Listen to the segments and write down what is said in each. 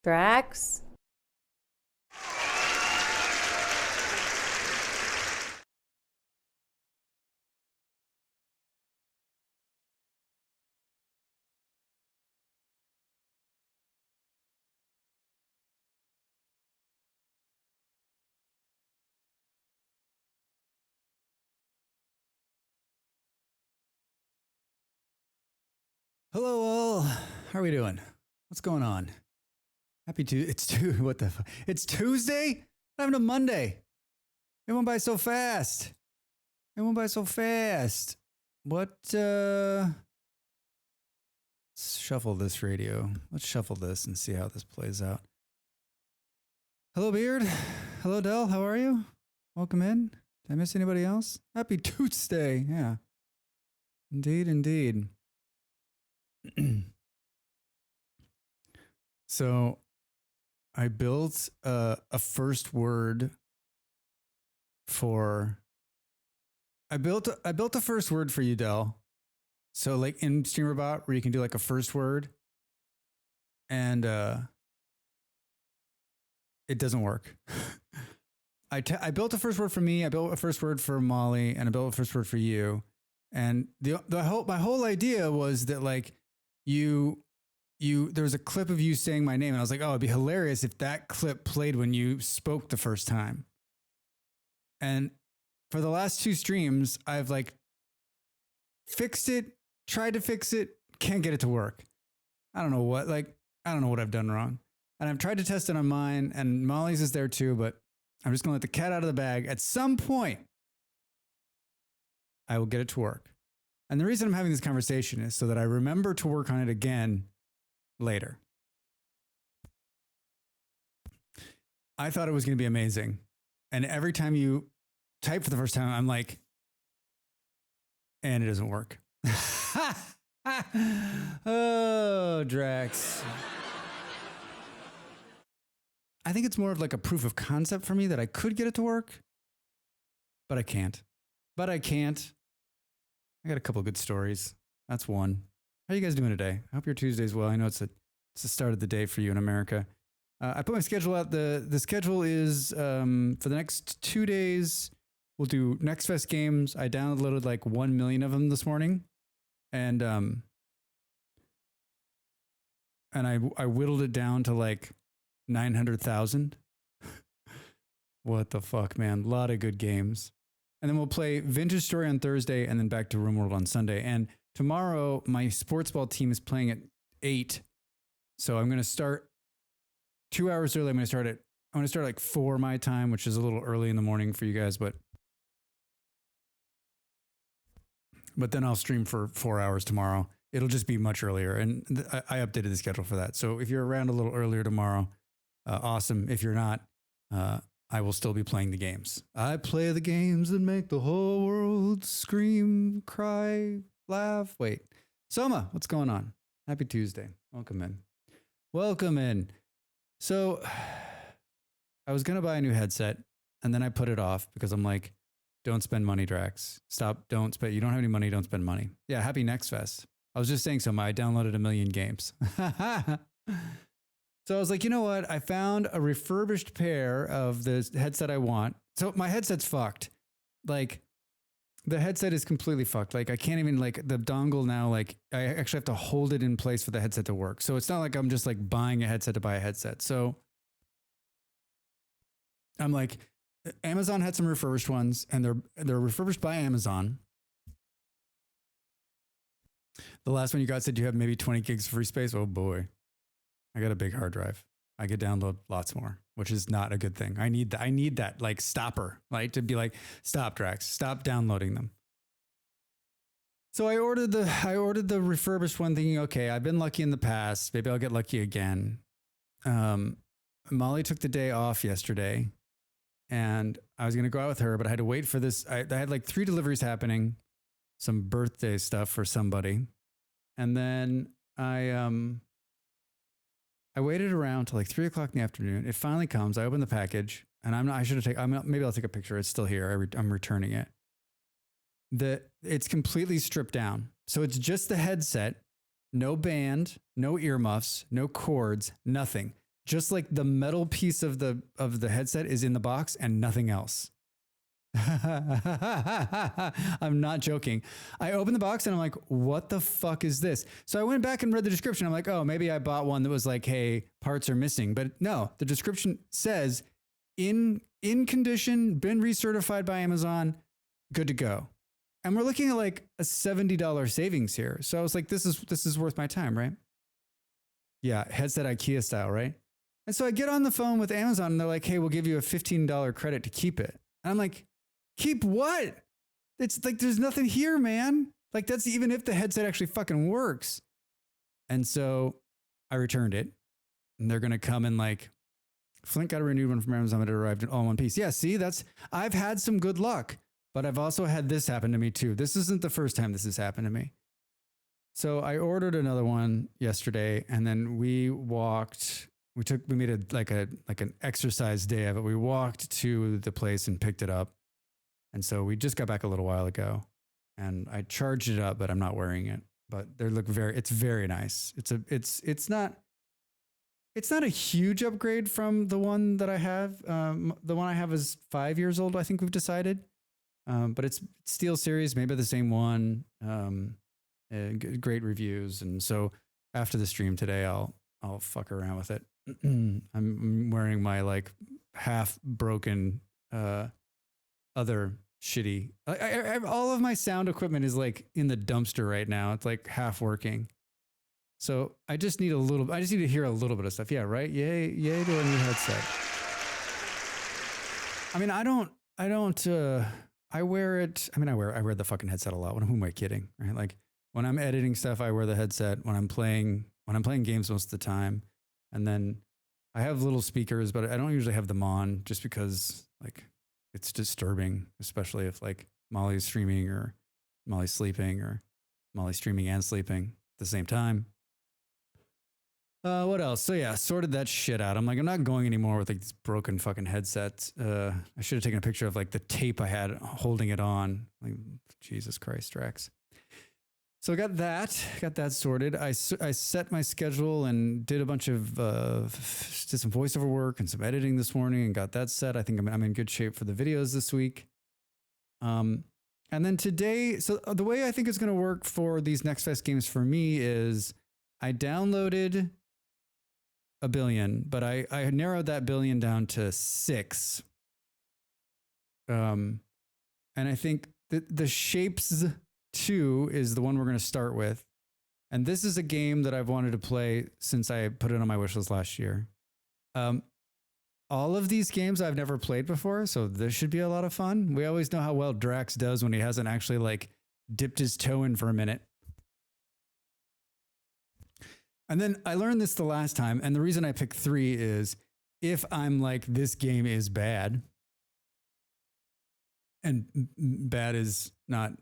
Drax? Hello all. How are we doing? What's going on? Happy Tuesday. What the fuck? It's Tuesday? Not even a Monday. It went by so fast. What let's shuffle this radio. Let's shuffle this and see how this plays out. Hello, Beard. Hello, Dell. How are you? Welcome in. Did I miss anybody else? Happy Tuesday. Yeah. Indeed. So I built a first word for I built a first word for you, Dell. So like in StreamerBot where you can do like a first word and it doesn't work. I built a first word for me, I built a first word for Molly, and I built a first word for you. And my whole idea was that like there was a clip of you saying my name and I was like, oh, it'd be hilarious if that clip played when you spoke the first time. And for the last two streams, I've like fixed it, tried to fix it, can't get it to work. I don't know what I've done wrong. And I've tried to test it on mine and Molly's is there too, but I'm just going to let the cat out of the bag. At some point, I will get it to work. And the reason I'm having this conversation is so that I remember to work on it again later. I thought it was going to be amazing. And every time you type for the first time, I'm like, and it doesn't work. Oh, Drax. I think it's more of like a proof of concept for me that I could get it to work, but I can't. I got a couple of good stories. That's one. How are you guys doing today? I hope your Tuesday's well. I know it's the start of the day for you in America. I put my schedule out. The schedule is for the next 2 days. We'll do Next Fest games. I downloaded like 1 million of them this morning, and I whittled it down to like 900,000. What the fuck, man? A lot of good games. And then we'll play Vintage Story on Thursday and then back to RimWorld on Sunday. And tomorrow, my sports ball team is playing at 8. So I'm going to start 2 hours early. I'm going to start like 4 my time, which is a little early in the morning for you guys, but then I'll stream for 4 hours tomorrow. It'll just be much earlier. And I updated the schedule for that. So if you're around a little earlier tomorrow, awesome. If you're not, I will still be playing the games. I play the games that make the whole world scream, cry, laugh. Wait. Soma, what's going on? Happy Tuesday. Welcome in. So I was going to buy a new headset and then I put it off because I'm like, don't spend money, Drax. Don't spend. You don't have any money, don't spend money. Yeah, happy Next Fest. I was just saying Soma, I downloaded 1 million games. So I was like, you know what? I found a refurbished pair of the headset I want. So my headset's fucked. Like the headset is completely fucked. Like I can't even like the dongle now, like I actually have to hold it in place for the headset to work. So it's not like I'm just like buying a headset to buy a headset. So I'm like, Amazon had some refurbished ones and they're refurbished by Amazon. The last one you got said you have maybe 20 gigs free space. Oh boy. I got a big hard drive. I could download lots more, which is not a good thing. I need that like stopper, like to be like, stop, Drax, stop downloading them. So I ordered the refurbished one thinking, okay, I've been lucky in the past. Maybe I'll get lucky again. Molly took the day off yesterday and I was going to go out with her, but I had to wait for this. I had like 3 deliveries happening, some birthday stuff for somebody. And then I waited around till like 3 o'clock in the afternoon. It finally comes. I open the package and maybe I'll take a picture. It's still here. I'm returning it. It's completely stripped down. So it's just the headset, no band, no earmuffs, no cords, nothing. just like the metal piece of the headset is in the box and nothing else. I'm not joking. I opened the box and I'm like, what the fuck is this? So I went back and read the description. I'm like, oh, maybe I bought one that was like, hey, parts are missing. But no, the description says in condition, been recertified by Amazon, good to go. And we're looking at like a $70 savings here. So I was like, this is worth my time, right? Yeah, headset IKEA style, right? And so I get on the phone with Amazon and they're like, hey, we'll give you a $15 credit to keep it. And I'm like, keep what? It's like, there's nothing here, man. Like, that's even if the headset actually fucking works. And so I returned it and they're going to come in like, Flint got a renewed one from Amazon that arrived in all one piece. Yeah, see, I've had some good luck, but I've also had this happen to me too. This isn't the first time this has happened to me. So I ordered another one yesterday and then we made an exercise day of it. We walked to the place and picked it up. And so we just got back a little while ago and I charged it up, but I'm not wearing it, but it's very nice. It's not a huge upgrade from the one that I have. The one I have is 5 years old. I think we've decided, but it's SteelSeries, maybe the same one. Great reviews. And so after the stream today, I'll fuck around with it. I'm wearing my like half broken, other shitty, all of my sound equipment is like in the dumpster right now. It's like half working. So I just need to hear a little bit of stuff. Yeah. Right. Yay to a new headset. I mean, I wear it. I mean, I wear the fucking headset a lot. Who am I kidding? Right. Like when I'm editing stuff, I wear the headset. When I'm playing games most of the time. And then I have little speakers, but I don't usually have them on just because like it's disturbing, especially if like Molly's streaming or Molly's sleeping or Molly's streaming and sleeping at the same time. What else? So yeah, sorted that shit out. I'm like, I'm not going anymore with like these broken fucking headsets. I should have taken a picture of like the tape I had holding it on. Like, Jesus Christ, Drax. So I got that sorted. I set my schedule and did a bunch of, did some voiceover work and some editing this morning and got that set. I think I'm in good shape for the videos this week. And then today, so the way I think it's going to work for these Next Fest games for me is I downloaded a billion, but I narrowed that billion down to 6. And I think the Shapes 2 is the one we're going to start with. And this is a game that I've wanted to play since I put it on my wish list last year. All of these games I've never played before, so this should be a lot of fun. We always know how well Drax does when he hasn't actually like dipped his toe in for a minute. And then I learned this the last time, and the reason I picked 3 is if I'm like, this game is bad, and bad is not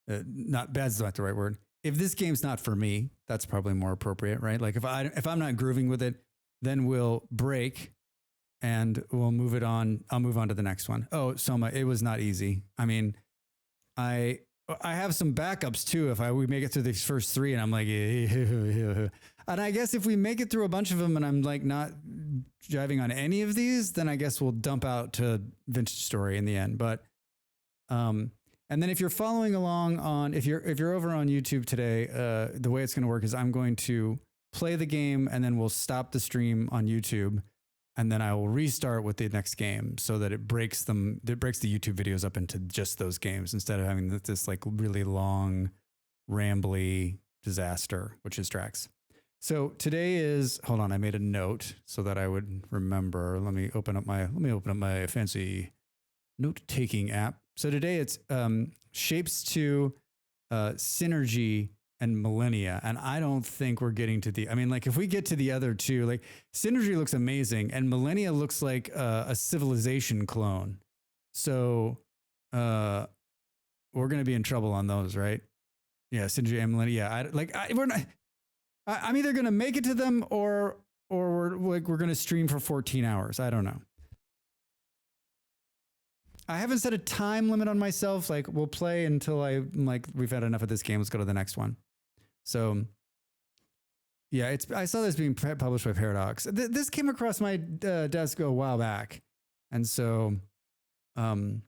bad's not the right word. If this game's not for me, that's probably more appropriate, right? Like if I'm not grooving with it, then we'll break and we'll move it on. I'll move on to the next one. Oh, Soma, it was not easy. I mean, I have some backups too. If we make it through these first 3 and I'm like, and I guess if we make it through a bunch of them and I'm like not jiving on any of these, then I guess we'll dump out to Vintage Story in the end. But, and then if you're following along if you're over on YouTube today, the way it's going to work is I'm going to play the game and then we'll stop the stream on YouTube and then I will restart with the next game so that it breaks the YouTube videos up into just those games instead of having this like really long, rambly disaster, which is Drax. So today is, hold on, I made a note so that I would remember. Let me open up my fancy note-taking app. So today it's Shapes 2, Synergy, and Millennia. And I don't think we're getting to like if we get to the other 2, like Synergy looks amazing and Millennia looks like a Civilization clone. So we're going to be in trouble on those, right? Yeah, Synergy and Millennia. Yeah, I'm either going to make it to them or we're going to stream for 14 hours. I don't know. I haven't set a time limit on myself. Like we'll play until we've had enough of this game. Let's go to the next one. So Yeah, I saw this being published by Paradox. This came across my desk a while back, and so, and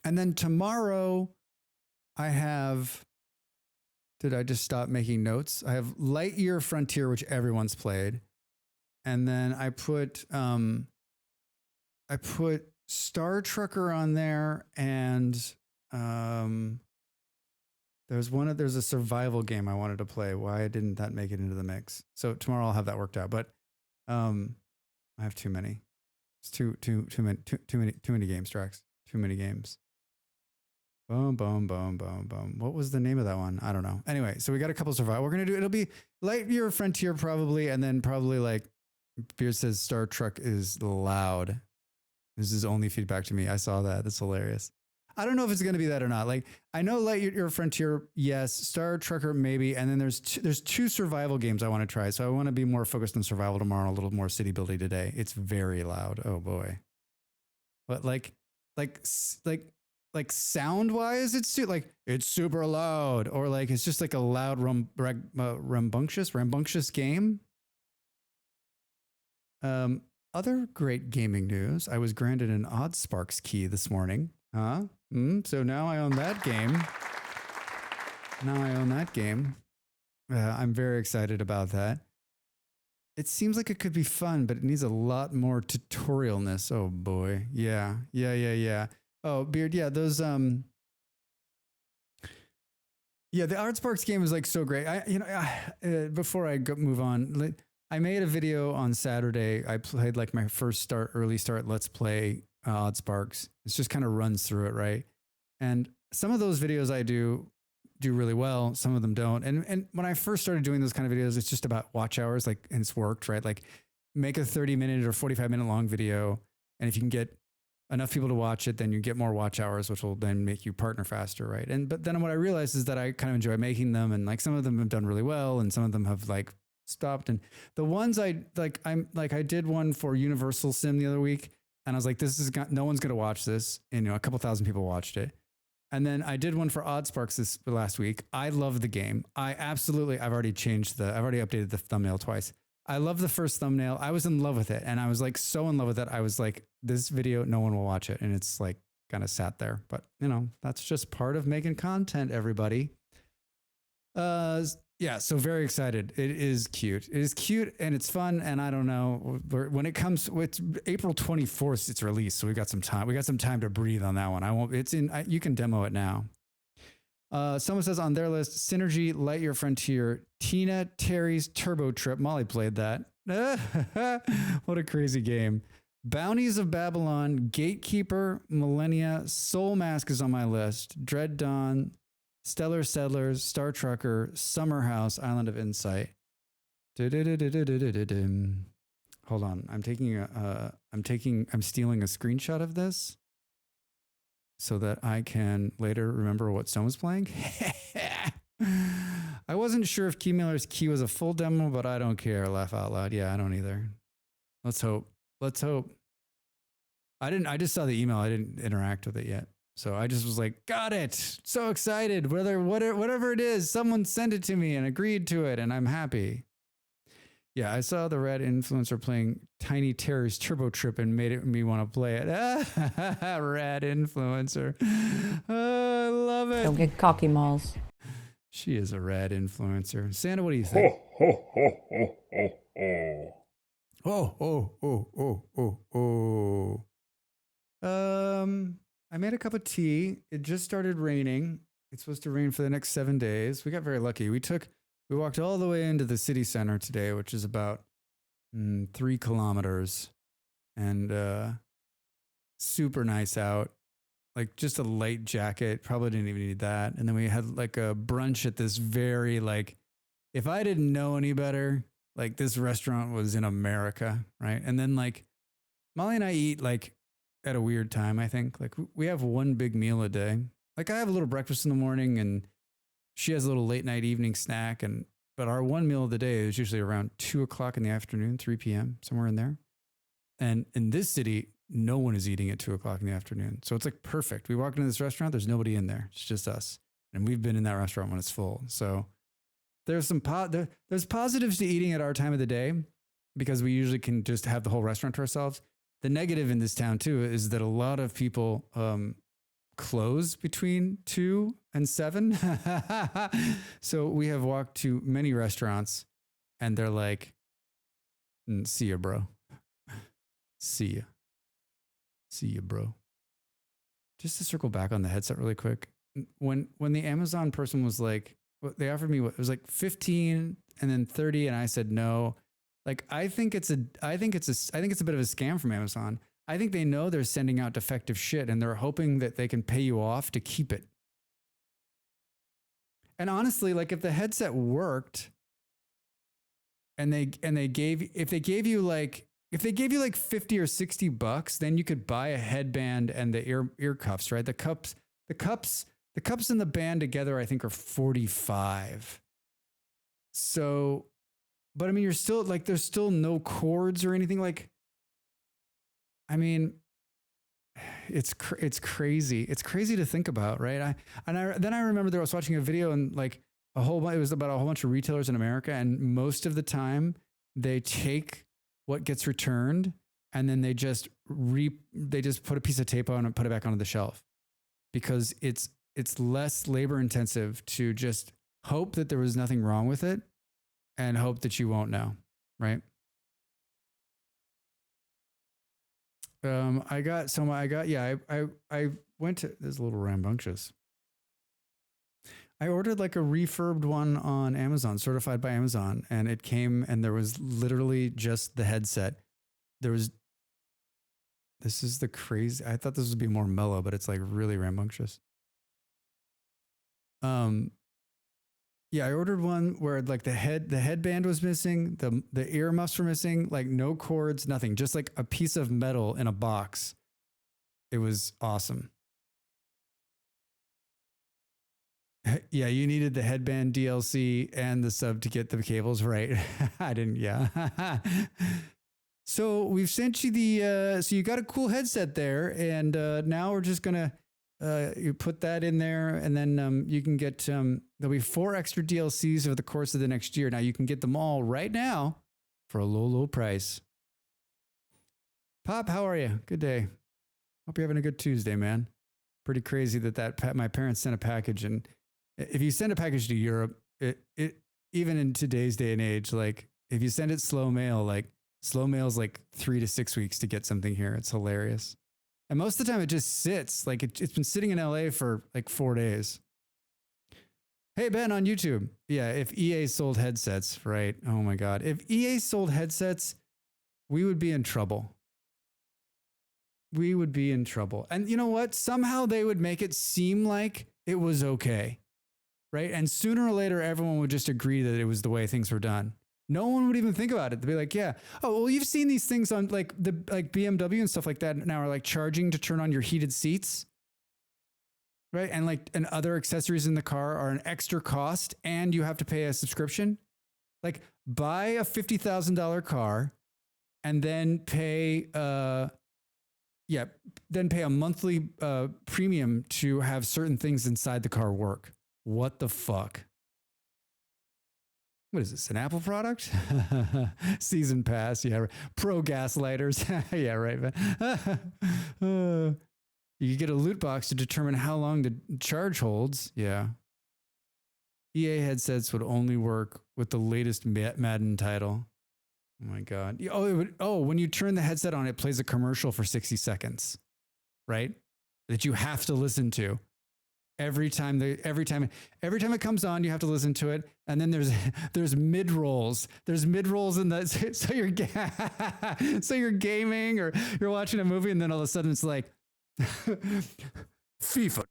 then tomorrow, I have. Did I just stop making notes? I have Lightyear Frontier, which everyone's played, and then I put Star Trucker on there, and there's a survival game I wanted to play. Why didn't that make it into the mix? So tomorrow I'll have that worked out. But I have too many. It's too many games, Drax. Too many games. Boom, boom, boom, boom, boom. What was the name of that one? I don't know. Anyway, so we got a couple of survival. We're gonna do. It'll be Lightyear Frontier probably, and then probably like Beard says Star Trek is loud. This is only feedback to me. I saw that. That's hilarious. I don't know if it's going to be that or not. Like, I know Lightyear Frontier, yes. Star Trekker, maybe. And then there's two survival games I want to try. So I want to be more focused on survival tomorrow, a little more city building today. It's very loud. Oh boy. But like sound wise, it's super loud, or like it's just like a loud rambunctious game. Other great gaming news. I was granted an Oddsparks key this morning. So now I own that game. I'm very excited about that. It seems like it could be fun, but it needs a lot more tutorialness. Oh boy. Yeah. Oh, Beard. Yeah. Those, the Oddsparks game is like so great. Before I move on, I made a video on Saturday. I played like my first early start, let's play Oddsparks. It just kind of runs through it, right? And some of those videos I do really well. Some of them don't. And when I first started doing those kind of videos, it's just about watch hours, like, and it's worked, right? Like make a 30-minute or 45-minute long video. And if you can get enough people to watch it, then you get more watch hours, which will then make you partner faster, right? But then what I realized is that I kind of enjoy making them, and like some of them have done really well, and some of them have like stopped. And the ones I did one for Universal Sim the other week, and I was like, no one's going to watch this. And, a couple thousand people watched it. And then I did one for Oddsparks this last week. I love the game. I've already updated the thumbnail twice. I love the first thumbnail. I was in love with it. And I was like, so in love with it. I was like, this video, no one will watch it. And it's like kind of sat there, but that's just part of making content, everybody. Yeah, so very excited. It is cute. It is cute and it's fun. And I don't know when it comes. It's April 24th. It's released, so we got some time. We got some time to breathe on that one. You can demo it now. Someone says on their list: Synergy, Lightyear Frontier, Tina Terry's Turbo Trip. Molly played that. What a crazy game! Bounties of Babylon, Gatekeeper, Millennia, Soul Mask is on my list. Dread Dawn, Stellar Settlers, Star Trucker, Summer House, Island of Insight. Hold on, I'm stealing a screenshot of this so that I can later remember what Stone was playing. I wasn't sure if Key Miller's Key was a full demo, but I don't care. Laugh out loud. Yeah, I don't either. Let's hope. I just saw the email. I didn't interact with it yet. So I just was like, got it. So excited. Whatever it is, someone sent it to me and agreed to it, and I'm happy. Yeah, I saw the Rad Influencer playing Tiny Terror's Turbo Trip and made me want to play it. Rad Influencer. Oh, I love it. Don't get cocky, Malls. She is a rad influencer. Santa, what do you think? I made a cup of tea. It just started raining. It's supposed to rain for the next 7 days. We got very lucky. We walked all the way into the city center today, which is about 3 kilometers, and super nice out. Like just a light jacket. Probably didn't even need that. And then we had like a brunch at this very if I didn't know any better, like this restaurant was in America, right? And then like Molly and I eat like at a weird time, I think. Like we have one big meal a day. Like I have a little breakfast in the morning and she has a little late night evening snack. But our one meal of the day is usually around 2 o'clock in the afternoon, 3 p.m., somewhere in there. And in this city, no one is eating at 2 o'clock in the afternoon. So it's like perfect. We walk into this restaurant, there's nobody in there. It's just us. And we've been in that restaurant when it's full. So there's there's positives to eating at our time of the day because we usually can just have the whole restaurant to ourselves. The negative in this town too is that a lot of people close between 2 and 7. So we have walked to many restaurants and they're like, see ya, bro. See ya. See ya, bro. Just to circle back on the headset really quick. When the Amazon person was like, they offered me what it was like 15 and then 30 and I said no. Like I think it's a bit of a scam from Amazon. I think they know they're sending out defective shit and they're hoping that they can pay you off to keep it. And honestly, like if the headset worked and if they gave you like 50 or 60 bucks, then you could buy a headband and the ear cuffs, right? The cups and the band together, I think, are 45. So, but I mean, you're still like, there's still no cords or anything. Like, I mean, it's crazy. It's crazy to think about, right? Then I remember I was watching a video and like it was about a whole bunch of retailers in America, and most of the time they take what gets returned and then they just put a piece of tape on and put it back onto the shelf because it's less labor intensive to just hope that there was nothing wrong with it and hope that you won't know, right? I went to, this is a little rambunctious. I ordered like a refurbed one on Amazon, certified by Amazon, and it came and there was literally just the headset. This is the crazy, I thought this would be more mellow, but it's like really rambunctious. Yeah, I ordered one where like the headband was missing, the earmuffs were missing, like no cords, nothing, just like a piece of metal in a box. It was awesome. Yeah, you needed the headband DLC and the sub to get the cables right. I didn't, yeah. So we've sent you so you got a cool headset there, and now we're just gonna you put that in there, and then you can get there'll be 4 extra DLCs over the course of the next year. Now you can get them all right now for a low price. Pop, how are you? Good day. Hope you're having a good Tuesday, man. Pretty crazy that my parents sent a package, and if you send a package to Europe, it even in today's day and age, like if you send it slow mail, like slow mail's like 3 to 6 weeks to get something here. It's hilarious. And most of the time it just sits, like it's been sitting in LA for like 4 days. Hey, Ben on YouTube. Yeah, if EA sold headsets, right? Oh my God. If EA sold headsets, we would be in trouble. We would be in trouble. And you know what? Somehow they would make it seem like it was okay, right? And sooner or later, everyone would just agree that it was the way things were done. No one would even think about it. They'd be like, yeah, oh, well, you've seen these things on like BMW and stuff like that now are like charging to turn on your heated seats, right? And other accessories in the car are an extra cost and you have to pay a subscription. Like buy a $50,000 car and then pay a monthly premium to have certain things inside the car work. What the fuck? What is this, an Apple product? Season pass, yeah. Pro gaslighters, yeah, right. You get a loot box to determine how long the charge holds, yeah. EA headsets would only work with the latest Madden title. Oh my God. When you turn the headset on, it plays a commercial for 60 seconds, right? That you have to listen to. Every time it comes on, you have to listen to it. And then there's mid rolls. There's mid rolls in the so you're gaming or you're watching a movie, and then all of a sudden it's like FIFA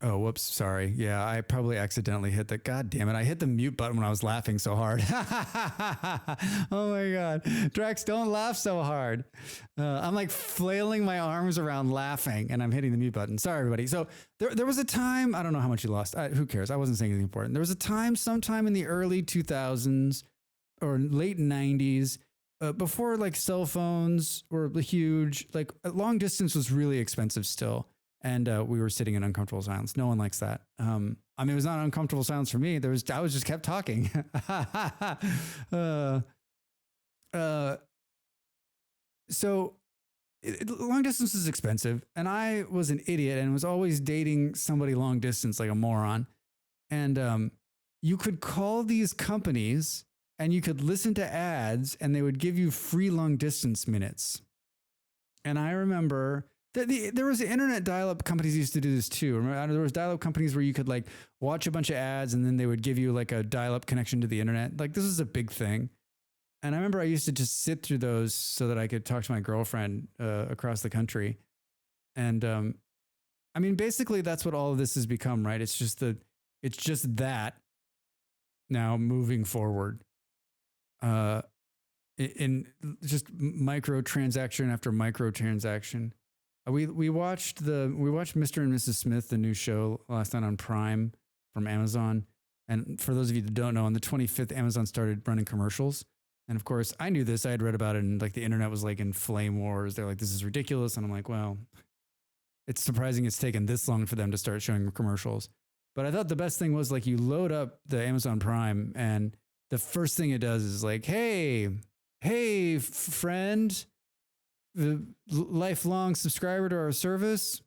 Oh, whoops. Sorry. Yeah, I probably accidentally hit the. God damn it. I hit the mute button when I was laughing so hard. Oh my God. Drax, don't laugh so hard. I'm like flailing my arms around laughing and I'm hitting the mute button. Sorry, everybody. So there was a time, I don't know how much you lost. Who cares? I wasn't saying anything important. There was a time sometime in the early 2000s or late 90s. Before like cell phones were huge, like long distance was really expensive still. And we were sitting in uncomfortable silence. No one likes that. I mean, it was not uncomfortable silence for me. I was just kept talking. So long distance is expensive, and I was an idiot and was always dating somebody long distance like a moron. And you could call these companies and you could listen to ads, and they would give you free long distance minutes. And I remember there was internet dial-up companies used to do this too. Remember, there was dial-up companies where you could like watch a bunch of ads and then they would give you like a dial-up connection to the internet. Like this was a big thing. And I remember I used to just sit through those so that I could talk to my girlfriend across the country. And I mean, basically that's what all of this has become, right? It's just that now moving forward. In just microtransaction after microtransaction. We watched Mr. and Mrs. Smith, the new show last night on Prime from Amazon. And for those of you that don't know, on the 25th, Amazon started running commercials. And of course, I knew this. I had read about it, and like the internet was like in flame wars. They're like, "This is ridiculous," and I'm like, "Well, it's surprising it's taken this long for them to start showing commercials." But I thought the best thing was like you load up the Amazon Prime, and the first thing it does is like, "Hey, friend." The lifelong subscriber to our service.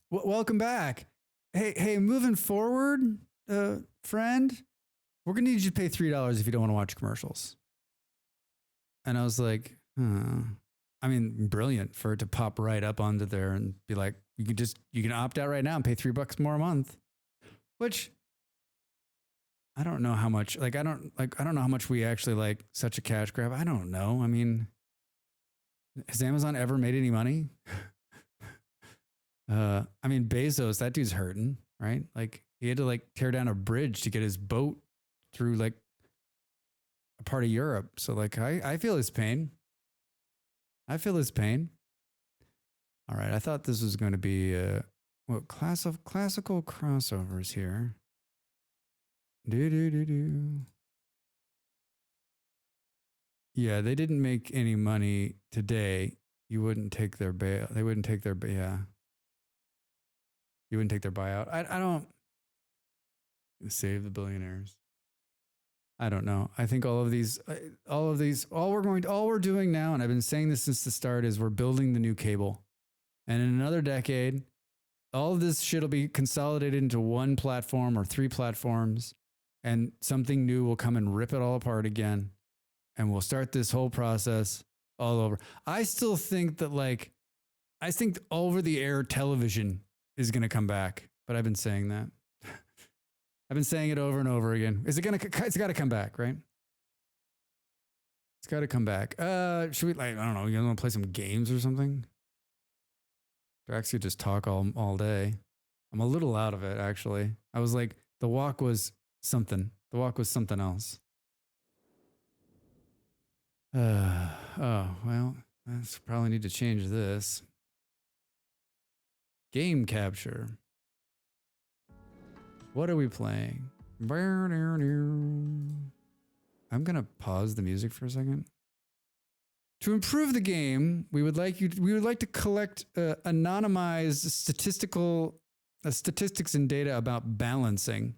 Welcome back. Hey, moving forward, friend, we're gonna need you to pay $3 if you don't want to watch commercials. And I was like, I mean, brilliant for it to pop right up onto there and be like, you can opt out right now and pay $3 more a month, which I don't know how much, I don't know how much we actually like such a cash grab. I don't know. I mean, has Amazon ever made any money? I mean, Bezos, that dude's hurting, right? Like he had to like tear down a bridge to get his boat through like a part of Europe. So like, I feel his pain. I feel his pain. All right. I thought this was going to be, classical crossovers here. Yeah, they didn't make any money today. You wouldn't take their bail. They wouldn't take their, yeah. You wouldn't take their buyout. I don't save the billionaires. I don't know. I think all we're doing now, and I've been saying this since the start, is we're building the new cable. And in another decade, all of this shit will be consolidated into one platform or 3 platforms, and something new will come and rip it all apart again. And we'll start this whole process all over. I still think that I think over the air television is going to come back, but I've been saying that. I've been saying it over and over again. It's got to come back, right? It's got to come back. Should we, I don't know, you want to play some games or something? Drax could just talk all day. I'm a little out of it, actually. I was like, the walk was something. The walk was something else. Oh, well, I probably need to change this. Game capture. What are we playing? I'm going to pause the music for a second. To improve the game, we would like to collect anonymized statistics and data about balancing.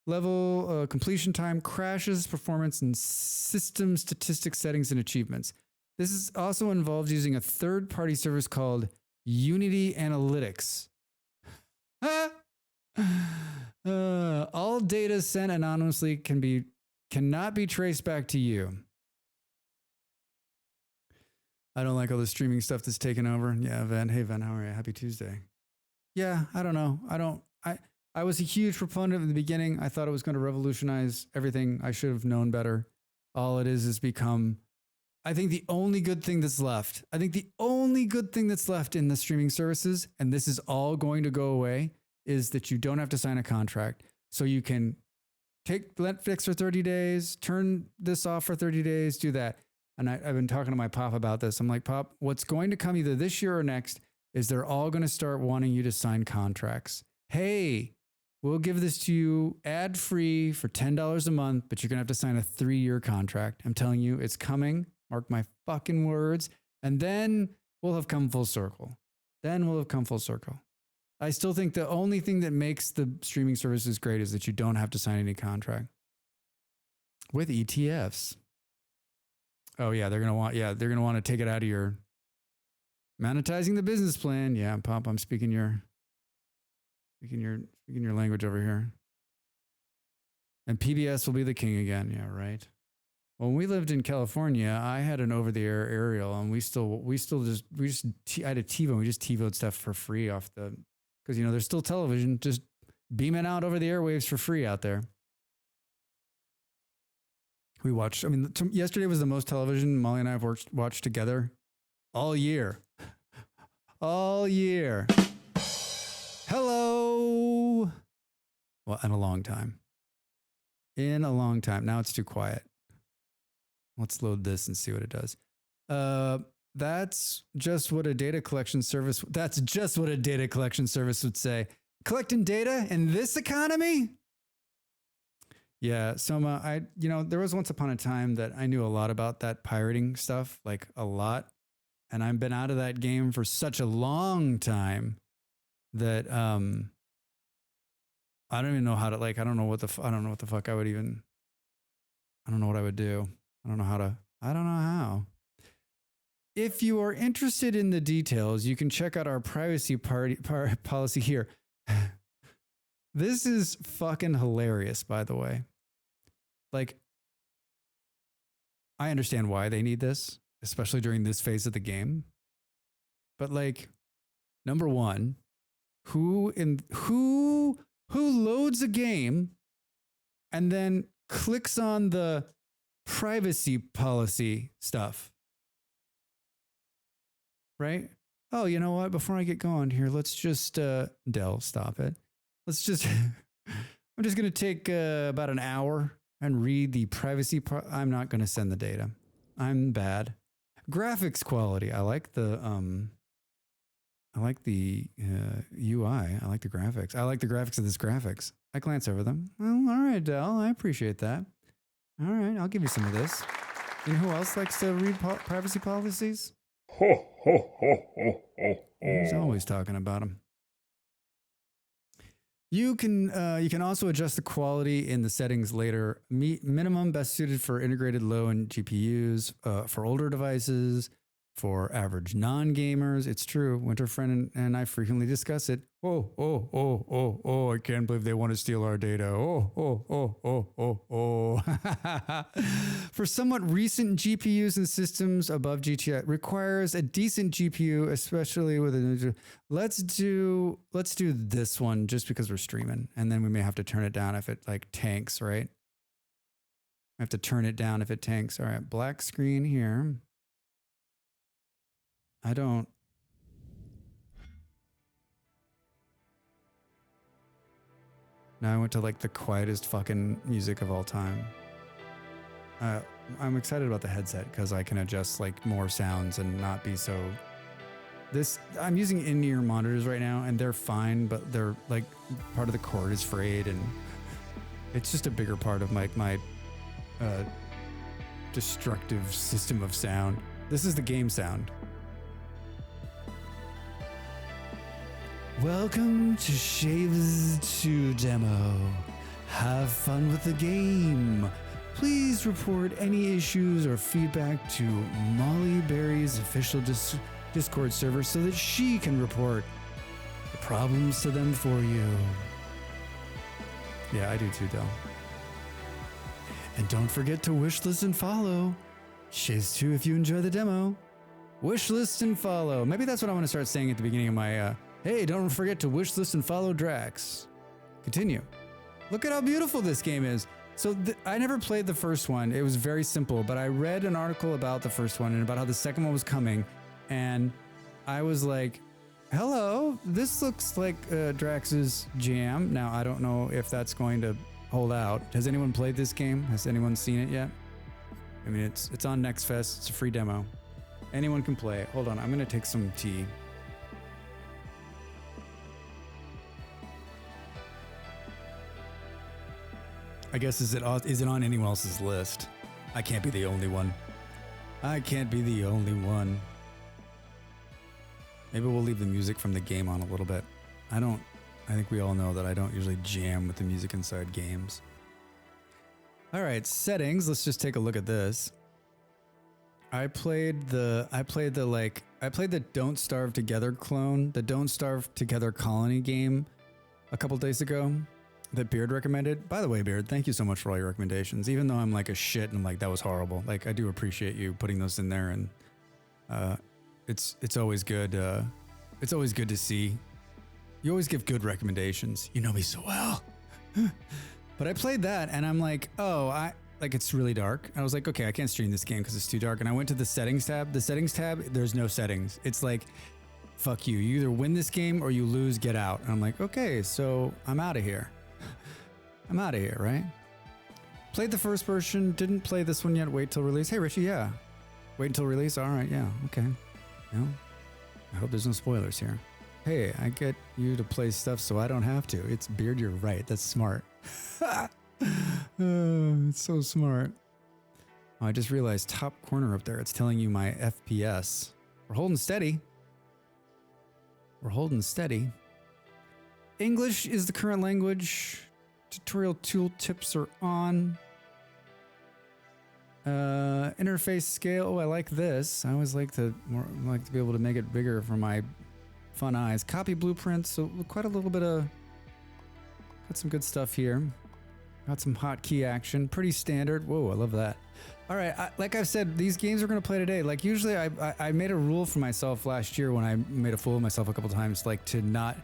Level, completion time, crashes, performance, and system statistics, settings, and achievements. This is also involved using a third-party service called Unity Analytics. All data sent anonymously cannot be traced back to you. I don't like all the streaming stuff that's taken over. Yeah, Ven. Hey, Ven, how are you? Happy Tuesday. Yeah, I don't know. I was a huge proponent in the beginning. I thought it was going to revolutionize everything. I should have known better. All it is become I think the only good thing that's left, in the streaming services, and this is all going to go away, is that you don't have to sign a contract. So you can take Netflix for 30 days, turn this off for 30 days, do that. And I've been talking to my pop about this. I'm like, Pop, what's going to come either this year or next is they're all going to start wanting you to sign contracts. Hey, we'll give this to you ad-free for $10 a month, but you're going to have to sign a 3-year contract. I'm telling you, it's coming. Mark my fucking words. And then we'll have come full circle. I still think the only thing that makes the streaming services great is that you don't have to sign any contract. With ETFs. Oh yeah, they're gonna want to take it out of your monetizing the business plan. Yeah, Pop, I'm speaking your language over here. And PBS will be the king again. Yeah, right. When we lived in California, I had an over-the-air aerial, and I had a TiVo. We just TiVo'd stuff for free off the, because there's still television just beaming out over the airwaves for free out there. We watched. Yesterday was the most television Molly and I have watched together all year. All year. Hello. Well, in a long time. Now it's too quiet. Let's load this and see what it does. That's just what a data collection service would say. Collecting data in this economy? Yeah, Soma, there was once upon a time that I knew a lot about that pirating stuff, like a lot. And I've been out of that game for such a long time that I don't even know how to, I don't know what the fuck I would even, I don't know what I would do. I don't know how. If you are interested in the details, you can check out our privacy policy here. This is fucking hilarious, by the way. I understand why they need this, especially during this phase of the game. But number one, who loads a game and then clicks on the privacy policy stuff? Right? Oh, you know what? Before I get going here, let's just, Dell, stop it. I'm just going to take about an hour and read the privacy. I'm not going to send the data. I'm bad. Graphics quality. I like the UI. I like the graphics. I like the graphics of this graphics. I glance over them. Well, all right, Dell. I appreciate that. All right, I'll give you some of this. And who else likes to read privacy policies? He's always talking about them. You can also adjust the quality in the settings later. Minimum best suited for integrated low-end GPUs, for older devices, for average non-gamers. It's true. Winterfriend and I frequently discuss it. Oh, I can't believe they want to steal our data. For somewhat recent GPUs and systems above GTI requires a decent GPU, especially with a, let's do this one just because we're streaming. And then we may have to turn it down if it tanks, right? I have to turn it down if it tanks. All right, black screen here. Now I went to the quietest fucking music of all time. I'm excited about the headset because I can adjust more sounds and not be so. I'm using in-ear monitors right now and they're fine, but they're part of the cord is frayed and it's just a bigger part of my destructive system of sound. This is the game sound. Welcome to Shaves 2 demo. Have fun with the game. Please report any issues or feedback to Molly Berry's official Discord server so that she can report the problems to them for you. Yeah, I do too, Del. And don't forget to wishlist and follow Shaves 2 if you enjoy the demo. Wishlist and follow. Maybe that's what I want to start saying at the beginning of my hey, don't forget to wishlist and follow Drax. Continue. Look at how beautiful this game is. So I never played the first one. It was very simple, but I read an article about the first one and about how the second one was coming. And I was like, hello, this looks like Drax's jam. Now, I don't know if that's going to hold out. Has anyone played this game? Has anyone seen it yet? I mean, it's on Next Fest. It's a free demo. Anyone can play it. Hold on, I'm going to take some tea. I guess is it on anyone else's list? I can't be the only one. I can't be the only one. Maybe we'll leave the music from the game on a little bit. I think we all know that I don't usually jam with the music inside games. All right, settings. Let's just take a look at this. I played the Don't Starve Together clone, the Don't Starve Together Colony game a couple days ago that Beard recommended. By the way, Beard, thank you so much for all your recommendations. Even though I'm like a shit and I'm like, that was horrible. Like, I do appreciate you putting those in there, and it's always good. It's always good to see. You always give good recommendations. You know me so well. But I played that and I'm like, it's really dark. I was like, okay, I can't stream this game because it's too dark. And I went to the settings tab. The settings tab, there's no settings. It's like, fuck you. You either win this game or you lose, get out. And I'm like, okay, so I'm out of here. I'm out of here, right? Played the first version, didn't play this one yet. Wait till release. Hey, Richie, yeah. Wait until release. All right, yeah, okay. No, I hope there's no spoilers here. Hey, I get you to play stuff so I don't have to. It's Beard, you're right. That's smart. It's so smart. Oh, I just realized top corner up there, it's telling you my FPS. We're holding steady. We're holding steady. English is the current language. Tutorial tooltips are on. Interface scale. Oh, I like this. I always like to be able to make it bigger for my fun eyes. Copy blueprints. So quite a little bit of got some good stuff here. Got some hotkey action. Pretty standard. Whoa, I love that. All right, like I've said, these games we're gonna play today. Like usually, I made a rule for myself last year when I made a fool of myself a couple times, like to not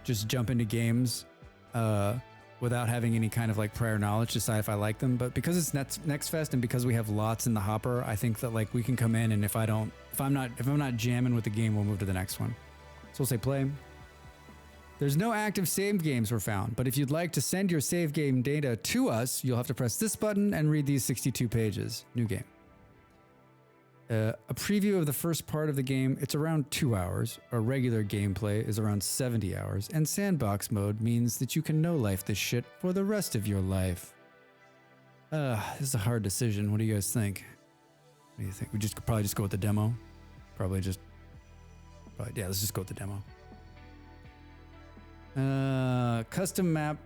just jump into games without having any kind of like prior knowledge, decide if I like them. But because it's Next Fest and because we have lots in the hopper, I think that like we can come in, and if I'm not jamming with the game, we'll move to the next one. So we'll say play. There's no active save games were found, but if you'd like to send your save game data to us, you'll have to press this button and read these 62 pages. New game. A preview of the first part of the game, it's around 2 hours. Our regular gameplay is around 70 hours, and sandbox mode means that you can no-life this shit for the rest of your life. This is a hard decision. What do you guys think? What do you think? We probably just go with the demo? Yeah, let's just go with the demo. Custom map,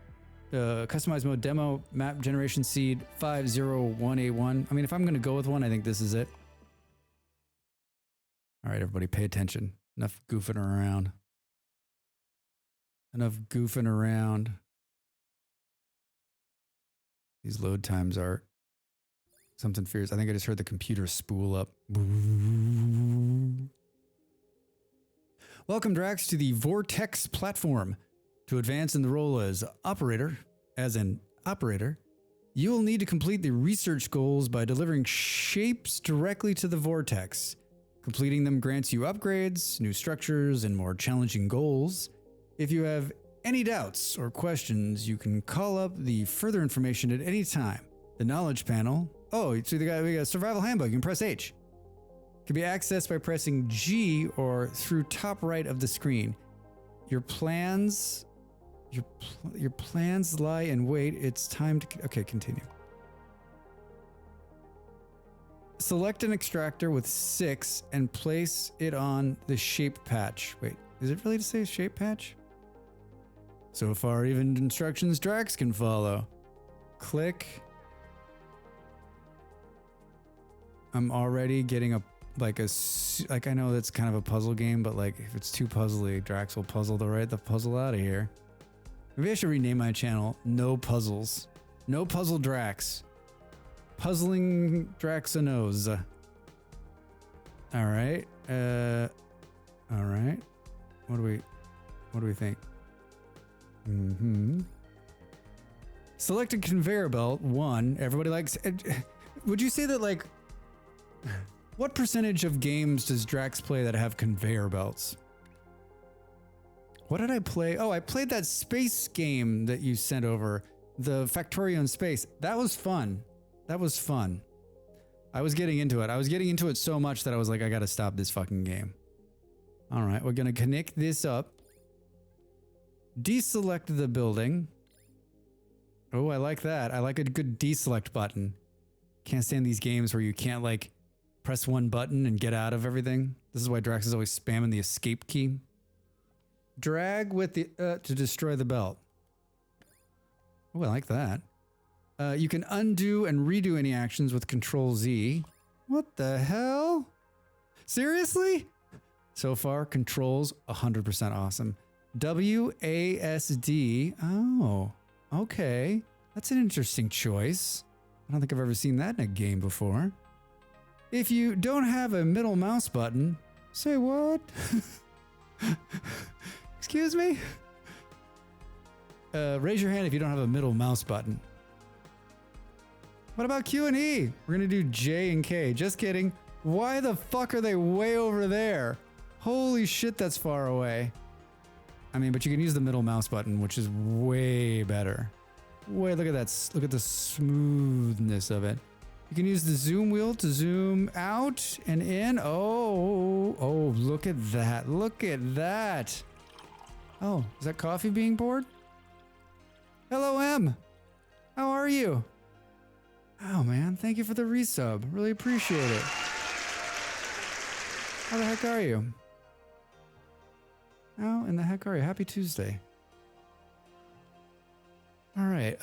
customized mode demo, map generation seed 501A1. I mean, if I'm going to go with one, I think this is it. All right, everybody, pay attention. Enough goofing around. Enough goofing around. These load times are something fierce. I think I just heard the computer spool up. Welcome, Drax, to the Vortex platform. To advance in the role as operator, you will need to complete the research goals by delivering shapes directly to the Vortex. Completing them grants you upgrades, new structures, and more challenging goals. If you have any doubts or questions, you can call up the further information at any time. The knowledge panel. Oh, so we got a survival handbook. You can press H. Can be accessed by pressing G or through top right of the screen. Your plans lie in wait. It's time to... Okay, continue. Select an extractor with 6 and place it on the shape patch. Wait, is it really to say shape patch? So far, even instructions Drax can follow. Click. I'm already getting I know that's kind of a puzzle game, but like if it's too puzzly, Drax will puzzle the puzzle out of here. Maybe I should rename my channel No Puzzles. No Puzzle Drax. Puzzling Draxinos. All right. All right. What do we think? Select a conveyor belt. 1. Everybody likes. Would you say that like, what percentage of games does Drax play that have conveyor belts? What did I play? Oh, I played that space game that you sent over, the Factorio in Space. That was fun. That was fun. I was getting into it. I was getting into it so much that I was like, I gotta stop this fucking game. All right, we're gonna connect this up. Deselect the building. Oh, I like that. I like a good deselect button. Can't stand these games where you can't like press one button and get out of everything. This is why Drax is always spamming the escape key. Drag with the to destroy the belt. Oh, I like that. You can undo and redo any actions with Control Z. What the hell? Seriously? So far, controls 100% awesome. WASD. Oh, okay. That's an interesting choice. I don't think I've ever seen that in a game before. If you don't have a middle mouse button, say what? Excuse me? Raise your hand if you don't have a middle mouse button. What about Q and E? We're gonna do J and K. Just kidding. Why the fuck are they way over there? Holy shit, that's far away. I mean, but you can use the middle mouse button, which is way better. Wait, look at that. Look at the smoothness of it. You can use the zoom wheel to zoom out and in. Oh, look at that. Look at that. Oh, is that coffee being poured? Hello, M. How are you? Oh, man. Thank you for the resub. Really appreciate it. How the heck are you? How in the heck are you? Happy Tuesday. All right.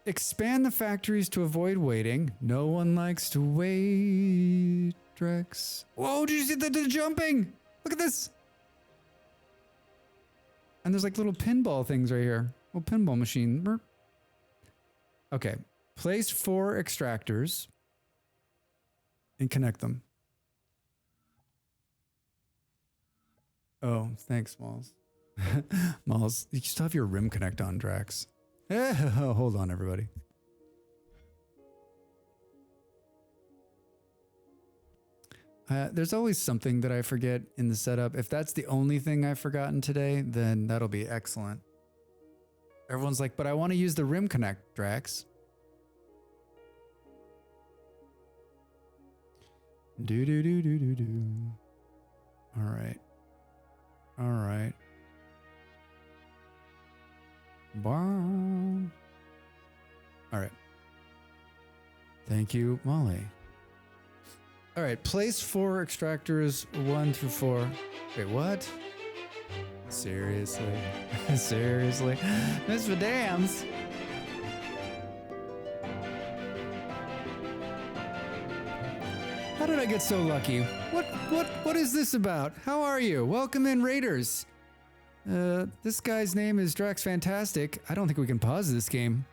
Expand the factories to avoid waiting. No one likes to wait, Drex. Whoa, did you see the jumping? Look at this. And there's like little pinball things right here. Little pinball machine. Burp. Okay. Place 4 extractors and connect them. Oh, thanks, Malls. Malls, you still have your rim connect on, Drax. Hold on, everybody. There's always something that I forget in the setup. If that's the only thing I've forgotten today, then that'll be excellent. Everyone's like, but I want to use the rim connect, Drax. Do. All right. All right. Bomb. All right. Thank you, Molly. All right, place 4 extractors 1 through 4. Wait, what? Seriously? Seriously? Mr. Dams. How did I get so lucky? What is this about? How are you? Welcome in, Raiders. This guy's name is Drax Fantastic. I don't think we can pause this game.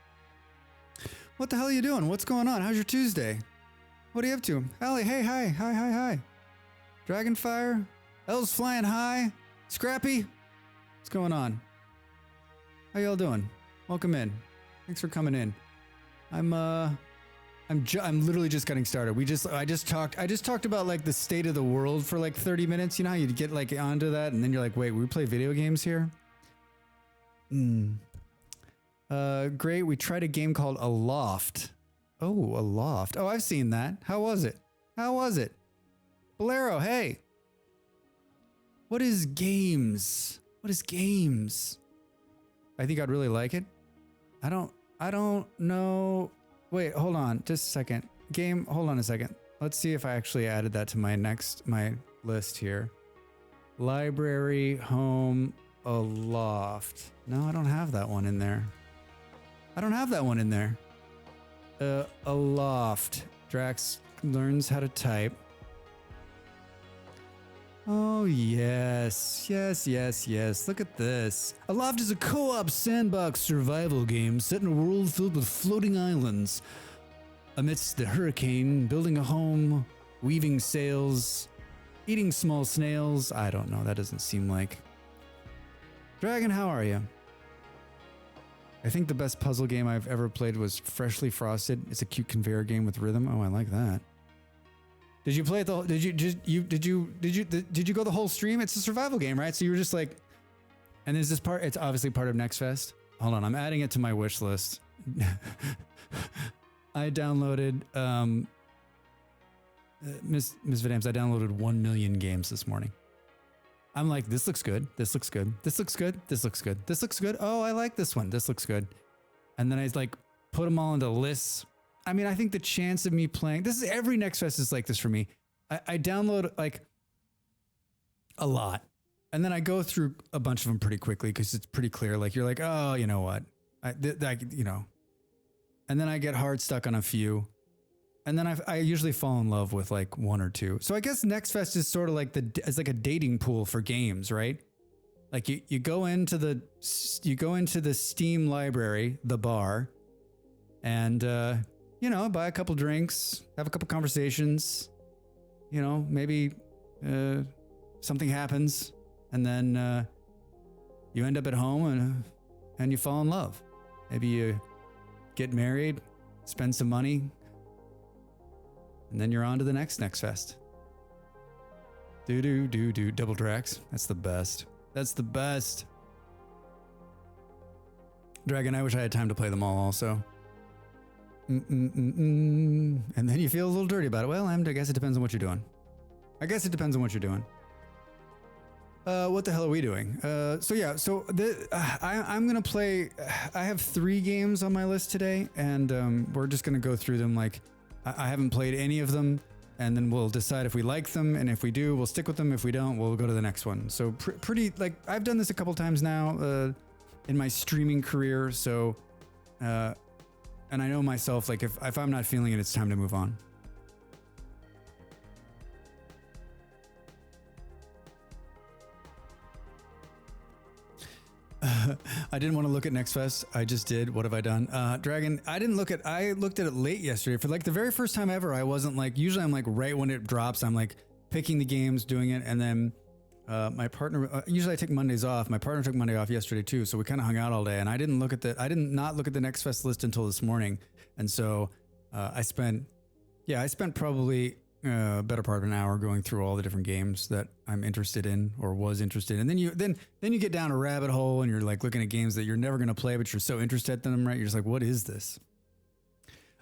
What the hell are you doing? What's going on? How's your Tuesday? What are you up to? Allie, hey, hi. Dragonfire? Elves flying high? Scrappy? What's going on? How y'all doing? Welcome in. Thanks for coming in. I'm literally just getting started. I just talked about like the state of the world for like 30 minutes. You know how you'd get like onto that and then you're like, wait, we play video games here? Great. We tried a game called Aloft. Oh, Aloft. Oh, I've seen that. How was it? Bolero, hey. What is games? I think I'd really like it. I don't know. Wait, hold on. Just a second. Game, hold on a second. Let's see if I actually added that to my list here. Library, home, Aloft. No, I don't have that one in there. Aloft. Drax learns how to type. Oh, yes. Look at this. Aloft is a co-op sandbox survival game set in a world filled with floating islands. Amidst the hurricane, building a home, weaving sails, eating small snails. I don't know. That doesn't seem like. Dragon, how are you? I think the best puzzle game I've ever played was Freshly Frosted. It's a cute conveyor game with rhythm. Oh, I like that. Did you play it did you go the whole stream? It's a survival game, right? So you were just like, and there's this part, it's obviously part of Next Fest. Hold on, I'm adding it to my wish list. I downloaded Miss Vidams, I downloaded 1 million games this morning. I'm like, this looks good. This looks good. This looks good. This looks good. This looks good. Oh, I like this one. This looks good. And then I like put them all into lists. I mean, I think the chance of me playing, this is every Next Fest is like this for me. I download like a lot. And then I go through a bunch of them pretty quickly because it's pretty clear. Like you're like, oh, you know what? You know. And then I get hard stuck on a few. And then I usually fall in love with like one or two. So I guess Next Fest is sort of like it's like a dating pool for games, right? Like you go into the Steam library, the bar, and you know, buy a couple drinks, have a couple conversations, you know, maybe something happens, and then you end up at home and you fall in love. Maybe you get married, spend some money, and then you're on to the next Fest. Do double tracks. That's the best. That's the best. Dragon, I wish I had time to play them all also. And then you feel a little dirty about it. Well, I guess it depends on what you're doing. What the hell are we doing? I'm gonna play. I have 3 games on my list today, and we're just gonna go through them. Like, I haven't played any of them, and then we'll decide if we like them, and if we do, we'll stick with them. If we don't, we'll go to the next one. So pretty, like, I've done this a couple times now in my streaming career. So, and I know myself, like, if I'm not feeling it, it's time to move on. I didn't want to look at Next Fest. I just did. What have I done? Dragon, I looked at it late yesterday. For like the very first time ever, I wasn't like, usually I'm like right when it drops, I'm like picking the games, doing it. And then my partner, usually I take Mondays off. My partner took Monday off yesterday too. So we kind of hung out all day, and I did not look at the Next Fest list until this morning. And so I spent probably a better part of an hour going through all the different games that I'm interested in or was interested in. And then you get down a rabbit hole and you're like looking at games that you're never going to play, but you're so interested in them, right? You're just like, what is this?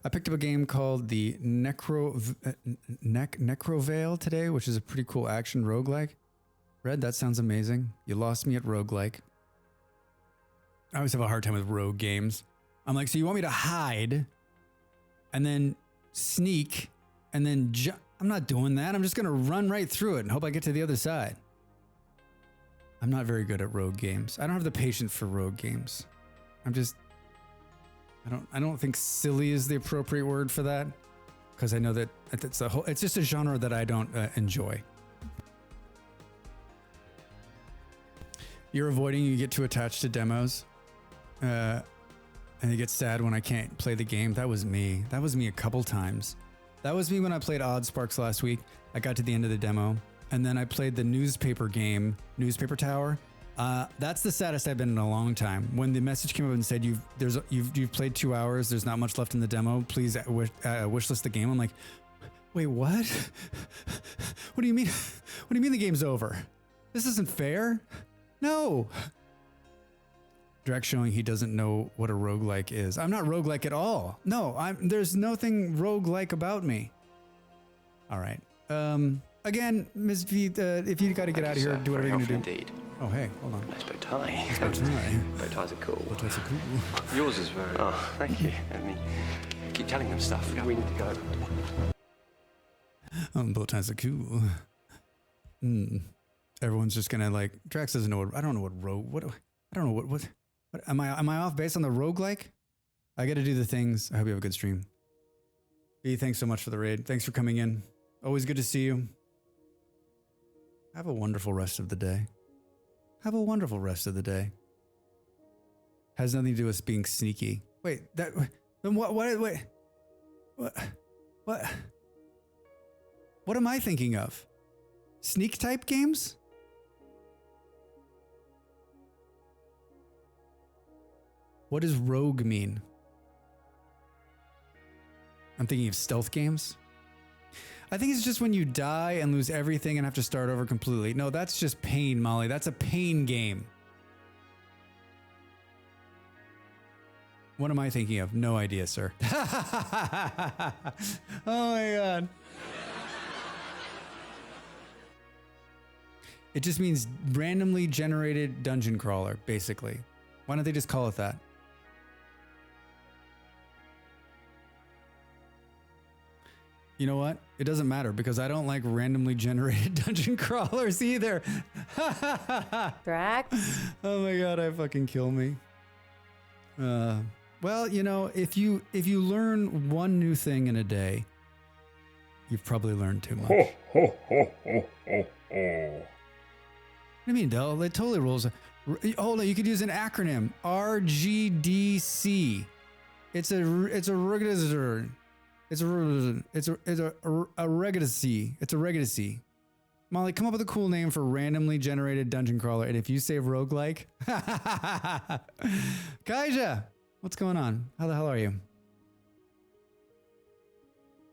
I picked up a game called the Necrovale today, which is a pretty cool action roguelike. Red, that sounds amazing. You lost me at roguelike. I always have a hard time with rogue games. I'm like, so you want me to hide and then sneak and then I'm not doing that. I'm just going to run right through it and hope I get to the other side. I'm not very good at rogue games. I don't have the patience for rogue games. I don't think silly is the appropriate word for that, because I know that it's just a genre that I don't enjoy. You're avoiding, you get too attached to demos. And you get sad when I can't play the game. That was me. That was me a couple times. That was me when I played Oddsparks last week. I got to the end of the demo, and then I played the newspaper game, Newspaper Tower. That's the saddest I've been in a long time. When the message came up and said you've played 2 hours, there's not much left in the demo, please wishlist the game. I'm like, wait, what? What do you mean? What do you mean the game's over? This isn't fair. No. Drax showing he doesn't know what a roguelike is. I'm not roguelike at all. No, there's nothing roguelike about me. All right. Again, Ms. V, if you got to get out of here, do whatever you're going to do. Indeed. Oh, hey, hold on. Nice bow tie. Bow tie. Bow ties are cool. Bow ties are cool. Yours is very... Oh, thank you. I mean, keep telling them stuff. We need to go. Bow ties are cool. Everyone's just going to like, Drax doesn't know what, I don't know what I don't know what am I off base on the roguelike? I got to do the things. I hope you have a good stream. B, thanks so much for the raid. Thanks for coming in. Always good to see you. Have a wonderful rest of the day. Have a wonderful rest of the day. Has nothing to do with being sneaky. Wait, then what am I thinking of? Sneak type games? What does rogue mean? I'm thinking of stealth games. I think it's just when you die and lose everything and have to start over completely. No, that's just pain, Molly. That's a pain game. What am I thinking of? No idea, sir. Oh my God. It just means randomly generated dungeon crawler, basically. Why don't they just call it that? You know what? It doesn't matter because I don't like randomly generated dungeon crawlers either. Drax? Oh my God, I fucking kill me. Well, you know, if you learn one new thing in a day, you've probably learned too much. What do you mean, Del? It totally rolls. Hold on, you could use an acronym. RGDC. It's a register. It's a regidacy. It's a regidacy. Molly, come up with a cool name for randomly generated dungeon crawler. And if you say roguelike, Kaija, what's going on? How the hell are you?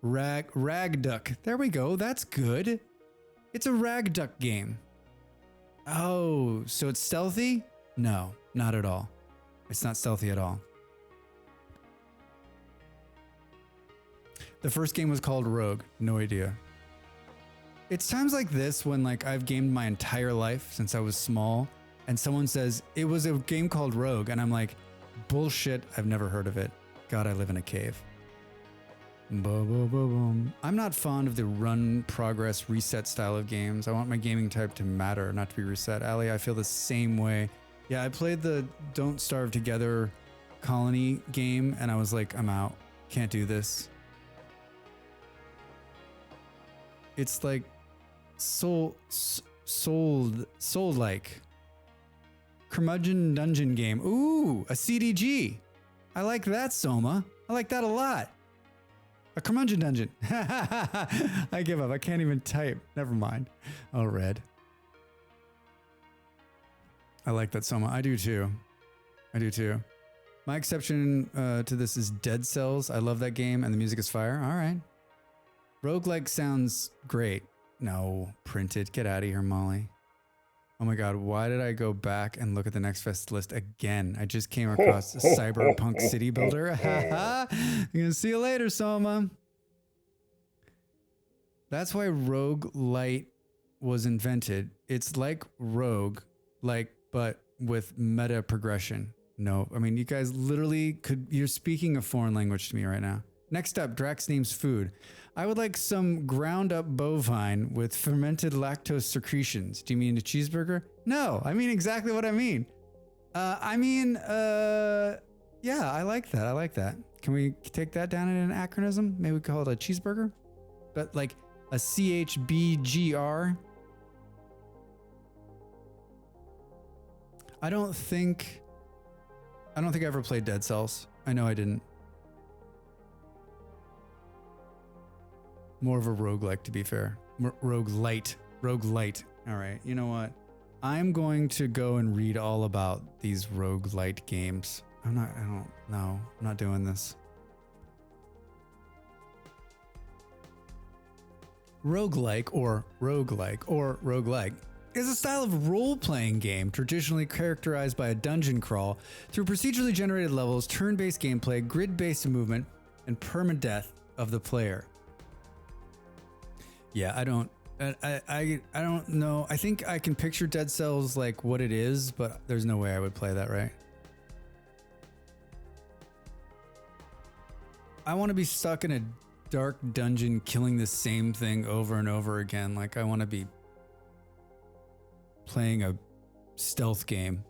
Ragduck. There we go. That's good. It's a ragduck game. Oh, so it's stealthy? No, not at all. It's not stealthy at all. The first game was called Rogue. No idea. It's times like this when like I've gamed my entire life since I was small and someone says it was a game called Rogue and I'm like, bullshit, I've never heard of it. God, I live in a cave. I'm not fond of the run, progress, reset style of games. I want my gaming type to matter, not to be reset. Ali, I feel the same way. Yeah, I played the Don't Starve Together colony game and I was like, I'm out. Can't do this. It's like sold like curmudgeon dungeon game. Ooh, a CDG. I like that, Soma. I like that a lot. A curmudgeon dungeon. I give up. I can't even type. Never mind. Oh, red. I like that, Soma. I do too. I do too. My exception to this is Dead Cells. I love that game and the music is fire. All right. Roguelike sounds great. No, printed. Get out of here, Molly. Oh my God, why did I go back and look at the Next Fest list again? I just came across Cyberpunk City Builder. I'm gonna see you later, Soma. That's why Roguelite was invented. It's like Rogue, but with meta progression. No, I mean, you guys literally you're speaking a foreign language to me right now. Next up, Drax names food. I would like some ground up bovine with fermented lactose secretions. Do you mean a cheeseburger? No, I mean exactly what I mean. Yeah, I like that. I like that. Can we take that down in an acronym? Maybe we call it a cheeseburger, but like a CHBGR. I don't think I ever played Dead Cells. I know I didn't. More of a roguelike, to be fair. Roguelite. All right, you know what? I'm going to go and read all about these roguelite games. I'm not doing this. Roguelike or roguelike is a style of role-playing game traditionally characterized by a dungeon crawl through procedurally generated levels, turn-based gameplay, grid-based movement, and permadeath of the player. Yeah, I don't know. I think I can picture Dead Cells like what it is, but there's no way I would play that, right? I want to be stuck in a dark dungeon killing the same thing over and over again. Like I want to be playing a stealth game.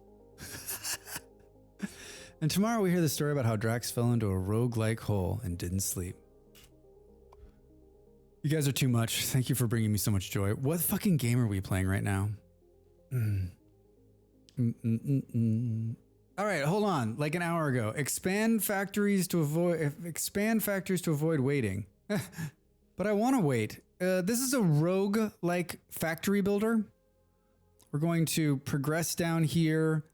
And tomorrow we hear the story about how Drax fell into a roguelike hole and didn't sleep. You guys are too much. Thank you for bringing me so much joy. What fucking game are we playing right now? All right, hold on. Like an hour ago, expand factories to avoid waiting. But I want to wait. This is a rogue-like factory builder. We're going to progress down here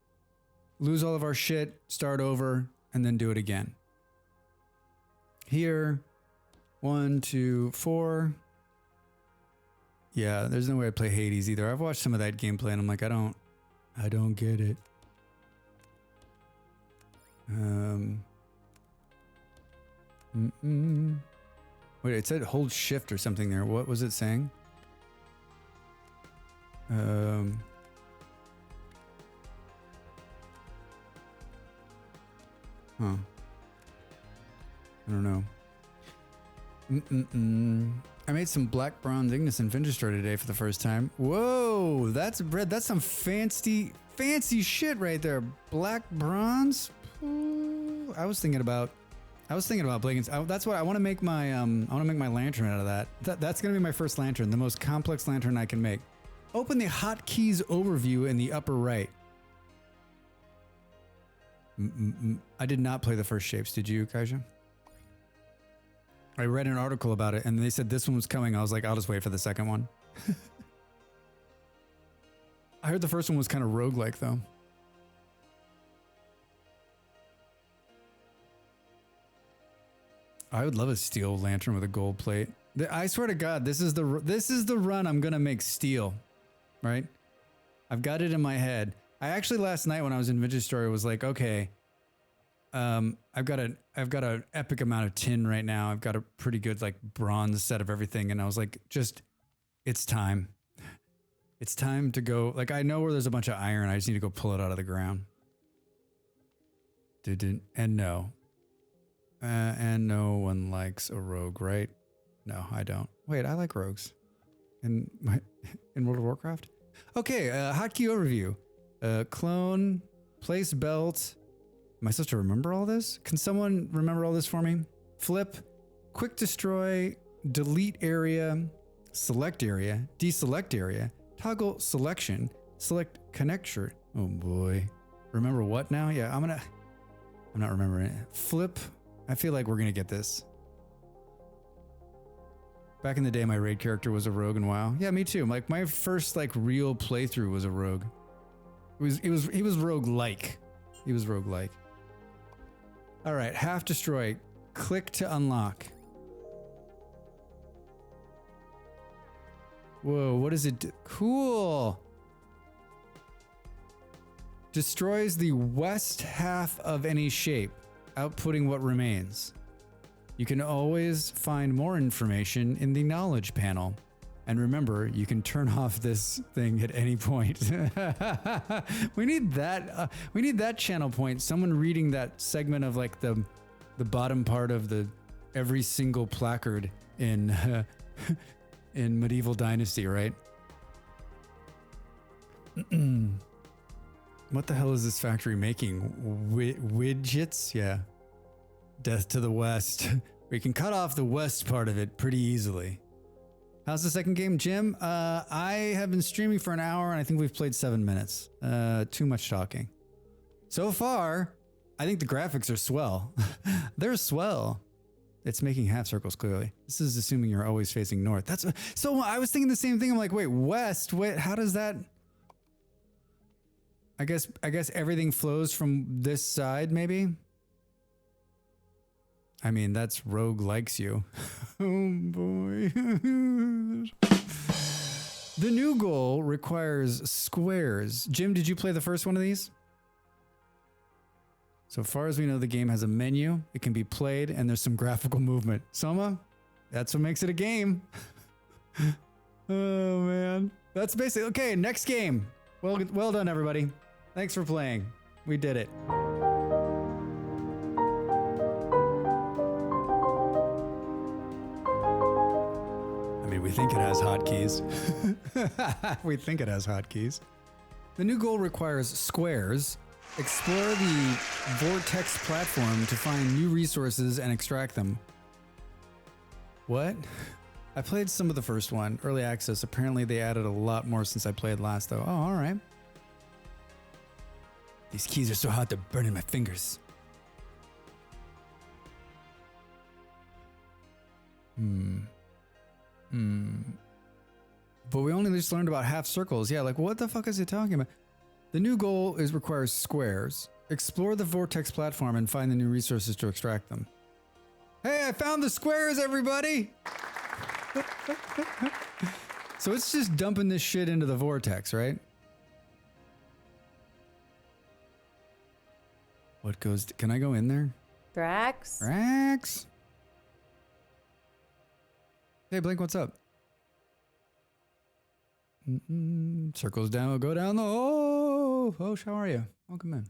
lose all of our shit, start over, and then do it again. Here, 1, 2, 4. Yeah, there's no way I play Hades either. I've watched some of that gameplay and I'm like, I don't get it. Wait, it said hold shift or something there. What was it saying? Huh. I don't know. I made some black bronze Ignis and Vintage Store today for the first time. Whoa, that's bread. That's some fancy shit right there. Black bronze. Ooh, I was thinking about Blakens. That's what I want to make my I want to make my lantern out of that. That's gonna be my first lantern, the most complex lantern I can make. Open the hotkeys overview in the upper right. I did not play the first shapes. Did you, Kaija? I read an article about it and they said this one was coming. I was like, I'll just wait for the second one. I heard the first one was kind of roguelike though. I would love a steel lantern with a gold plate. I swear to God, this is the run I'm gonna make steel, right? I've got it in my head. I actually last night when I was in Vintage Story was like, okay, I've got an epic amount of tin right now. I've got a pretty good like bronze set of everything, and I was like, it's time. It's time to go. Like I know where there's a bunch of iron. I just need to go pull it out of the ground. And no. And no one likes a rogue, right? No, I don't. Wait, I like rogues. In World of Warcraft? Okay, hotkey overview. Clone, place belt. Am I supposed to remember all this? Can someone remember all this for me? Flip, quick destroy, delete area, select area, deselect area, toggle selection, select connector. Oh boy. Remember what now? Yeah, I'm not remembering it. Flip. I feel like we're gonna get this. Back in the day, my raid character was a rogue in WoW. Yeah, me too. Like my first like real playthrough was a rogue. He was rogue-like. He was rogue-like. All right, half destroy. Click to unlock. Whoa, what is it? Cool. Destroys the west half of any shape, outputting what remains. You can always find more information in the knowledge panel. And remember, you can turn off this thing at any point. We need that channel point. Someone reading that segment of like the bottom part of the every single placard in in Medieval Dynasty, right? What the hell is this factory making? Widgets? Yeah. Death to the West. We can cut off the west part of it pretty easily. How's the second game, Jim? I have been streaming for an hour and I think we've played 7 minutes. Too much talking. So far, I think the graphics are swell. They're swell. It's making half circles clearly. This is assuming you're always facing north. So I was thinking the same thing. I'm like, wait, west? Wait, how does that? I guess everything flows from this side, maybe. I mean, that's rogue likes you. Oh boy. The new goal requires squares. Jim, did you play the first one of these? So far as we know, the game has a menu. It can be played, and there's some graphical movement. Soma, that's what makes it a game. Oh man, that's basically okay. Next game. Well done, everybody. Thanks for playing. We did it. I mean, we think it has hotkeys. We think it has hotkeys. The new goal requires squares. Explore the Vortex platform to find new resources and extract them. What? I played some of the first one, early access. Apparently they added a lot more since I played last though. Oh, all right. These keys are so hot they're burning my fingers. But we only just learned about half circles. Yeah, like what the fuck is it talking about? The new goal requires squares. Explore the vortex platform and find the new resources to extract them. Hey, I found the squares, everybody! So it's just dumping this shit into the vortex, right? What goes... Can I go in there? Drax? Drax? Hey, Blink, what's up? Circles down, go down the... Oh, how are you? Welcome in.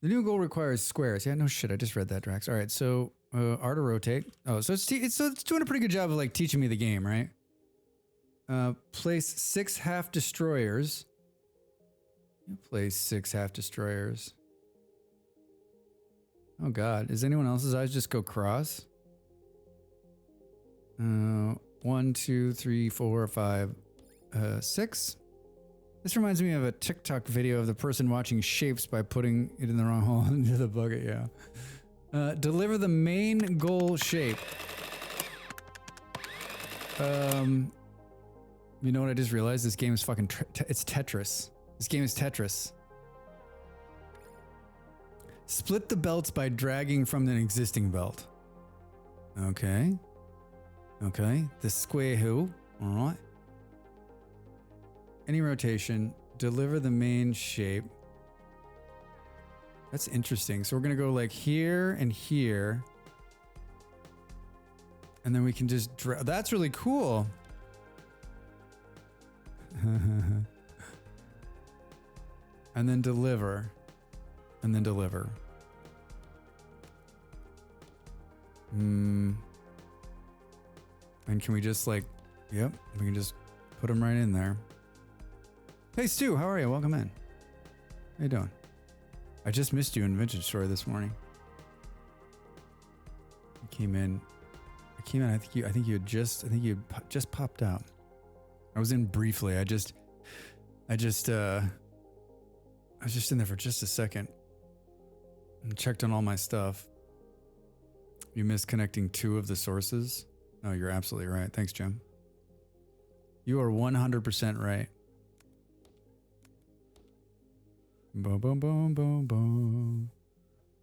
The new goal requires squares. Yeah, no shit, I just read that, Drax. All right, so R to rotate. Oh, so it's doing a pretty good job of like teaching me the game, right? Place 6 half destroyers. Place 6 half destroyers. Oh God, is anyone else's eyes just go cross? 1, 2, 3, 4, 5, 6. This reminds me of a TikTok video of the person watching shapes by putting it in the wrong hole into the bucket. Yeah. Deliver the main goal shape. You know what I just realized? This game is fucking... it's Tetris. This game is Tetris. Split the belts by dragging from an existing belt. Okay. Okay. The square hole. Alright. Any rotation. Deliver the main shape. That's interesting. So we're going to go like here and here. And then we can just... That's really cool. And then deliver. And then deliver. And can we just like... Yep, we can just put them right in there. Hey Stu, how are you? Welcome in. How you doing? I just missed you in Vintage Story this morning. I came in. I think you had just popped out. I was in briefly. I was just in there for just a second and checked on all my stuff. You missed connecting 2 of the sources. Oh, you're absolutely right. Thanks, Jim. You are 100% right. Boom, boom, boom, boom, boom.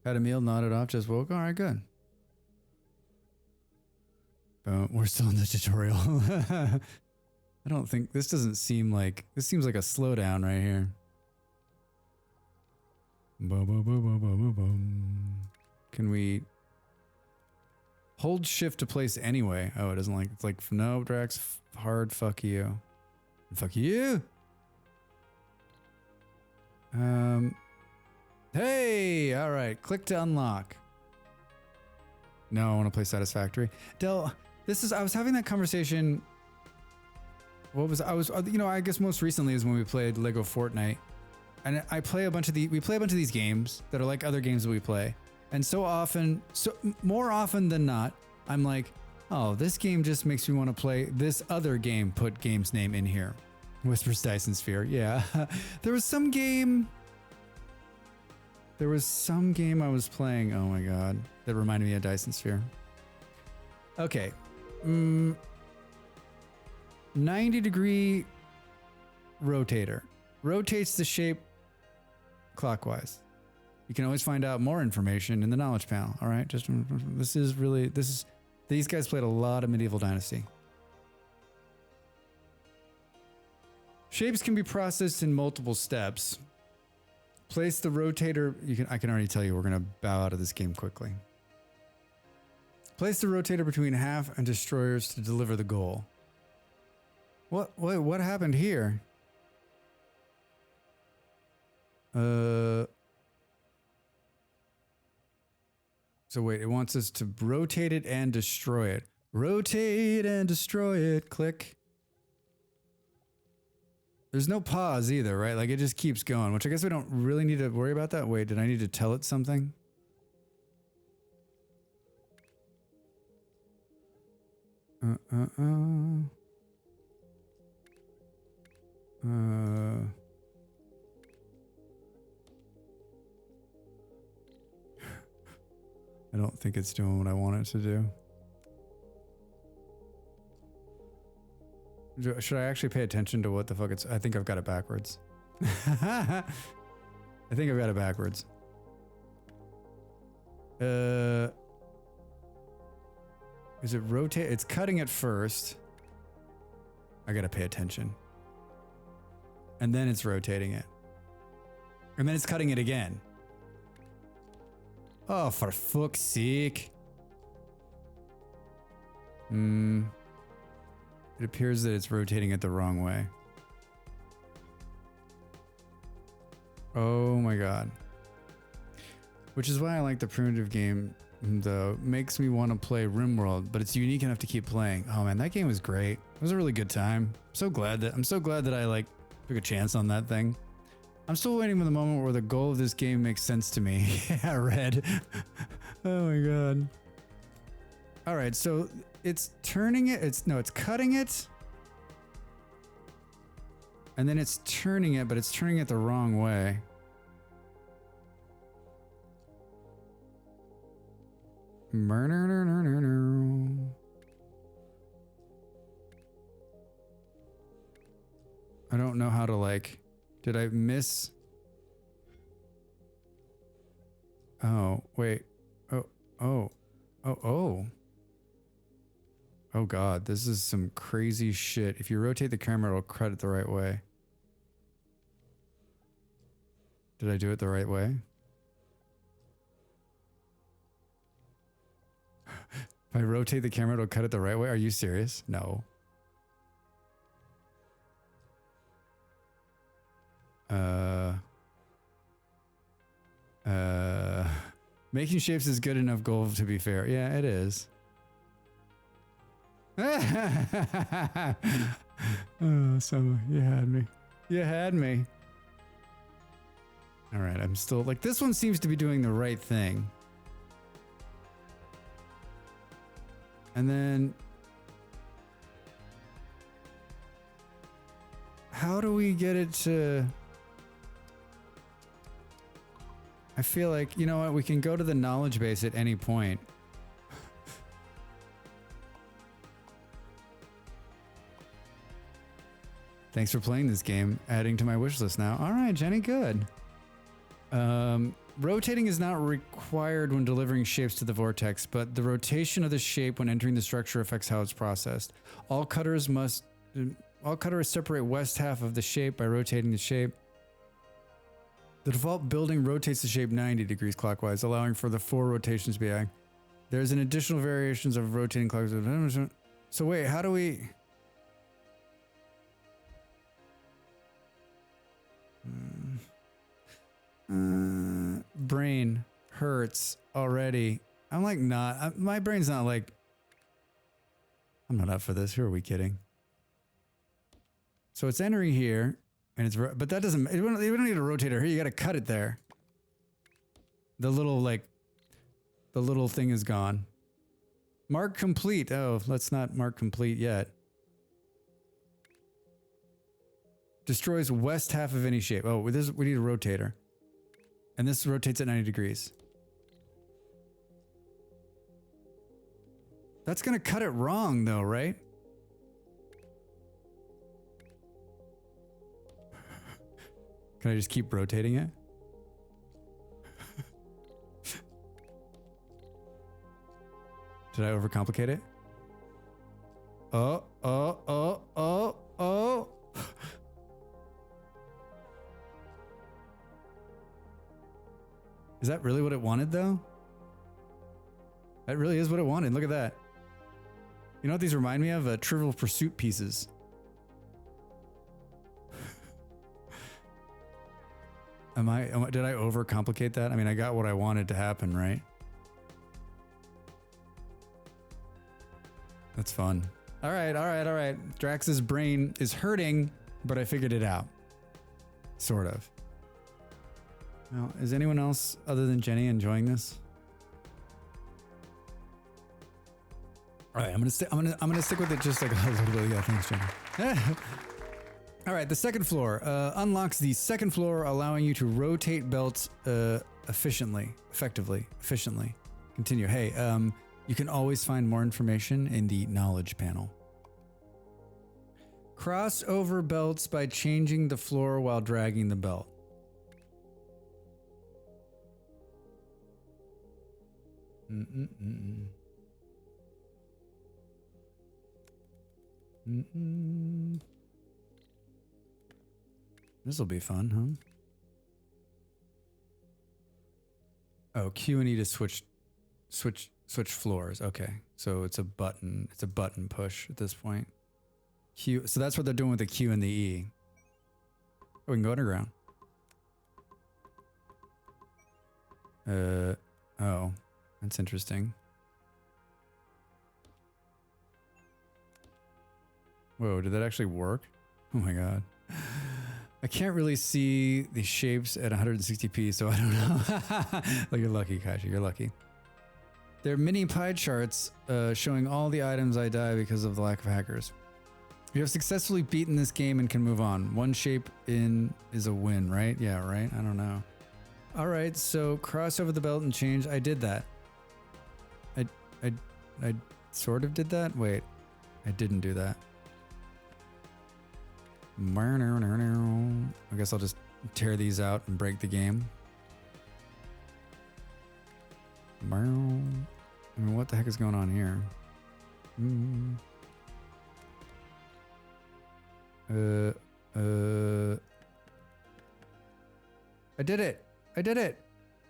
Had a meal, nodded off, just woke. All right, good. Boom. We're still in the tutorial. I don't think this seems like a slowdown right here. Boom, boom, boom, boom, boom, boom, boom. Can we hold shift to place anyway? Oh, it doesn't like, it's like, no, Drax, hard, fuck you. Fuck you. Hey, all right, click to unlock. No, I want to play Satisfactory. Del, I was having that conversation. I guess most recently is when we played Lego Fortnite. And we play a bunch of these games that are like other games that we play. And more often than not, I'm like, oh, this game just makes me want to play this other game. Put game's name in here. Whispers Dyson Sphere. Yeah. There was some game I was playing. Oh my God. That reminded me of Dyson Sphere. Okay. 90-degree rotator. Rotates the shape clockwise. You can always find out more information in the knowledge panel. All right. These guys played a lot of Medieval Dynasty. Shapes can be processed in multiple steps. Place the rotator. I can already tell you we're going to bow out of this game quickly. Place the rotator between half and destroyers to deliver the goal. What happened here? So wait, it wants us to rotate it and destroy it. Rotate and destroy it. Click. There's no pause either, right? Like it just keeps going, which I guess we don't really need to worry about that. Wait, did I need to tell it something? I don't think it's doing what I want it to do. Should I actually pay attention to what the fuck I think I've got it backwards. I think I've got it backwards. Is it rotate? It's cutting it first. I gotta pay attention. And then it's rotating it. And then it's cutting it again. Oh, for fuck's sake. It appears that it's rotating it the wrong way. Oh my god. Which is why I like the primitive game, though. Makes me want to play RimWorld, but it's unique enough to keep playing. Oh man, that game was great. It was a really good time. I'm so glad that I like took a chance on that thing. I'm still waiting for the moment where the goal of this game makes sense to me. Yeah, red. Oh my god. All right, so it's turning it. It's cutting it. And then it's turning it, but it's turning it the wrong way. I don't know how to like, did I miss? Oh, wait. Oh god, this is some crazy shit. If you rotate the camera, it'll cut it the right way. Did I do it the right way? If I rotate the camera, it'll cut it the right way? Are you serious? No. Making shapes is good enough goal to be fair. Yeah, it is. Oh, so you had me. You had me. All right, I'm still like, this one seems to be doing the right thing. And then how do we get it to, I feel like, you know what, we can go to the knowledge base at any point. Thanks for playing this game, adding to my wish list now. All right, Jenny, good. Rotating is not required when delivering shapes to the vortex, but the rotation of the shape when entering the structure affects how it's processed. All cutters separate west half of the shape by rotating the shape. The default building rotates the shape 90 degrees clockwise, allowing for the 4 rotations to be active. There's an additional variations of rotating clockwise. So wait, how do we... brain hurts already. I'm like my brain's not like, I'm not up for this. Who are we kidding? So it's entering here and it's, but that doesn't, we don't need a rotator here. You got to cut it there. The little thing is gone. Mark complete. Oh, let's not mark complete yet. Destroys west half of any shape. Oh, we need a rotator. And this rotates at 90 degrees. That's going to cut it wrong though, right? Can I just keep rotating it? Did I overcomplicate it? Oh. Is that really what it wanted, though? That really is what it wanted. Look at that. You know what these remind me of? Trivial Pursuit pieces. Did I overcomplicate that? I mean, I got what I wanted to happen, right? That's fun. All right. Drax's brain is hurting, but I figured it out. Sort of. Now, is anyone else other than Jenny enjoying this? All right, I'm gonna stick with it just like a little bit. Yeah, thanks, Jenny. All right, the second floor unlocks the second floor, allowing you to rotate belts efficiently. Continue. Hey, you can always find more information in the knowledge panel. Cross over belts by changing the floor while dragging the belt. This will be fun, huh? Oh, Q and E to switch floors. Okay, so it's a button. It's a button push at this point. Q. So that's what they're doing with the Q and the E. Oh, we can go underground. Oh, that's interesting. Whoa, did that actually work? Oh my god. I can't really see the shapes at 160p, so I don't know. Oh, you're lucky, Kaiji. You're lucky. There are mini pie charts showing all the items I die because of the lack of hackers. You have successfully beaten this game and can move on. One shape in is a win, right? Yeah, right? I don't know. All right, so cross over the belt and change. I did that. I sort of did that. Wait, I didn't do that. I guess I'll just tear these out and break the game. I mean, what the heck is going on here? I did it. I did it.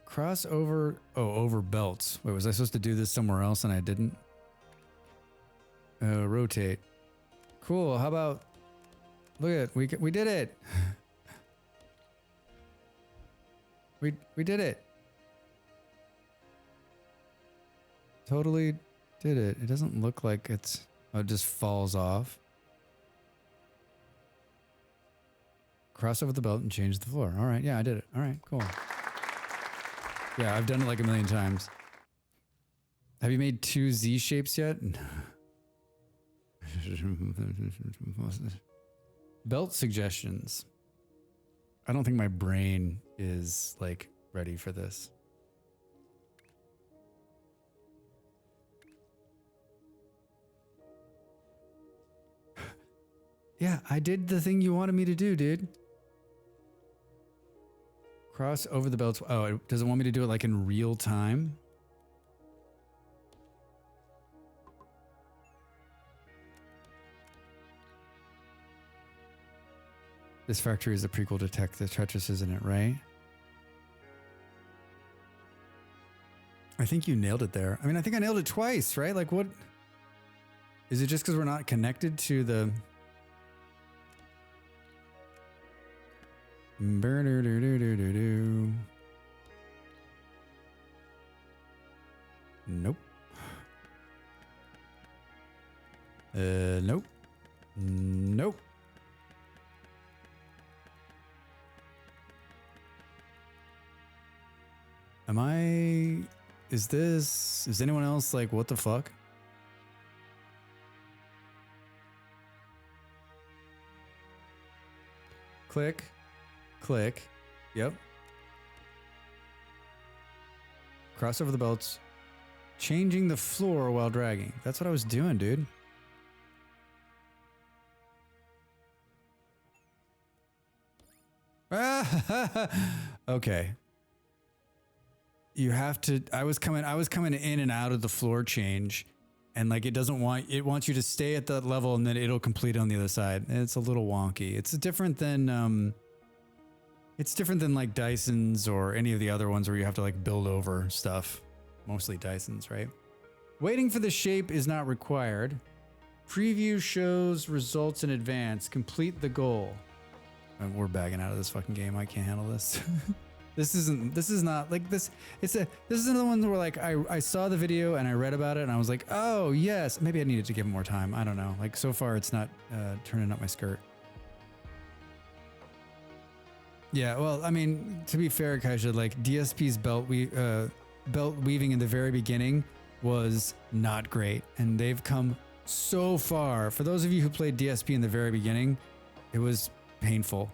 Cross over. Oh, over belts. Wait, was I supposed to do this somewhere else and I didn't? Rotate. Cool. How about? Look at it. We did it. we did it. Totally did it. It doesn't look like it's. Oh, it just falls off. Cross over the belt and change the floor. All right. Yeah, I did it. All right. Cool. Yeah, I've done it like a million times. Have you made 2 Z shapes yet? Belt suggestions. I don't think my brain is like ready for this. Yeah, I did the thing you wanted me to do, dude. Cross over the belts. Oh, it doesn't want me to do it like in real time. This factory is a prequel to Tech the Tetris, isn't it, right? I think you nailed it there. I mean, I think I nailed it twice, right? Like what? Is it just because we're not connected to the... Nope. Nope. Nope. Is anyone else like, what the fuck? Click. Click. Yep. Cross over the belts. Changing the floor while dragging. That's what I was doing, dude. Okay. You have to, I was coming in and out of the floor change, and like it wants you to stay at that level and then it'll complete on the other side. It's a little wonky. It's different than like Dyson's or any of the other ones where you have to like build over stuff. Mostly Dyson's, right? Waiting for the shape is not required. Preview shows results in advance. Complete the goal. We're bagging out of this fucking game. I can't handle this. This is not like this. This is another one where like I saw the video and I read about it and I was like, oh yes, maybe I needed to give it more time. I don't know. Like so far it's not turning up my skirt. Yeah, well, I mean, to be fair, Kaija, like DSP's belt weaving in the very beginning was not great, and they've come so far. For those of you who played DSP in the very beginning, it was painful.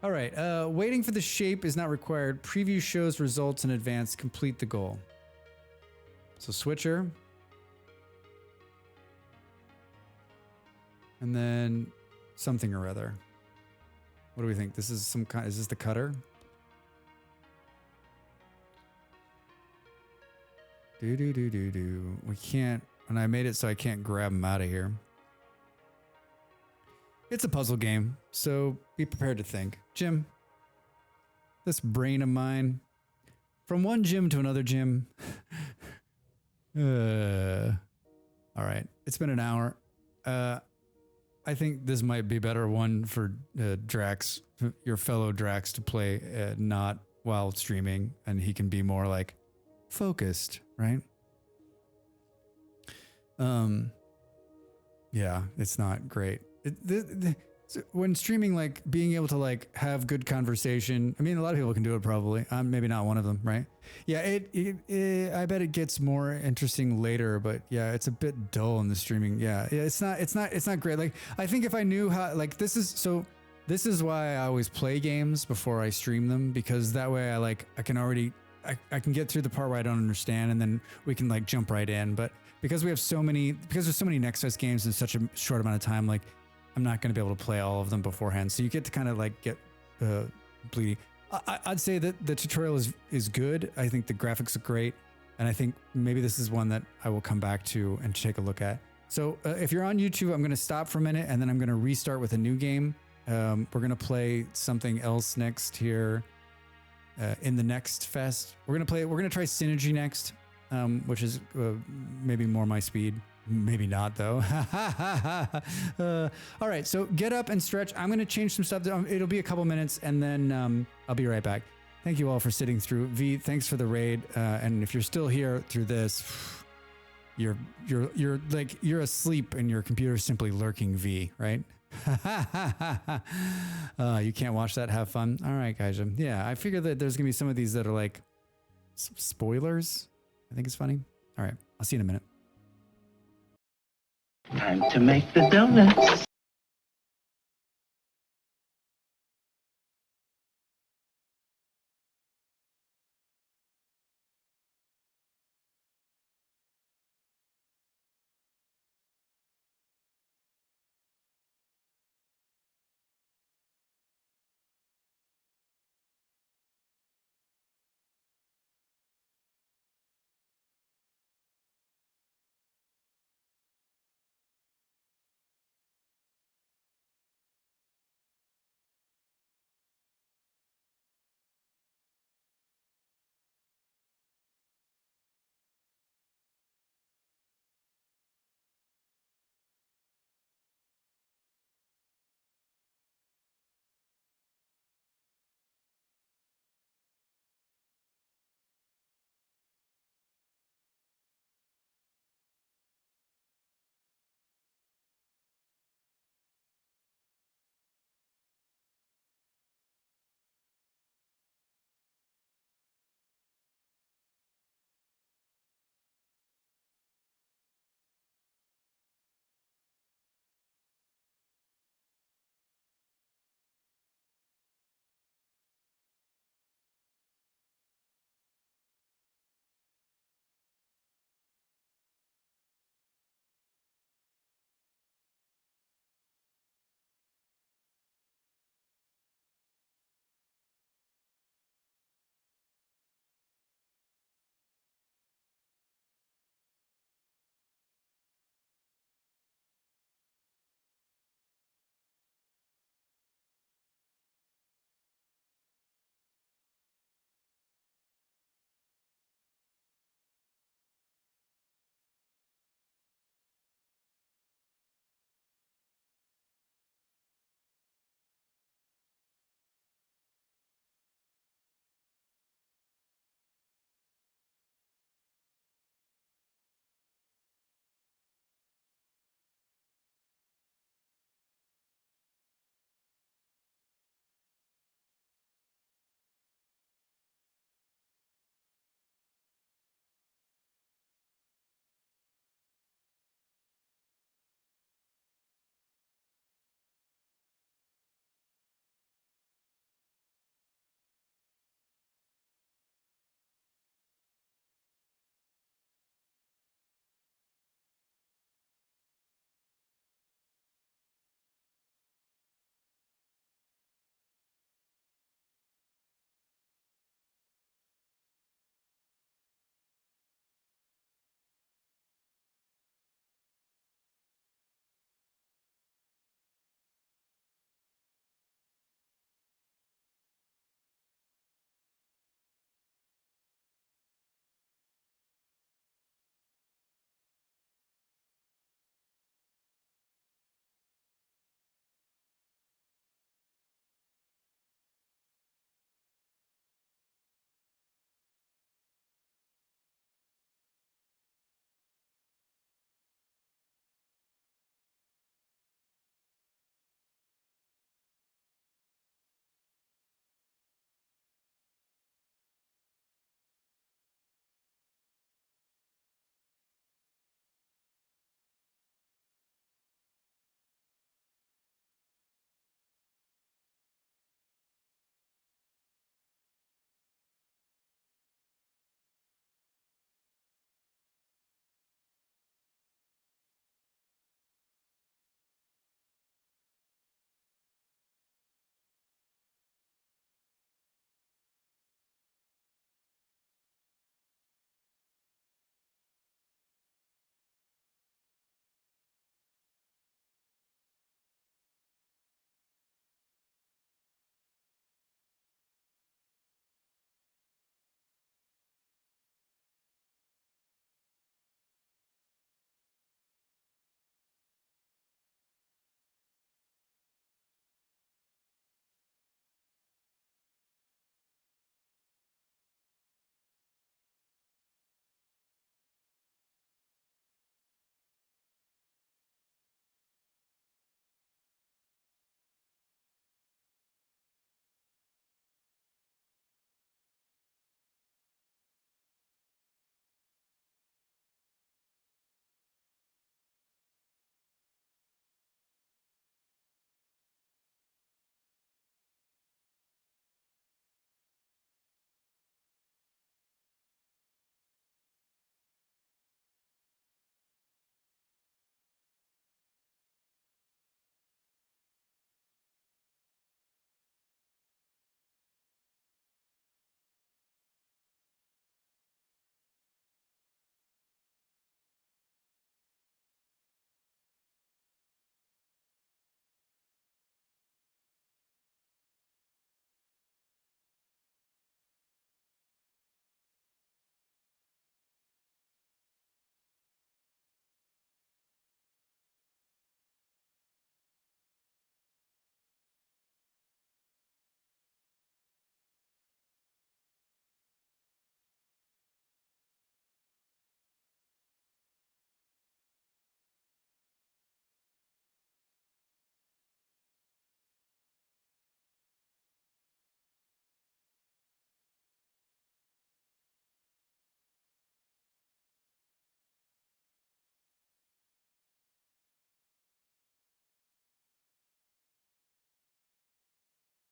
All right, waiting for the shape is not required. Preview shows results in advance. Complete the goal. So switcher. and then something or other. What do we think? This is some kind. Is this the cutter? Do. We can't. And I made it so I can't grab him out of here. It's a puzzle game, so be prepared to think. Jim, this brain of mine, from one gym to another gym. All right, it's been an hour. I think this might be better one for Drax, your fellow Drax, to play not while streaming, and he can be more like focused, right? Yeah, it's not great. When streaming, like being able to like have good conversation. I mean, a lot of people can do it probably. I'm maybe not one of them, right? Yeah, I bet it gets more interesting later, but yeah, it's a bit dull in the streaming. Yeah, it's not great. Like I think if I knew how, like this is why I always play games before I stream them, because that way I can get through the part where I don't understand, and then we can like jump right in. But because there's so many Nexus games in such a short amount of time, like I'm not going to be able to play all of them beforehand. So you get to kind of like get bleeding. I'd say that the tutorial is good. I think the graphics are great, and I think maybe this is one that I will come back to and take a look at. So if you're on YouTube, I'm going to stop for a minute, and then I'm going to restart with a new game. We're going to play something else next here. In the next fest, we're gonna try Synergy next, which is maybe more my speed, maybe not though. All right, so get up and stretch. I'm gonna change some stuff. It'll be a couple minutes, and then I'll be right back. Thank you all for sitting through. V, thanks for the raid, and if you're still here through this, you're asleep and your computer's simply lurking. V, right? You can't watch that. Have fun. All right, guys. Yeah, I figure that there's gonna be some of these that are like spoilers. I think it's funny. All right, I'll see you in a minute. Time to make the donuts.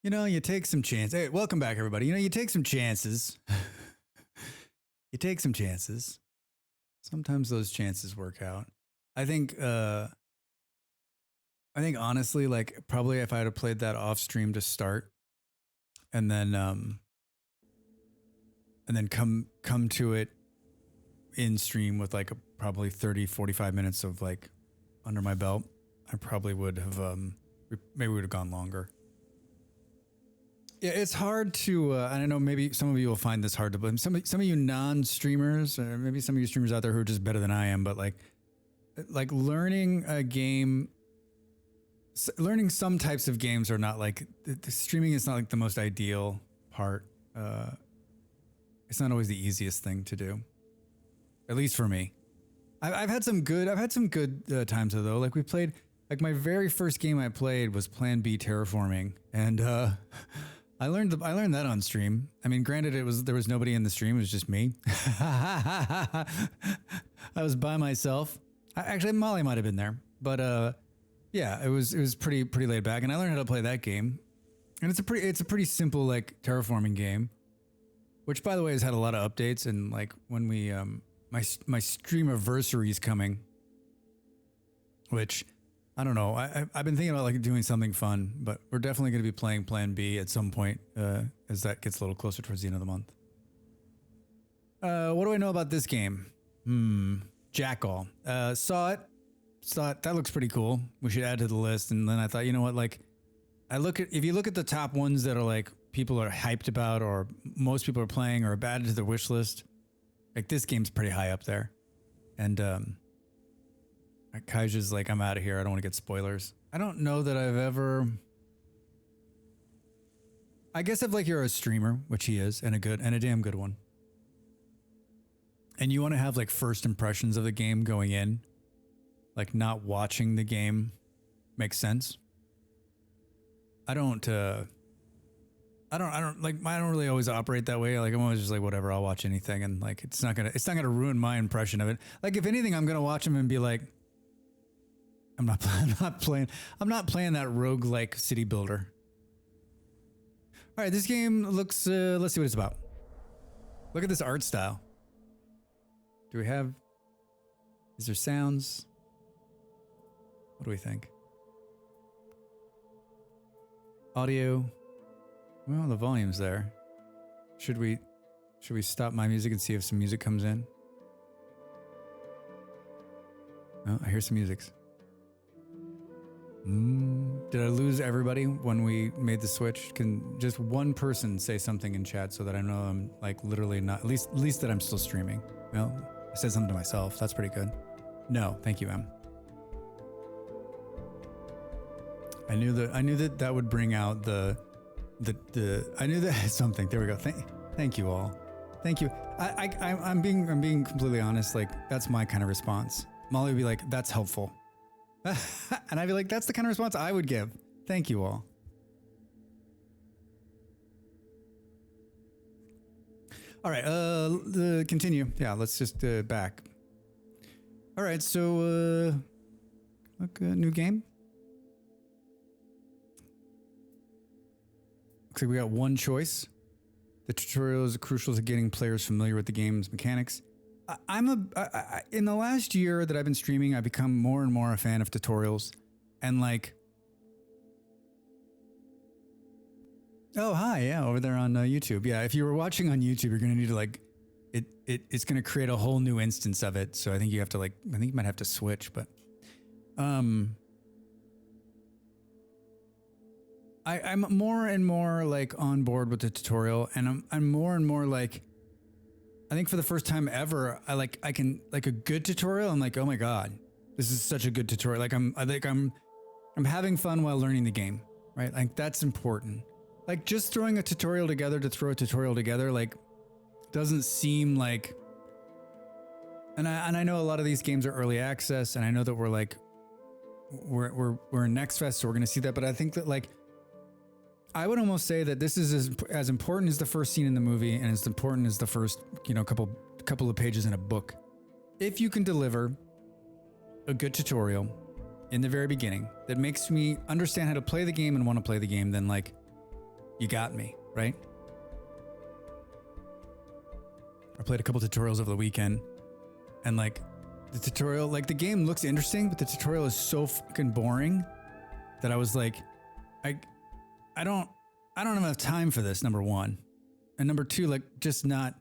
You know, you take some chances. Hey, welcome back, everybody. You know, you take some chances. You take some chances. Sometimes those chances work out. I think honestly, like probably if I had played that off stream to start, and then come to it in stream with like probably 30, 45 minutes of like under my belt, I probably would have maybe would have gone longer. Yeah, it's hard to. I don't know. Maybe some of you will find this hard to blame. Some of you non-streamers, or maybe some of you streamers out there who are just better than I am. But like learning a game, learning some types of games are not like the streaming is not like the most ideal part. It's not always the easiest thing to do, at least for me. I've had some good times though. Like we played. Like my very first game I played was Plan B Terraforming, and I learned that on stream. I mean, granted, there was nobody in the stream; it was just me. I was by myself. Actually, Molly might have been there, but yeah, it was pretty laid back, and I learned how to play that game. And it's a pretty simple like terraforming game, which by the way has had a lot of updates. And like when we my streamiversary is coming, which. I don't know. I've been thinking about like doing something fun, but we're definitely going to be playing Plan B at some point as that gets a little closer towards the end of the month. What do I know about this game? Jackal. Saw it. That looks pretty cool. We should add to the list. And then I thought, you know what? Like, if you look at the top ones that are like people are hyped about, or most people are playing, or added to their wish list, like this game's pretty high up there. And Kaija's like, I'm out of here. I don't want to get spoilers. I don't know that I've ever. I guess if like you're a streamer, which he is, and a damn good one, and you want to have like first impressions of the game going in, like not watching the game makes sense. I don't really always operate that way. Like I'm always just like, whatever, I'll watch anything, and like it's not gonna ruin my impression of it. Like if anything, I'm gonna watch him and be like, I'm not playing that roguelike city builder. All right, this game looks, let's see what it's about. Look at this art style. Is there sounds? What do we think? Audio. Well, the volume's there. Should we stop my music and see if some music comes in? Oh, I hear some music. Did I lose everybody when we made the switch? Can just one person say something in chat so that I know I'm like literally not, at least that I'm still streaming. Well, I said something to myself. That's pretty good. No, thank you, Em. I knew that would bring out I knew that something. There we go. Thank you all. Thank you. I'm being completely honest. Like that's my kind of response. Molly would be like, that's helpful. And I'd be like, that's the kind of response I would give. Thank you all. All right, continue. Yeah, let's just back. All right, so look, new game. Looks like we got one choice. The tutorial is crucial to getting players familiar with the game's mechanics. In the last year that I've been streaming, I've become more and more a fan of tutorials, and like, oh hi, yeah, over there on YouTube. Yeah, if you were watching on YouTube, you're gonna need to like, it's gonna create a whole new instance of it. So I think you have to like, I think you might have to switch, but I'm more and more like on board with the tutorial, and I'm more and more like. I think for the first time ever, I can like a good tutorial. I'm like, oh my god, this is such a good tutorial. Like I'm having fun while learning the game, right? Like that's important. Like just throwing a tutorial together to throw a tutorial together, like doesn't seem like. And I know a lot of these games are early access, and I know that we're in Next Fest, so we're gonna see that. But I think that like. I would almost say that this is as important as the first scene in the movie, and as important as the first, couple of pages in a book. If you can deliver a good tutorial in the very beginning that makes me understand how to play the game and want to play the game, then like you got me, right? I played a couple tutorials over the weekend, and like the tutorial, like the game looks interesting, but the tutorial is so fucking boring that I was like, I don't have enough time for this, number one. And number two, like just not,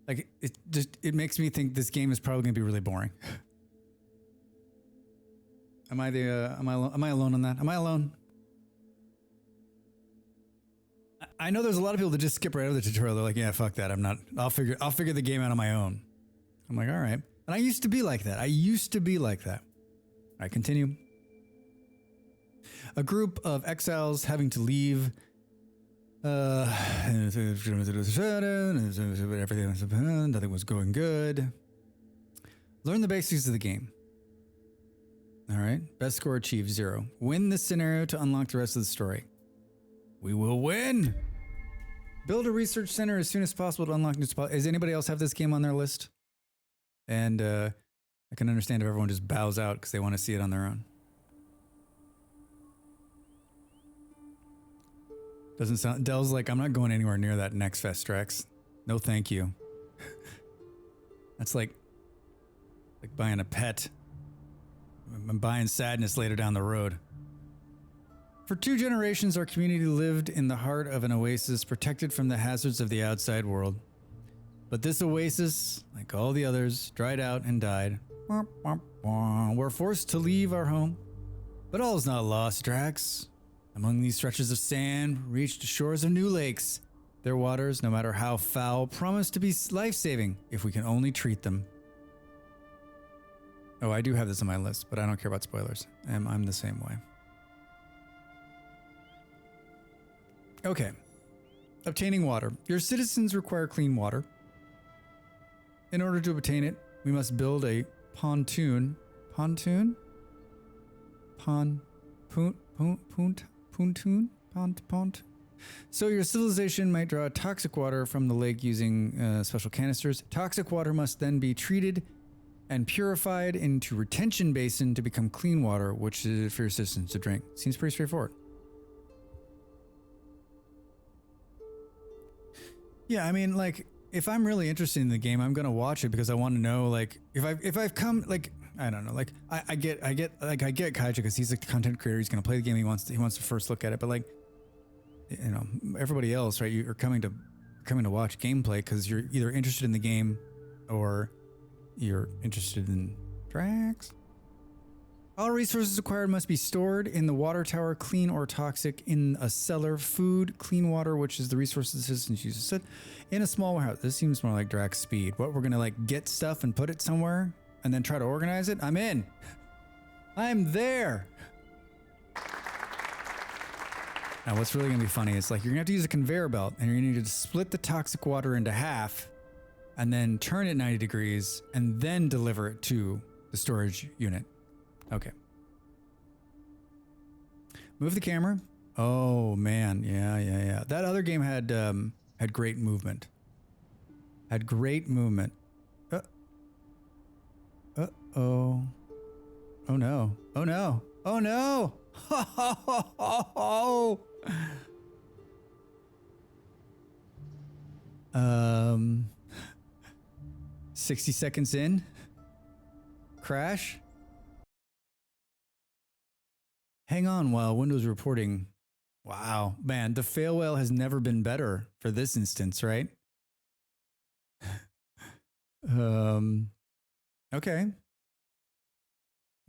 like it makes me think this game is probably gonna be really boring. Am I alone on that? Am I alone? I know there's a lot of people that just skip right over the tutorial. They're like, yeah, fuck that. I'll figure the game out on my own. I'm like, all right. And I used to be like that. All right, continue. A group of exiles having to leave everything, nothing was going good. Learn the basics of the game. All right. Best score achieved 0. Win this scenario to unlock the rest of the story. We will win. Build a research center as soon as possible to unlock new spots. Does anybody else have this game on their list? And I can understand if everyone just bows out because they want to see it on their own. Doesn't sound. Dell's like, I'm not going anywhere near that next fest, Drex. No, thank you. That's like buying a pet. I'm buying sadness later down the road. For 2 generations, our community lived in the heart of an oasis protected from the hazards of the outside world. But this oasis, like all the others, dried out and died. We're forced to leave our home. But all is not lost, Drax. Among these stretches of sand reached shores of new lakes. Their waters, no matter how foul, promise to be life-saving if we can only treat them. Oh, I do have this on my list, but I don't care about spoilers. I'm the same way. Okay. Obtaining water. Your citizens require clean water. In order to obtain it, we must build a pontoon. Pontoon? Pontoon? So your civilization might draw toxic water from the lake using special canisters. Toxic water must then be treated and purified into retention basin to become clean water, which is for your citizens to drink. Seems pretty straightforward. Yeah, I mean, like, if I'm really interested in the game, I'm gonna watch it because I want to know, like, if I've come, like, I don't know, like, I get Kaija because he's a content creator. He's gonna play the game. He wants to first look at it, but like, you know, everybody else, right? You're coming to watch gameplay because you're either interested in the game or you're interested in Drax. All resources acquired must be stored in the water tower, clean or toxic, in a cellar. Food, clean water, which is the resources the citizens use, set in a small warehouse. This seems more like Drax speed. What, we're gonna like get stuff and put it somewhere and then try to organize it? I'm in. I'm there. Now, what's really gonna be funny is like you're gonna have to use a conveyor belt and you're gonna need to split the toxic water into half and then turn it 90 degrees and then deliver it to the storage unit. Okay. Move the camera. Oh man, yeah. That other game had great movement. Had great movement. Oh. Oh no. Oh no. Oh no. Oh. 60 seconds in. Crash. Hang on while Windows reporting. Wow, man, the fail whale has never been better for this instance, right? Okay.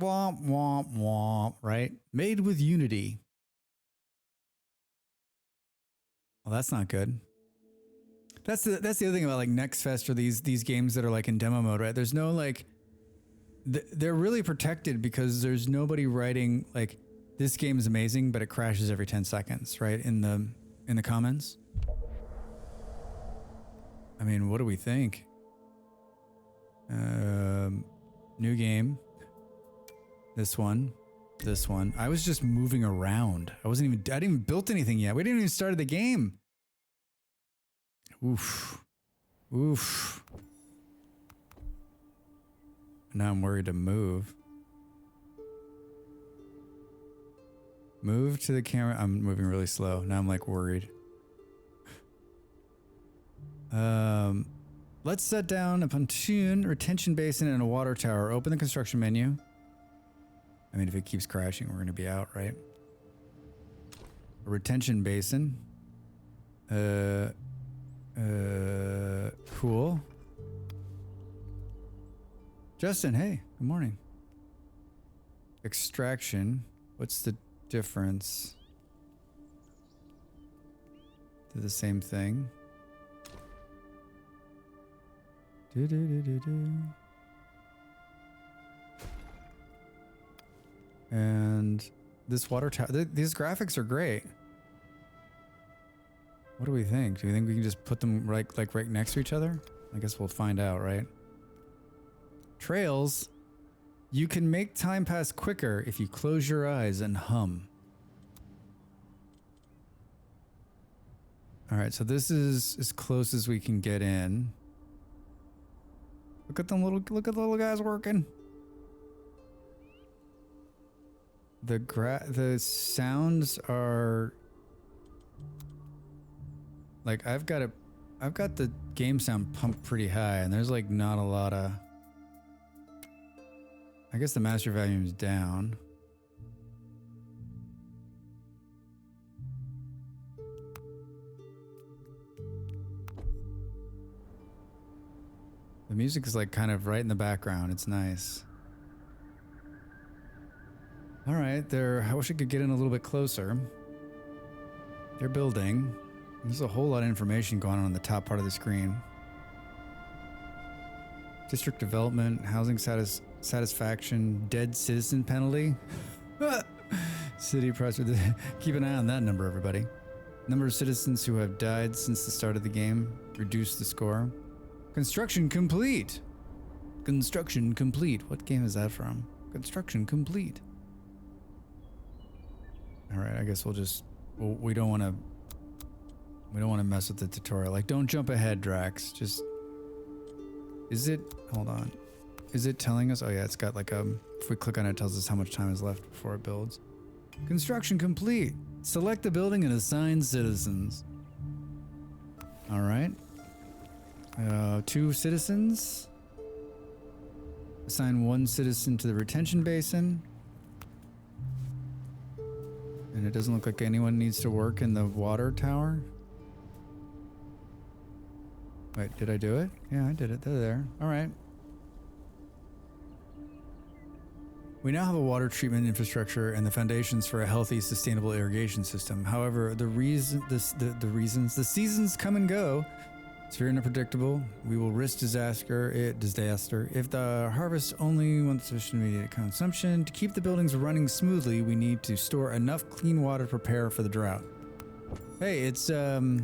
Womp, womp, womp, right? Made with Unity. Well, that's not good. That's the other thing about like Next Fest or these games that are like in demo mode, right? There's no like, they're really protected because there's nobody writing like, this game is amazing, but it crashes every 10 seconds, right? In the comments. I mean, what do we think? New game. This one. I was just moving around. I didn't even built anything yet. We didn't even start the game. Oof. Now I'm worried to move. Move to the camera. I'm moving really slow. Now I'm like worried. Let's set down a pontoon, retention basin, and a water tower. Open the construction menu. I mean, if it keeps crashing, we're going to be out, right? A retention basin. Cool. Justin, hey, good morning. Extraction. What's the difference? They're the same thing. And this water tower, these graphics are great. What do we think? Do you think we can just put them right next to each other? I guess we'll find out, right? Trails. You can make time pass quicker if you close your eyes and hum. All right, so this is as close as we can get in. Look at the little guys working. The sounds are like I've got the game sound pumped pretty high, and there's like not a lot of. I guess the master volume is down. The music is like kind of right in the background. It's nice. All right, I wish I could get in a little bit closer. They're building. There's a whole lot of information going on the top part of the screen. District development, housing satisfaction, dead citizen penalty. City pressure. Keep an eye on that number, everybody. Number of citizens who have died since the start of the game. Reduce the score. Construction complete. Construction complete. What game is that from? Construction complete. All right, I guess we don't want to mess with the tutorial. Like, don't jump ahead, Drax. Just, hold on. Is it telling us? Oh yeah, it's got like if we click on it, it tells us how much time is left before it builds. Construction complete. Select the building and assign citizens. All right. 2 citizens. Assign 1 citizen to the retention basin. And it doesn't look like anyone needs to work in the water tower. Wait, did I do it? Yeah, I did it. They're there. All right. We now have a water treatment infrastructure and the foundations for a healthy, sustainable irrigation system. However, the seasons come and go. It's very unpredictable. We will risk disaster if the harvest only wants sufficient immediate consumption. To keep the buildings running smoothly, we need to store enough clean water to prepare for the drought. Hey, it's the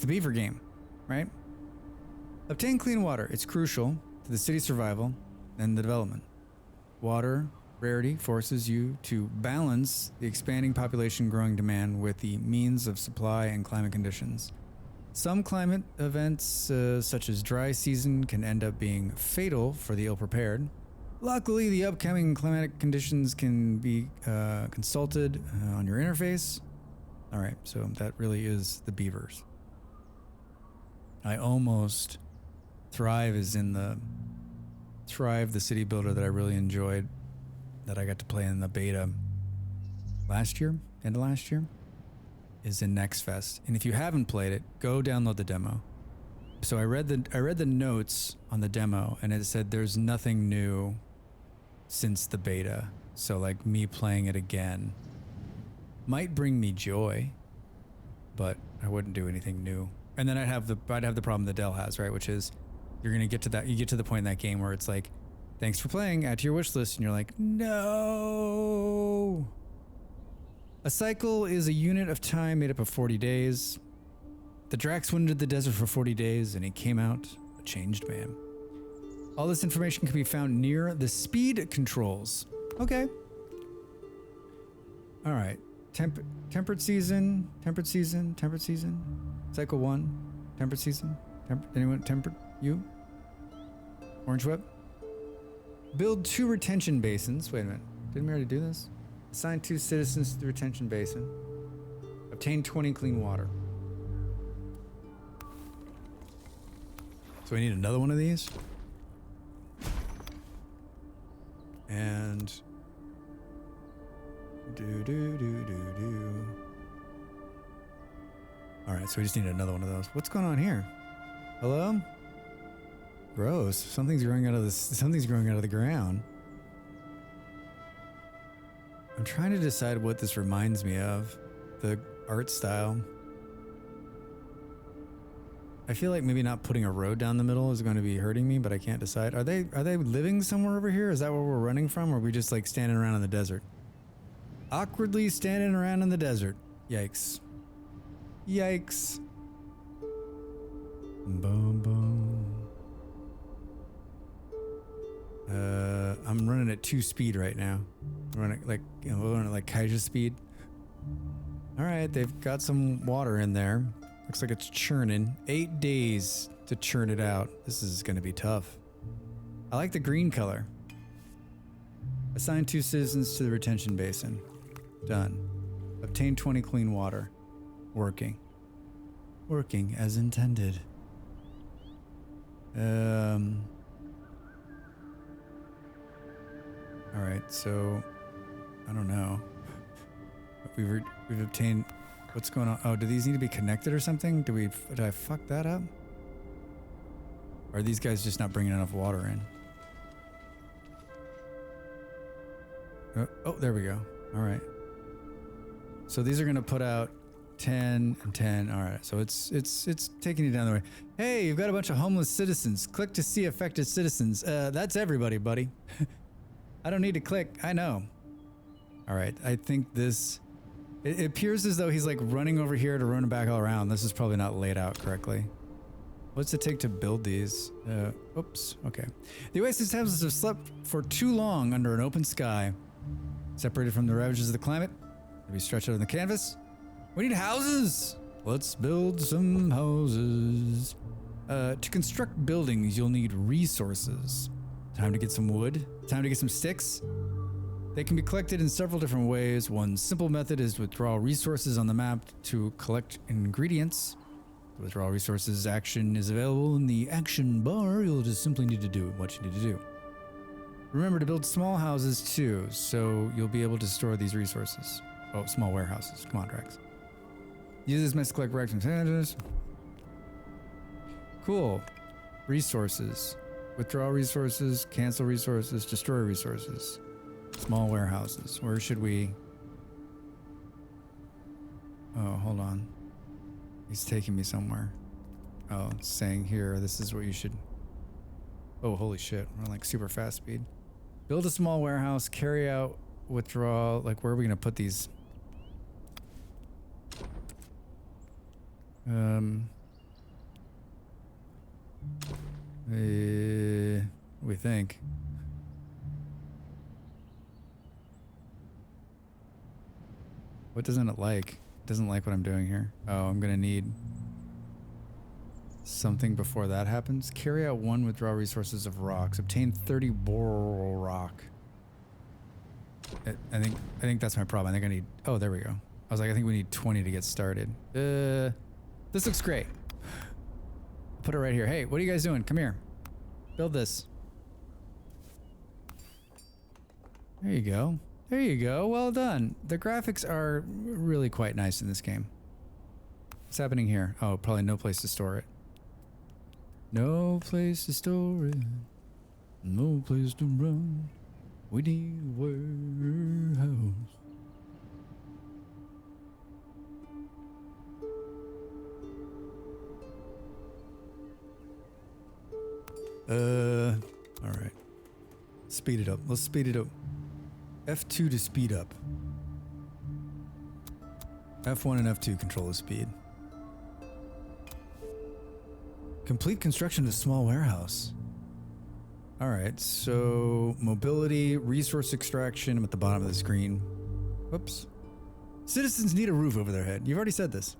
beaver game, right? Obtain clean water. It's crucial to the city's survival and the development. Water rarity forces you to balance the expanding population growing demand with the means of supply and climate conditions. Some climate events, such as dry season, can end up being fatal for the ill-prepared. Luckily, the upcoming climatic conditions can be consulted on your interface. All right, so that really is the beavers. I almost Thrive is in the Thrive, the city builder that I really enjoyed, that I got to play in the beta end of last year. Is in Next Fest, and if you haven't played it, go download the demo. So I read the notes on the demo, and it said there's nothing new since the beta. So like me playing it again might bring me joy, but I wouldn't do anything new. And then I'd have the problem that Dell has, right? Which is you get to the point in that game where it's like, thanks for playing, add to your wish list, and you're like, no. A cycle is a unit of time made up of 40 days. The Drax went into the desert for 40 days and he came out a changed man. All this information can be found near the speed controls. Okay. All right. Temperate season. Cycle 1. Temperate season. Anyone temperate? You? Orange Web? Build 2 retention basins. Wait a minute. Didn't we already do this? Assign 2 citizens to the retention basin. Obtain 20 clean water. So I need another one of these. And do. All right, so we just need another one of those. What's going on here? Hello? Gross. Something's growing out of this. Something's growing out of the ground. I'm trying to decide what this reminds me of. The art style. I feel like maybe not putting a road down the middle is going to be hurting me, but I can't decide. Are they living somewhere over here? Is that where we're running from? Or are we just like standing around in the desert? Awkwardly standing around in the desert. Yikes. Yikes. Boom, boom. I'm running at 2 speed right now. I'm running like, we're running like Kaija speed. All right, they've got some water in there. Looks like it's churning. 8 days to churn it out. This is going to be tough. I like the green color. Assign 2 citizens to the retention basin. Done. Obtain 20 clean water. Working. Working as intended. All right, so I don't know. We've obtained. What's going on? Oh, do these need to be connected or something? Did I fuck that up? Or are these guys just not bringing enough water in? Oh, there we go. All right. So these are going to put out 10 and 10. All right. So it's taking you down the way. Hey, you've got a bunch of homeless citizens. Click to see affected citizens. That's everybody, buddy. I don't need to click. I know. All right. I think this... It appears as though he's like running over here to run back all around. This is probably not laid out correctly. What's it take to build these? Oops. Okay. The Oasis houses have slept for too long under an open sky. Separated from the ravages of the climate. To be stretched out on the canvas. We need houses. Let's build some houses. To construct buildings, you'll need resources. Time to get some wood. Time to get some sticks. They can be collected in several different ways. One simple method is to withdraw resources on the map to collect ingredients. The withdraw resources action is available in the action bar. You'll just simply need to do what you need to do. Remember to build small houses too, so you'll be able to store these resources. Oh, small warehouses. Come on, Drax. Use this mess to collect racks and sandwiches. Cool. Resources. Withdraw resources, cancel resources, destroy resources. Small warehouses. Where should we... Oh, hold on. He's taking me somewhere. Oh, it's saying here, this is what you should... Oh, holy shit. We're on like super fast speed. Build a small warehouse, carry out, withdraw... Like, where are we going to put these? We think. What doesn't it like? It doesn't like what I'm doing here. Oh, I'm gonna need something before that happens. Carry out 1 withdraw resources of rocks. Obtain 30 boral rock. I think that's my problem. I think I need... Oh, there we go. I was like, I think we need 20 to get started. This looks great. Put it right here. Hey, what are you guys doing? Come here. Build this. There you go. There you go. Well done. The graphics are really quite nice in this game. What's happening here? Oh, probably no place to store it. No place to store it. No place to run. We need a warehouse. All right. Speed it up. Let's speed it up. F2 to speed up. F1 and F2 control the speed. Complete construction of a small warehouse. All right, so mobility, resource extraction. I'm at the bottom of the screen. Whoops. Citizens need a roof over their head. You've already said this.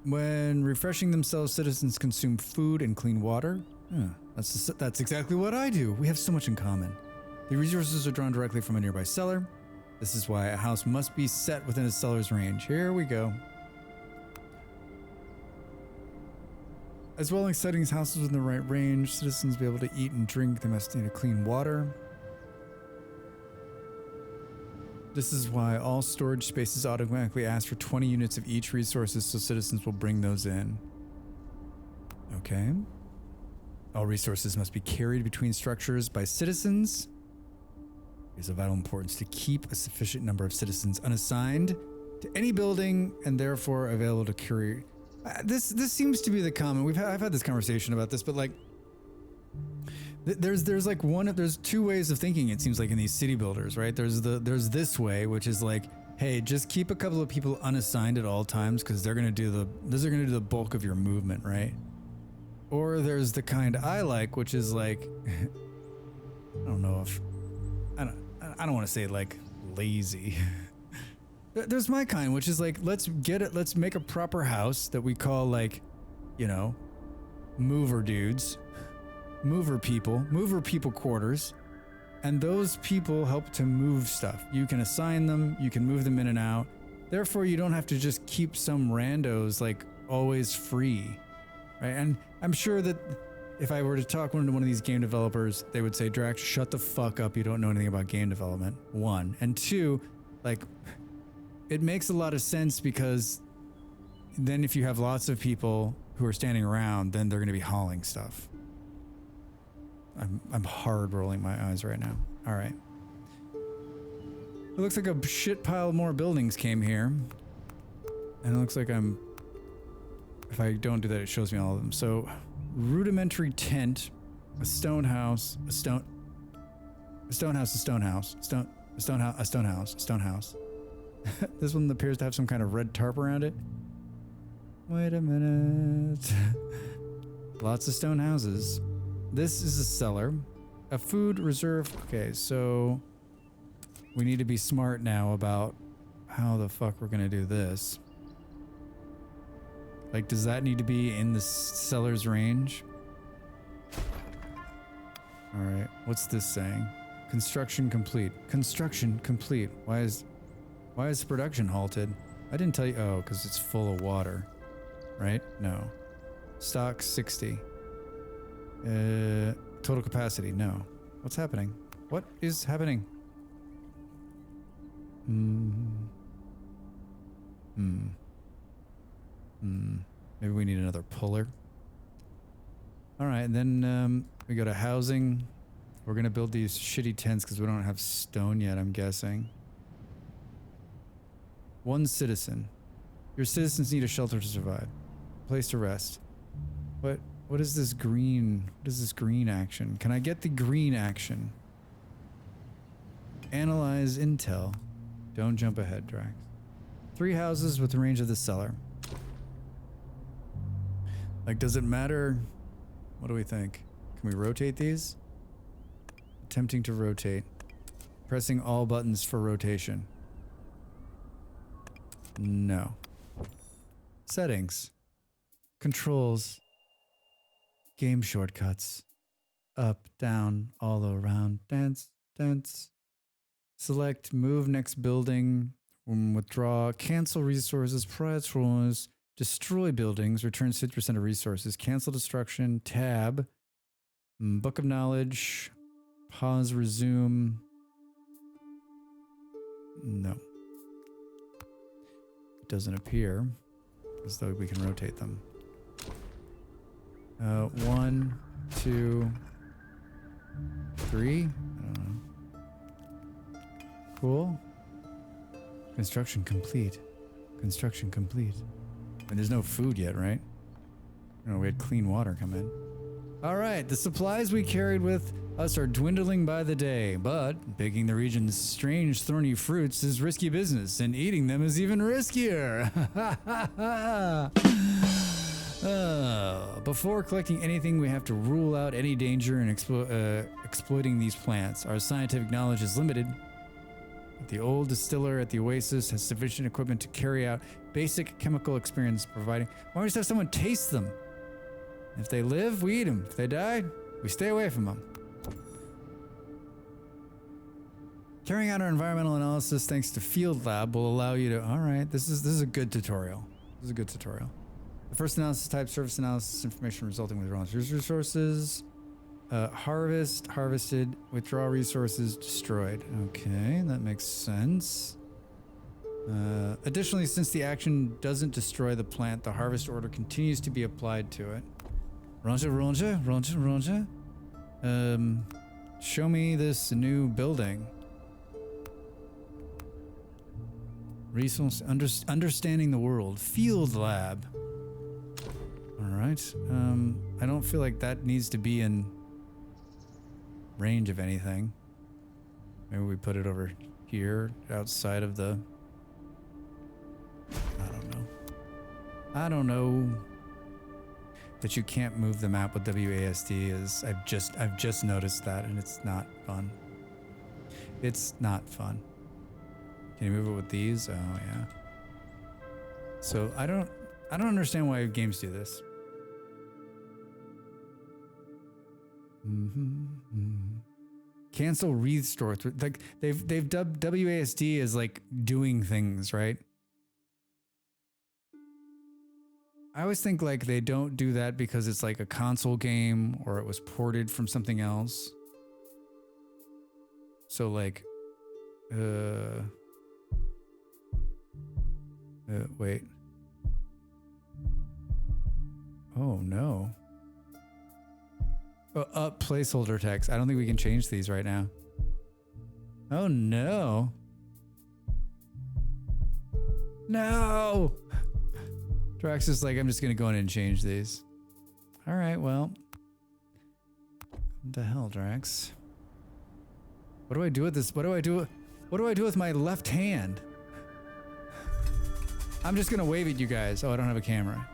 When refreshing themselves, citizens consume food and clean water. That's exactly what I do. We have so much in common. The resources are drawn directly from a nearby cellar. This is why a house must be set within a cellar's range. Here we go. As well as setting houses within the right range, citizens be able to eat and drink. They must need clean water. This is why all storage spaces automatically ask for 20 units of each resources, so citizens will bring those in. Okay. All resources must be carried between structures by citizens. It is of vital importance to keep a sufficient number of citizens unassigned to any building and therefore available to carry. This seems to be the common. I've had this conversation about this, but like there's like there's two ways of thinking, it seems like, in these city builders, right? There's this way, which is like, hey, just keep a couple of people unassigned at all times because they're gonna do the bulk of your movement, right? Or there's the kind I like, which is like I don't want to say like lazy. There's my kind, which is like, let's make a proper house that we call, like, you know, mover dudes, mover people quarters, and those people help to move stuff. You can assign them, you can move them in and out. Therefore, you don't have to just keep some randos like always free, right? And I'm sure that if I were to talk to one of these game developers, they would say, Drax, shut the fuck up. You don't know anything about game development. One. And two, like, it makes a lot of sense because then if you have lots of people who are standing around, then they're going to be hauling stuff. I'm hard rolling my eyes right now. All right. It looks like a shit pile more buildings came here. And it looks like if I don't do that, it shows me all of them. So, rudimentary tent, a stone house, a stone house. This one appears to have some kind of red tarp around it. Wait a minute. Lots of stone houses. This is a cellar. A food reserve. Okay, so we need to be smart now about how the fuck we're gonna do this. Like, does that need to be in the cellar's range? Alright, what's this saying? Construction complete. Construction complete. Why is production halted? I didn't tell you. Oh, because it's full of water. Right? No. Stock 60. Total capacity. No. What's happening? What is happening? Maybe we need another puller. Alright, and then we go to housing. We're gonna build these shitty tents because we don't have stone yet, I'm guessing. One citizen. Your citizens need a shelter to survive. Place to rest. What is this green? What is this green action? Can I get the green action? Analyze intel. Don't jump ahead, Drax. 3 houses with the range of the cellar. Like, does it matter? What do we think? Can we rotate these? Attempting to rotate. Pressing all buttons for rotation. No. Settings. Controls. Game shortcuts. Up, down, all around. Dance, dance. Select, move next building. Withdraw, cancel resources, prioritize, destroy buildings, returns 50% of resources, cancel destruction, tab, book of knowledge, pause, resume. No. It doesn't appear as though we can rotate them. 1, 2, 3. I don't know. Cool. Construction complete. Construction complete. And there's no food yet, right? No, we had clean water come in. All right, the supplies we carried with us are dwindling by the day, but picking the region's strange thorny fruits is risky business, and eating them is even riskier. Before collecting anything, we have to rule out any danger in exploiting these plants. Our scientific knowledge is limited. The old distiller at the Oasis has sufficient equipment to carry out basic chemical experiments, providing... Why don't we just have someone taste them? If they live, we eat them. If they die, we stay away from them. Carrying out our environmental analysis thanks to Field Lab will allow you to... Alright, this is a good tutorial. This is a good tutorial. The first analysis type, surface analysis information resulting with resources. Harvest, harvested, withdraw resources, destroyed. Okay, that makes sense. Additionally, since the action doesn't destroy the plant, the harvest order continues to be applied to it. Roger. Show me this new building. Resource, understanding the world. Field lab. Alright. I don't feel like that needs to be in range of anything. Maybe we put it over here, outside of the... I don't know. That you can't move the map with WASD is... I've just noticed that, and it's not fun. It's not fun. Can you move it with these? Oh, yeah. So, I don't understand why games do this. Cancel restore. Like they've dubbed WASD as like doing things, right? I always think like they don't do that because it's like a console game or it was ported from something else. So like, wait. Oh no. Up placeholder text. I don't think we can change these right now. Oh no. No! Drax is like, I'm just gonna go in and change these. Alright, well. What the hell, Drax? What do I do with this? What do I do with my left hand? I'm just gonna wave at you guys. Oh, I don't have a camera.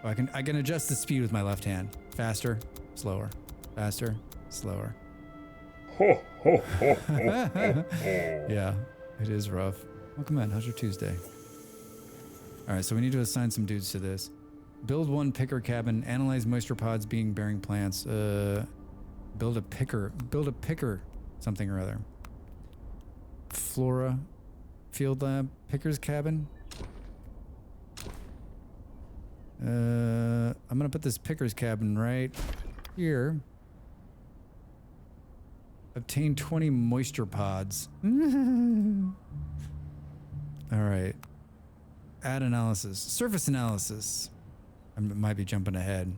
Oh, I can adjust the speed with my left hand. Faster, slower. Faster, slower. Yeah, it is rough. Welcome in. How's your Tuesday? Alright, so we need to assign some dudes to this. Build one picker cabin. Analyze moisture pods being bearing plants. Build a picker something or other. Flora. Field lab. Picker's cabin. I'm gonna put this picker's cabin right here. Obtain 20 moisture pods. Alright. Add analysis. Surface analysis. I might be jumping ahead.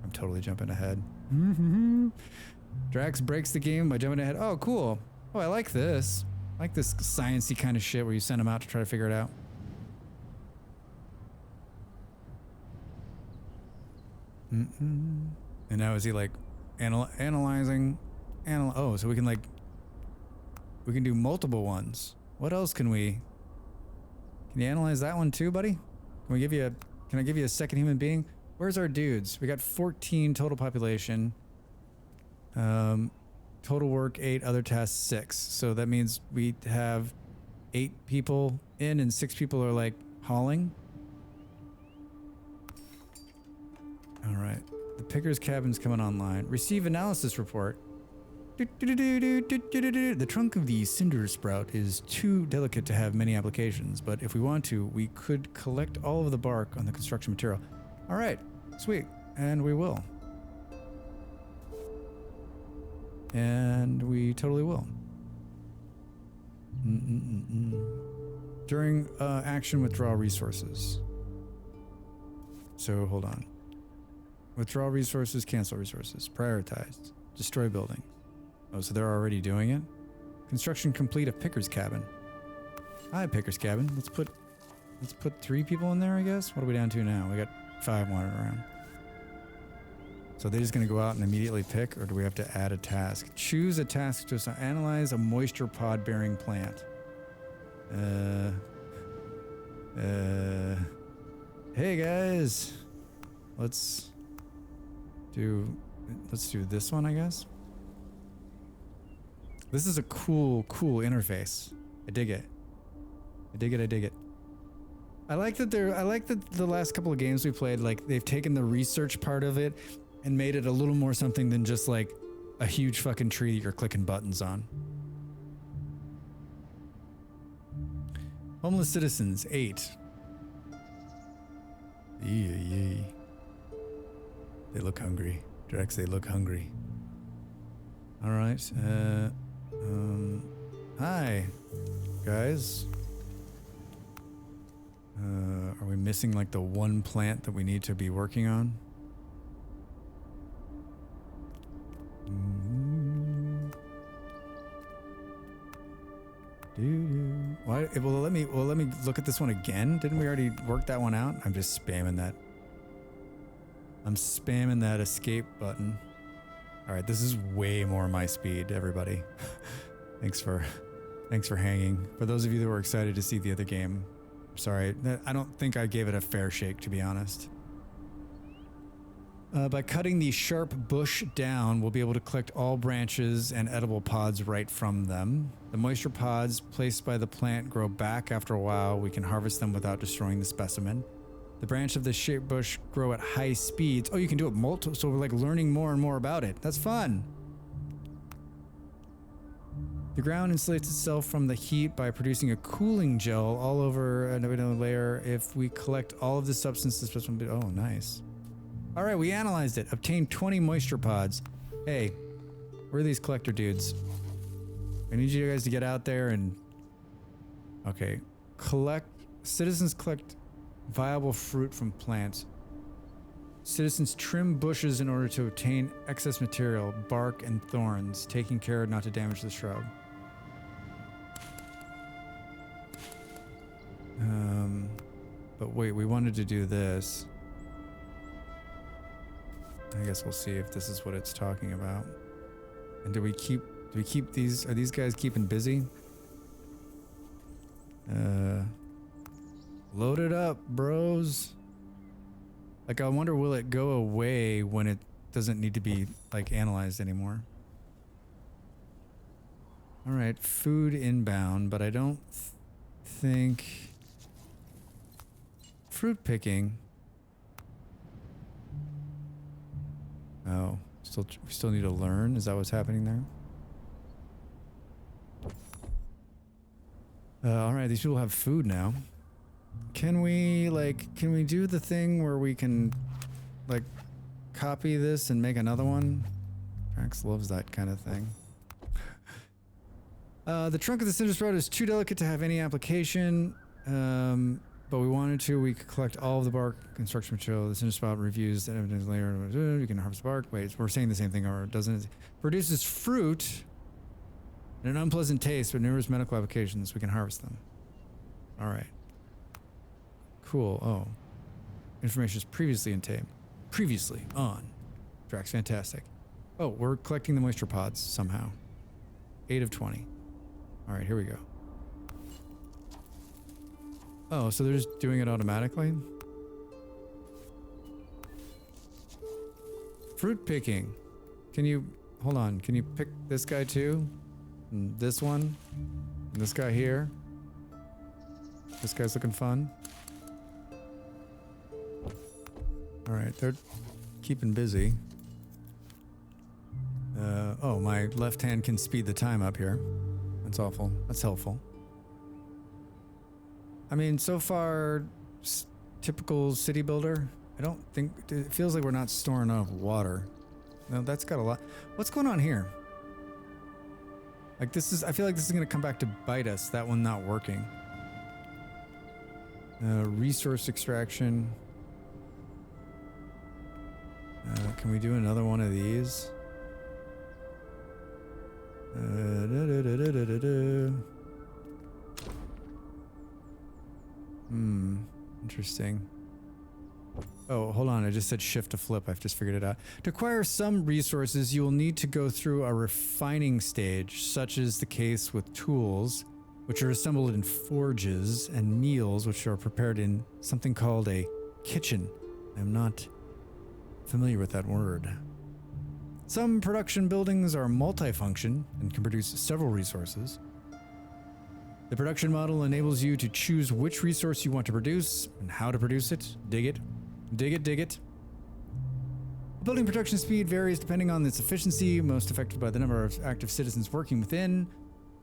I'm totally jumping ahead. Drax breaks the game by jumping ahead. Oh, cool. Oh, I like this. I like this science-y kind of shit where you send them out to try to figure it out. And now is he like analyzing? Oh, so we can do multiple ones. What else can we? Can you analyze that one too, buddy? Can I give you a second human being? Where's our dudes? We got 14 total population. Total work 8, other tasks 6. So that means we have 8 people in and 6 people are like hauling. All right. The picker's cabin's coming online. Receive analysis report. The trunk of the cinder sprout is too delicate to have many applications, but if we want to, we could collect all of the bark on the construction material. All right, sweet, and we will. And we totally will. During action, withdraw resources. So hold on. Withdraw resources, cancel resources, prioritize, destroy buildings. Oh, so they're already doing it? Construction complete of Picker's cabin. Hi, Picker's cabin. Let's put 3 people in there, I guess. What are we down to now? We got 5 wandering around. So they're just gonna go out and immediately pick, or do we have to add a task? Choose a task to analyze a moisture pod bearing plant. Hey guys, let's do this one, I guess. This is a cool interface. I dig it. I dig it. I like that the last couple of games we played, like they've taken the research part of it and made it a little more something than just like a huge fucking tree that you're clicking buttons on. Homeless citizens, 8. Yee. They look hungry. Drex, they look hungry. All right. Hi, guys. Are we missing like the one plant that we need to be working on? Why? Well, let me look at this one again. Didn't we already work that one out? I'm just spamming that. I'm spamming that escape button. All right, this is way more my speed, everybody. Thanks for hanging. For those of you that were excited to see the other game, sorry, I don't think I gave it a fair shake, to be honest. By cutting the sharp bush down, we'll be able to collect all branches and edible pods right from them. The moisture pods placed by the plant grow back after a while. We can harvest them without destroying the specimen. The branch of the shape bush grow at high speeds. Oh, you can do it so we're like learning more and more about it. That's fun. The ground insulates itself from the heat by producing a cooling gel all over another layer. If we collect all of the substance, the specimen. Oh, nice. All right, we analyzed it. Obtained 20 moisture pods. Hey, where are these collector dudes? I need you guys to get out there and... Okay. Citizens collect viable fruit from plants. Citizens trim bushes in order to obtain excess material, bark and thorns, taking care not to damage the shrub. But wait, we wanted to do this. I guess we'll see if this is what it's talking about. And do we keep these? Are these guys keeping busy? Load it up, bros. Like, I wonder, will it go away when it doesn't need to be like analyzed anymore? All right, food inbound, but I don't think fruit picking. Oh, we still need to learn? Is that what's happening there? All right, these people have food now. Can we do the thing where we can, like, copy this and make another one? Drax loves that kind of thing. The trunk of the cinder sprout is too delicate to have any application, but we wanted to. We could collect all of the bark construction material. The cinder sprout reviews that evidence layer. You can harvest bark. Wait, we're saying the same thing, or doesn't it? Produces fruit and an unpleasant taste, but numerous medical applications. We can harvest them. All right. Cool. Oh. Information is previously obtained. Previously on. Drax, fantastic. Oh, we're collecting the moisture pods somehow. 8 of 20. All right, here we go. Oh, so they're just doing it automatically? Fruit picking. Can you... Hold on. Can you pick this guy too? And this one? And this guy here? This guy's looking fun. Alright, they're keeping busy. Oh, my left hand can speed the time up here. That's awful. That's helpful. I mean, so far, typical city builder. I don't think... It feels like we're not storing enough water. No, that's got a lot... What's going on here? Like, this is... I feel like this is going to come back to bite us. That one not working. Resource extraction... can we do another one of these? Interesting. Oh, hold on. I just said shift to flip. I've just figured it out. To acquire some resources, you will need to go through a refining stage, such as the case with tools, which are assembled in forges, and meals, which are prepared in something called a kitchen. I'm not familiar with that word. Some production buildings are multifunction and can produce several resources. The production model enables you to choose which resource you want to produce and how to produce it. Dig it. Dig it, dig it. The building production speed varies depending on its efficiency, most affected by the number of active citizens working within.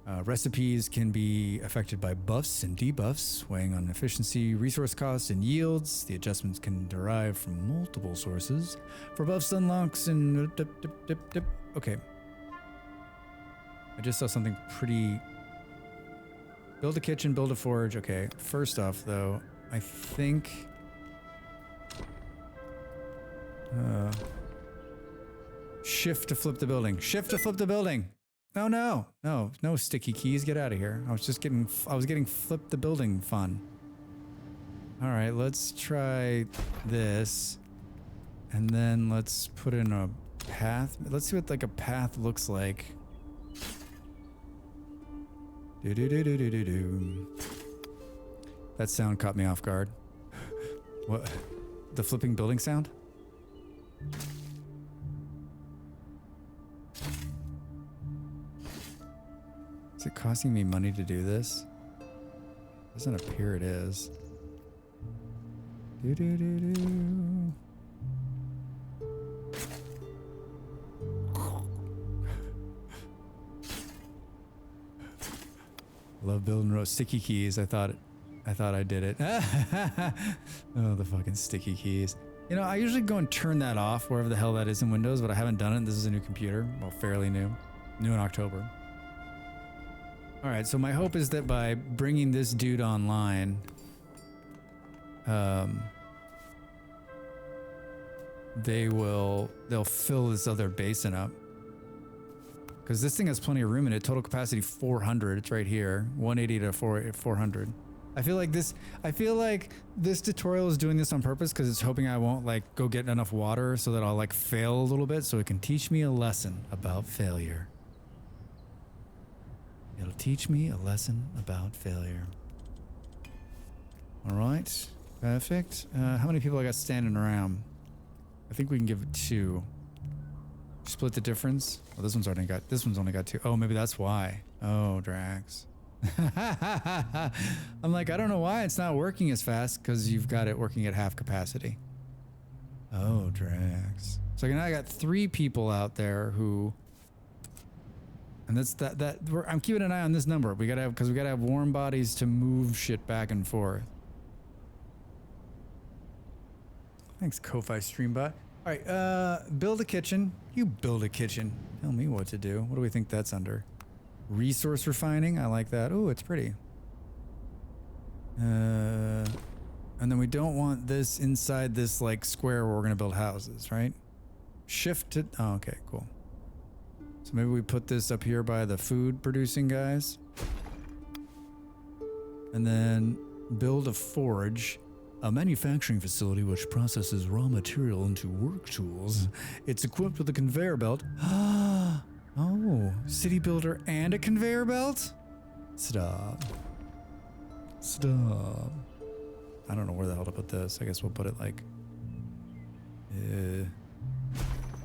Recipes can be affected by buffs and debuffs, weighing on efficiency, resource costs, and yields. The adjustments can derive from multiple sources. For buffs, unlocks, and okay. I just saw something pretty. Build a kitchen, build a forge. Okay, first off, though, I think. Shift to flip the building. Shift to flip the building. Oh no, no sticky keys. Get out of here. I was getting flip the building fun. All right, let's try this. And then let's put in a path. Let's see what like a path looks like. Do. That sound caught me off guard. What? The flipping building sound? Is it costing me money to do this? Doesn't appear it is. Love building row sticky keys. I thought I did it. Oh, the fucking sticky keys. You know, I usually go and turn that off wherever the hell that is in Windows, but I haven't done it. This is a new computer. Well, fairly new. New in October. All right, so my hope is that by bringing this dude online, they'll fill this other basin up. Because this thing has plenty of room in it. Total capacity 400. It's right here. 180 to 400. I feel like this tutorial is doing this on purpose because it's hoping I won't like go get enough water so that I'll like fail a little bit so it can teach me a lesson about failure. It'll teach me a lesson about failure. All right, perfect. How many people I got standing around? I think we can give it 2. Split the difference. Oh, this one's only got 2. Oh, maybe that's why. Oh, Drax. I'm like, I don't know why it's not working as fast because you've got it working at half capacity. Oh, Drax. So now I got 3 people out there who. And that's I'm keeping an eye on this number. We gotta have warm bodies to move shit back and forth. Thanks, Ko-Fi Streambot. All right, build a kitchen. You build a kitchen. Tell me what to do. What do we think that's under? Resource refining. I like that. Oh, it's pretty. And then we don't want this inside this like square where we're gonna build houses, right? Shift to. Oh, okay, cool. So maybe we put this up here by the food producing guys. And then build a forge, a manufacturing facility which processes raw material into work tools. It's equipped with a conveyor belt. Oh, city builder and a conveyor belt? Stop. I don't know where the hell to put this. I guess we'll put it like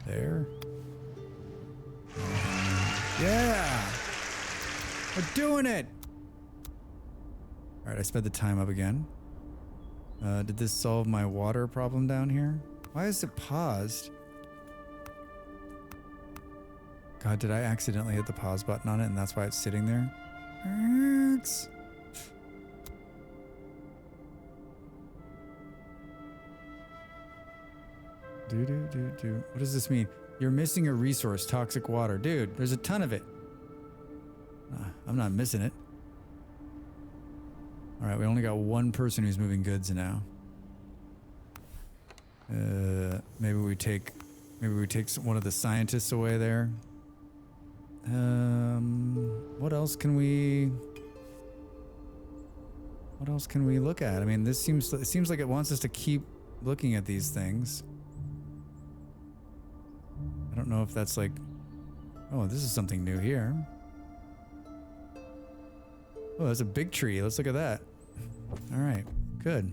there. Yeah! We're doing it! Alright, I sped the time up again. Did this solve my water problem down here? Why is it paused? God, did I accidentally hit the pause button on it and that's why it's sitting there? What does this mean? You're missing a resource, toxic water. Dude, there's a ton of it. I'm not missing it. All right, we only got 1 person who's moving goods now. Maybe we take one of the scientists away there. What else can we look at? I mean, it seems like it wants us to keep looking at these things. I don't know if that's like, oh, this is something new here. Oh, there's a big tree. Let's look at that. All right, good.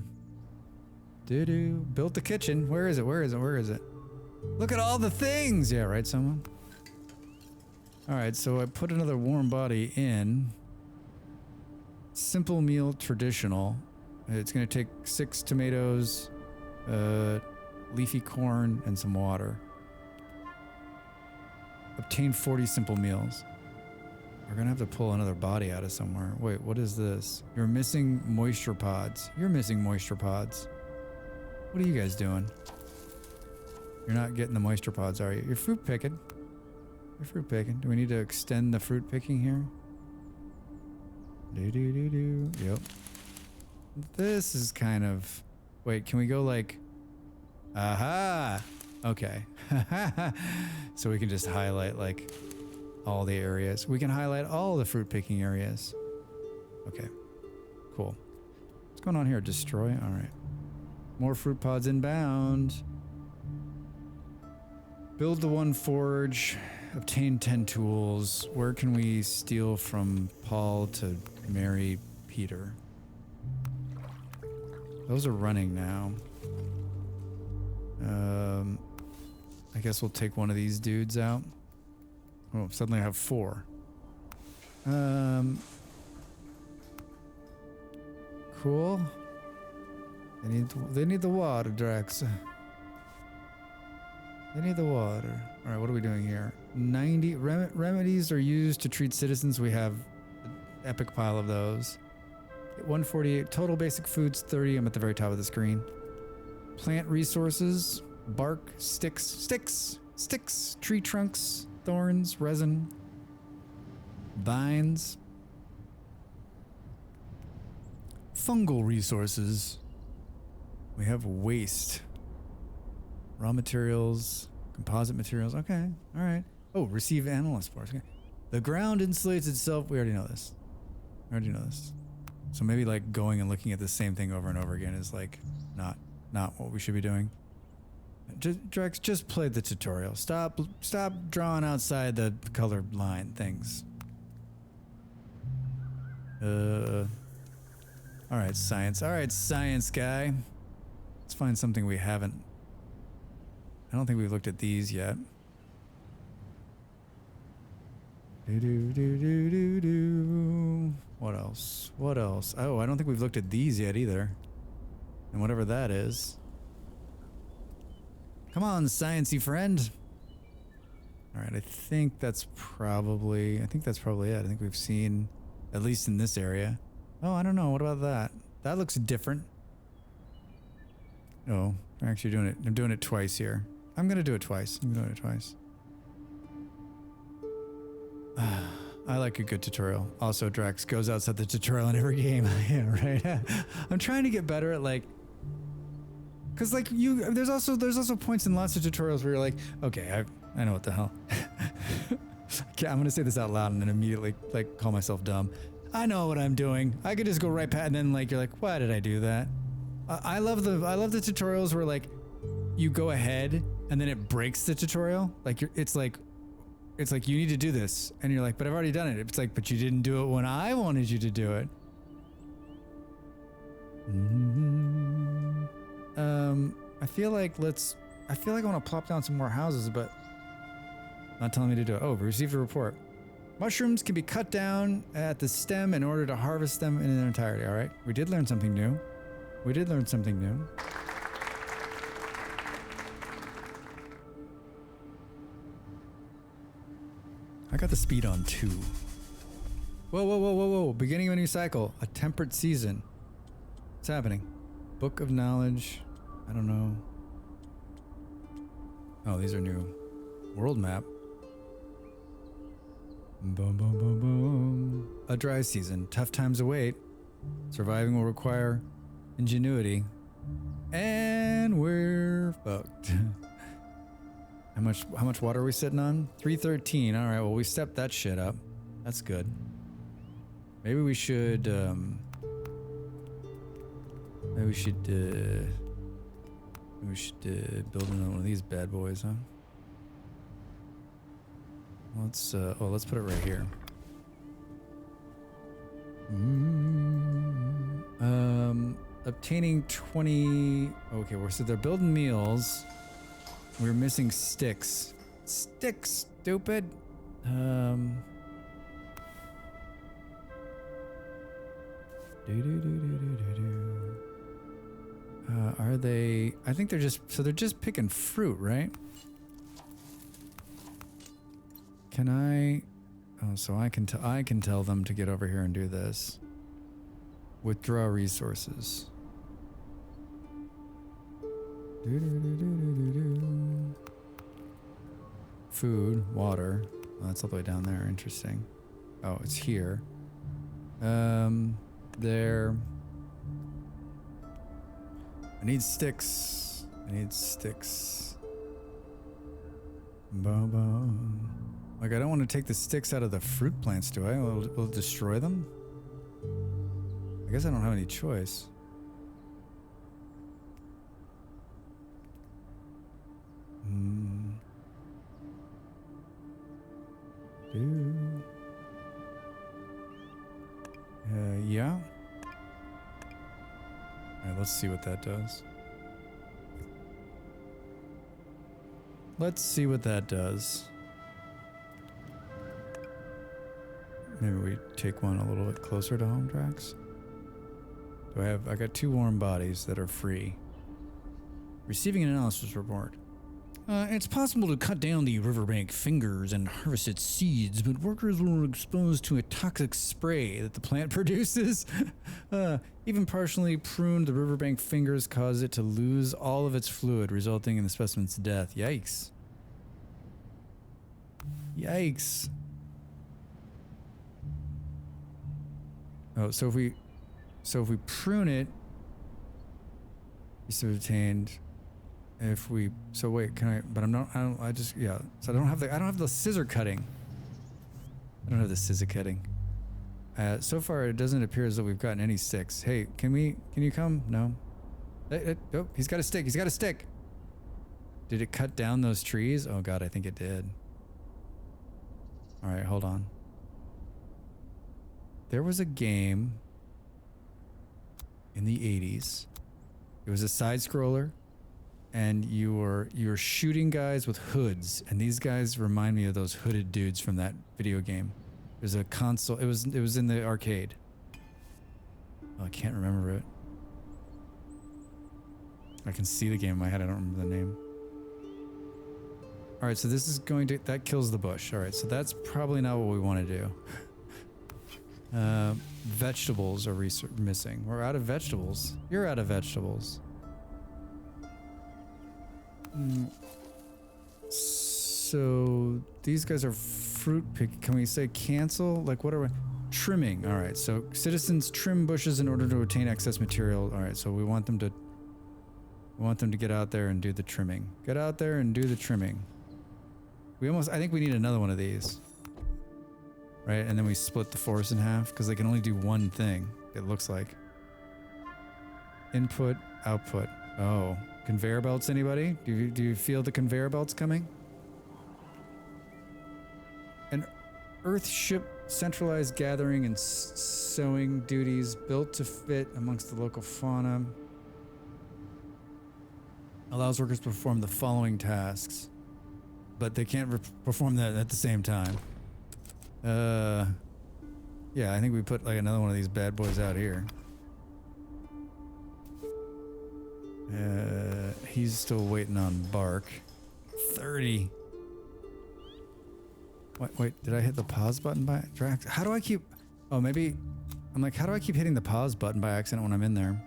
Built the kitchen. Where is it? Look at all the things. Yeah, right, someone? All right, so I put another warm body in. Simple meal traditional. It's gonna take 6 tomatoes, leafy corn, and some water. Obtain 40 simple meals. We're gonna have to pull another body out of somewhere. Wait, what is this? You're missing moisture pods. You're missing moisture pods. What are you guys doing? You're not getting the moisture pods, are you? You're fruit picking. You're fruit picking. Do we need to extend the fruit picking here? Do. Yep. This is kind of... Wait, can we go like... Aha! Okay. So we can just highlight like all the areas. We can highlight all the fruit picking areas. Okay. Cool. What's going on here? Destroy? Alright. More fruit pods inbound. Build the one forge. Obtain 10 tools. Where can we steal from Paul to marry Peter? Those are running now. I guess we'll take one of these dudes out. Oh, suddenly I have 4. Cool. They need the water, Drax. They need the water. All right, what are we doing here? 90 remedies are used to treat citizens. We have an epic pile of those. 148 total basic foods. 30. I'm at the very top of the screen. Plant resources. Bark, sticks, tree trunks, thorns, resin, vines. Fungal resources. We have waste. Raw materials, composite materials. Okay, all right. Oh, receive analyst parts. Okay. The ground insulates itself. We already know this. So maybe like going and looking at the same thing over and over again is like not what we should be doing. Drex, just play the tutorial. Stop drawing outside the colored line things. All right, science. All right, science guy. Let's find something we haven't. I don't think we've looked at these yet. What else? Oh, I don't think we've looked at these yet either. And whatever that is. Come on, sciencey friend. All right, I think that's probably it. I think we've seen, at least in this area. Oh, I don't know. What about that? That looks different. Oh, I'm actually doing it. I'm doing it twice here. I'm gonna do it twice. I like a good tutorial. Also, Drax goes outside the tutorial in every game. Yeah, right. I'm trying to get better at like, cause like there's also points in lots of tutorials where you're like, okay, I know what the hell. Okay, I'm gonna say this out loud and then immediately like call myself dumb. I know what I'm doing. I could just go right past, and then like you're like, why did I do that? I love the tutorials where like you go ahead and then it breaks the tutorial. Like it's like you need to do this, and you're like, but I've already done it. It's like, but you didn't do it when I wanted you to do it. I feel like I want to plop down some more houses, but not telling me to do it. Oh, we received a report. Mushrooms can be cut down at the stem in order to harvest them in their entirety. All right, we did learn something new. I got the speed on 2. Whoa. Beginning of a new cycle. A temperate season. What's happening? Book of knowledge. I don't know. Oh, these are new. World map. Boom. A dry season. Tough times await. Surviving will require ingenuity. And we're fucked. How much water are we sitting on? 313. All right, well, we stepped that shit up. That's good. Maybe we should build another one of these bad boys, huh? Let's put it right here. Obtaining 20. Okay, so they're building meals. We're missing sticks. Sticks, stupid. Are they? I think they're just picking fruit, right? Can I? Oh, so I can tell them to get over here and do this. Withdraw resources. Food, water. Oh, that's all the way down there. Interesting. Oh, it's here. There. I need sticks. I need sticks. Boom. Like, I don't want to take the sticks out of the fruit plants, do I? Will it destroy them? I guess I don't have any choice. Yeah. Alright, let's see what that does. Let's see what that does. Maybe we take one a little bit closer to home tracks. I got 2 warm bodies that are free. Receiving an analysis report. It's possible to cut down the riverbank fingers and harvest its seeds, but workers were exposed to a toxic spray that the plant produces. Even partially pruned, the riverbank fingers cause it to lose all of its fluid, resulting in the specimen's death. Yikes. Yikes. Oh, so if we prune it, it's obtained. If we, so wait, can I, but I'm not, I just, yeah. So I don't have the scissor cutting. I don't have the scissor cutting. So far it doesn't appear as though we've gotten any sticks. Hey, can you come? No. Oh, he's got a stick. He's got a stick. Did it cut down those trees? Oh God, I think it did. All right, hold on. There was a game in the 80s. It was a side scroller. And you were shooting guys with hoods, and these guys remind me of those hooded dudes from that video game. There's a console. It was in the arcade. Oh, I can't remember it. I can see the game in my head. I don't remember the name. All right, so this is going to that kills the bush. All right, so that's probably not what we want to do. Vegetables are missing. We're out of vegetables. You're out of vegetables. So these guys are fruit pick. Can we say cancel? Like, what are we? Trimming. All right. So citizens trim bushes in order to obtain excess material. All right. So we want them to get out there and do the trimming. Get out there and do the trimming. I think we need another one of these. Right. And then we split the forest in half because they can only do one thing. It looks like. Input, output. Oh. Conveyor belts, anybody? Do you feel the conveyor belts coming? An Earthship centralized gathering and sowing duties built to fit amongst the local fauna. Allows workers to perform the following tasks. But they can't perform that at the same time. Yeah, I think we put like another one of these bad boys out here. He's still waiting on bark. 30. Wait, did I hit the pause button by accident? How do I keep... Oh, maybe... I'm like, how do I keep hitting the pause button by accident when I'm in there?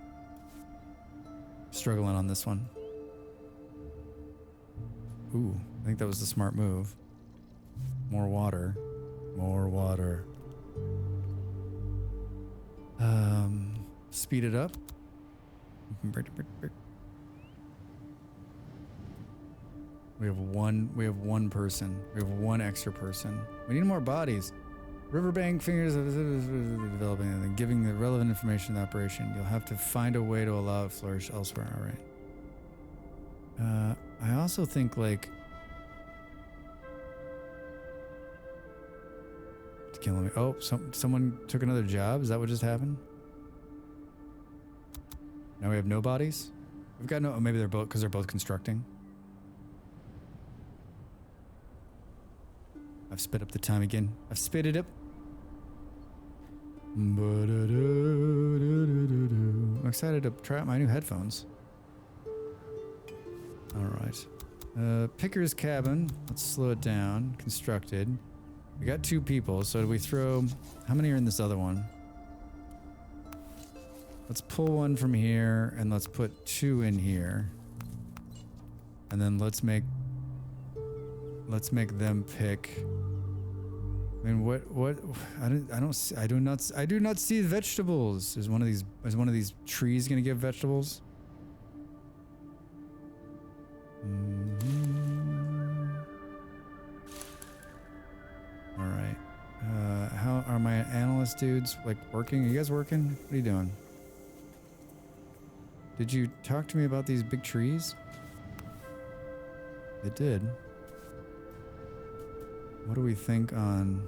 Struggling on this one. Ooh, I think that was the smart move. More water. More water. Speed it up. We have one person. We have one extra person. We need more bodies. Riverbank fingers developing and giving the relevant information to the operation. You'll have to find a way to allow it to flourish elsewhere. All right. I also think like it's killing me. Oh, someone took another job. Is that what just happened? Now we have no bodies. We've got no. Oh, maybe they're both because they're both constructing. I've sped up the time again. I've sped it up. I'm excited to try out my new headphones. All right. Picker's cabin. Let's slow it down. Constructed. We got 2 people, so do we throw... How many are in this other one? Let's pull 1 from here, and let's put 2 in here. And then let's make them pick... I mean, what? I do not see vegetables. Is one of these trees gonna give vegetables? All right. How are my analyst dudes like working? Are you guys working? What are you doing? Did you talk to me about these big trees? They did. What do we think on...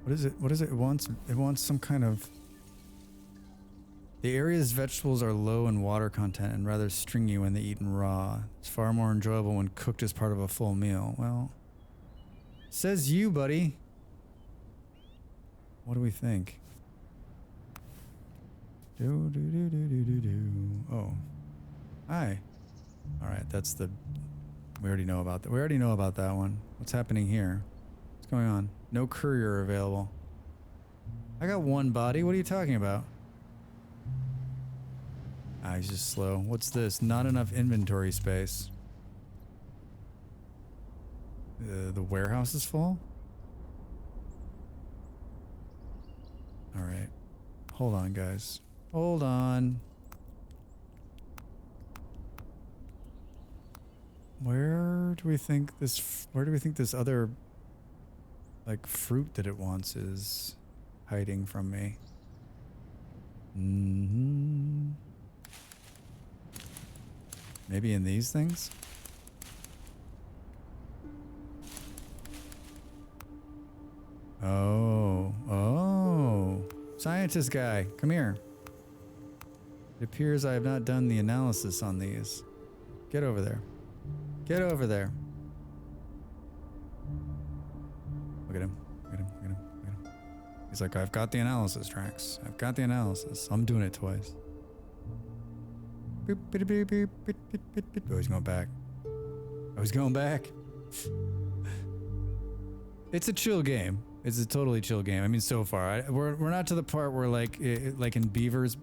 What is it? What is it? It wants some kind of... The area's vegetables are low in water content and rather stringy when they eaten raw. It's far more enjoyable when cooked as part of a full meal. Well, says you, buddy. What do we think? Oh. Hi. Alright, that's the... We already know about that. We already know about that one. What's happening here? What's going on? No courier available. I got 1 body. What are you talking about? Ah, he's just slow. What's this? Not enough inventory space. The warehouse is full? Alright. Hold on, guys. Hold on. Where do we think this other like fruit that it wants is hiding from me? Maybe in these things? Oh. Scientist guy, come here. It appears I have not done the analysis on these. Get over there. Get over there. Look at him. Look at him. Look at him. Look at him. He's like, I've got the analysis, Drax. I've got the analysis. I'm doing it twice. Boop, beep, beep, beep, beep, beep, beep, beep. Oh, he's going back. Oh, he's going back. It's a chill game. It's a totally chill game. I mean, so far. We're not to the part where, like in Beavers,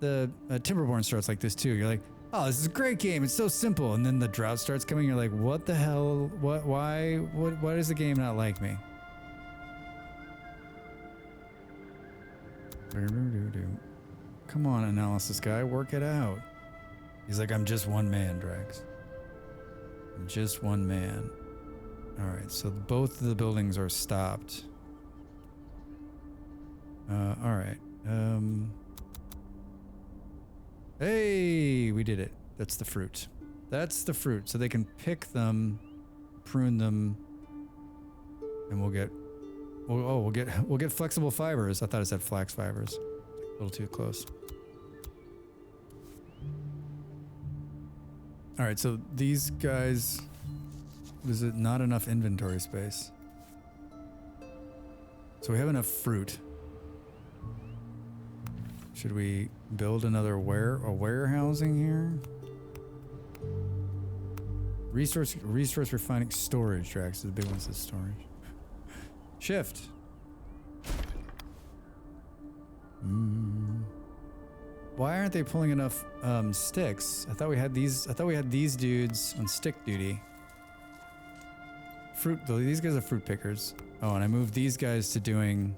the Timberborn starts like this too. You're like, oh, this is a great game. It's so simple. And then the drought starts coming. You're like, what the hell? What? Why? Why does the game not like me? Come on, analysis guy, work it out. He's like, I'm just one man, Drax. I'm just one man. All right, so both of the buildings are stopped. All right. Hey, we did it. That's the fruit. That's the fruit. So they can pick them, prune them, and we'll get flexible fibers. I thought it said flax fibers. A little too close. All right, so these guys, was it not enough inventory space? So we have enough fruit. Should we build another warehousing here? Resource refining storage, Drax. The big one says storage. Shift. Why aren't they pulling enough sticks? I thought we had these dudes on stick duty. These guys are fruit pickers. Oh, and I moved these guys to doing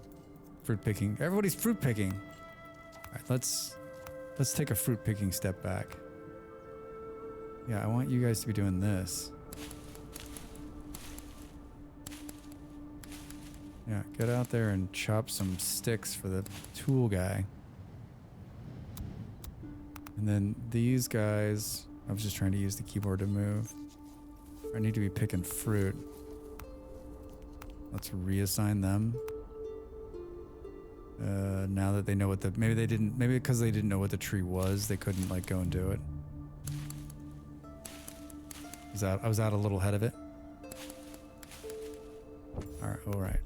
fruit picking. Everybody's fruit picking. All right, let's take a fruit picking step back. Yeah, I want you guys to be doing this. Yeah, get out there and chop some sticks for the tool guy. And then these guys, I was just trying to use the keyboard to move. I need to be picking fruit. Let's reassign them. Now that they know what maybe because they didn't know what the tree was, they couldn't like go and do it. I was out a little ahead of it. All right.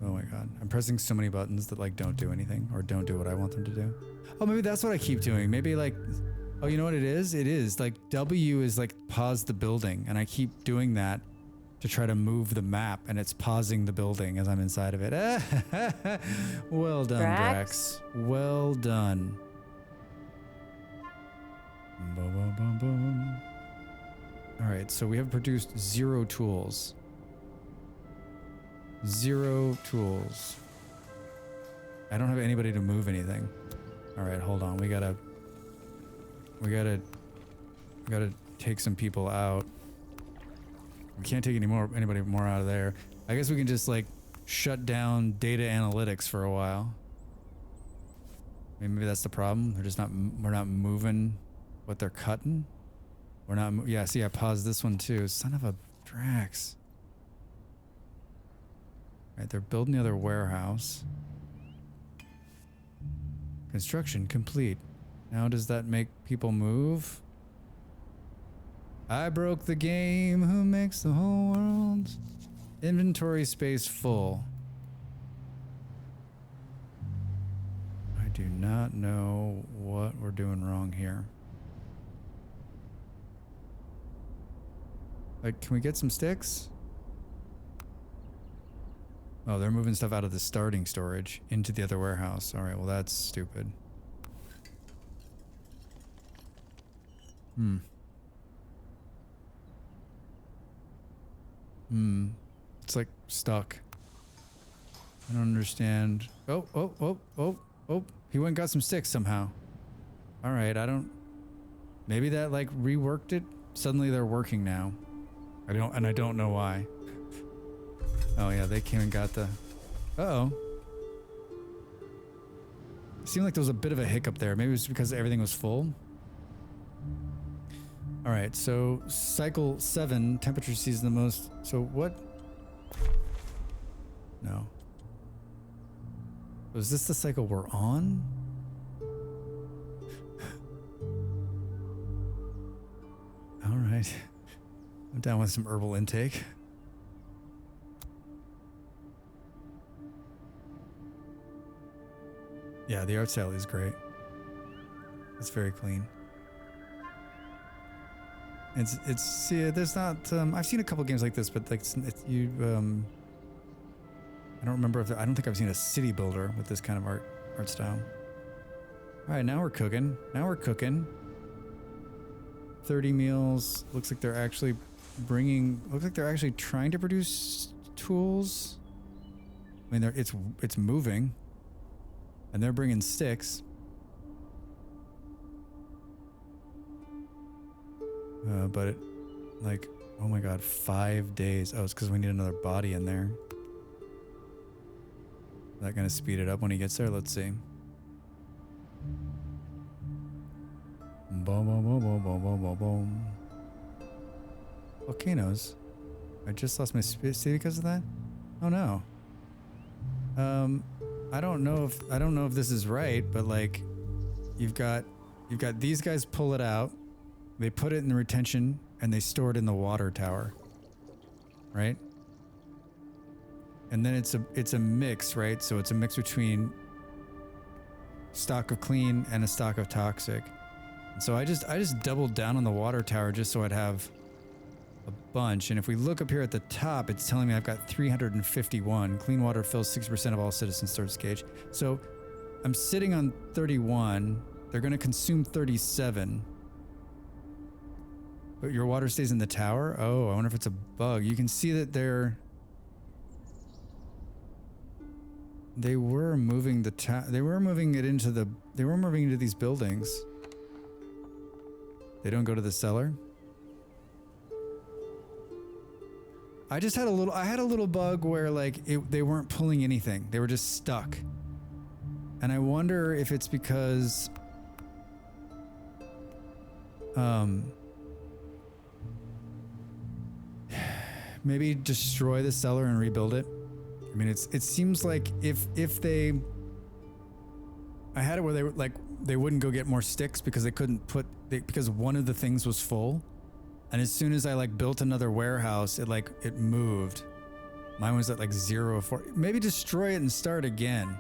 Oh my god. I'm pressing so many buttons that like don't do anything or don't do what I want them to do. Oh, maybe that's what I keep doing. Maybe like, Oh, you know what it is? It is like W is like pause the building, and I keep doing that to try to move the map, and it's pausing the building as I'm inside of it. Well done, Drax. Well done. Boom, boom, boom, boom. All right, so we have produced 0 tools. 0 tools. I don't have anybody to move anything. All right, hold on. We gotta take some people out. We can't take anybody more out of there. I guess we can just like shut down data analytics for a while. Maybe that's the problem. We're not moving what they're cutting. We're not. Yeah. See, I paused this one too. Son of a Drax. Right, they're building the other warehouse. Construction complete. Now does that make people move? I broke the game. Who makes the whole world? Inventory space full. I do not know what we're doing wrong here. Like, can we get some sticks? Oh, they're moving stuff out of the starting storage into the other warehouse. All right, well, that's stupid. It's like stuck. I don't understand. Oh. He went and got some sticks somehow. All right, I don't... Maybe that like reworked it? Suddenly they're working now. I don't know why. Oh yeah, they came and got the... Uh-oh. It seemed like there was a bit of a hiccup there. Maybe it was because everything was full. All right, so cycle 7, temperature sees the most. So what? No. Was this the cycle we're on? All right. I'm down with some herbal intake. Yeah, the art style is great. It's very clean. It's see, there's not. I've seen a couple games like this, but like I don't remember if I don't think I've seen a city builder with this kind of art style. All right, now we're cooking. 30 meals. Looks like they're actually trying to produce tools. I mean, it's moving, and they're bringing sticks. But it, like, oh my god, 5 days. Oh, it's because we need another body in there. Is that gonna speed it up when he gets there? Let's see. Boom, boom, boom, boom, boom, boom, boom, boom. Volcanoes. I just lost my city because of that? Oh no. I don't know if this is right, but like, you've got these guys pull it out. They put it in the retention and they store it in the water tower, right? And then it's a mix, right? So it's a mix between stock of clean and a stock of toxic. And so I just doubled down on the water tower just so I'd have a bunch. And if we look up here at the top, it's telling me I've got 351. Clean water fills 60% of all citizens' storage gauge. So I'm sitting on 31. They're going to consume 37. But your water stays in the tower? Oh, I wonder if it's a bug. You can see that they were moving they were moving into these buildings. They don't go to the cellar. I had a little bug where like they weren't pulling anything. They were just stuck. And I wonder if it's because maybe destroy the cellar and rebuild it. I mean, it seems like if I had it where they wouldn't go get more sticks because they couldn't because one of the things was full, and as soon as I like built another warehouse, it moved. Mine was at like 0 or 4. Maybe destroy it and start again.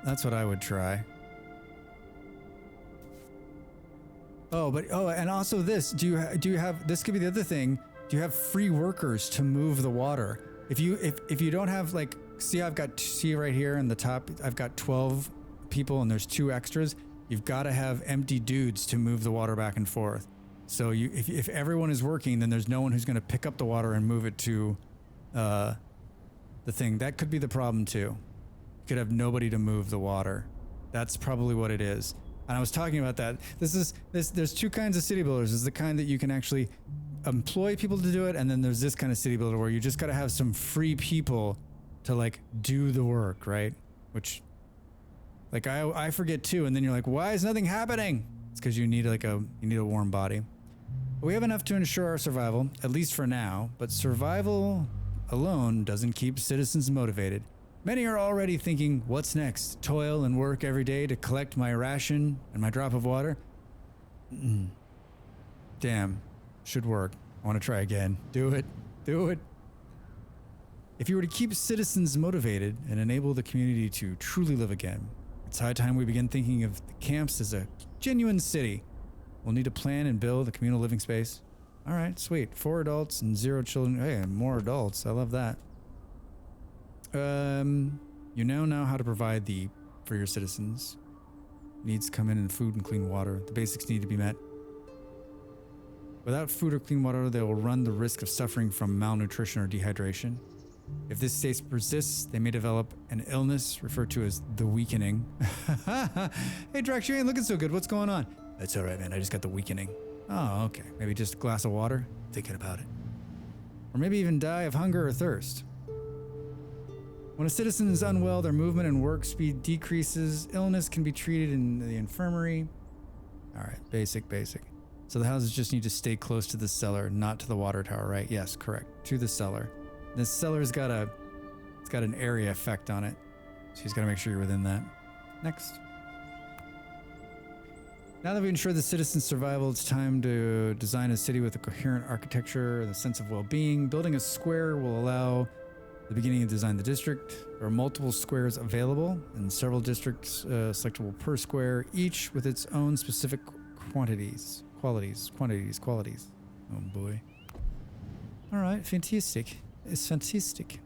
That's what I would try. And also this. Do you have this? Could be the other thing. Do you have free workers to move the water? If you don't have like, see right here in the top, I've got 12 people and there's 2 extras. You've got to have empty dudes to move the water back and forth. So if everyone is working, then there's no one who's going to pick up the water and move it to the thing. That could be the problem too. You could have nobody to move the water. That's probably what it is. And I was talking about that. There's 2 kinds of city builders. There's the kind that you can actually employ people to do it, and then there's this kind of city builder where you just got to have some free people to like do the work, right? Which, like, I forget too, and then you're like, why is nothing happening? It's because you need a warm body. We have enough to ensure our survival, at least for now, but survival alone doesn't keep citizens motivated. Many are already thinking, what's next? Toil and work every day to collect my ration and my drop of water? Damn, should work. I want to try again. Do it. If you were to keep citizens motivated and enable the community to truly live again, it's high time we begin thinking of the camps as a genuine city. We'll need to plan and build a communal living space. All right, sweet. 4 adults and 0 children. Hey, more adults. I love that. You now know how to provide for your citizens. Needs come in food and clean water. The basics need to be met. Without food or clean water, they will run the risk of suffering from malnutrition or dehydration. If this state persists, they may develop an illness referred to as the weakening. Hey, Drax, you ain't looking so good. What's going on? That's all right, man. I just got the weakening. Oh, okay. Maybe just a glass of water? Thinking about it. Or maybe even die of hunger or thirst. When a citizen is unwell, their movement and work speed decreases. Illness can be treated in the infirmary. All right, basic. So the houses just need to stay close to the cellar, not to the water tower, right? Yes, correct. To the cellar. The cellar's got an area effect on it. So he's got to make sure you're within that. Next. Now that we've ensured the citizens' survival, it's time to design a city with a coherent architecture and a sense of well-being. Building a square will allow the beginning to design the district. There are multiple squares available and several districts selectable per square, each with its own specific qualities. Oh boy. All right, fantastic. It's fantastic.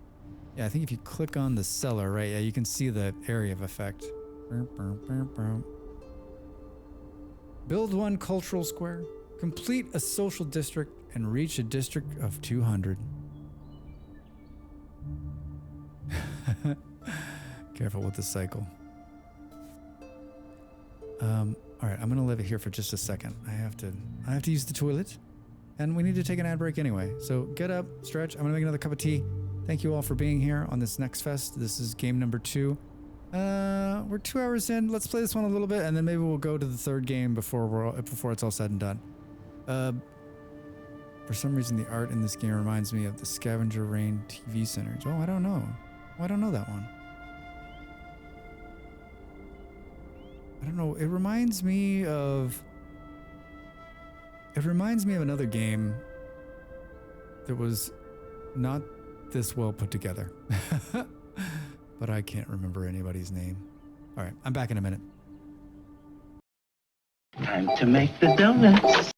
Yeah, I think if you click on the cellar, right, yeah, you can see the area of effect. Build 1 cultural square, complete a social district, and reach a district of 200. Careful with the cycle. All right, I'm gonna leave it here for just a second. I have to use the toilet, and we need to take an ad break anyway. So get up, stretch. I'm gonna make another cup of tea. Thank you all for being here on this Next Fest. This is game number 2. We're 2 hours in. Let's play this one a little bit, and then maybe we'll go to the 3rd game before it's all said and done. For some reason, the art in this game reminds me of the Scavenger Rain TV Centers. Oh, I don't know. I don't know that one. I don't know. It reminds me of another game that was not this well put together. But I can't remember anybody's name. All right, I'm back in a minute. Time to make the donuts.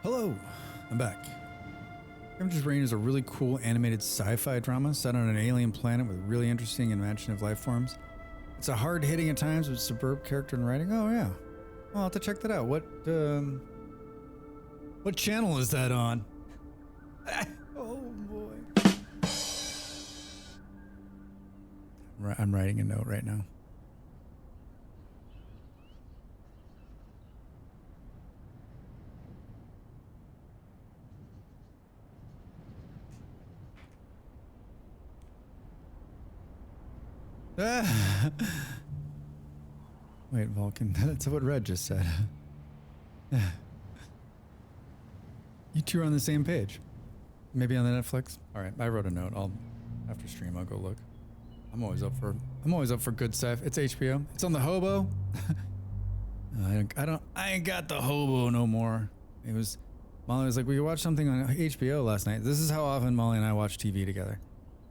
Hello, I'm back. Temperature's Reign is a really cool animated sci-fi drama set on an alien planet with really interesting and imaginative life forms. It's a hard-hitting at times with superb character and writing. Oh yeah, I'll have to check that out. What channel is that on? Oh boy. I'm writing a note right now. Wait, Vulcan. That's what Red just said. You two are on the same page. Maybe on the Netflix. All right, I wrote a note. After stream I'll go look. I'm always up for good stuff. It's HBO. It's on the Hobo. I ain't got the Hobo no more. Molly was like, we could watch something on HBO last night. This is how often Molly and I watch TV together.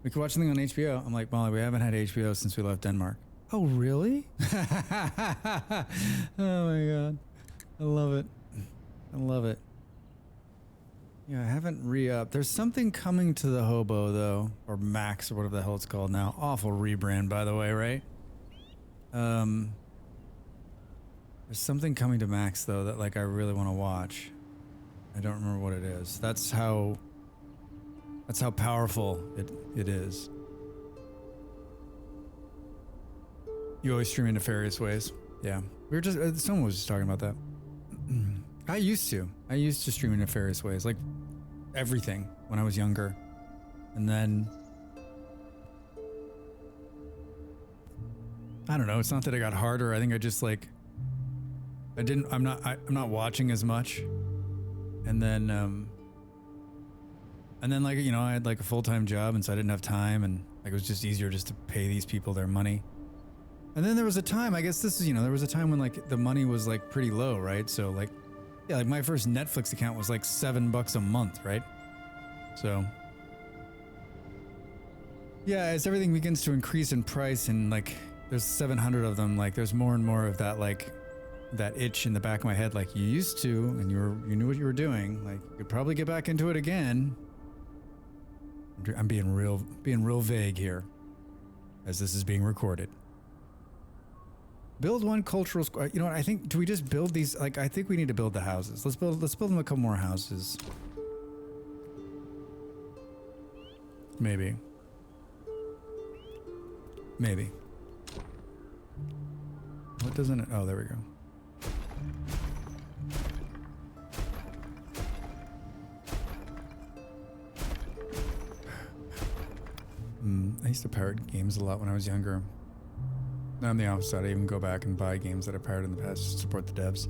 We could watch something on HBO. I'm like, Molly, we haven't had HBO since we left Denmark. Oh, really? Oh my God. I love it. I love it. Yeah, I haven't re-upped. There's something coming to the Hobo, though. Or Max, or whatever the hell it's called now. Awful rebrand, by the way, right? There's something coming to Max, though, that, like, I really want to watch. I don't remember what it is. That's how powerful it is. You always stream in nefarious ways. Yeah. We were just, someone was just talking about that. I used to stream in nefarious ways, like everything when I was younger. And then, I don't know, it's not that I got harder. I think I just like, I'm not watching as much. And then like, you know, I had like a full-time job and so I didn't have time and like it was just easier just to pay these people their money. And then there was a time, I guess this is, you know, there was a time when like the money was like pretty low, right? So like, yeah, like my first Netflix account was like $7 a month, right? So yeah, as everything begins to increase in price and like there's 700 of them, like there's more and more of that, like that itch in the back of my head, like you used to, and you knew what you were doing, like you could probably get back into it again. I'm being real vague here as this is being recorded. Build one cultural square. You know what? I think, do we just build these? Like, I think we need to build the houses. Let's build them a couple more houses. Maybe. What doesn't it? Oh, there we go. I used to pirate games a lot when I was younger. Now I'm the opposite. I even go back and buy games that I pirated in the past to support the devs.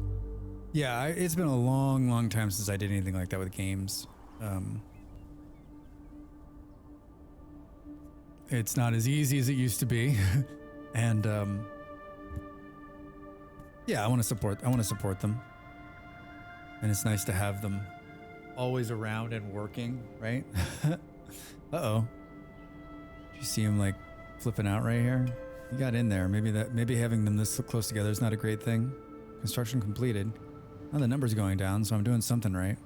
Yeah, it's been a long time since I did anything like that with games. It's not as easy as it used to be. And yeah, I want to support them. And it's nice to have them always around and working, right? Uh-oh. Did you see him like flipping out right here? You got in there. Maybe having them this close together is not a great thing. Construction completed. Now the number's going down, so I'm doing something right.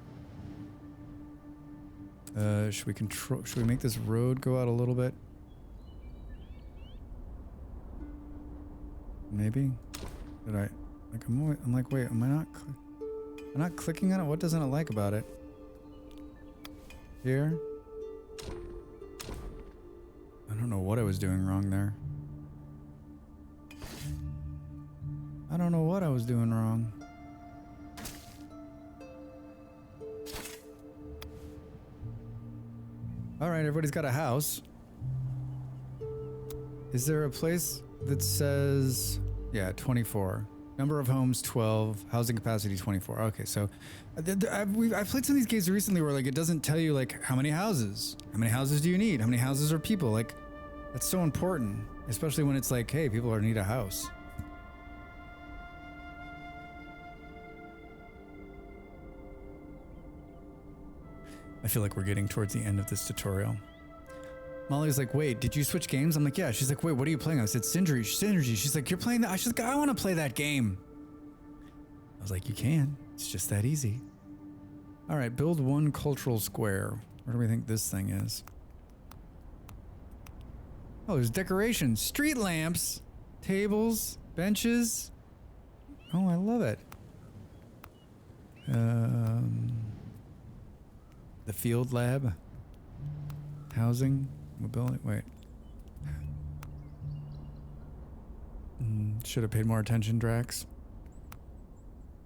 Should we make this road go out a little bit? Maybe? Did I? Like I'm like, wait, am I not clicking on it? What doesn't it like about it? Here? I don't know what I was doing wrong there. I don't know what I was doing wrong. All right, everybody's got a house. Is there a place that says, yeah, 24. Number of homes, 12. Housing capacity, 24. Okay, so I've played some of these games recently where like it doesn't tell you like how many houses. How many houses do you need? How many houses are people? Like, that's so important, especially when it's like, hey, people need a house. I feel like we're getting towards the end of this tutorial. Molly's like, wait, did you switch games? I'm like, yeah. She's like, wait, what are you playing? I said, Synergy. She's like, you're playing that? She's like, I want to play that game. I was like, you can. It's just that easy. All right, build one cultural square. Where do we think this thing is? Oh, there's decorations, street lamps, tables, benches. Oh, I love it. The field lab, housing, mobility. Wait. Should have paid more attention, Drax.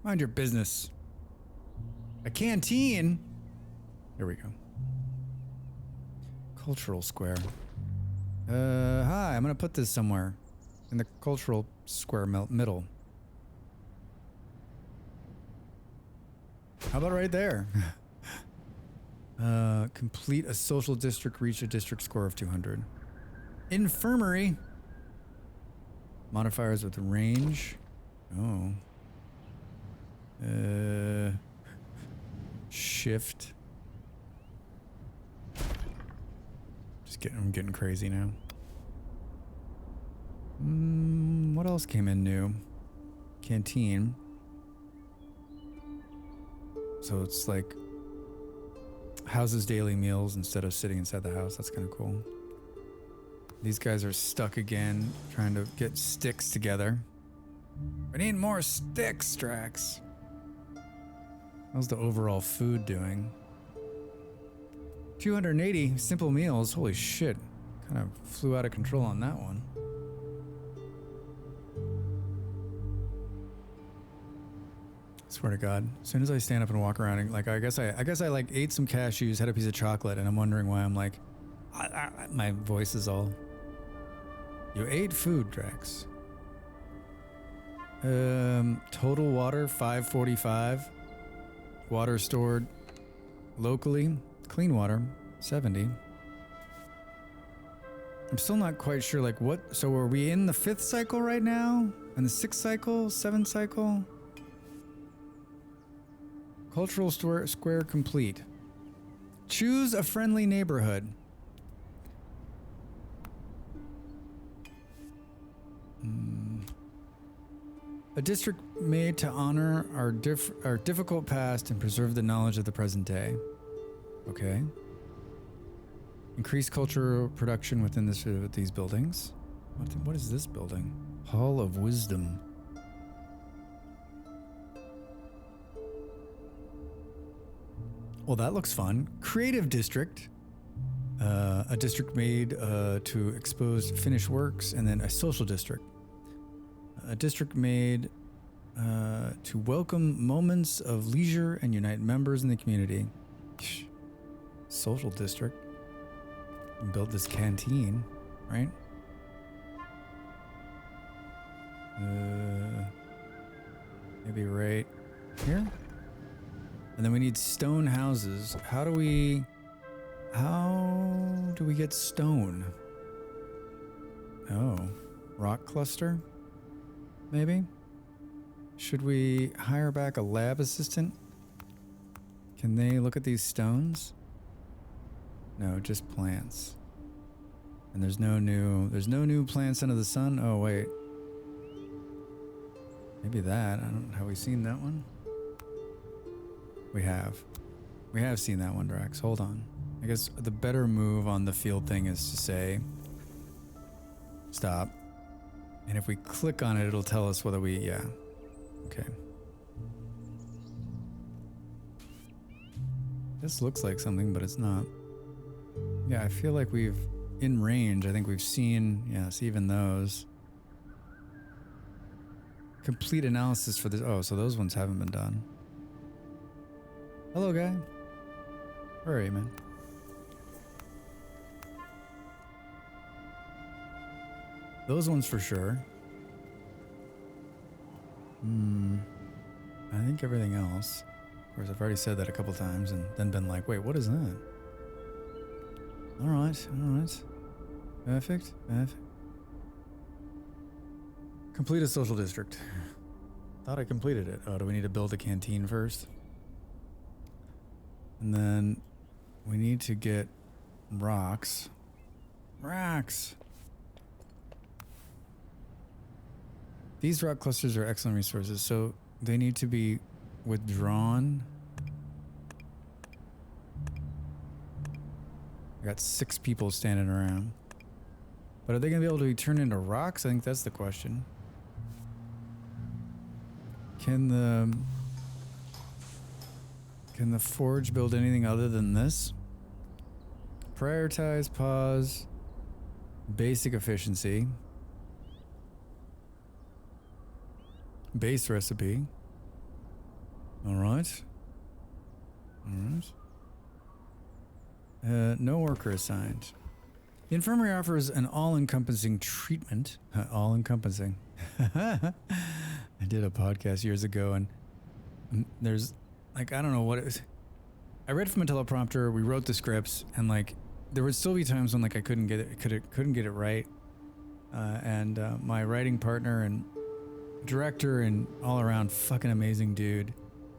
Mind your business. A canteen. Here we go. Cultural square. Hi, I'm gonna put this somewhere in the cultural square middle. How about right there? Complete a social district, reach a district score of 200. Infirmary. Modifiers with range. Oh. Shift. I'm getting crazy now. What else came in new? Canteen. So it's like houses daily meals instead of sitting inside the house. That's kind of cool. These guys are stuck again, trying to get sticks together. We need more sticks, Drax. How's the overall food doing? 280 simple meals. Holy shit. Kind of flew out of control on that one. Swear to God. As soon as I stand up and walk around, and like I guess I like ate some cashews, had a piece of chocolate, and I'm wondering why I'm like, my voice is all. You ate food, Drax. Total water 545. Water stored locally. Clean water, 70. I'm still not quite sure, like, what... So are we in the 5th cycle right now? And the 6th cycle? 7th cycle? Cultural square complete. Choose a friendly neighborhood. A district made to honor our difficult past and preserve the knowledge of the present day. Okay. Increase cultural production within these buildings. What is this building? Hall of Wisdom. Well, that looks fun. Creative district. A district made to expose finished works, and then a social district. A district made to welcome moments of leisure and unite members in the community. Social district. And build this canteen, right? Maybe right here? And then we need stone houses. How do we get stone? Oh, rock cluster? Maybe? Should we hire back a lab assistant? Can they look at these stones? No, just plants. And there's no new plants under the sun. Oh, wait. Maybe that. Have we seen that one? We have. We have seen that one, Drax. Hold on. I guess the better move on the field thing is to say stop. And if we click on it, it'll tell us whether we, yeah. Okay. This looks like something, but it's not. Yeah, I feel like we've, in range, I think we've seen, yes, even those. Complete analysis for this. Oh, so those ones haven't been done. Hello, guy. Where are you, man? Those ones for sure. I think everything else. Of course, I've already said that a couple times and then been like, wait, what is that? All right. Perfect. Complete a social district. Thought I completed it. Oh, do we need to build a canteen first? And then we need to get rocks. Rocks! These rock clusters are excellent resources, so they need to be withdrawn. got 6 people standing around. But are they going to be able to be turned into rocks? I think that's the question. Can the forge build anything other than this? Prioritize, pause, basic efficiency, base recipe. All right. No worker assigned. The infirmary offers an all-encompassing treatment. All-encompassing. I did a podcast years ago, and there's, like, I don't know what it was. I read from a teleprompter. We wrote the scripts, and like, there would still be times when like I couldn't get it right. And my writing partner and director and all around fucking amazing dude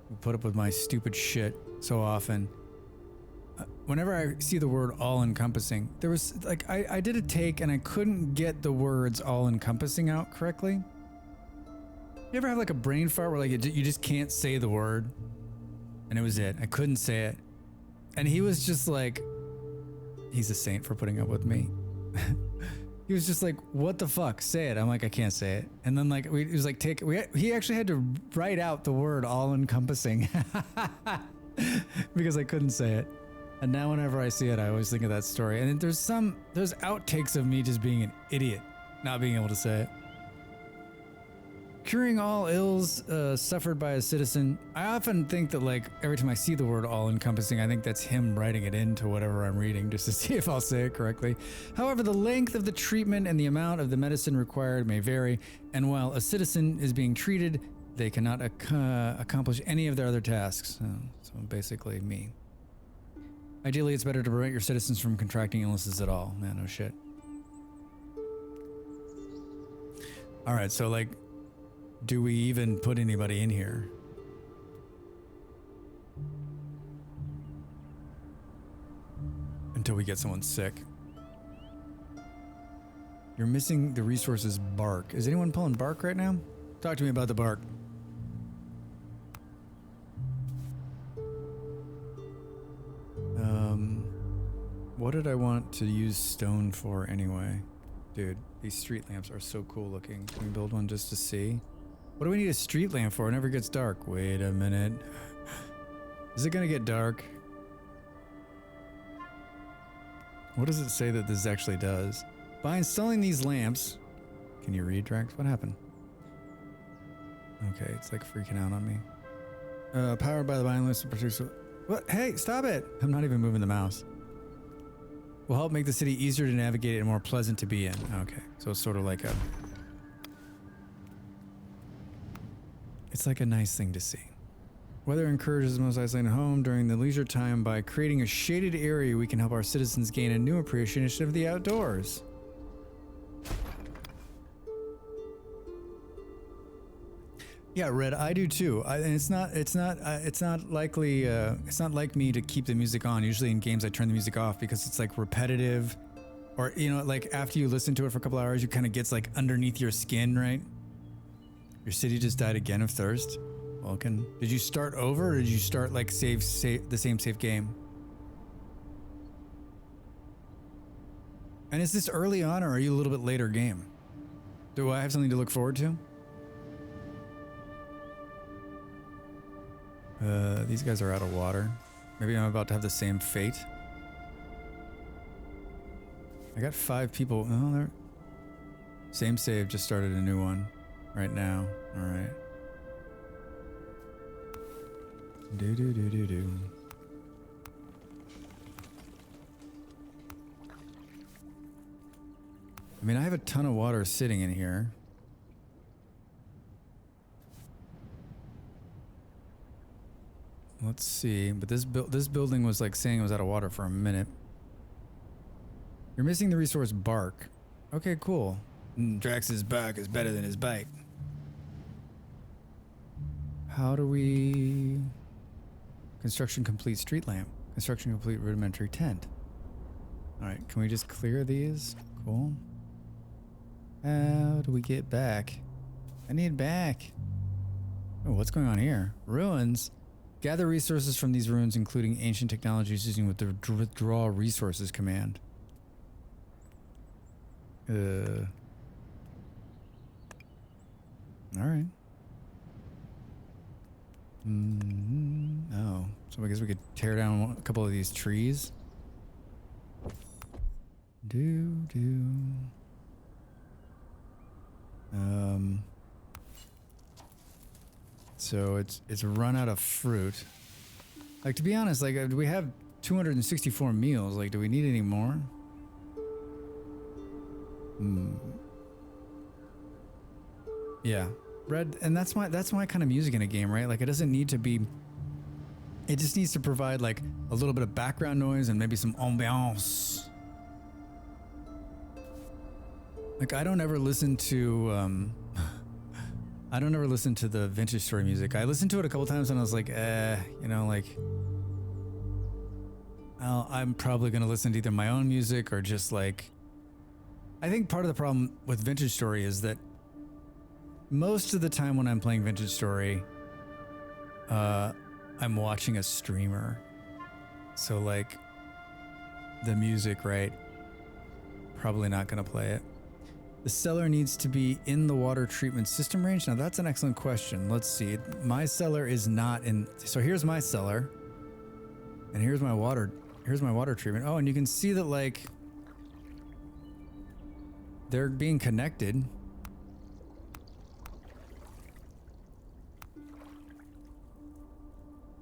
who put up with my stupid shit so often. Whenever I see the word all-encompassing, there was like I did a take and I couldn't get the words all-encompassing out correctly. You ever have like a brain fart where like you just can't say the word? And it was it. I couldn't say it. And he was just like, he's a saint for putting up with me. He was just like, what the fuck? Say it. I'm like, I can't say it. And then like, he was like, he actually had to write out the word all-encompassing because I couldn't say it. And now whenever I see it, I always think of that story. And there's outtakes of me just being an idiot, not being able to say it. Curing all ills suffered by a citizen. I often think that like every time I see the word all-encompassing, I think that's him writing it into whatever I'm reading just to see if I'll say it correctly. However, the length of the treatment and the amount of the medicine required may vary, and while a citizen is being treated, they cannot accomplish any of their other tasks. So basically me. Ideally, it's better to prevent your citizens from contracting illnesses at all. Man, no shit. All right, so like, do we even put anybody in here? Until we get someone sick. You're missing the resources bark. Is anyone pulling bark right now? Talk to me about the bark. What did I want to use stone for anyway? Dude, these street lamps are so cool looking. Can we build one just to see? What do we need a street lamp for? It never gets dark. Wait a minute. Is it gonna get dark? What does it say that this actually does? By installing these lamps... Can you read, Drax? What happened? Okay, it's like freaking out on me. Powered by the violence and producer... What? Hey, stop it! I'm not even moving the mouse. Will help make the city easier to navigate and more pleasant to be in. Okay, so it's sort of like a... It's like a nice thing to see. Weather encourages the most isolated home during the leisure time. By creating a shaded area, we can help our citizens gain a new appreciation of the outdoors. Yeah, Red, I do too. And it's not likely. It's not like me to keep the music on. Usually in games, I turn the music off because it's like repetitive, or you know, like after you listen to it for a couple hours, you kind of gets like underneath your skin, right? Your city just died again of thirst. Vulcan, did you start over, or did you start like save the same save game? And is this early on, or are you a little bit later game? Do I have something to look forward to? These guys are out of water. Maybe I'm about to have the same fate. I got 5 people. Oh, they're... Same save, just started a new one right now. All right. Do. I mean, I have a ton of water sitting in here. Let's see, but this building was like saying it was out of water for a minute. You're missing the resource bark. Okay, cool. Drax's bark is better than his bite. How do we... Construction complete street lamp. Construction complete rudimentary tent. Alright, can we just clear these? Cool. How do we get back? I need back. Oh, what's going on here? Ruins? Gather resources from these ruins, including ancient technologies using with the withdraw resources command. All right. Oh, so I guess we could tear down a couple of these trees. So it's run out of fruit. Like, to be honest, like, we have 264 meals. Like, do we need any more? Yeah. Red, and that's my kind of music in a game, right? Like, it doesn't need to be, it just needs to provide like a little bit of background noise and maybe some ambiance. Like, I don't ever listen to the Vintage Story music. I listened to it a couple times and I was like, you know, like, I'm probably gonna listen to either my own music or just like, I think part of the problem with Vintage Story is that most of the time when I'm playing Vintage Story, I'm watching a streamer. So like, the music, right? Probably not gonna play it. The cellar needs to be in the water treatment system range. Now that's an excellent question. Let's see. My cellar is not in. So here's my cellar, and here's my water treatment. Oh, and you can see that like they're being connected.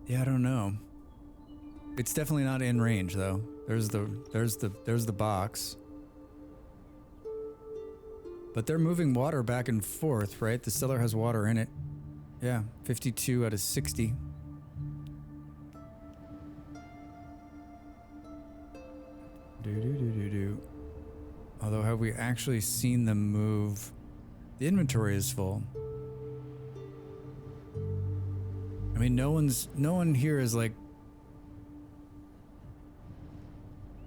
Yeah, I don't know. It's definitely not in range though. There's the box. But they're moving water back and forth, right? The cellar has water in it. Yeah, 52 out of 60. Although, have we actually seen them move? The inventory is full. I mean, no one here is like,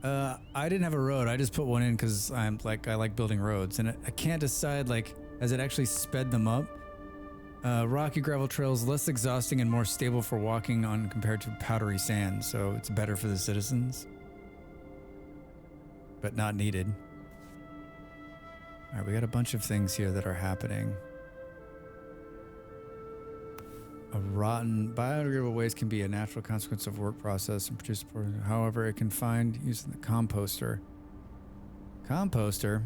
I didn't have a road. I just put one in because I like building roads, and I can't decide like, has it actually sped them up? Rocky gravel trails less exhausting and more stable for walking on compared to powdery sand, so it's better for the citizens, but not needed. All right, we got a bunch of things here that are happening. A rotten biodegradable waste can be a natural consequence of work process and produce. However, it can find using the composter. Composter.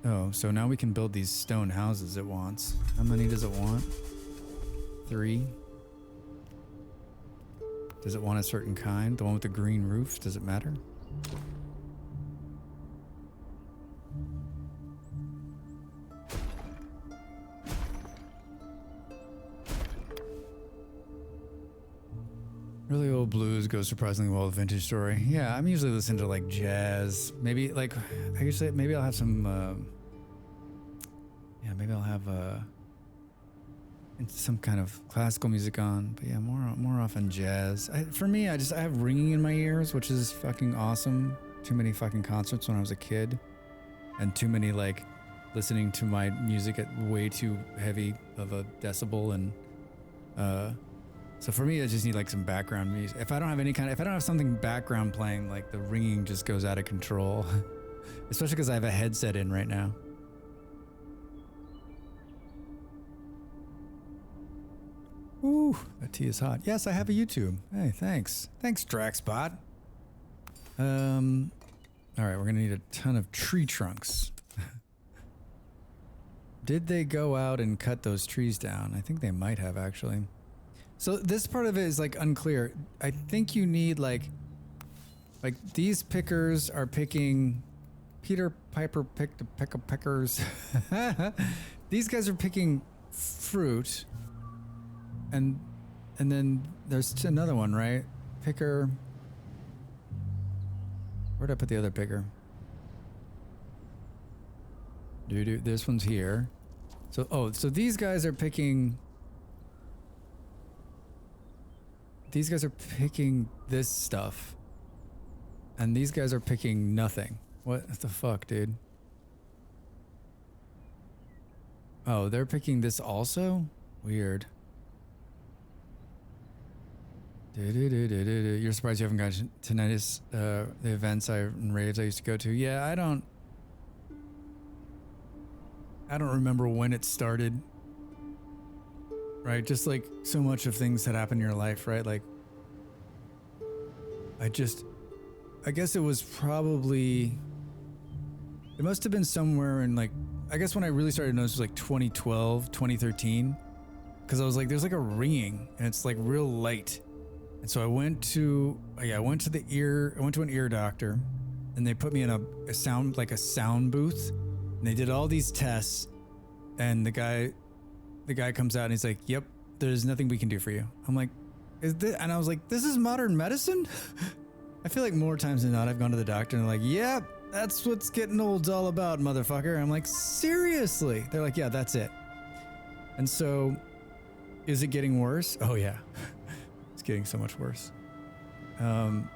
Oh, so now we can build these stone houses it wants. How many does it want? 3. Does it want a certain kind? The one with the green roof? Does it matter? Really old blues go surprisingly well with Vintage Story. Yeah, I'm usually listening to like jazz. Maybe like maybe I'll have some. Maybe I'll have some kind of classical music on. But yeah, more often jazz. For me, I have ringing in my ears, which is fucking awesome. Too many fucking concerts when I was a kid, and too many like listening to my music at way too heavy of a decibel and. So for me, I just need like some background music. If I don't have something background playing, like the ringing just goes out of control. Especially because I have a headset in right now. Ooh, that tea is hot. Yes, I have a YouTube. Hey, thanks. Thanks, Draxbot. All right, we're gonna need a ton of tree trunks. Did they go out and cut those trees down? I think they might have actually. So this part of it is like unclear. I think you need like these pickers are picking. Peter Piper picked the peckers. These guys are picking fruit, and then there's another one, right? Picker. Where'd I put the other picker? This one's here. So these guys are picking. These guys are picking this stuff. And these guys are picking nothing. What the fuck, dude? Oh, they're picking this also? Weird. You're surprised you haven't got tinnitus, the events and raves I used to go to. Yeah, I don't remember when it started. Right? Just like so much of things that happen in your life, right? Like, I guess it was probably, it must have been somewhere in like, I guess when I really started to notice was like 2012, 2013. Because I was like, there's like a ringing and it's like real light. And so I went to an ear doctor and they put me in a sound booth and they did all these tests and the guy comes out and he's like, yep, there's nothing we can do for you. I'm like, and I was like, this is modern medicine? I feel like more times than not I've gone to the doctor and they're like, yep, that's what's getting old's all about, motherfucker. I'm like, seriously? They're like, yeah, that's it. And so, is it getting worse? Oh yeah. It's getting so much worse. And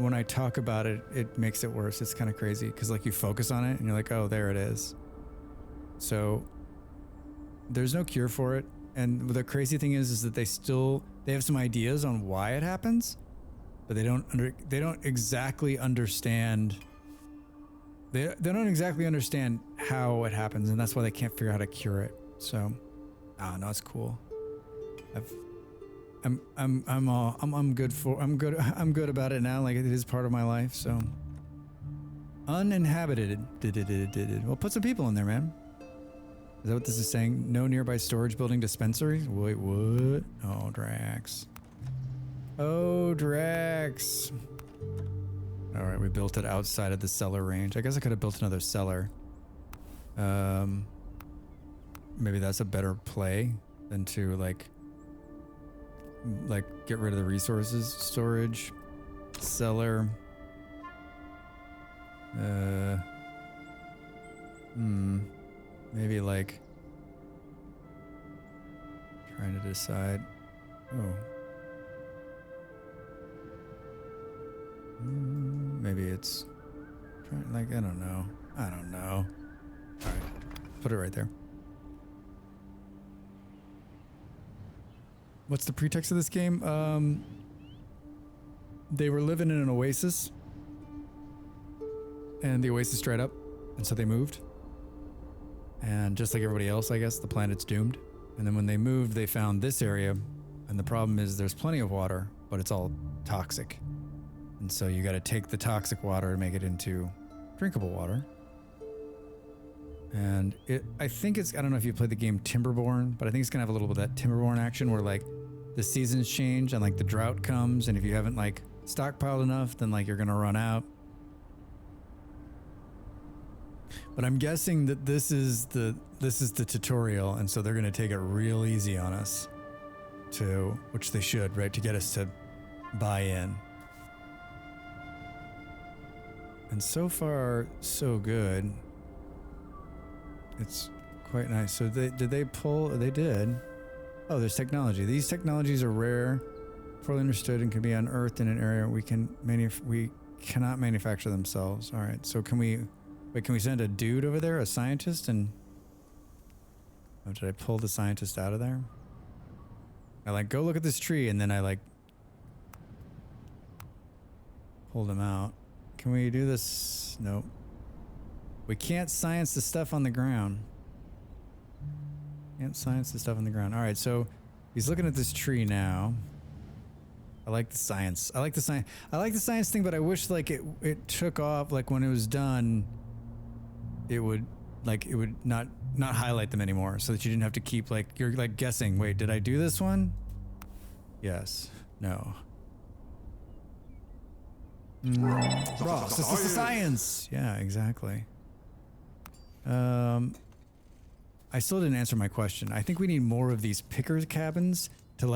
when I talk about it, it makes it worse. It's kind of crazy because like you focus on it and you're like, oh, there it is. So there's no cure for it. And the crazy thing is that they have some ideas on why it happens, but they don't exactly understand. They don't exactly understand how it happens, and that's why they can't figure out how to cure it. So, no, it's cool. I'm good about it now. Like it is part of my life. So uninhabited. Well, put some people in there, man. Is that what this is saying? No nearby storage building dispensary? Wait, what? Oh, Drax. Oh, Drax. All right, we built it outside of the cellar range. I guess I could have built another cellar. Maybe that's a better play than to like get rid of the resources. Storage, cellar. Maybe like trying to decide. Oh. Maybe it's like, I don't know. All right. Put it right there. What's the pretext of this game? They were living in an oasis and the oasis dried up and so they moved. And just like everybody else, I guess, the planet's doomed. And then when they moved, they found this area. And the problem is there's plenty of water, but it's all toxic. And so you got to take the toxic water and make it into drinkable water. And I don't know if you played the game Timberborn, but I think it's going to have a little bit of that Timberborn action where like the seasons change and like the drought comes. And if you haven't like stockpiled enough, then like you're going to run out. But I'm guessing that this is the tutorial, and so they're going to take it real easy on us, which they should, right, to get us to buy in. And so far, so good. It's quite nice. So did they pull? They did. Oh, there's technology. These technologies are rare, poorly understood, and can be unearthed in an area we cannot manufacture themselves. All right. So can we send a dude over there, a scientist, and did I pull the scientist out of there? I like go look at this tree, and then I like pulled him out. Can we do this? Nope. We can't science the stuff on the ground. Can't science the stuff on the ground. All right, so he's looking at this tree now. I like the science. I like the science thing, but I wish like it took off. Like when it was done, it would not highlight them anymore, so that you didn't have to keep like you're like guessing. Wait, did I do this one? Yes. No. Ross, this is the science. Yeah, exactly. I still didn't answer my question. I think we need more of these picker cabins to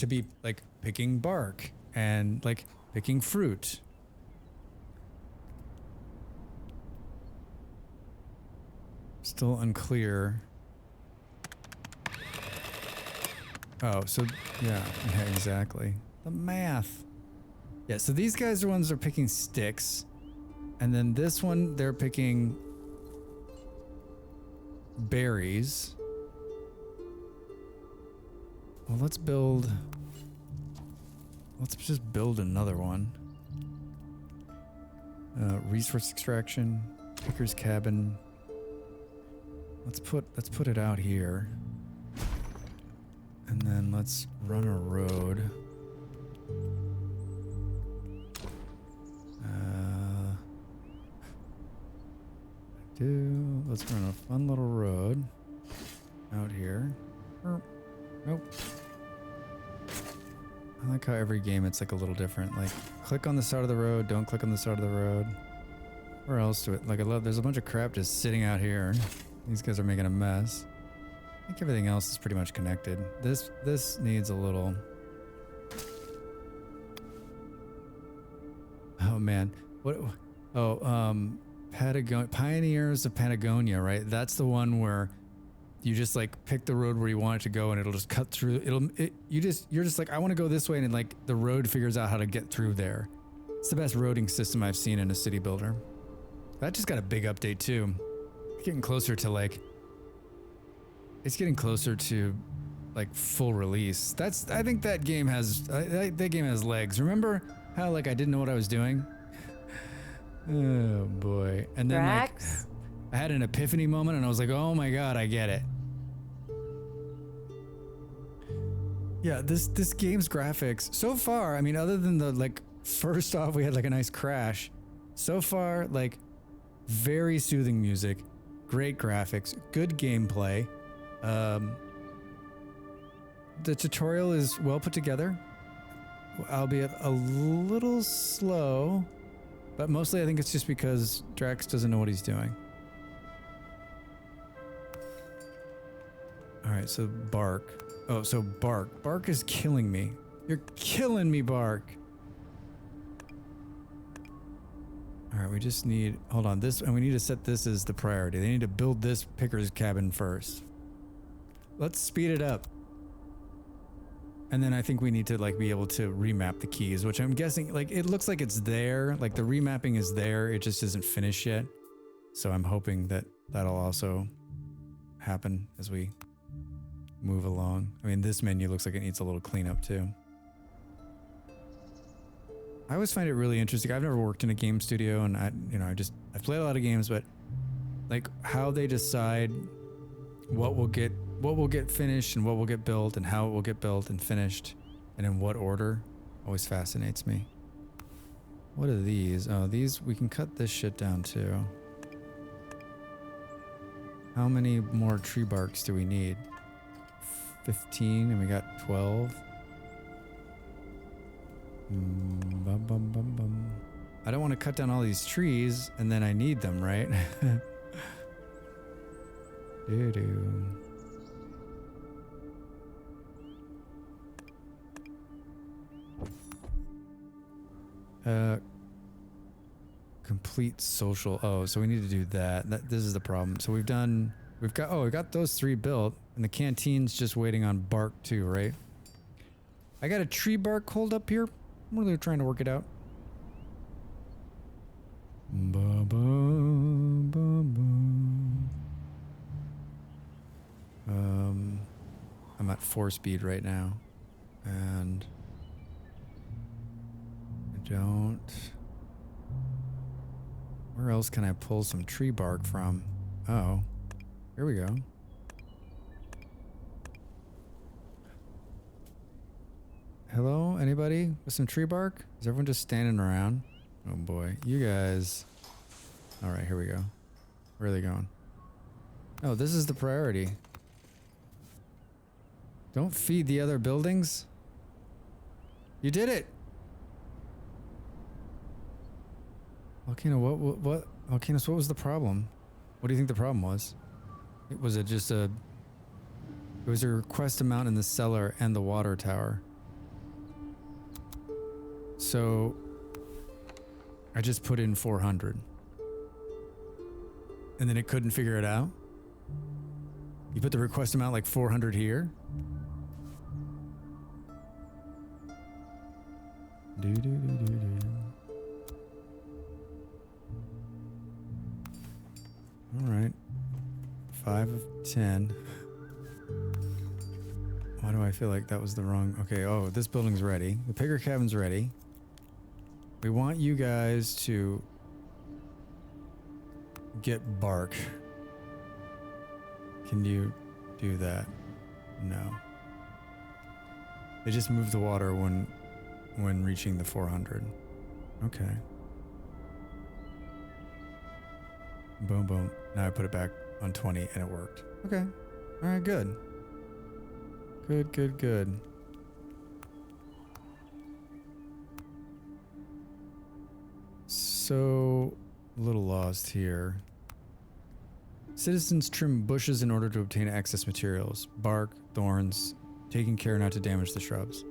be like picking bark and like picking fruit. Still unclear. Oh, so yeah, exactly. The math. Yeah, so these guys are ones that are picking sticks. And then this one, they're picking berries. Well, let's just build another one. Resource extraction, picker's cabin. Let's put it out here. And then let's run a road. Let's run a fun little road out here. Nope. I like how every game it's like a little different. Like, click on the side of the road, don't click on the side of the road. Where else do it? Like, there's a bunch of crap just sitting out here. These guys are making a mess. I think everything else is pretty much connected. This needs a little... Oh man. What? Oh, Pioneers of Patagonia, right? That's the one where you just like pick the road where you want it to go and it'll just cut through. You're just like, I want to go this way, and like the road figures out how to get through there. It's the best roading system I've seen in a city builder. That just got a big update too. It's getting closer to like full release. I think that game has legs. Remember how like I didn't know what I was doing? Oh boy. And then Drax? like I had an epiphany moment and I was like, oh my god, I get it. Yeah, this game's graphics so far, I mean, other than the like first off we had like a nice crash. So far, like very soothing music, great graphics, good gameplay. The tutorial is well put together, albeit a little slow, but mostly I think it's just because Drax doesn't know what he's doing. All right, so Bark. Oh, so Bark. Bark is killing me. You're killing me, Bark. All right, we just need, hold on, this, and we need to set this as the priority. They need to build this picker's cabin first. Let's speed it up. And then I think we need to like be able to remap the keys, which I'm guessing, like it looks like it's there, like the remapping is there, it just isn't finished yet. So I'm hoping that that'll also happen as we move along. I mean, this menu looks like it needs a little cleanup too. I always find it really interesting. I've never worked in a game studio, and I've played a lot of games, but like how they decide what will get finished and what will get built and how it will get built and finished and in what order always fascinates me. What are these? Oh, these, we can cut this shit down too. How many more tree barks do we need? 15 and we got 12. I don't want to cut down all these trees and then I need them, right? Doo-doo. Complete social. Oh, so we need to do that. This is the problem. So we got those 3 built, and the canteen's just waiting on bark too, right? I got a tree bark hold up here. I'm really trying to work it out. I'm at 4 speed right now, and where else can I pull some tree bark from? Oh, here we go. Hello, anybody with some tree bark? Is everyone just standing around? Oh boy, you guys. All right, here we go. Where are they going? Oh, this is the priority. Don't feed the other buildings. You did it. Volcano, what? Volcanoes, what was the problem? What do you think the problem was? Was it just it was a request amount in the cellar and the water tower. So I just put in 400. And then it couldn't figure it out? You put the request amount like 400 here? All right. 5 of 10. Why do I feel like that was the wrong... Okay, oh, this building's ready. The Pigger cabin's ready. We want you guys to get bark. Can you do that? No. They just move the water when reaching the 400. Okay. Boom, boom. Now I put it back on 20 and it worked. Okay. All right, good. Good, good, good. So, a little lost here. Citizens trim bushes in order to obtain excess materials. Bark, thorns, taking care not to damage the shrubs.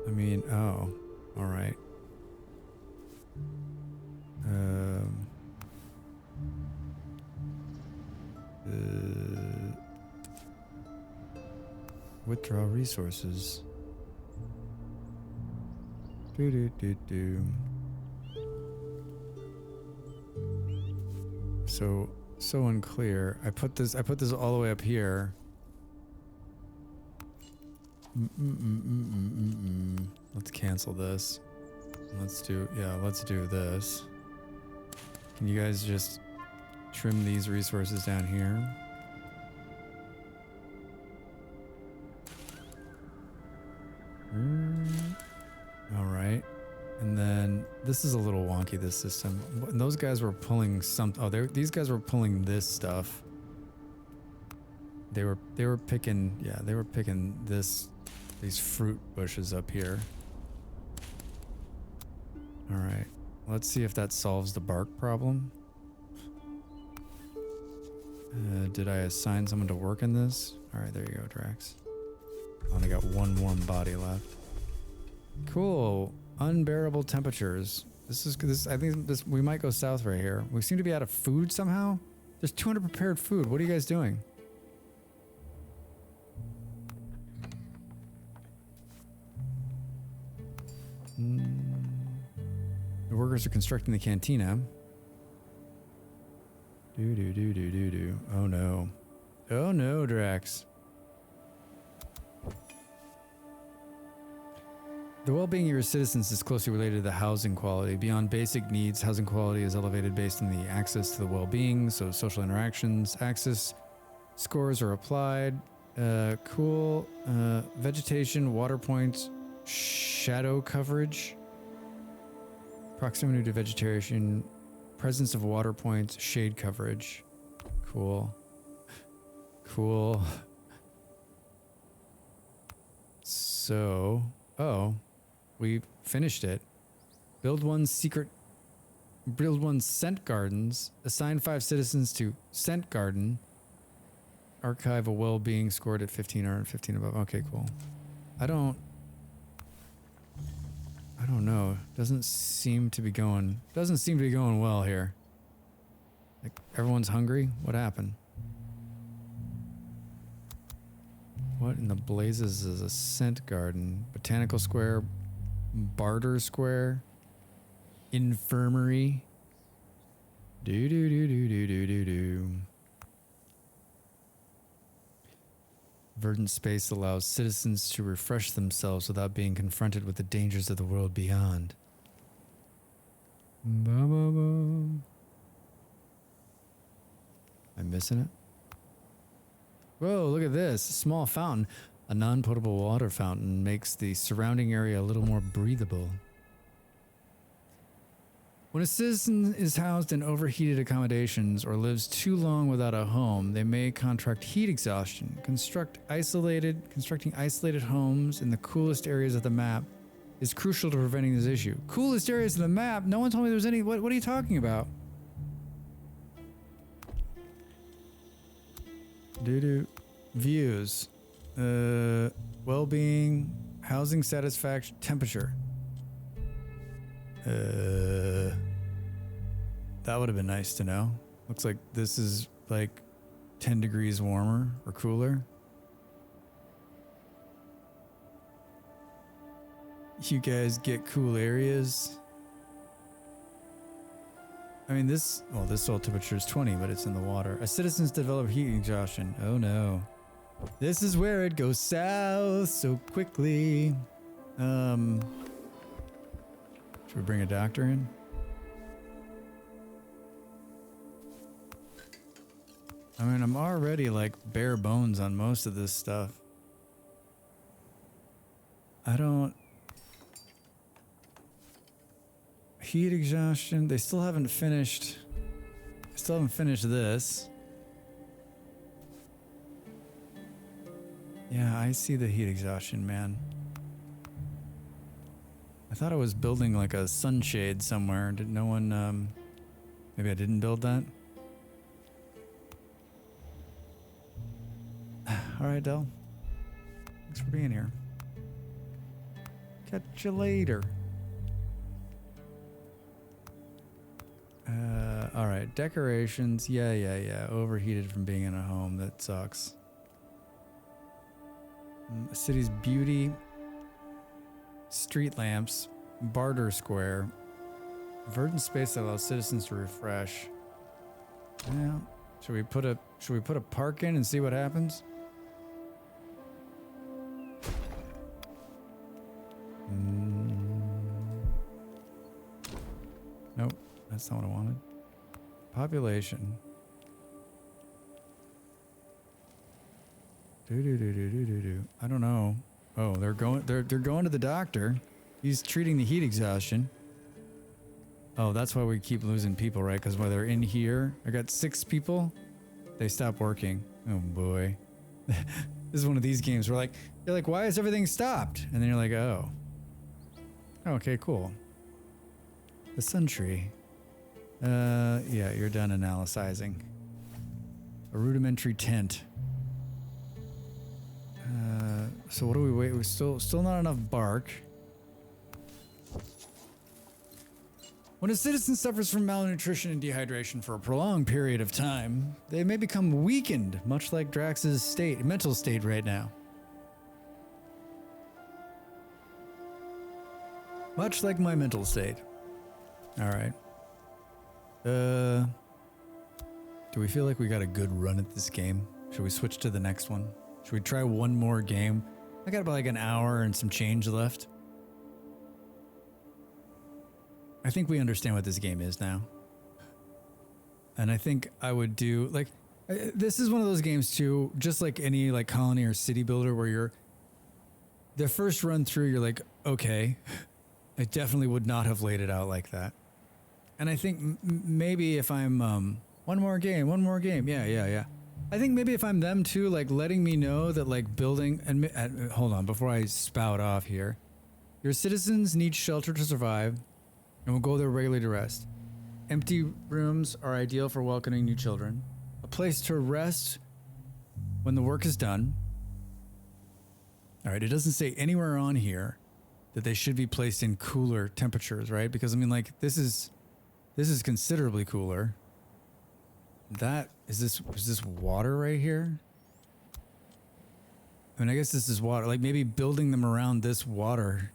I mean, oh, all right. Withdraw resources. Do. So unclear. I put this all the way up here. Let's cancel this. Let's do this. Can you guys just trim these resources down here? All right. And then this is a little wonky, this system. And those guys were pulling some... Oh, these guys were pulling this stuff. They were picking... Yeah, they were picking these fruit bushes up here. All right. Let's see if that solves the bark problem. Did I assign someone to work in this? All right, there you go, Drax. Only got one warm body left. Cool. Unbearable temperatures. I think we might go south right here. We seem to be out of food somehow. There's 200 prepared food. What are you guys doing? The workers are constructing the cantina. Do. Oh no. Oh no, Drax. The well-being of your citizens is closely related to the housing quality. Beyond basic needs, housing quality is elevated based on the access to the well-being, so social interactions, access scores are applied. Cool. Vegetation, water points, shadow coverage, proximity to vegetation, presence of water points, shade coverage. Cool. Cool. So, we finished it. Build one scent gardens. Assign 5 citizens to scent garden. Archive a well-being scored at 15 or 15 above. Okay, cool. I don't know. Doesn't seem to be going well here. Like, everyone's hungry? What happened? What in the blazes is a scent garden? Botanical square, barter square, infirmary. Do. Verdant space allows citizens to refresh themselves without being confronted with the dangers of the world beyond. I'm missing it? Whoa, look at this. A small fountain. A non-potable water fountain makes the surrounding area a little more breathable. When a citizen is housed in overheated accommodations or lives too long without a home, they may contract heat exhaustion. Constructing isolated homes in the coolest areas of the map is crucial to preventing this issue. Coolest areas of the map? No one told me there was any. What are you talking about? Views. Well-being, housing satisfaction, temperature. That would have been nice to know. Looks like this is like 10 degrees warmer or cooler. You guys get cool areas. I mean, this soil temperature is 20, but it's in the water. As citizens develop heat exhaustion. Oh no. This is where it goes south so quickly. Should we bring a doctor in? I mean, I'm already like bare bones on most of this stuff. Heat exhaustion. They still haven't finished. This. Yeah, I see the heat exhaustion, man. I thought I was building like a sunshade somewhere. Did no one, maybe I didn't build that? Alright, Del. Thanks for being here. Catch you later. Alright, decorations. Yeah. Overheated from being in a home. That sucks. A city's beauty. Street lamps. Barter square. Verdant space that allows citizens to refresh. Yeah. Should we put a park in and see what happens? Nope, that's not what I wanted. Population. I don't know. Oh, they're going to the doctor. He's treating the heat exhaustion. Oh, that's why we keep losing people, right? Because when they're in here, I got 6 people. They stop working. Oh boy. This is one of these games where you're like, why is everything stopped? And then you're like, oh. Okay, cool. The sun tree. Yeah, you're done analyzing. A rudimentary tent. So what do we wait? We're still not enough bark. When a citizen suffers from malnutrition and dehydration for a prolonged period of time, they may become weakened, much like Drax's mental state right now. Much like my mental state. All right. Do we feel like we got a good run at this game? Should we switch to the next one? Should we try one more game? I got about like an hour and some change left. I think we understand what this game is now. And I think I would do this is one of those games too, just like any like colony or city builder where the first run through, you're like, okay, I definitely would not have laid it out like that. And I think maybe if I'm, one more game. Yeah. I think maybe if I'm them too, like letting me know that like building and hold on, before I spout off here, your citizens need shelter to survive and will go there regularly to rest. Empty rooms are ideal for welcoming new children. A place to rest when the work is done. All right, it doesn't say anywhere on here that they should be placed in cooler temperatures, right? Because I mean, like this is considerably cooler. Is this water right here? I mean, I guess this is water. Like maybe building them around this water.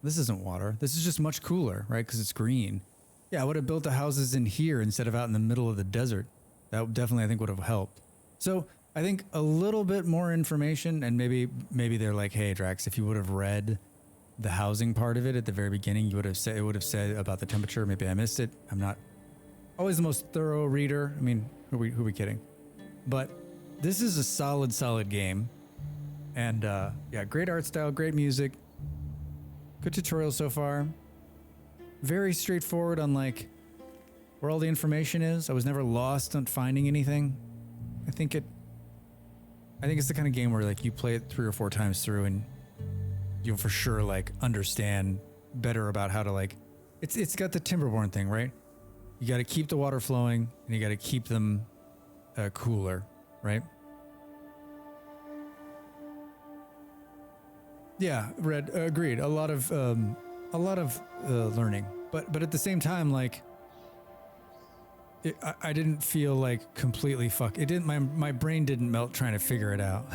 This isn't water. This is just much cooler, right? Because it's green. Yeah, I would have built the houses in here instead of out in the middle of the desert. That definitely, I think, would have helped. So I think a little bit more information, and maybe they're like, hey, Drax, if you would have read the housing part of it at the very beginning, it would have said about the temperature. Maybe I missed it. I'm not always the most thorough reader. I mean, who are we kidding? But this is a solid game. And yeah, great art style, great music. Good tutorial so far. Very straightforward on like where all the information is. I was never lost on finding anything. I think it's the kind of game where like you play it 3 or 4 times through and you'll for sure like understand better about how to like it's got the Timberborn thing, right? You got to keep the water flowing and you got to keep them cooler, right? Yeah, Red, agreed. A lot of learning, but at the same time, like, I didn't feel like completely It didn't. My brain didn't melt trying to figure it out.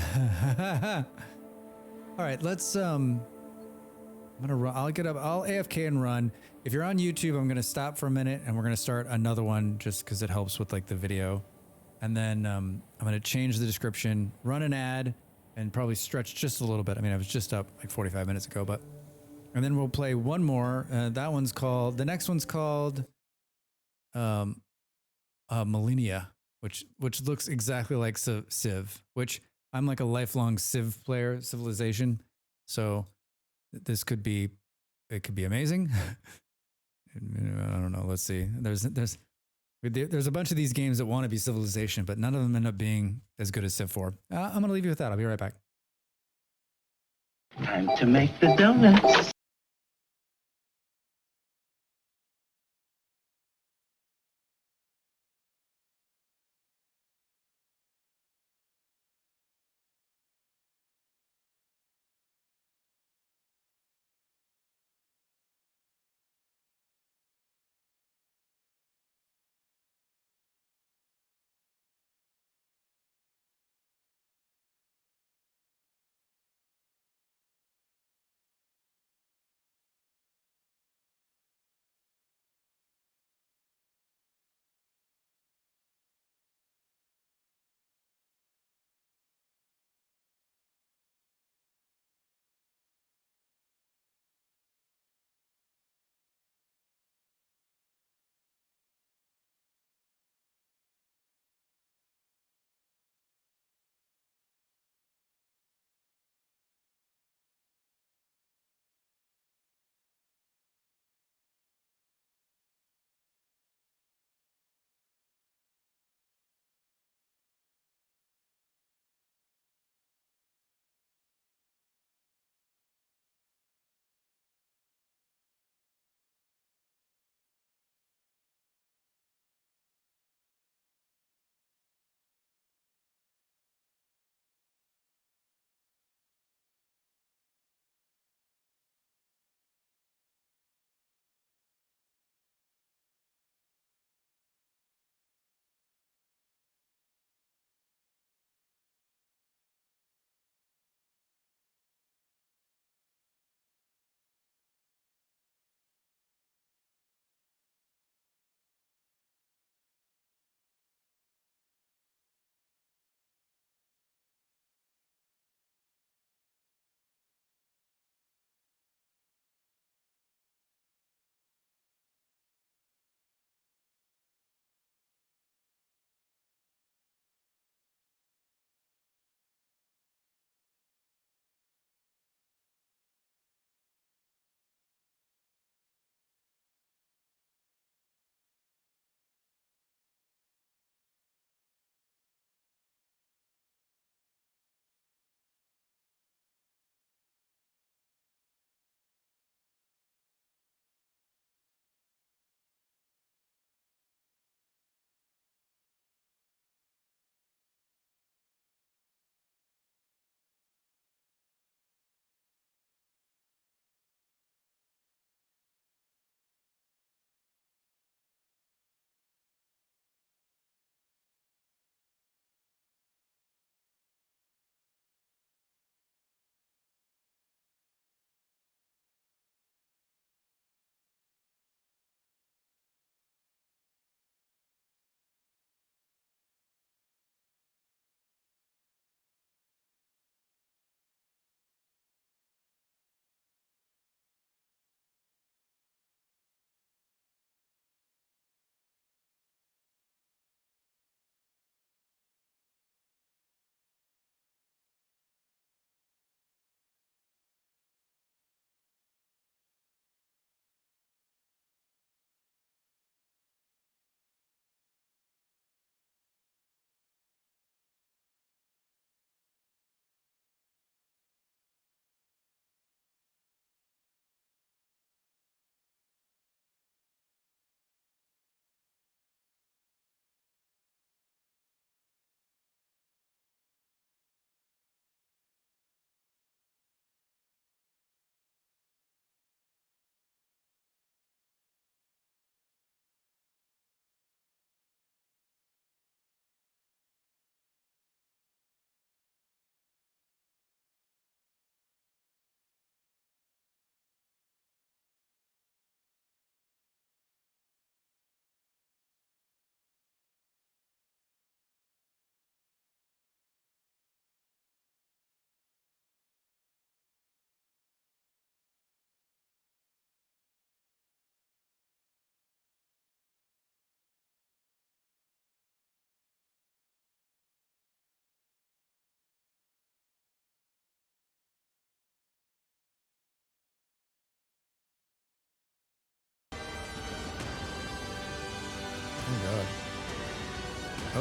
All right, let's I'm gonna run. I'll get up. I'll AFK and run. If you're on YouTube, I'm gonna stop for a minute and we're gonna start another one just because it helps with like the video. And then I'm gonna change the description, run an ad, and probably stretch just a little bit. I mean, I was just up like 45 minutes ago, but and then we'll play one more. That one's called. The next one's called Millennia, which looks exactly like Civ. Which I'm like a lifelong Civ player, Civilization. So this could be, it could be amazing. I don't know. Let's see. There's a bunch of these games that want to be Civilization, but none of them end up being as good as Civ 4. I'm going to leave you with that. I'll be right back. Time to make the donuts.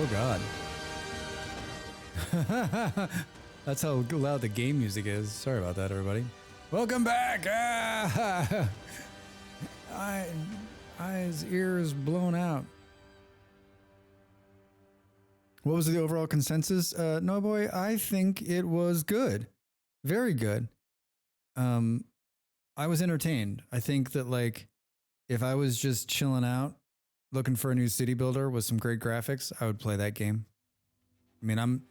Oh God. That's how loud the game music is. Sorry about that, everybody. Welcome back. Eyes, ears blown out. What was the overall consensus? No boy, I think it was good. Very good. I was entertained. I think that like if I was just chilling out looking for a new city builder with some great graphics, I would play that game. I mean,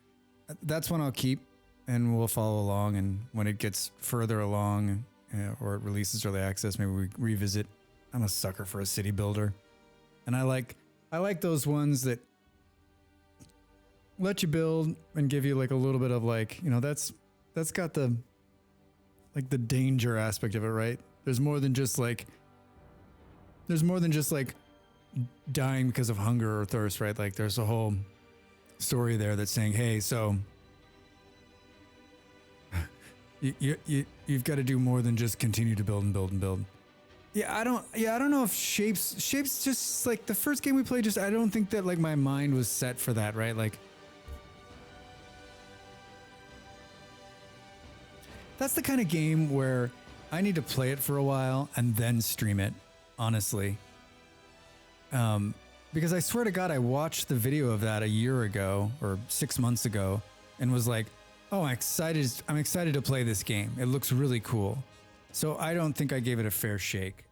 that's one I'll keep and we'll follow along, and when it gets further along or it releases early access, maybe we revisit. I'm a sucker for a city builder. And I like those ones that let you build and give you like a little bit of like, you know, that's got the like the danger aspect of it, right? There's more than just like dying because of hunger or thirst, right? Like there's a whole story there that's saying, hey, so you've got to do more than just continue to build and build and build. I don't know if shapes just like the first game we played, just I don't think that like my mind was set for that, right? Like that's the kind of game where I need to play it for a while and then stream it, honestly. Because I swear to God, I watched the video of that a year ago or 6 months ago and was like, oh, I'm excited to play this game. It looks really cool. So I don't think I gave it a fair shake.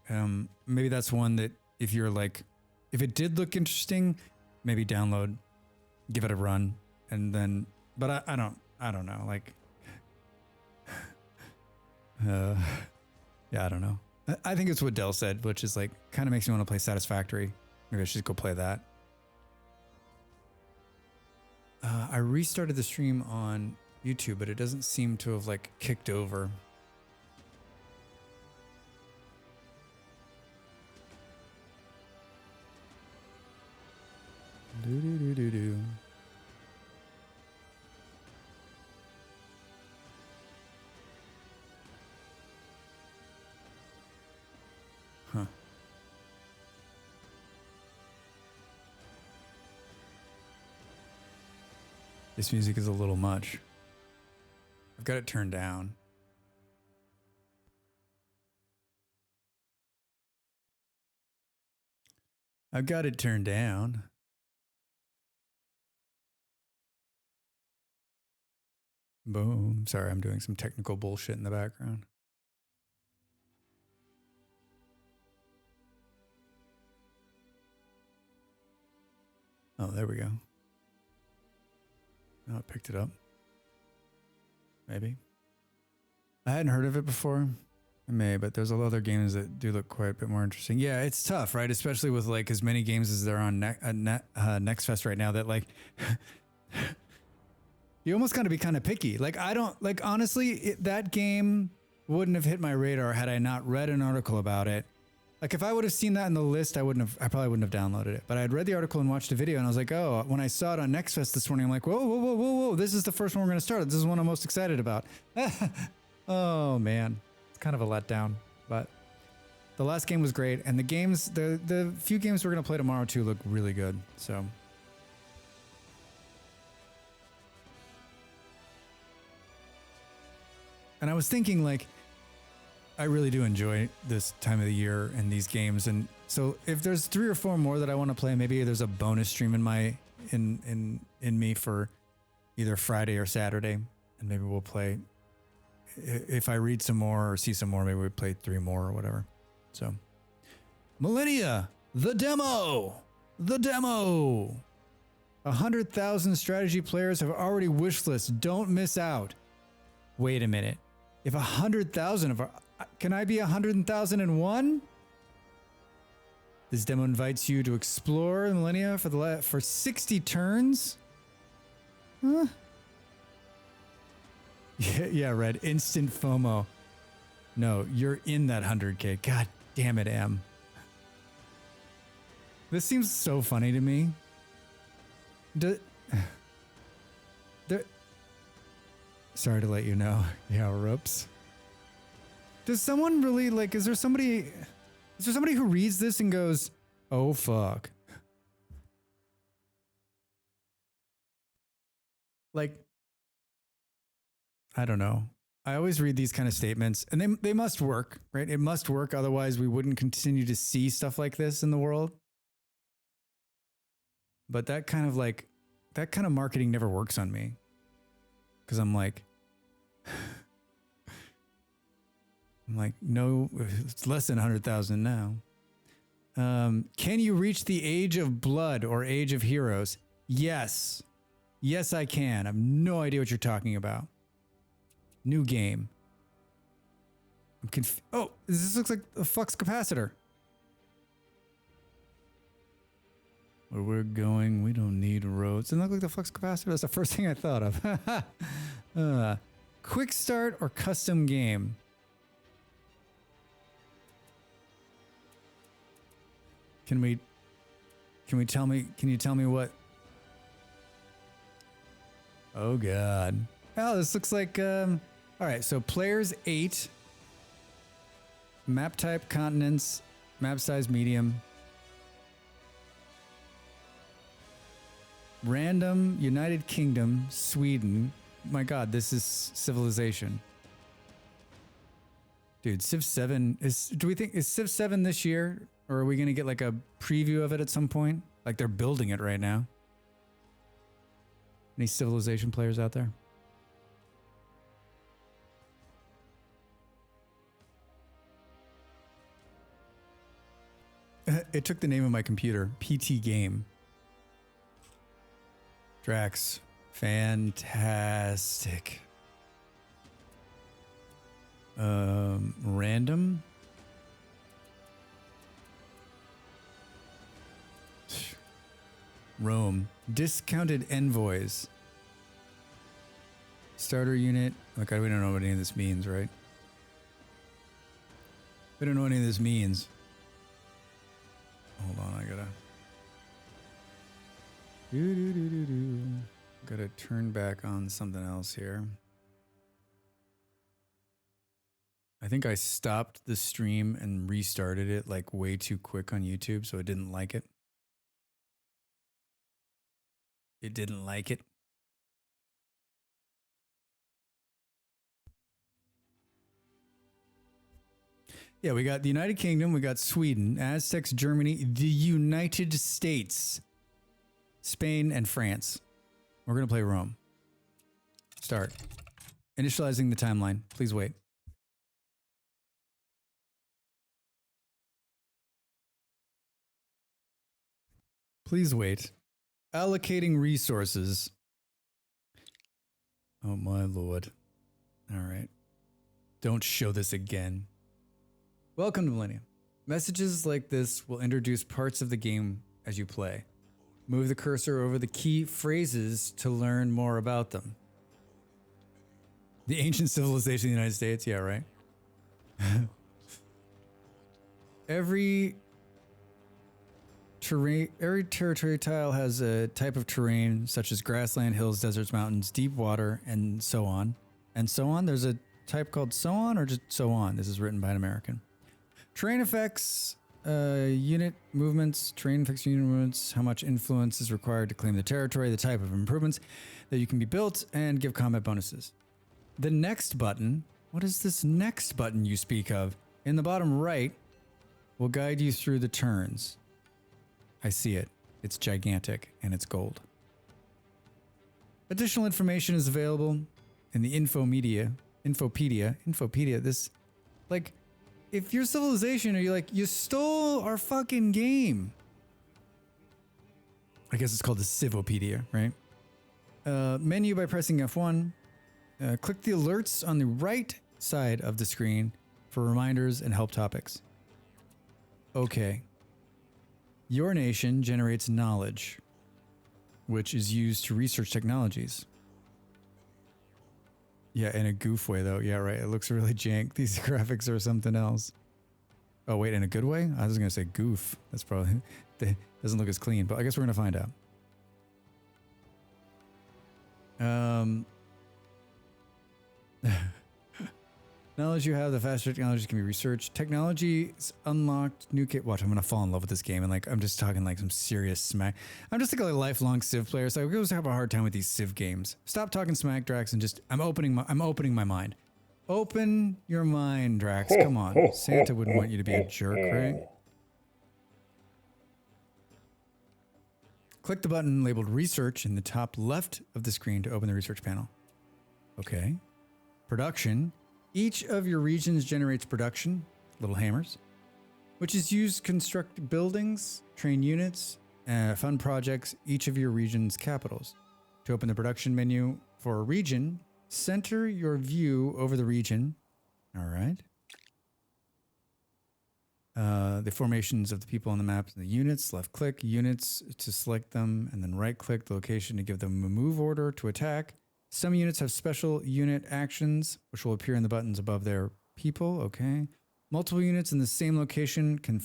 Maybe that's one that if it did look interesting, maybe download, give it a run, and then, but I don't know. Like, yeah, I don't know. I think it's what Dell said, which is like, kind of makes me want to play Satisfactory. Maybe I should go play that. I restarted the stream on YouTube, but it doesn't seem to have like kicked over. Do. Huh. This music is a little much. I've got it turned down. I've got it turned down. Boom. Sorry, I'm doing some technical bullshit in the background. Oh, there we go. Oh, it picked it up. Maybe. I hadn't heard of it before. I may, but there's a lot of other games that do look quite a bit more interesting. Yeah, it's tough, right? Especially with like as many games as there are on Next Fest right now that like you almost got to be kind of picky. Like I don't like honestly, that game wouldn't have hit my radar had I not read an article about it. Like if I would have seen that in the list, I probably wouldn't have downloaded it. But I had read the article and watched a video, and I was like, oh, when I saw it on Next Fest this morning, I'm like, whoa, this is the first one we're going to start. This is one I'm most excited about. Oh man, it's kind of a letdown. But the last game was great, and the few games we're going to play tomorrow too look really good. So. And I was thinking like, I really do enjoy this time of the year and these games, and so if there's 3 or 4 more that I want to play, maybe there's a bonus stream in me for either Friday or Saturday, and maybe we'll play. If I read some more or see some more, maybe we play 3 more or whatever. So, Millennia, the demo. 100,000 strategy players have already wishlist. Don't miss out. Wait a minute. If 100,000 of our can I be 100,001? This demo invites you to explore the Millennia for 60 turns. Huh? Yeah, Red. Instant FOMO. No, you're in that 100K. God damn it, M. This seems so funny to me. Sorry to let you know. Yeah, Rups. Does someone really like, is there somebody who reads this and goes, oh fuck. Like, I don't know. I always read these kind of statements and they must work, right? It must work. Otherwise we wouldn't continue to see stuff like this in the world. But that kind of marketing never works on me. Cause I'm like, no, it's less than 100,000 now. Can you reach the age of blood or age of heroes? Yes. Yes, I can. I have no idea what you're talking about. New game. Oh, this looks like a flux capacitor. Where we're going, we don't need roads. Doesn't that look like the flux capacitor? That's the first thing I thought of. Quick start or custom game? Can you tell me what? Oh God. Oh, this looks like, all right. So players 8, map type, continents, map size, medium, random, United Kingdom, Sweden. My God, this is civilization. Dude, Civ 7 is Civ 7 this year? Or are we going to get like a preview of it at some point? Like they're building it right now. Any Civilization players out there? It took the name of my computer, PT Game. Drax, fantastic. Random. Rome. Discounted envoys. Starter unit. Okay, we don't know what any of this means, right? We don't know what any of this means. Hold on, I gotta turn back on something else here. I think I stopped the stream and restarted it like way too quick on YouTube, so it didn't like it. It didn't like it. Yeah, we got the United Kingdom, we got Sweden, Aztecs, Germany, the United States, Spain, and France. We're going to play Rome. Start. Initializing the timeline. Please wait. Please wait. Allocating resources. Oh my lord. All right. Don't show this again. Welcome to Millennium. Messages like this will introduce parts of the game as you play. Move the cursor over the key phrases to learn more about them. The ancient civilization of the United States? Yeah, right. Every territory tile has a type of terrain such as grassland, hills, deserts, mountains, deep water, and so on. And so on. There's a type called so on or just so on. This is written by an American. Terrain effects, unit movements, how much influence is required to claim the territory, the type of improvements that you can be built, and give combat bonuses. The next button, what is this next button you speak of? In the bottom right, will guide you through the turns. I see it. It's gigantic and it's gold. Additional information is available in the Infopedia. This, like, if you're Civilization, are you like, you stole our fucking game? I guess it's called the Civopedia, right? Menu by pressing F1. Click the alerts on the right side of the screen for reminders and help topics. Okay. Your nation generates knowledge, which is used to research technologies. Yeah, in a goof way, though. Yeah, right. It looks really jank. These graphics are something else. Oh, wait, in a good way? I was going to say goof. That's probably... doesn't look as clean, but I guess we're going to find out. Knowledge you have, the faster technologies can be researched. Technology is unlocked. New kit. Watch, I'm gonna fall in love with this game, and like I'm just talking like some serious smack. I'm just like a lifelong Civ player, so I always have a hard time with these Civ games. Stop talking smack, Drax, and just I'm opening my mind. Open your mind, Drax. Come on. Santa wouldn't want you to be a jerk, right? Click the button labeled Research in the top left of the screen to open the research panel. Okay. Production. Each of your regions generates production, little hammers, which is used to construct buildings, train units, fund projects, each of your region's capitals. To open the production menu for a region, center your view over the region. All right. The formations of the people on the map and the units, left click units to select them, and then right click the location to give them a move order to attack. Some units have special unit actions, which will appear in the buttons above their people. Okay. Multiple units in the same location can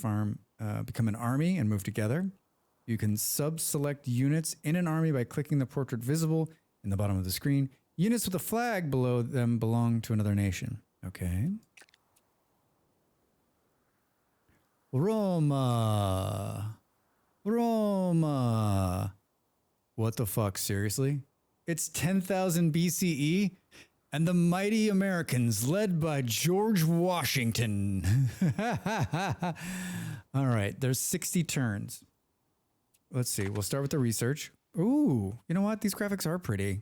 become an army and move together. You can sub-select units in an army by clicking the portrait visible in the bottom of the screen. Units with a flag below them belong to another nation. Okay. Roma. What the fuck? Seriously? It's 10,000 BCE, and the mighty Americans, led by George Washington. All right, there's 60 turns. Let's see. We'll start with the research. Ooh, you know what? These graphics are pretty.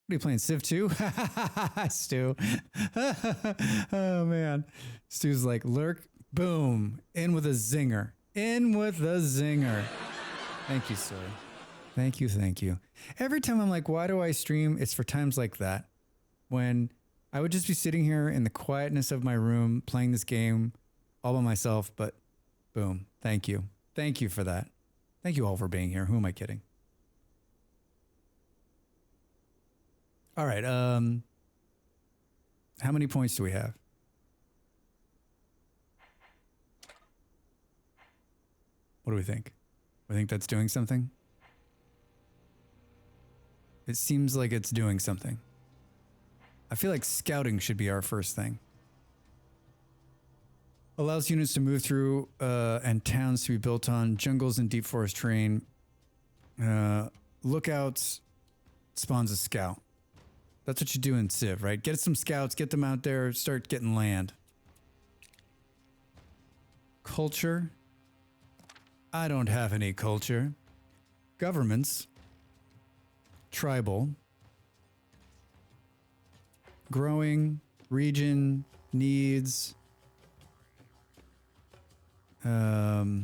What are you playing, Civ 2? Stu. Oh, man. Stu's like, lurk, boom, in with a zinger. In with a zinger. Thank you, sir. Thank you. Every time I'm like, why do I stream? It's for times like that. When I would just be sitting here in the quietness of my room playing this game all by myself, but boom. Thank you. Thank you for that. Thank you all for being here. Who am I kidding? All right. How many points do we have? What do we think? I think that's doing something. It seems like it's doing something. I feel like scouting should be our first thing. Allows units to move through and towns to be built on, jungles and deep forest terrain. Lookouts spawns a scout. That's what you do in Civ, right? Get some scouts, get them out there, start getting land. Culture. I don't have any culture. Governments. Tribal. Growing. Region. Needs. Oh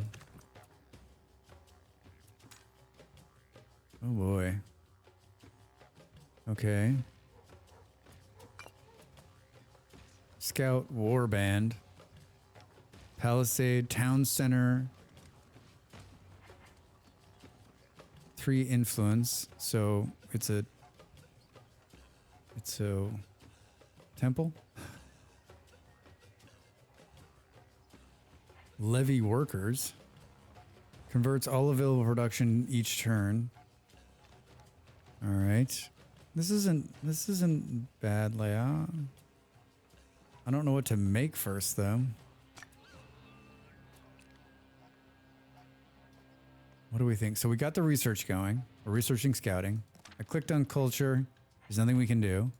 boy. Okay. Scout Warband. Palisade Town Center. 3 influence. So it's a temple. Levy workers. Converts all available production each turn. All right. This isn't bad layout. I don't know what to make first though. What do we think? So we got the research going. We're researching scouting. I clicked on culture. There's nothing we can do.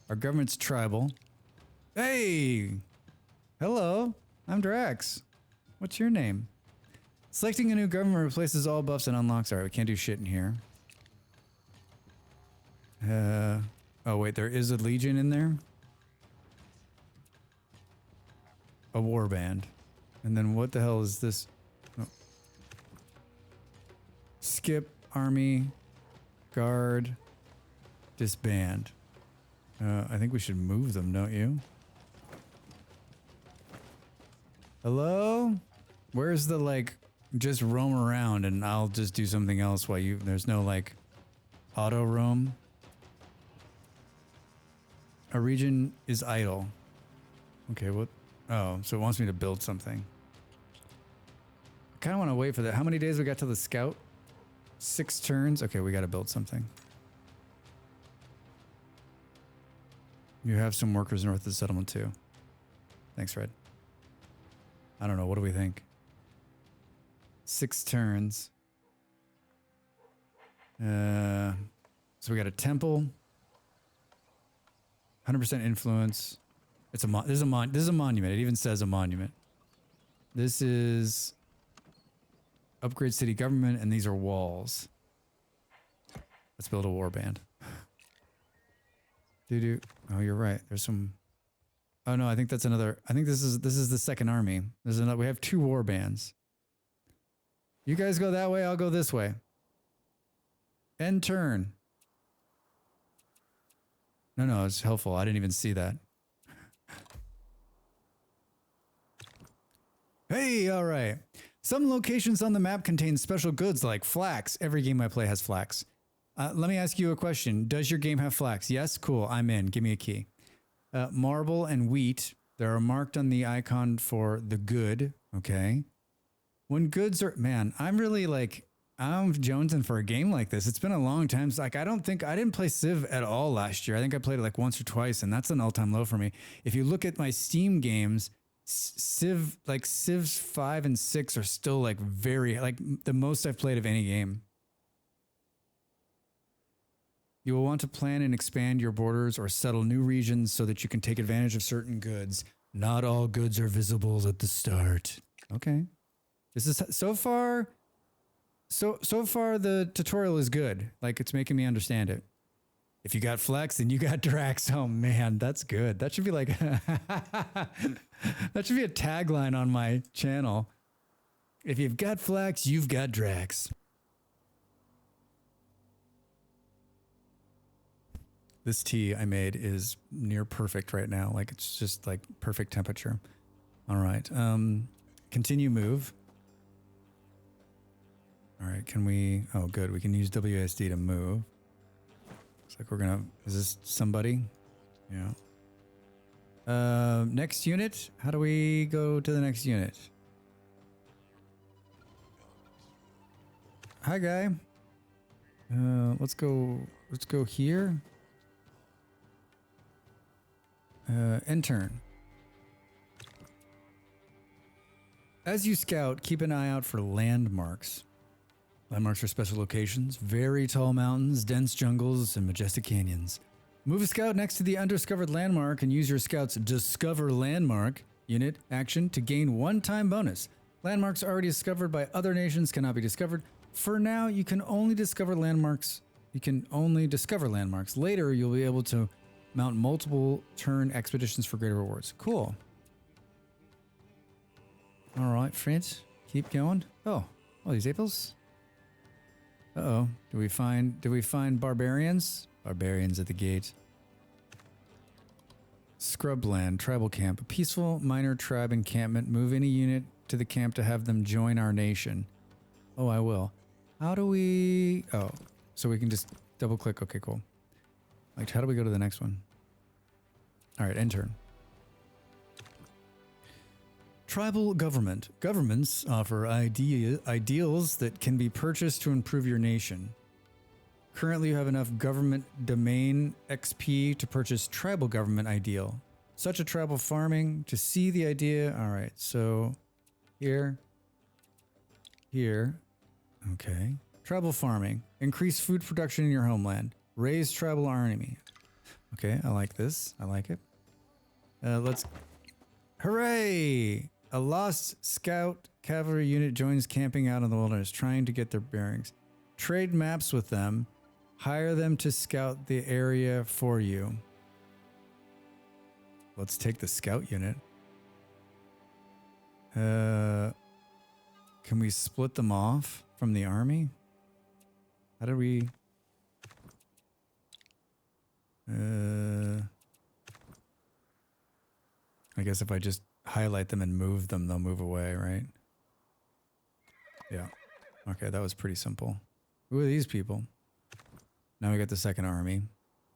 Our government's tribal. Hey! Hello. I'm Drax. What's your name? Selecting a new government replaces all buffs and unlocks. Alright, we can't do shit in here. Oh wait, there is a legion in there? A warband. And then what the hell is this? Oh. Skip, army, guard, disband. I think we should move them, don't you? Hello? Where's the like, just roam around and I'll just do something else while you, there's no like auto roam. A region is idle. Okay, what? Oh, so it wants me to build something. I kind of want to wait for that. How many days we got to the scout? 6 turns? Okay, we got to build something. You have some workers north of the settlement too. Thanks, Fred. I don't know. What do we think? 6 turns. So we got a temple. 100% influence. It's a this is a monument. It even says a monument. This is upgrade city government, and these are walls. Let's build a warband. Doo-doo. Oh, you're right. There's some. Oh no, I think that's another. I think this is the second army. There's another. We have 2 warbands. You guys go that way. I'll go this way. End turn. No, it's helpful. I didn't even see that. Hey, all right. Some locations on the map contain special goods like flax. Every game I play has flax. Let me ask you a question. Does your game have flax? Yes? Cool. I'm in. Give me a key. Marble and wheat. They are marked on the icon for the good. Okay. When goods are... Man, I'm really like... I'm jonesing for a game like this. It's been a long time. It's like, I didn't play Civ at all last year. I think I played it like once or twice, and that's an all-time low for me. If you look at my Steam games... Civs 5 and 6 are still like very, like the most I've played of any game. You will want to plan and expand your borders or settle new regions so that you can take advantage of certain goods. Not all goods are visible at the start. Okay. This is so far the tutorial is good. Like it's making me understand it. If you got flex, then you got Drax. Oh man, that's good. That should be like that should be a tagline on my channel. If you've got flex, you've got Drax. This tea I made is near perfect right now. Like it's just like perfect temperature. All right. Continue move. All right. Can we? Oh, good. We can use WSD to move. Looks like we're gonna. Is this somebody? Yeah. Next unit. How do we go to the next unit? Hi, guy. Let's go. Let's go here. Intern. As you scout, keep an eye out for landmarks. Landmarks are special locations, very tall mountains, dense jungles, and majestic canyons. Move a scout next to the undiscovered landmark and use your scout's Discover Landmark unit action to gain one-time bonus. Landmarks already discovered by other nations cannot be discovered. For now, you can only discover landmarks. Later, you'll be able to mount multiple turn expeditions for greater rewards. Cool. All right, friends, keep going. Oh, these apples. Uh-oh. Did we find barbarians? Barbarians at the gate. Scrubland, tribal camp. A peaceful minor tribe encampment. Move any unit to the camp to have them join our nation. Oh, I will. How do we... Oh, so we can just double click. Okay, cool. Like, how do we go to the next one? All right, end turn. Tribal government. Governments offer ideals that can be purchased to improve your nation. Currently, you have enough government domain XP to purchase tribal government ideal. Such a tribal farming to see the idea. All right, so here. Okay. Tribal farming. Increase food production in your homeland. Raise tribal army. Okay, I like this. I like it. Let's... Hooray! A lost scout cavalry unit joins camping out in the wilderness, trying to get their bearings. Trade maps with them. Hire them to scout the area for you. Let's take the scout unit. Can we split them off from the army? How do we... I guess if I just highlight them and move them, they'll move away, right? Yeah. Okay, that was pretty simple. Who are these people? Now we got the second army.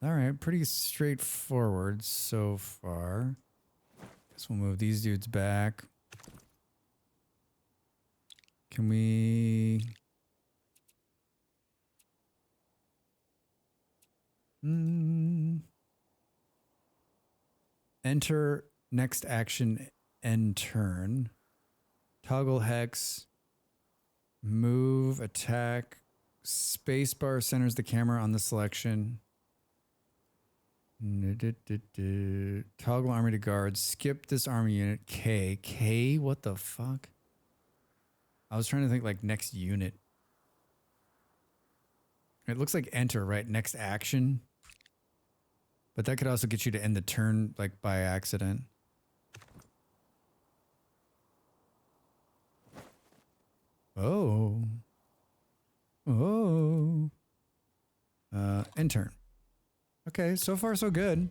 All right, pretty straightforward so far. Guess we'll move these dudes back. Can we... Enter Next action, end turn. Toggle hex. Move, attack. Spacebar centers the camera on the selection. Toggle army to guard. Skip this army unit. K. K? What the fuck? I was trying to think like next unit. It looks like enter, right? Next action. But that could also get you to end the turn like by accident. Oh. Oh. End turn. Okay, so far so good.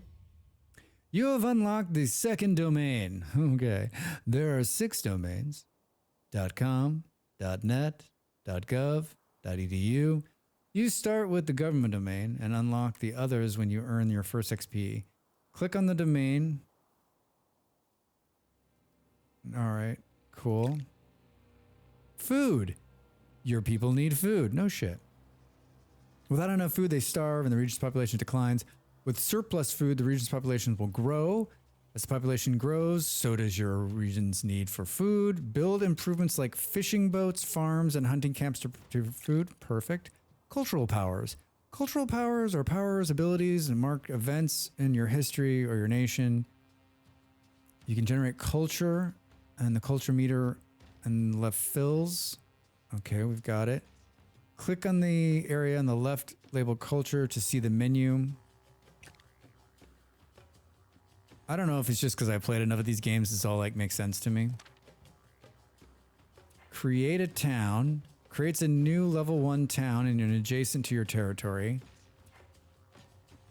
You have unlocked the second domain. Okay. There are 6 domains. .com, .net, .gov, .edu. You start with the government domain and unlock the others when you earn your first XP. Click on the domain. All right, cool. Food. Your people need food. No shit. Without enough food, they starve and the region's population declines. With surplus food, the region's population will grow. As the population grows, so does your region's need for food. Build improvements like fishing boats, farms, and hunting camps to food. Perfect. Cultural powers. Cultural powers are powers, abilities, and marked events in your history or your nation. You can generate culture, and the culture meter and left fills. Okay, we've got it. Click on the area on the left labeled culture to see the menu. I don't know if it's just because I played enough of these games, this all like makes sense to me. Create a town. Creates a new level 1 town and an adjacent to your territory.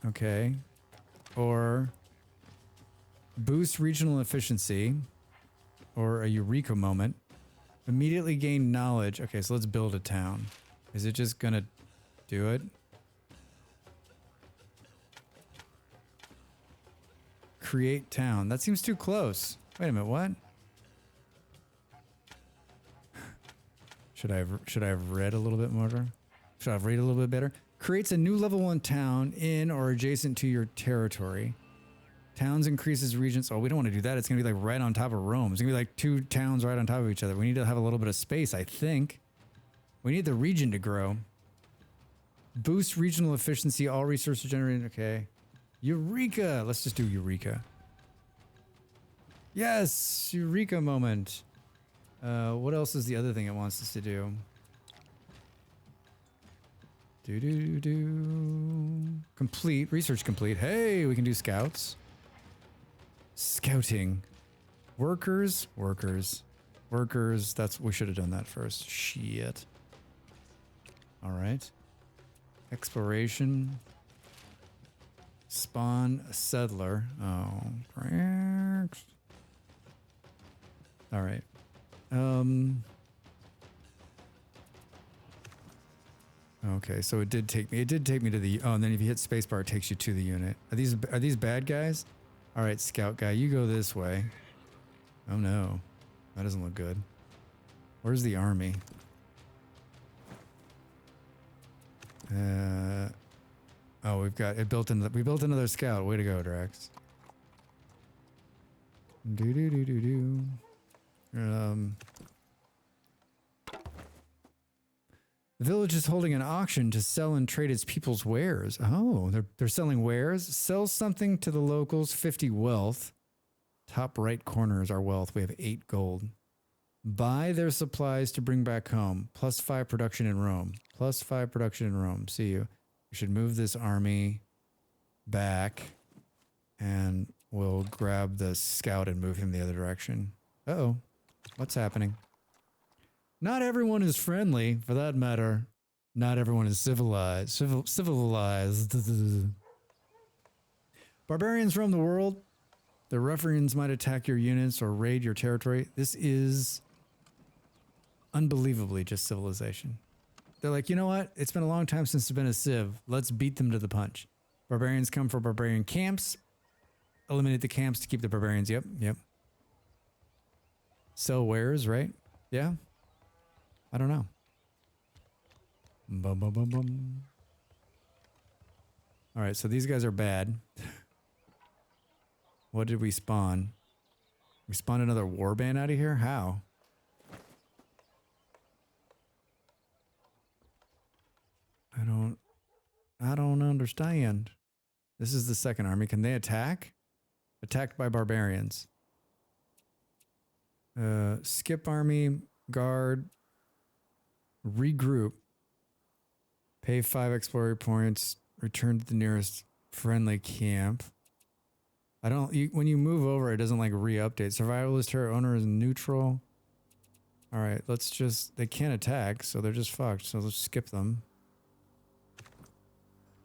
Okay. Or boost regional efficiency. Or a Eureka moment. Immediately gain knowledge. Okay, so let's build a town. Is it just gonna do it? Create town. That seems too close. Wait a minute, what? Should I have read a little bit more? Should I have read a little bit better? Creates a new level 1 town in or adjacent to your territory. Towns increases regions. Oh, we don't want to do that. It's gonna be like right on top of Rome. It's gonna be like 2 towns right on top of each other. We need to have a little bit of space, I think. We need the region to grow. Boost regional efficiency. All resources generated. Okay. Eureka! Let's just do Eureka. Yes! Eureka moment. What else is the other thing it wants us to do? Complete. Research complete. Hey, we can do scouts. Scouting. Workers. That's, we should have done that first. Shit. Alright. Exploration. Spawn a settler. Oh, correct. All right. Okay, so it did take me to the, oh, and then if you hit spacebar, it takes you to the unit. Are these bad guys? All right, scout guy, you go this way. Oh no, that doesn't look good. Where's the army? Oh, we built another scout. Way to go, Drax. The village is holding an auction to sell and trade its people's wares. Oh, they're selling wares. Sell something to the locals. 50 wealth. Top right corner is our wealth. We have 8 gold. Buy their supplies to bring back home. +5 production in Rome. +5 production in Rome. See you. We should move this army back and we'll grab the scout and move him the other direction. Uh-oh. What's happening? Not everyone is friendly, for that matter. Not everyone is civilized. Civilized. Barbarians roam the world. The ruffians might attack your units or raid your territory. This is unbelievably just civilization. They're like, you know what? It's been a long time since there's been a civ. Let's beat them to the punch. Barbarians come for barbarian camps. Eliminate the camps to keep the barbarians. Yep. Sell wares, right? Yeah. I don't know. Bum, bum, bum, bum. All right, so these guys are bad. What did we spawn? We spawned another warband out of here? How? I don't understand. This is the second army. Can they attack? Attacked by barbarians. Skip army, guard, regroup, pay 5 explorer points, return to the nearest friendly camp. When you move over, it doesn't like re-update. Survivalist terror owner is neutral. All right, they can't attack, so they're just fucked. So let's skip them.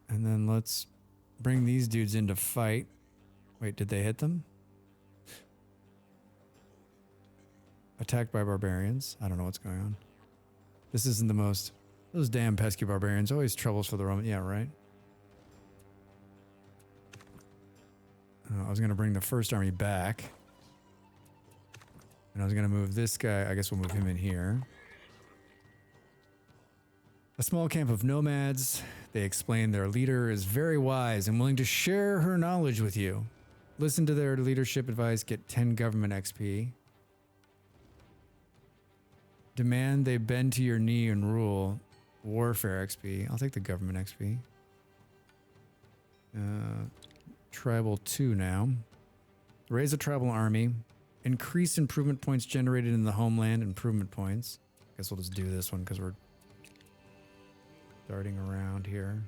And then let's bring these dudes in to fight. Wait, did they hit them? Attacked by barbarians. I don't know what's going on. This isn't the most... Those damn pesky barbarians. Always troubles for the Roman. Yeah, right? I was going to bring the first army back. And I was going to move this guy. I guess we'll move him in here. A small camp of nomads. They explain their leader is very wise and willing to share her knowledge with you. Listen to their leadership advice. Get 10 government XP. Demand they bend to your knee and rule. Warfare XP. I'll take the government XP. Tribal 2 now. Raise a tribal army. Increase improvement points generated in the homeland. Improvement points. Guess we'll just do this one because we're darting around here.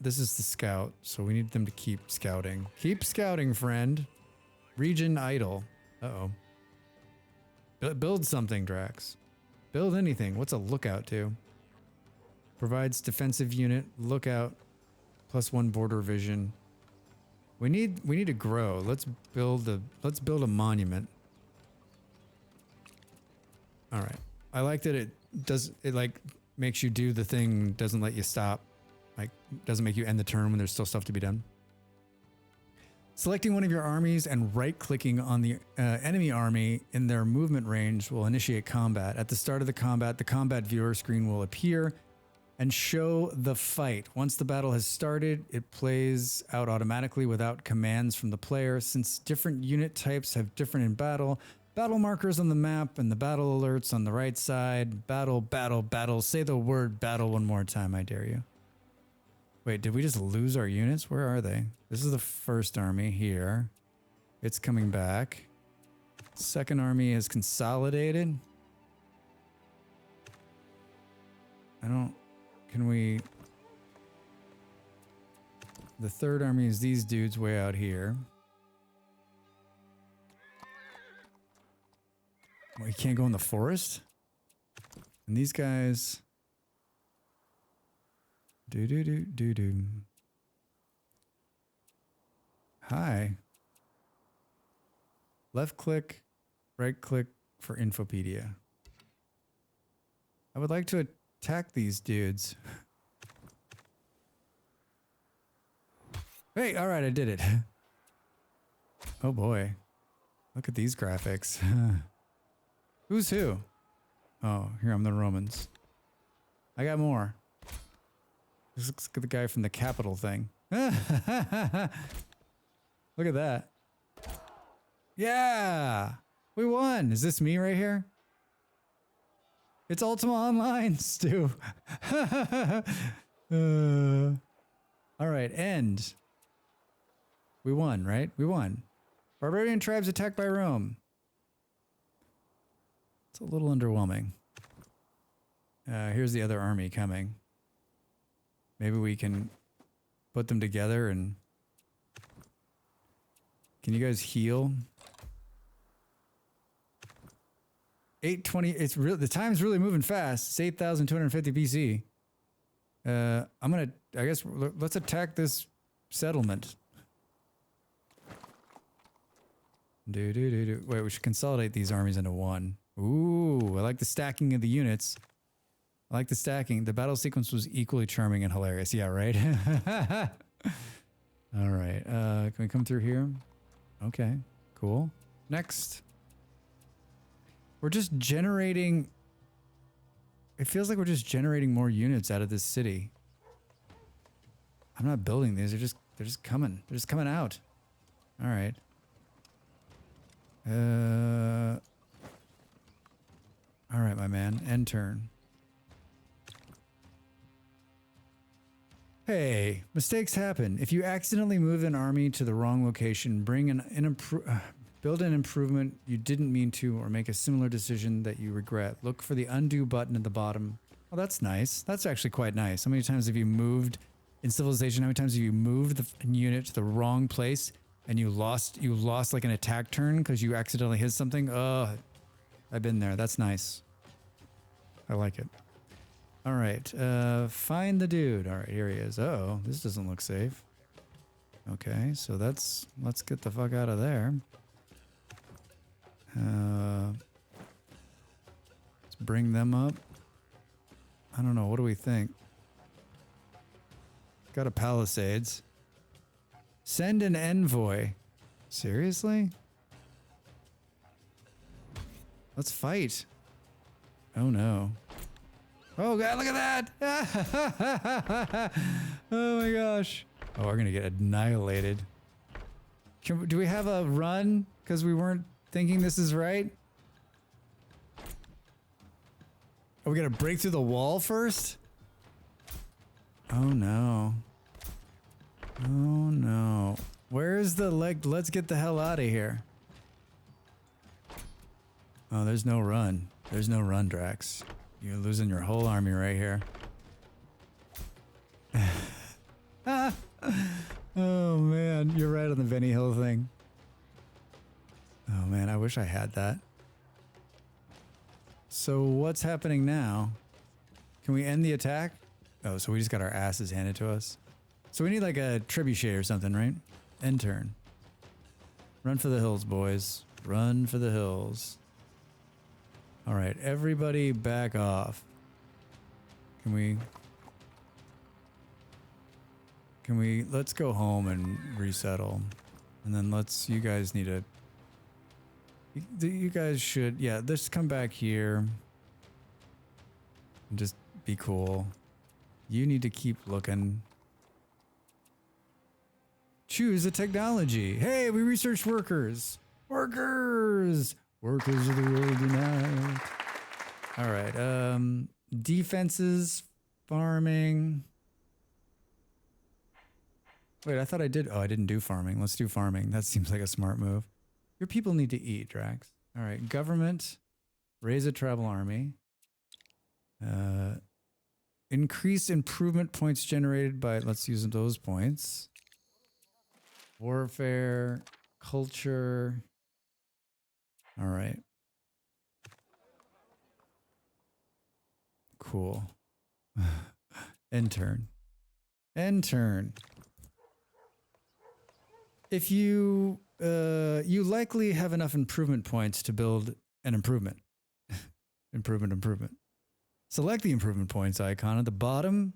This is the scout, so we need them to keep scouting. Keep scouting, friend. Region idle. Uh-oh. Build something, Drax. Build anything. What's a lookout do? Provides defensive unit, lookout, +1 border vision. We need to grow. Let's build a monument. All right. I like that it like makes you do the thing, doesn't let you stop. Like doesn't make you end the turn when there's still stuff to be done. Selecting one of your armies and right-clicking on the enemy army in their movement range will initiate combat. At the start of the combat viewer screen will appear and show the fight. Once the battle has started, it plays out automatically without commands from the player. Since different unit types have different in battle markers on the map and the battle alerts on the right side. Battle, battle, battle. Say the word battle one more time, I dare you. Wait, did we just lose our units? Where are they? This is the first army here. It's coming back. Second army is consolidated. The third army is these dudes way out here. Well, you can't go in the forest? And these guys... Do. Hi. Left click, right click for Infopedia. I would like to attack these dudes. Hey, all right, I did it. Oh boy. Look at these graphics. Who's who? Oh, here I'm the Romans. I got more. This looks like the guy from the Capitol thing. Look at that. Yeah! We won! Is this me right here? It's Ultima Online, Stu. Alright, end. We won, right? We won. Barbarian tribes attacked by Rome. It's a little underwhelming. Here's the other army coming. Maybe we can put them together and... Can you guys heal? 820. It's real. The time's really moving fast. It's 8,250 BC. I guess let's attack this settlement. Wait, we should consolidate these armies into one. Ooh, I like the stacking of the units. I like the stacking. The battle sequence was equally charming and hilarious. Yeah, right? All right. Can we come through here? Okay, cool. Next. We're just generating... It feels like we're just generating more units out of this city. I'm not building these. They're just coming. They're just coming out. All right. All right, my man. End turn. Hey, mistakes happen. If you accidentally move an army to the wrong location, build an improvement you didn't mean to, or make a similar decision that you regret, look for the undo button at the bottom. Oh, that's nice. That's actually quite nice. How many times have you moved in Civilization? How many times have you moved the unit to the wrong place and you lost like an attack turn because you accidentally hit something? Oh, I've been there. That's nice. I like it. All right, find the dude. All right, here he is. Uh-oh, this doesn't look safe. Okay, so let's get the fuck out of there. Let's bring them up. I don't know, what do we think? Got a Palisades. Send an envoy. Seriously? Let's fight. Oh no. Oh god, look at that! Oh my gosh. Oh, we're gonna get annihilated. Do we have a run? Because we weren't thinking this is right? Are we gonna break through the wall first? Oh no. Oh no. Where's the leg? Let's get the hell out of here. Oh, there's no run. There's no run, Drax. You're losing your whole army right here. Oh man, you're right on the Benny Hill thing. Oh man, I wish I had that. So what's happening now? Can we end the attack? Oh, so we just got our asses handed to us. So we need like a trebuchet or something, right? End turn. Run for the hills, boys. Run for the hills. All right, everybody back off. Can we, let's go home and resettle. And then you guys need to, you guys should, yeah, let's come back here. And just be cool. You need to keep looking. Choose a technology. Hey, we researched workers. Workers! Workers of the world unite. All right. Defenses, farming. Wait, I thought I did. Oh, I didn't do farming. Let's do farming. That seems like a smart move. Your people need to eat, Drax. All right. Government. Raise a travel army. Increase improvement points generated by, let's use those points. Warfare. Culture. All right. Cool. End turn. End turn. If you likely have enough improvement points to build an improvement. Improvement. Select the improvement points icon at the bottom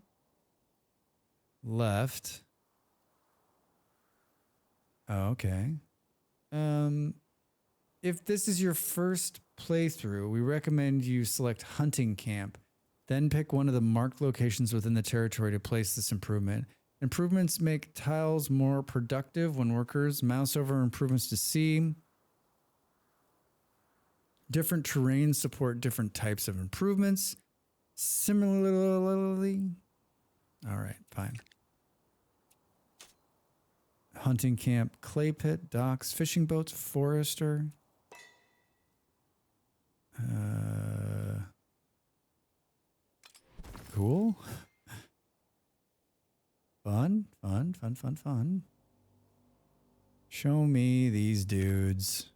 left. Oh, okay. If this is your first playthrough, we recommend you select Hunting Camp. Then pick one of the marked locations within the territory to place this improvement. Improvements make tiles more productive when workers mouse over improvements to see. Different terrains support different types of improvements. Similarly, all right, fine. Hunting camp, clay pit, docks, fishing boats, forester. Cool. Fun. Show me these dudes.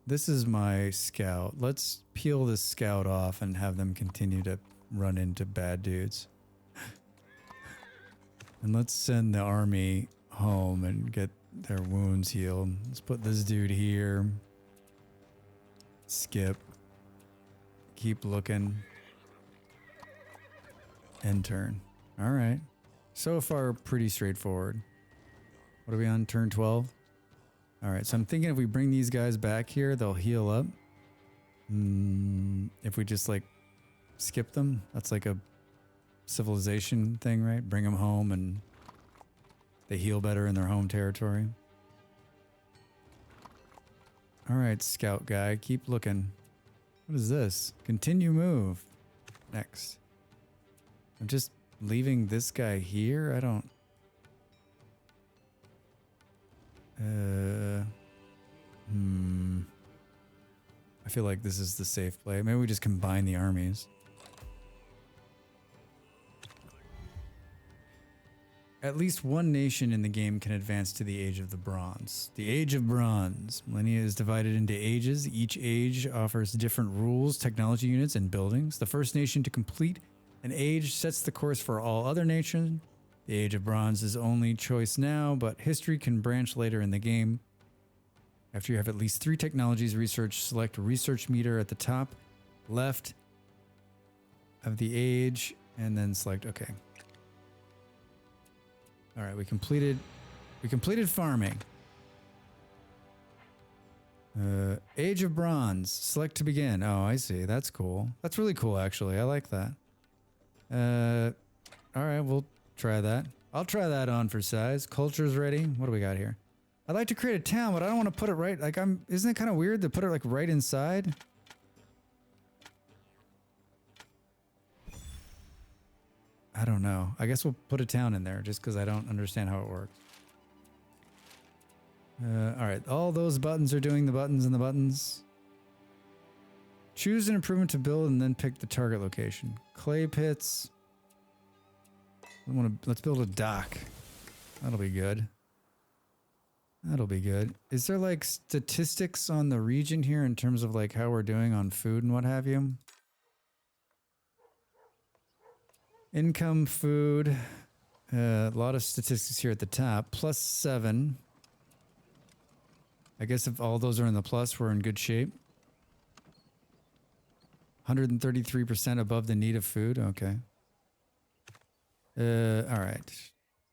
This is my scout. Let's peel this scout off and have them continue to run into bad dudes. And let's send the army home and get their wounds healed. Let's put this dude here. Skip. Keep looking. End turn. All right. So far, pretty straightforward. What are we on? Turn 12? All right. So I'm thinking if we bring these guys back here, they'll heal up. If we just like skip them, that's like a civilization thing, right? Bring them home and they heal better in their home territory. All right, scout guy, keep looking. What is this? Continue move. Next. I'm just leaving this guy here? I don't... I feel like this is the safe play. Maybe we just combine the armies. At least one nation in the game can advance to the Age of the Bronze. The Age of Bronze. Millennia is divided into ages. Each age offers different rules, technology units, and buildings. The first nation to complete an age sets the course for all other nations. The Age of Bronze is only choice now, but history can branch later in the game. After you have at least 3 technologies research, select research meter at the top left of the age, and then select OK. All right, we completed farming. Age of Bronze. Select to begin. Oh, I see. That's cool. That's really cool, actually. I like that. All right, we'll try that. I'll try that on for size. Culture's ready. What do we got here? I'd like to create a town, but I don't want to put it right. Like isn't it kind of weird to put it like right inside? I don't know. I guess we'll put a town in there just because I don't understand how it works. All right. All those buttons are doing the buttons and the buttons. Choose an improvement to build and then pick the target location. Clay pits. Let's build a dock. That'll be good. That'll be good. Is there like statistics on the region here in terms of like how we're doing on food and what have you? Income, food, a lot of statistics here at the top. +7. I guess if all those are in the plus, we're in good shape. 133% above the need of food. Okay. All right.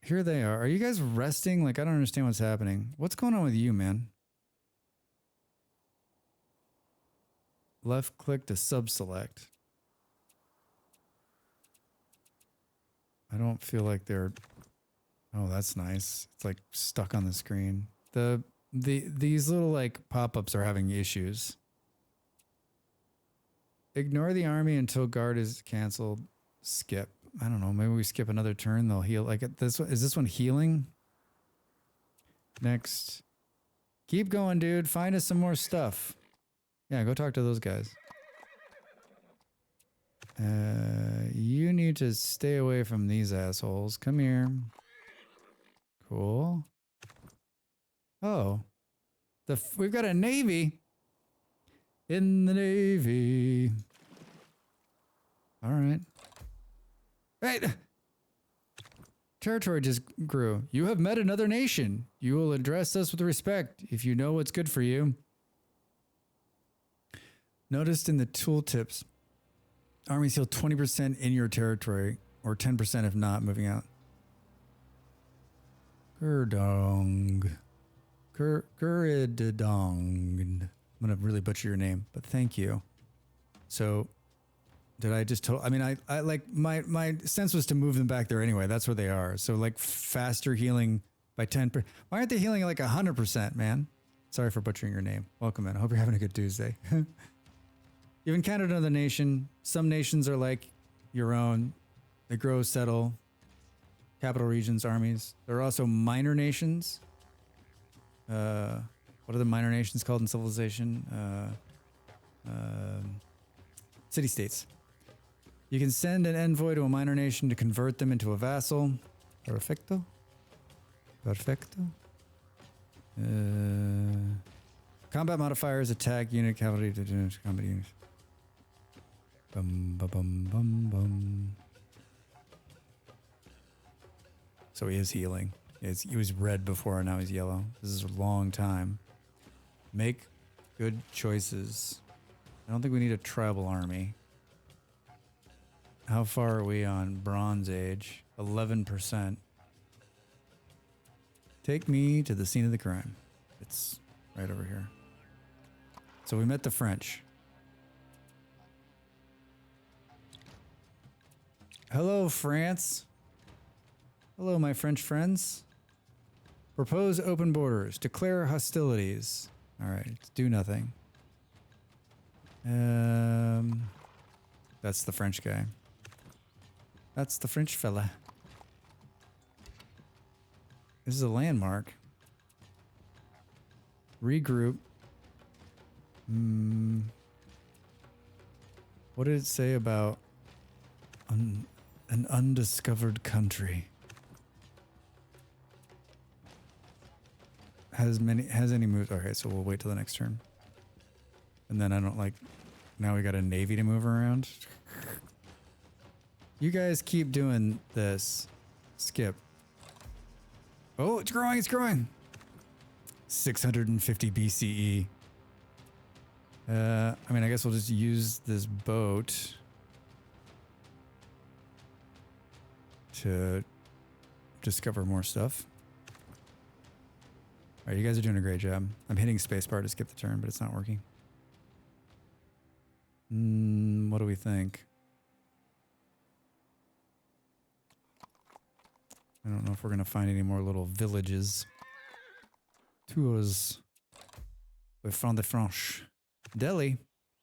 Here they are. Are you guys resting? Like, I don't understand what's happening. What's going on with you, man? Left click to sub-select. I don't feel like they're... Oh, that's nice. It's like stuck on the screen. These little like pop-ups are having issues. Ignore the army until guard is canceled. Skip. I don't know. Maybe we skip another turn. They'll heal. Like this one, is this one healing? Next. Keep going, dude. Find us some more stuff. Yeah, go talk to those guys. You need to stay away from these assholes. Come here. Cool. Oh. We've got a navy. In the navy. All right. Right. Territory just grew. You have met another nation. You will address us with respect if you know what's good for you. Noticed in the tooltips, armies heal 20% in your territory, or 10% if not, moving out. Gurdong. Guridong. I'm going to really butcher your name, but thank you. So, did I just I mean, I like, my sense was to move them back there anyway. That's where they are. So, like, faster healing by 10%. Why aren't they healing like 100%, man? Sorry for butchering your name. Welcome in. I hope you're having a good Tuesday. You've encountered another nation. Some nations are like your own. They grow, settle. Capital regions, armies. There are also minor nations. What are the minor nations called in Civilization? City-states. You can send an envoy to a minor nation to convert them into a vassal. Perfecto. Perfecto. Combat modifiers, attack unit, cavalry, combat unit. Bum, bum, bum, bum, bum. So he is healing. He was red before, now he's yellow. This is a long time. Make good choices. I don't think we need a tribal army. How far are we on Bronze Age? 11%. Take me to the scene of the crime. It's right over here. So we met the French. Hello, France. Hello, my French friends. Propose open borders. Declare hostilities. All right, let's do nothing. That's the French guy. That's the French fella. This is a landmark. Regroup. What did it say about an undiscovered country? Has any moved? Okay, so we'll wait till the next turn. And then I don't like. Now we got a navy to move around. You guys keep doing this. Skip. Oh, it's growing, it's growing. 650 BCE. I mean, I guess we'll just use this boat to discover more stuff. All right, you guys are doing a great job. I'm hitting spacebar to skip the turn, but it's not working. What do we think? I don't know if we're going to find any more little villages. Tours. We found the French. Delhi.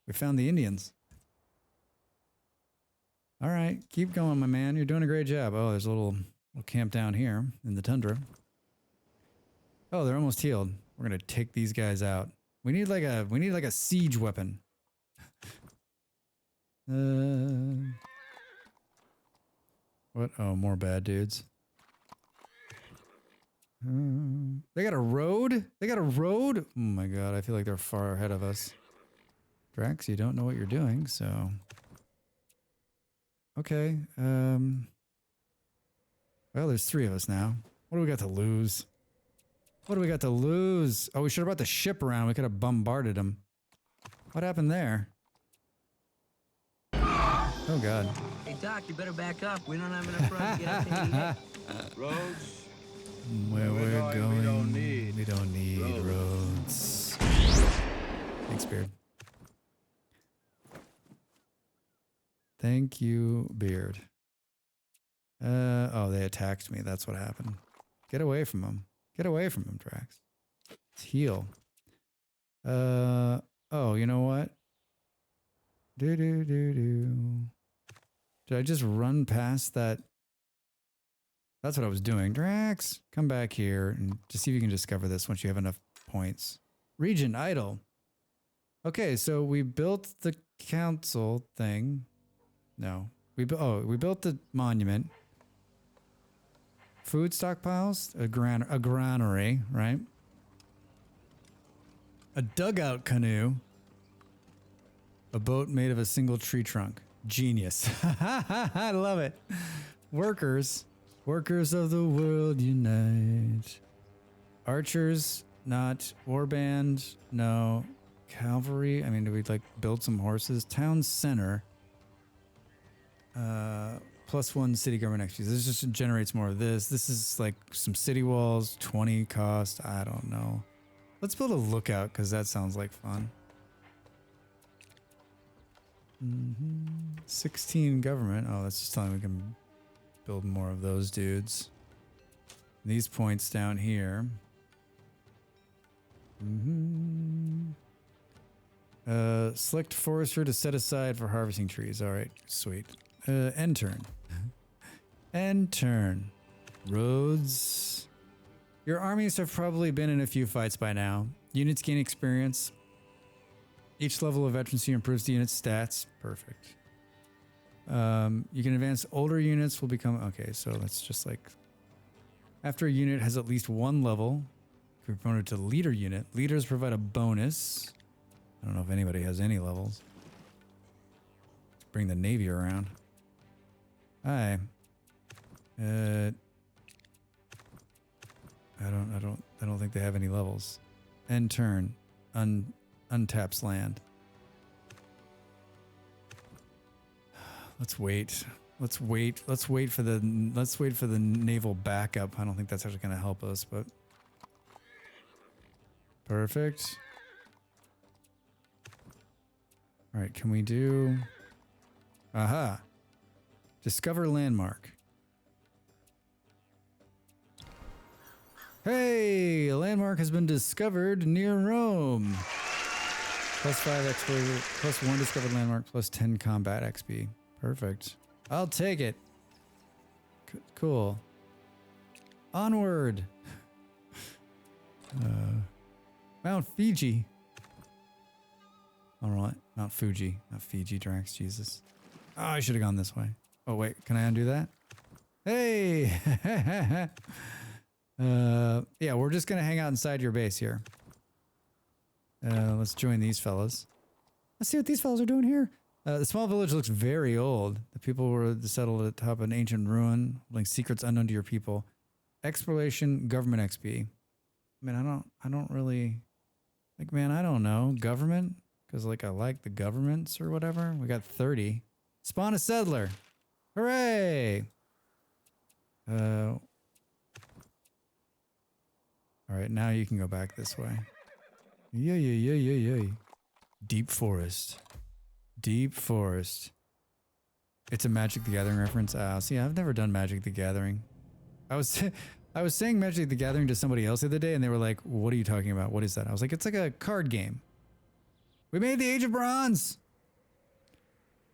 We found the Indians. All right. Keep going, my man. You're doing a great job. Oh, there's a little camp down here in the tundra. Oh, they're almost healed. We're going to take these guys out. We need like a siege weapon. What? Oh, more bad dudes. They got a road? They got a road? Oh my god, I feel like they're far ahead of us. Drax, you don't know what you're doing, so... Okay, well, there's 3 of us now. What do we got to lose? What do we got to lose? Oh, we should have brought the ship around. We could have bombarded them. What happened there? Oh god. Hey, Doc, you better back up. We don't have enough room to get up to eat. Roads? Where we're going, we don't need roads. Thanks, Beard. Thank you, Beard. Oh, they attacked me. That's what happened. Get away from them. Get away from them, Drax. Let's heal. Oh, you know what? Did I just run past that? That's what I was doing. Drax, come back here and just see if you can discover this once you have enough points. Regent idle. Okay, so we built the council thing. No. We built the monument. Food stockpiles, a granary, right? A dugout canoe. A boat made of a single tree trunk. Genius. I love it. Workers. Workers of the world unite. Archers, not. Warband, no. Cavalry, I mean, do we like build some horses? Town center. +1 city government XP. This just generates more of this. This is like some city walls, 20 cost. I don't know. Let's build a lookout because that sounds like fun. 16 government. Oh, that's just telling me we can build more of those dudes. These points down here. Select forester to set aside for harvesting trees. All right, sweet. End turn. End turn. Roads. Your armies have probably been in a few fights by now. Units gain experience. Each level of veterancy improves the unit's stats. Perfect. You can advance older units will become... Okay, so that's just like... After a unit has at least 1 level, you can be promoted to leader unit. Leaders provide a bonus. I don't know if anybody has any levels. Let's bring the navy around. Hi. I don't think they have any levels. End turn. Untaps land. Let's wait. Let's wait for the naval backup. I don't think that's actually going to help us, but perfect. All right, can we do... Aha. Discover landmark. Hey, a landmark has been discovered near Rome. +5 exposure, +1 discovered landmark, +10 combat XP. Perfect. I'll take it. Cool. Onward. Mount Fiji. All right, Mount Fuji, not Fiji, Drax, Jesus. Oh, I should have gone this way. Oh, wait, can I undo that? Hey! Yeah, we're just going to hang out inside your base here. Let's join these fellas. Let's see what these fellas are doing here. The small village looks very old. The people were settled at the top of an ancient ruin, holding secrets unknown to your people. Exploration, government XP. I mean, I don't really... Like, man, I don't know. Government? Because, like, I like the governments or whatever. We got 30. Spawn a settler. Hooray! All right, now you can go back this way. Yeah. Deep forest. Deep forest. It's a Magic the Gathering reference. See, I've never done Magic the Gathering. I was saying Magic the Gathering to somebody else the other day, and they were like, "What are you talking about? What is that?" I was like, "It's like a card game." We made the Age of Bronze.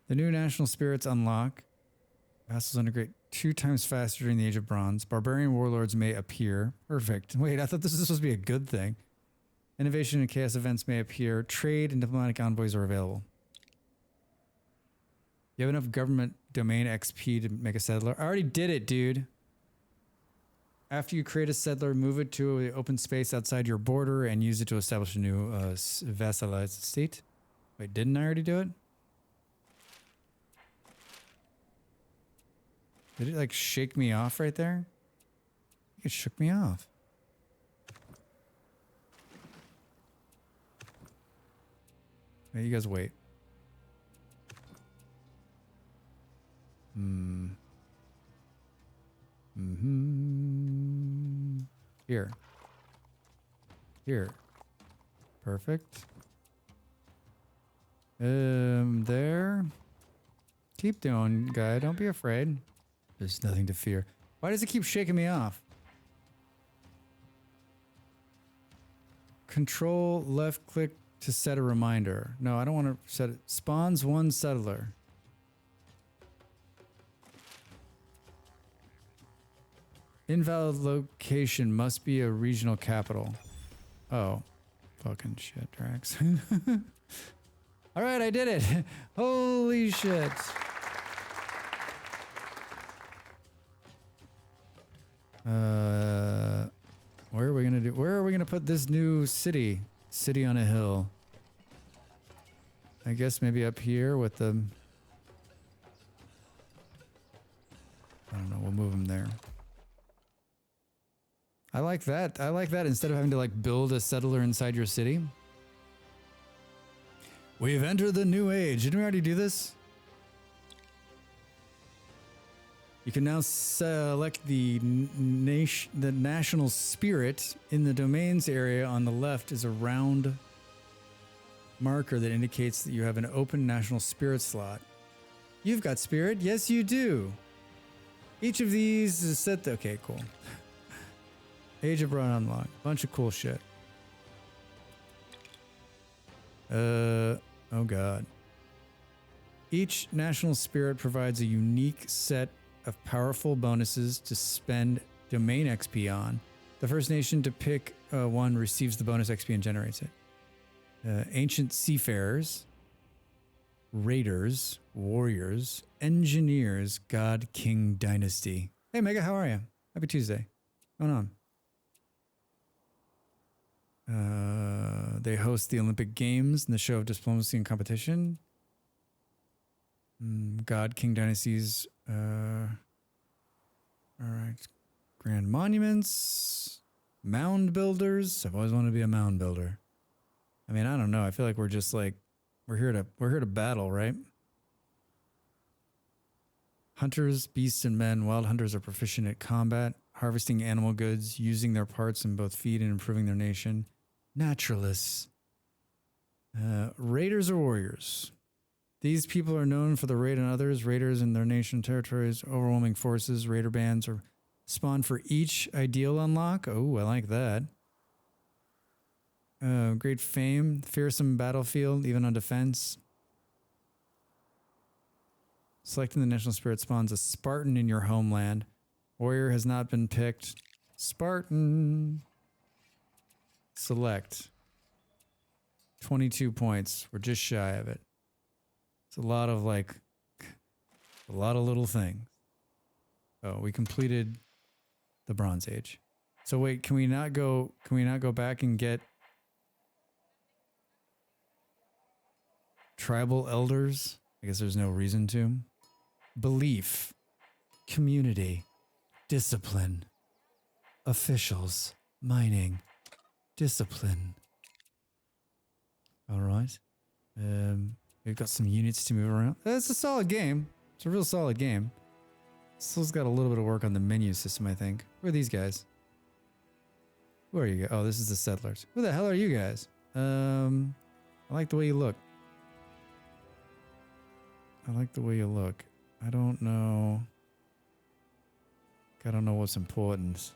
The new national spirits unlock. Vassals integrate 2 times faster during the Age of Bronze. Barbarian warlords may appear. Perfect. Wait, I thought this was supposed to be a good thing. Innovation and chaos events may appear. Trade and diplomatic envoys are available. You have enough government domain XP to make a settler? I already did it, dude. After you create a settler, move it to an open space outside your border and use it to establish a new vassalized state. Wait, didn't I already do it? Did it like shake me off right there? It shook me off. Hey, you guys wait. Here. Here. Perfect. There. Keep doing, guy. Don't be afraid. There's nothing to fear. Why does it keep shaking me off? Control left click to set a reminder. No, I don't want to set it. Spawns 1 settler. Invalid location must be a regional capital. Oh. Fucking shit, Drax. Alright, I did it. Holy shit. Where are we gonna put this new city? City on a hill. I guess maybe up here with the... I don't know, we'll move them there. I like that. I like that instead of having to like build a settler inside your city. We've entered the new age. Didn't we already do this? You can now select the national spirit. In the domains area on the left is a round marker that indicates that you have an open national spirit slot. You've got spirit? Yes, you do. Each of these is set to... Okay, cool. Age of Bronze unlocked. Bunch of cool shit. Oh god. Each national spirit provides a unique set of powerful bonuses to spend domain XP on. The first nation to pick one receives the bonus XP and generates it. Ancient seafarers, raiders, warriors, engineers, God King Dynasty. Hey Mega, how are you? Happy Tuesday. What's going on? They host the Olympic Games and the show of diplomacy and competition. God King Dynasties. All right. Grand monuments. Mound builders. I've always wanted to be a mound builder. I mean, I don't know. I feel like we're just like we're here to battle, right? Hunters, beasts, and men. Wild hunters are proficient at combat, harvesting animal goods, using their parts in both feed and improving their nation. Naturalists. Raiders or warriors. These people are known for the raid on others. Raiders in their nation territories, overwhelming forces. Raider bands are spawn for each ideal unlock. Oh, I like that. Great fame, fearsome battlefield, even on defense. Selecting the national spirit spawns a Spartan in your homeland. Warrior has not been picked. Spartan. Select. 22 points. We're just shy of it. It's a lot of little things. Oh, we completed the Bronze Age. So wait, can we not go back and get tribal elders? I guess there's no reason to. Belief, community, discipline, officials, mining, discipline. All right. We've got some units to move around. It's a solid game. It's a real solid game. Still's got a little bit of work on the menu system, I think. Who are these guys? Who are you? Oh, this is the settlers. Who the hell are you guys? I like the way you look. I like the way you look. I don't know. I don't know what's important.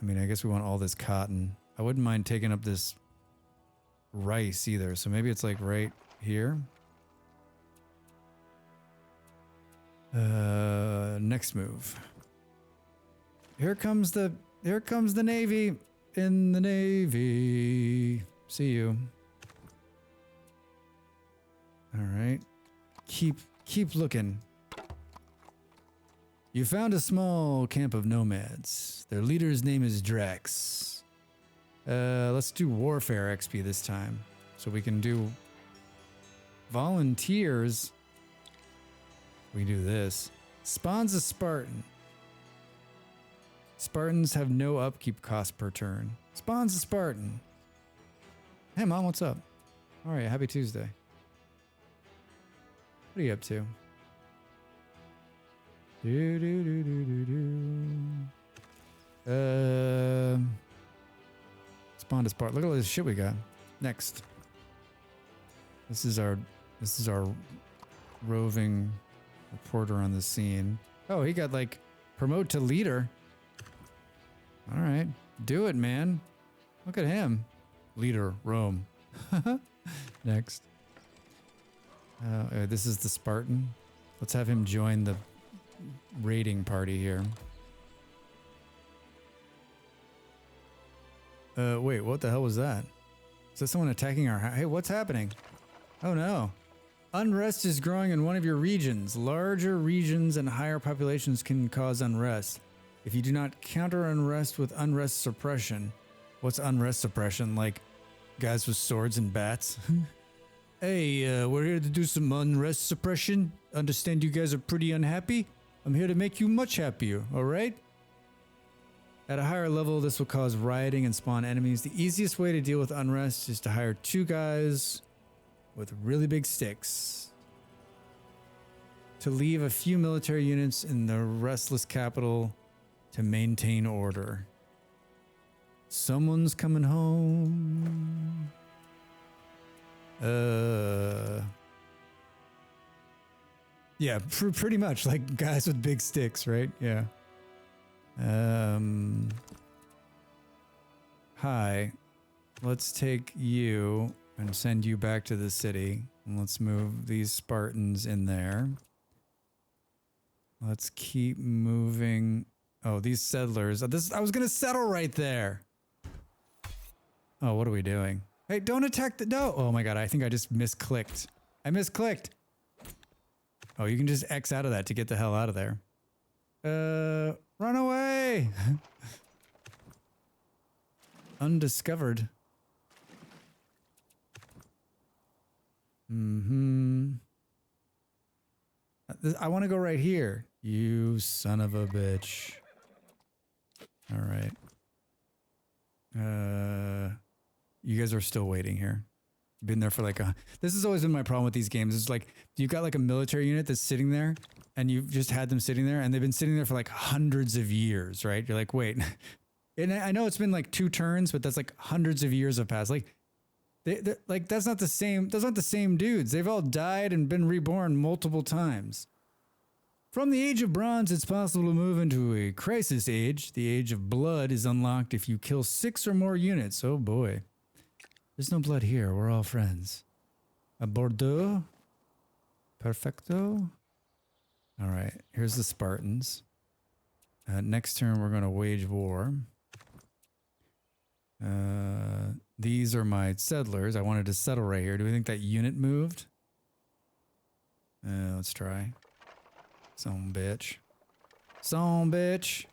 I mean, I guess we want all this cotton. I wouldn't mind taking up this rice either. So maybe it's like right here. Next move. Here comes the Navy. In the Navy. See you. All right. Keep looking. You found a small camp of nomads. Their leader's name is Drex. Let's do warfare XP this time. So we can do volunteers. We do this. Spawns a Spartan. Spartans have no upkeep cost per turn. Spawns a Spartan. Hey mom, what's up? All right, happy Tuesday. What are you up to? Spawned a Spartan. Look at all this shit we got. Next. This is our roving reporter on the scene. Oh, he got like promote to leader. All right, do it, man. Look at him. Leader, Rome. Next. This is the Spartan. Let's have him join the raiding party here. Wait, what the hell was that? Is that someone attacking our house? Hey, what's happening? Oh no. Unrest is growing in one of your regions. Larger regions and higher populations can cause unrest. If you do not counter unrest with unrest suppression. What's unrest suppression? Like guys with swords and bats? Hey, we're here to do some unrest suppression. Understand you guys are pretty unhappy? I'm here to make you much happier, alright? At a higher level, this will cause rioting and spawn enemies. The easiest way to deal with unrest is to hire 2 guys with really big sticks to leave a few military units in the restless capital to maintain order. Someone's coming home. Yeah, pretty much like guys with big sticks, right? Yeah. Hi. Let's take you and send you back to the city. And let's move these Spartans in there. Let's keep moving. Oh, these settlers. I was going to settle right there. Oh, what are we doing? Hey, don't attack the... No! Oh my god, I think I just misclicked. I misclicked. Oh, you can just X out of that to get the hell out of there. Run away! Undiscovered. I want to go right here. You son of a bitch. All right. You guys are still waiting here. Been there for like this has always been my problem with these games. It's like you've got like a military unit that's sitting there and you've just had them sitting there and they've been sitting there for like hundreds of years, right? You're like, wait, and I know it's been like 2 turns, but that's like hundreds of years have passed. Like, like that's not the same. Those aren't the same dudes. They've all died and been reborn multiple times. From the Age of Bronze, it's possible to move into a Crisis Age. The Age of Blood is unlocked if you kill 6 or more units. Oh boy. There's no blood here. We're all friends. A Bordeaux. Perfecto. All right. Here's the Spartans. Next turn, we're going to wage war. These are my settlers. I wanted to settle right here. Do we think that unit moved? Let's try. Some bitch. Some bitch.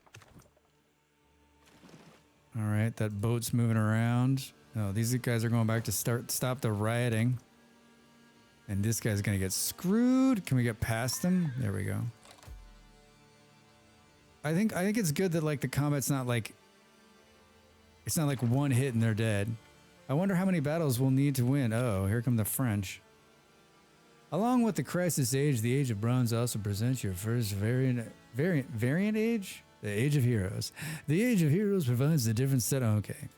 All right, that boat's moving around. Oh, these guys are going back to stop the rioting. And this guy's gonna get screwed. Can we get past him? There we go. I think it's good that like the combat's not like it's not like one hit and they're dead. I wonder how many battles we'll need to win. Oh, here come the French. Along with the Crisis Age, the Age of Bronze also presents your first variant age? The Age of Heroes. The Age of Heroes provides a different set. Okay.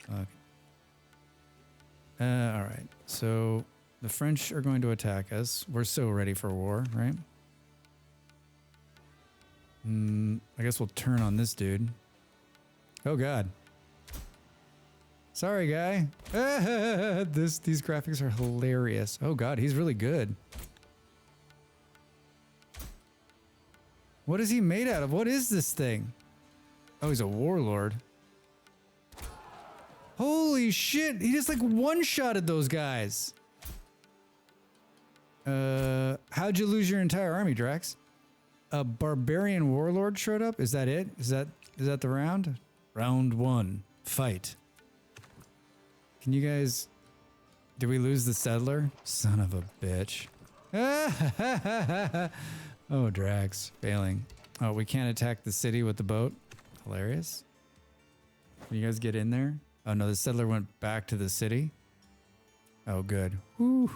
All right. So the French are going to attack us. We're so ready for war, right? I guess we'll turn on this dude. Oh God. Sorry, guy. These graphics are hilarious. Oh God, he's really good. What is he made out of? What is this thing? Oh, he's a warlord. Holy shit, he just like one-shotted those guys. How'd you lose your entire army, Drax? A barbarian warlord showed up? Is that it? Is that the round? Round 1. Fight. Can you guys... Did we lose the settler? Son of a bitch. Oh, Drax. Failing. Oh, we can't attack the city with the boat? Hilarious. Can you guys get in there? Oh no, the settler went back to the city. Oh, good. Whew.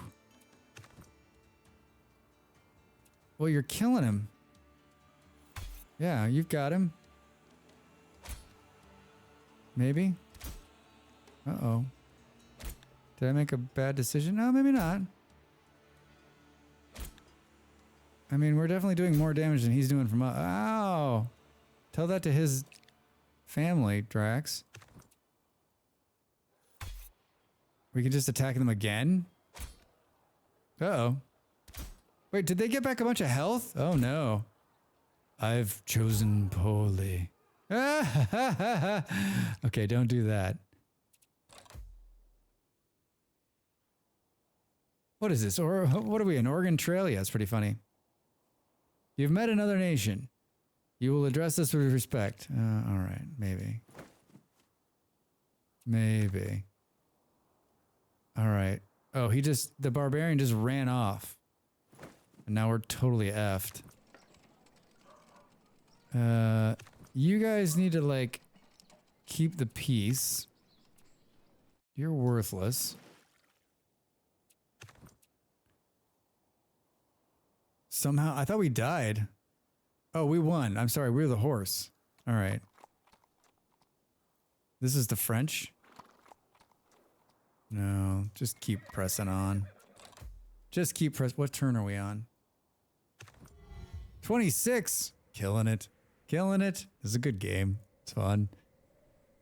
Well, you're killing him. Yeah, you've got him. Maybe? Uh-oh. Did I make a bad decision? No, maybe not. I mean, we're definitely doing more damage than he's doing from us. Ow! Tell that to his family, Drax. We can just attack them again? Uh-oh. Wait, did they get back a bunch of health? Oh no. I've chosen poorly. Okay, don't do that. What is this? Or what are we, an Oregon Trail? Yeah, it's pretty funny. You've met another nation. You will address us with respect. All right, maybe. Maybe. All right. Oh, the barbarian just ran off. And now we're totally effed. You guys need to, like, keep the peace. You're worthless. Somehow, I thought we died. Oh, we won. I'm sorry, we were the horse. All right. This is the French. No, just keep pressing on. Just keep What turn are we on? 26. Killing it. Killing it. This is a good game. It's fun.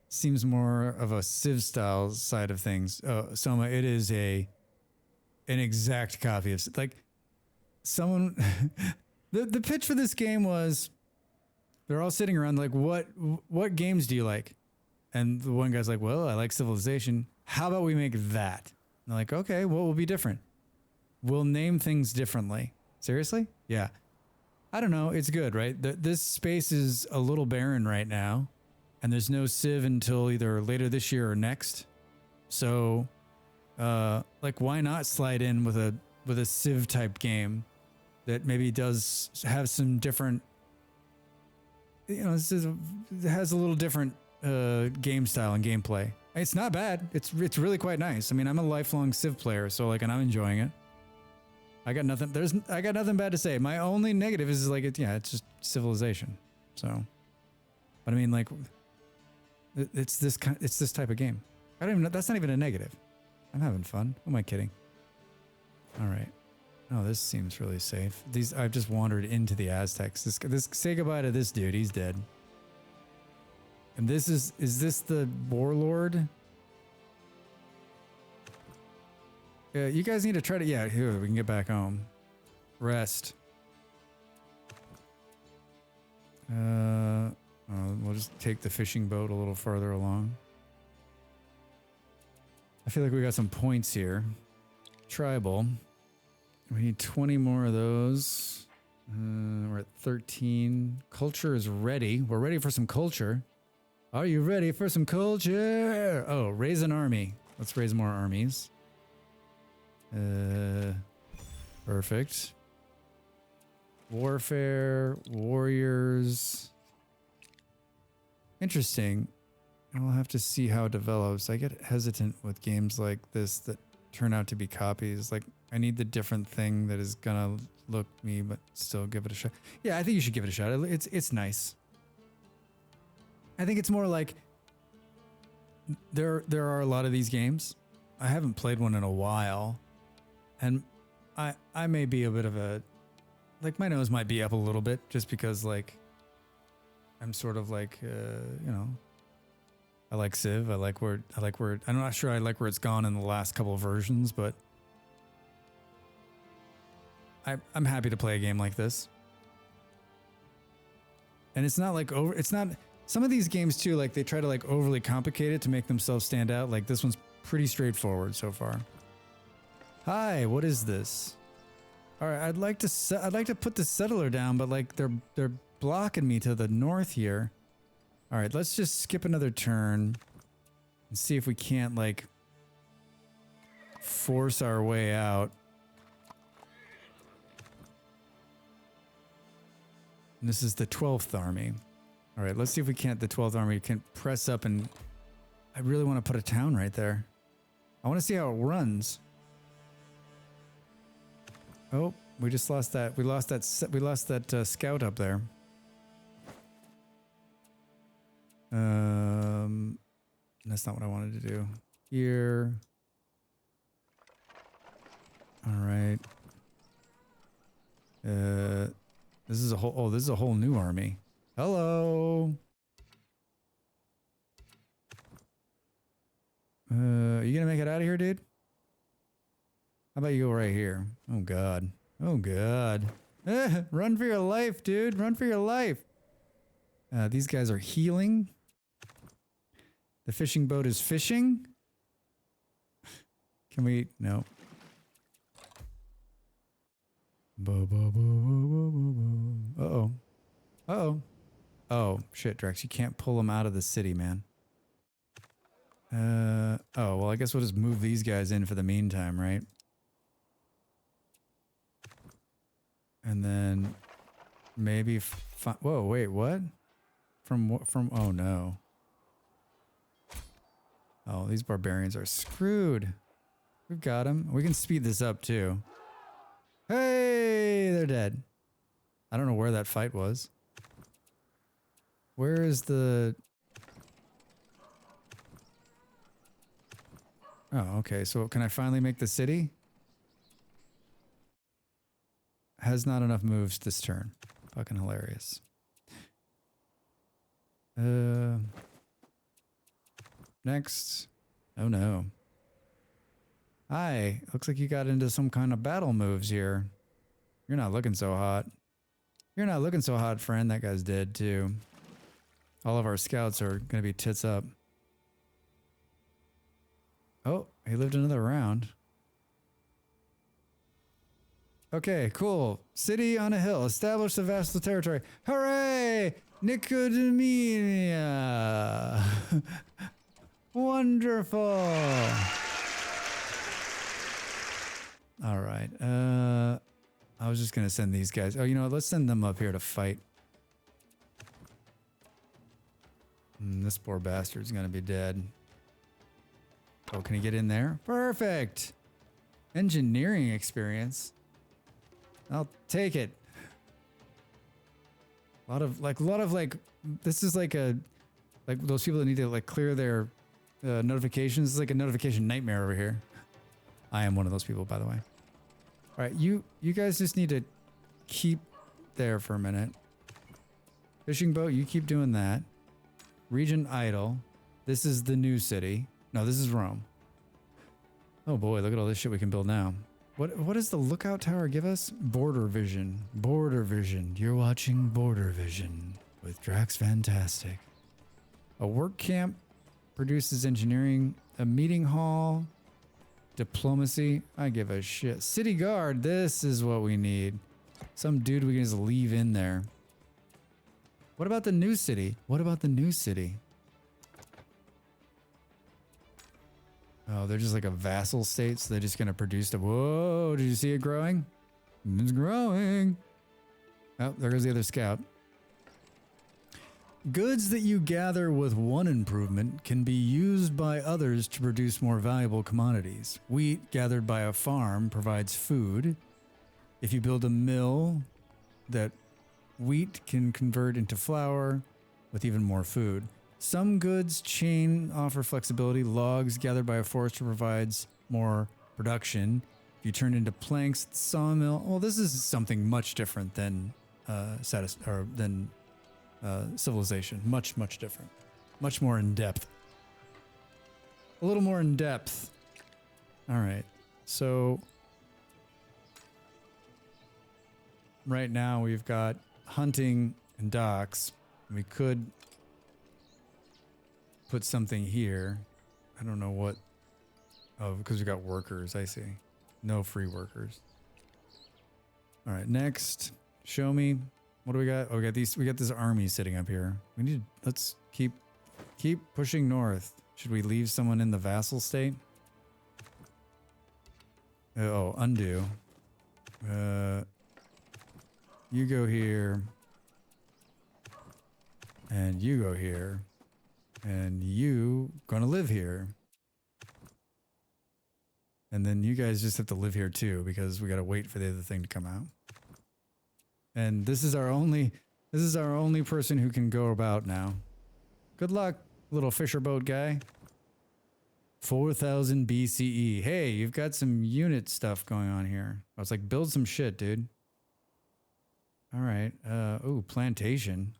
Seems more of a Civ style side of things. Oh, Soma, it is an exact copy of, like, someone the pitch for this game was they're all sitting around like, what games do you like? And the one guy's like, well, I like Civilization. How about we make that? And they're like, okay, what will be different? We'll name things differently. Seriously? Yeah. I don't know. It's good, right? This space is a little barren right now, and there's no Civ until either later this year or next. So, like, why not slide in with a Civ type game that maybe does have some different, you know, it has a little different game style and gameplay. It's not bad. It's really quite nice. I mean, I'm a lifelong Civ player, so like, and I'm enjoying it. I got nothing bad to say. My only negative is like, it's just Civilization. So, but I mean, like, it's this type of game. I don't even know. That's not even a negative. I'm having fun. Who am I kidding? All right. Oh, this seems really safe. These I've just wandered into the Aztecs. This say goodbye to this dude. He's dead. And this is this the warlord? Yeah, you guys need to try to here we can get back home. Rest. We'll just take the fishing boat a little further along. I feel like we got some points here. Tribal. We need 20 more of those. We're at 13. Culture is ready. We're ready for some culture. Are you ready for some culture? Oh, raise an army. Let's raise more armies. Perfect. Warfare, warriors. Interesting. I'll have to see how it develops. I get hesitant with games like this that turn out to be copies. Like, I need the different thing that is gonna look me, but still give it a shot. Yeah, I think you should give it a shot. It's nice. I think it's more like there are a lot of these games. I haven't played one in a while, and I may be a bit of a, like, my nose might be up a little bit just because, like, I'm sort of like you know, I like Civ. I like where I'm not sure I like where it's gone in the last couple of versions, but I'm happy to play a game like this. And it's not like some of these games too, like they try to like overly complicate it to make themselves stand out. Like this one's pretty straightforward so far. Hi, what is this? All right, I'd like to put the settler down, but like they're blocking me to the north here. All right, let's just skip another turn and see if we can't like force our way out. And this is the 12th Army. All right, let's see if we can't, the 12th Army can press up, and I really want to put a town right there. I want to see how it runs. Oh, we just lost that. We lost that scout up there. That's not what I wanted to do. Here. All right. This is a whole new army. Hello. Are you gonna make it out of here, dude? How about you go right here? Oh God. Oh God. Run for your life, dude. Run for your life. These guys are healing. The fishing boat is fishing. Can we? No. Uh-oh. Uh-oh. Oh, shit, Drex. You can't pull them out of the city, man. Oh, well, I guess we'll just move these guys in for the meantime, right? And then maybe... Whoa, wait, what? From, oh no. Oh, these barbarians are screwed. We've got them. We can speed this up too. Hey, they're dead. I don't know where that fight was. Where is the... Oh, okay. So can I finally make the city? Has not enough moves this turn. Fucking hilarious. Next. Oh no. Hi. Looks like you got into some kind of battle moves here. You're not looking so hot. You're not looking so hot, friend. That guy's dead too. All of our scouts are gonna be tits up. Oh, he lived another round. Okay, cool. City on a hill. Establish a vassal territory. Hooray! Nicodemia! Wonderful! Alright, I was just gonna send these guys. Oh, you know what? Let's send them up here to fight. This poor bastard's gonna be dead. Oh, can he get in there? Perfect! Engineering experience. I'll take it. A lot of like, this is like those people that need to like clear their notifications. It's like a notification nightmare over here. I am one of those people, by the way. All right, you guys just need to keep there for a minute. Fishing boat, you keep doing that. Region idle. This is the new city. No, this is Rome. Oh boy, look at all this shit we can build now. What does the lookout tower give us? Border vision. Border vision. You're watching Border Vision with Drax Fantastic. A work camp produces engineering. A meeting hall. Diplomacy. I give a shit. City guard. This is what we need. Some dude we can just leave in there. What about the new city? What about the new city? Oh, they're just like a vassal state, so they're just gonna produce the. Whoa, did you see it growing? It's growing. Oh, there goes the other scout. Goods that you gather with one improvement can be used by others to produce more valuable commodities. Wheat gathered by a farm provides food. If you build a mill, that wheat can convert into flour with even more food. Some goods chain offer flexibility. Logs gathered by a forester provides more production. If you turn into planks, sawmill. Well, this is something much different than civilization. Much different. Much more in depth. A little more in depth. All right. So right now we've got hunting and docks. We could put something here. I don't know what. Oh, because we got workers. I see. No free workers. All right. Next, show me. What do we got? Oh, we got these. We got this army sitting up here. We need. Let's keep pushing north. Should we leave someone in the vassal state? Oh, undo. You go here. And you go here. And you gonna live here. And then you guys just have to live here too, because we gotta wait for the other thing to come out. And this is our only person who can go about now. Good luck, little fisher boat guy. 4000 BCE. Hey, you've got some unit stuff going on here. I was like, build some shit, dude. All right. Ooh, plantation.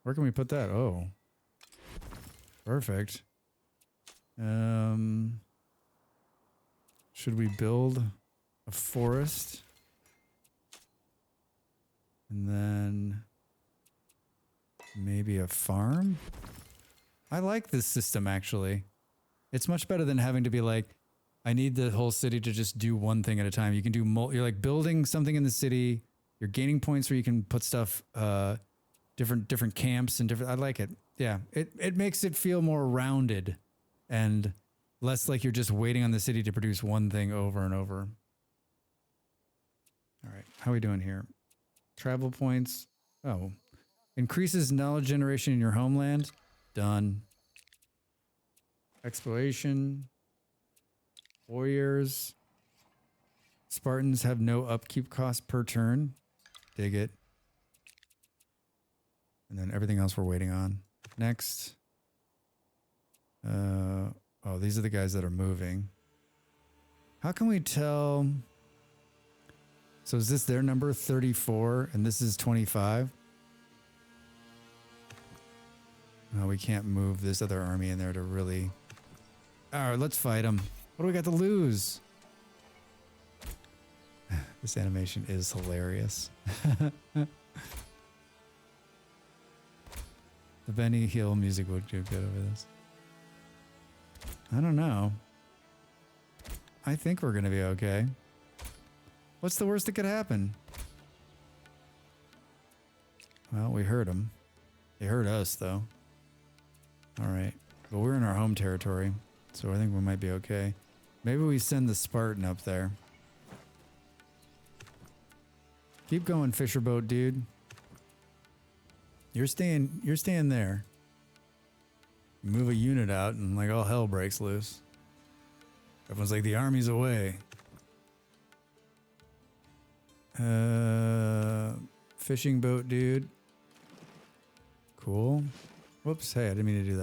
Where can we put that? Oh. Perfect. Should we build a forest? And then maybe a farm? I like this system, actually. It's much better than having to be like, I need the whole city to just do one thing at a time. You can do, you're like building something in the city. You're gaining points where you can put stuff, different camps and different, I like it. Yeah, it makes it feel more rounded and less like you're just waiting on the city to produce one thing over and over. All right, how are we doing here? Travel points. Oh, increases knowledge generation in your homeland. Done. Exploration. Warriors. Spartans have no upkeep cost per turn. Dig it. And then everything else we're waiting on. Next. Oh, these are the guys that are moving. How can we tell? So is this their number 34 and this is 25? No, we can't move this other army in there to really. All right, let's fight them. What do we got to lose? This animation is hilarious. The Benny Hill music would do good over this. I don't know. I think we're going to be okay. What's the worst that could happen? Well, we heard them. They heard us, though. All right. But we're in our home territory, so I think we might be okay. Maybe we send the Spartan up there. Keep going, fisher boat dude. You're staying there. Move a unit out and like all hell breaks loose. Everyone's like, the army's away. Fishing boat dude. Cool. Whoops, hey, I didn't mean to do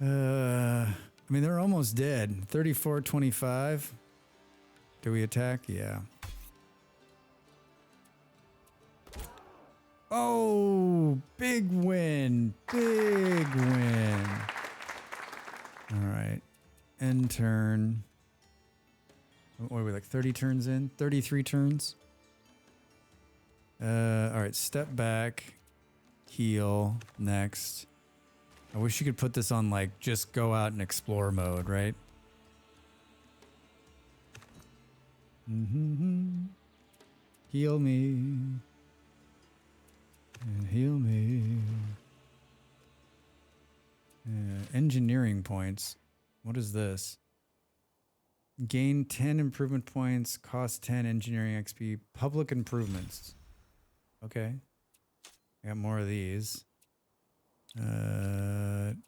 that. I mean, they're almost dead. 34-25. Do we attack? Yeah. Oh, big win. Big win. All right. End turn. What are we, like 30 turns in? 33 turns? All right. Step back. Heal. Next. I wish you could put this on like just go out and explore mode, right? Heal me. And heal me. Engineering points. What is this? Gain 10 improvement points, cost 10 engineering XP, public improvements. Okay. I got more of these.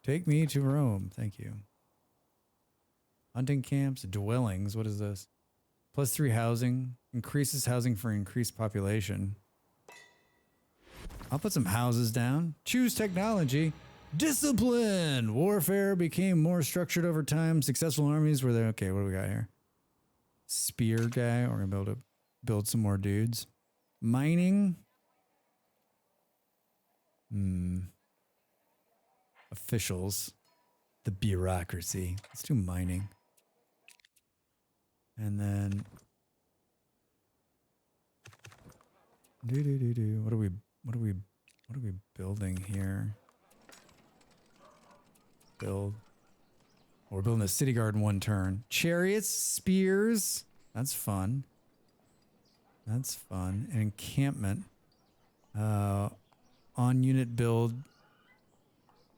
Take me to Rome. Thank you. Hunting camps, dwellings. What is this? +3 housing. Increases housing for increased population. I'll put some houses down. Choose technology. Discipline. Warfare became more structured over time. Successful armies were there. Okay, what do we got here? Spear guy. We're going to build some more dudes. Mining. Officials. The bureaucracy. Let's do mining. And then What are we building here? Build. We're building a city guard in 1 turn. Chariots, spears. That's fun. That's fun. An encampment. On unit build.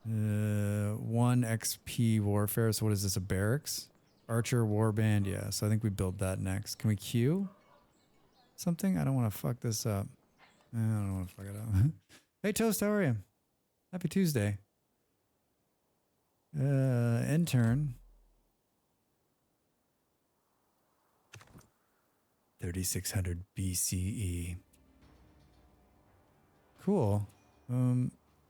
1 XP warfare. So what is this? A barracks? Archer warband. Yeah. So I think we build that next. Can we queue something? I don't want to fuck this up. I don't want to fuck it up. Hey Toast, how are you? Happy Tuesday. End turn. 3600 BCE. Cool.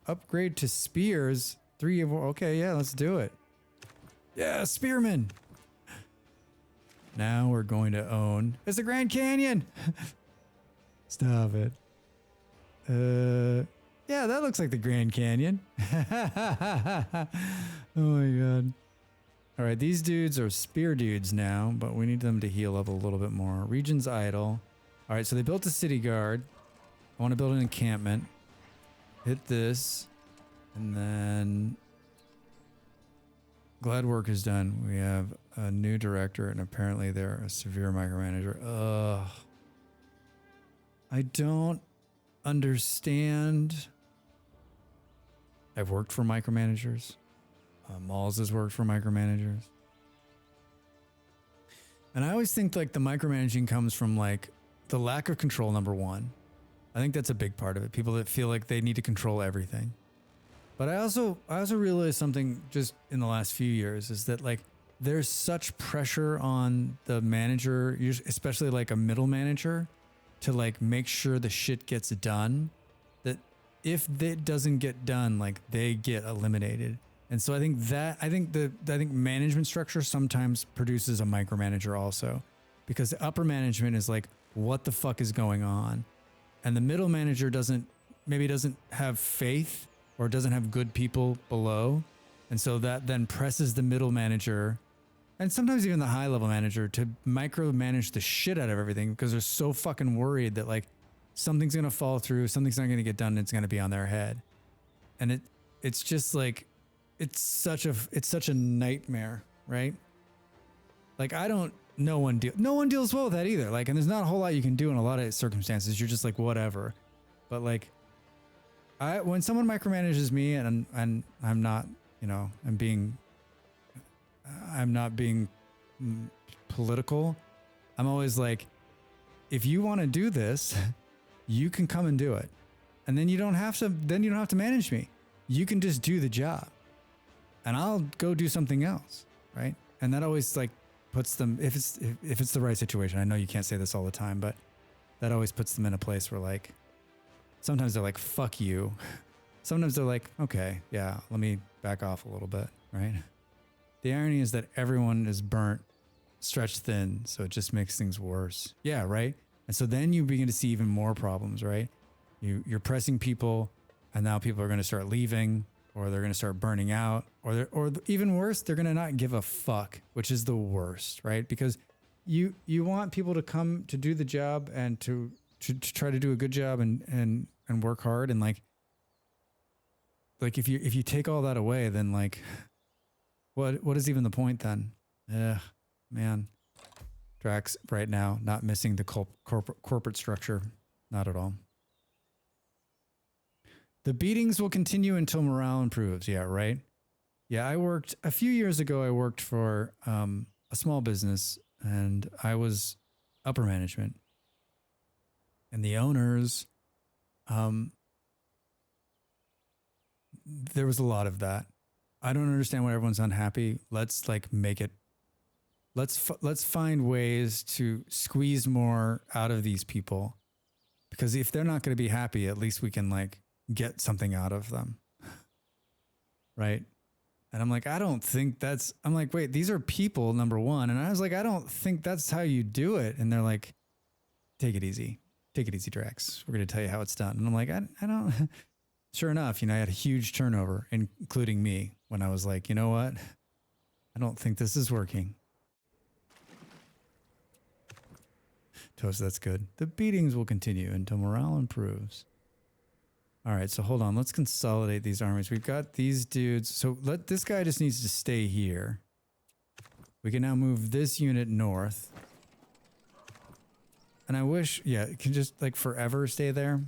Upgrade to spears. 3 of. Okay, yeah, let's do it. Yeah, spearmen. Now we're going to own. It's the Grand Canyon. Stop it. Yeah, that looks like the Grand Canyon. Oh my god. All right, these dudes are spear dudes now, but we need them to heal up a little bit more. Region's idle. All right, so they built a city guard. I want to build an encampment. Hit this. And then glad work is done. We have a new director, and apparently they're a severe micromanager. Ugh. I don't understand. I've worked for micromanagers. Malls has worked for micromanagers. And I always think like the micromanaging comes from like the lack of control, number one. I think that's a big part of it. People that feel like they need to control everything. But I also realized something just in the last few years is that like there's such pressure on the manager, especially like a middle manager, to like make sure the shit gets done, that if it doesn't get done, like they get eliminated. And so I think management structure sometimes produces a micromanager also, because the upper management is like, what the fuck is going on? And the middle manager doesn't have faith or doesn't have good people below. And so that then presses the middle manager and sometimes even the high level manager to micromanage the shit out of everything, because they're so fucking worried that like something's going to fall through, something's not going to get done, and it's going to be on their head. And it's just like, it's such a nightmare, right? Like no one deals well with that either. Like, and there's not a whole lot you can do in a lot of circumstances. You're just like, whatever. But like, when someone micromanages me and I'm not, I'm not being political, I'm always like, if you want to do this, you can come and do it. And then you don't have to manage me. You can just do the job. And I'll go do something else, right? And that always like puts them, if it's the right situation. I know you can't say this all the time, but that always puts them in a place where like, sometimes they're like, fuck you. Sometimes they're like, okay, yeah, let me back off a little bit, right? The irony is that everyone is burnt, stretched thin, so it just makes things worse. Yeah, right? And so then you begin to see even more problems, right? You're pressing people, and now people are going to start leaving, or they're going to start burning out, or even worse, they're going to not give a fuck, which is the worst, right? Because you want people to come to do the job and to try to do a good job and work hard, and like if you take all that away, then like what is even the point then? Man. Drax right now not missing the corporate structure, not at all. The beatings will continue until morale improves. Yeah, right. Yeah, a few years ago, I worked for a small business, and I was upper management. And the owners, there was a lot of that. I don't understand why everyone's unhappy. Let's like make it. Let's find ways to squeeze more out of these people, because if they're not going to be happy, at least we can like get something out of them. Right. And I'm like, I'm like, wait, these are people, number one. And I was like, I don't think that's how you do it. And they're like, take it easy, Drax. We're going to tell you how it's done. And I'm like, I don't, sure enough, I had a huge turnover, including me, when I was like, you know what? I don't think this is working. Toast, that's good. The beatings will continue until morale improves. All right, so hold on. Let's consolidate these armies. We've got these dudes. So this guy just needs to stay here. We can now move this unit north. And I wish, yeah, it can just like forever stay there.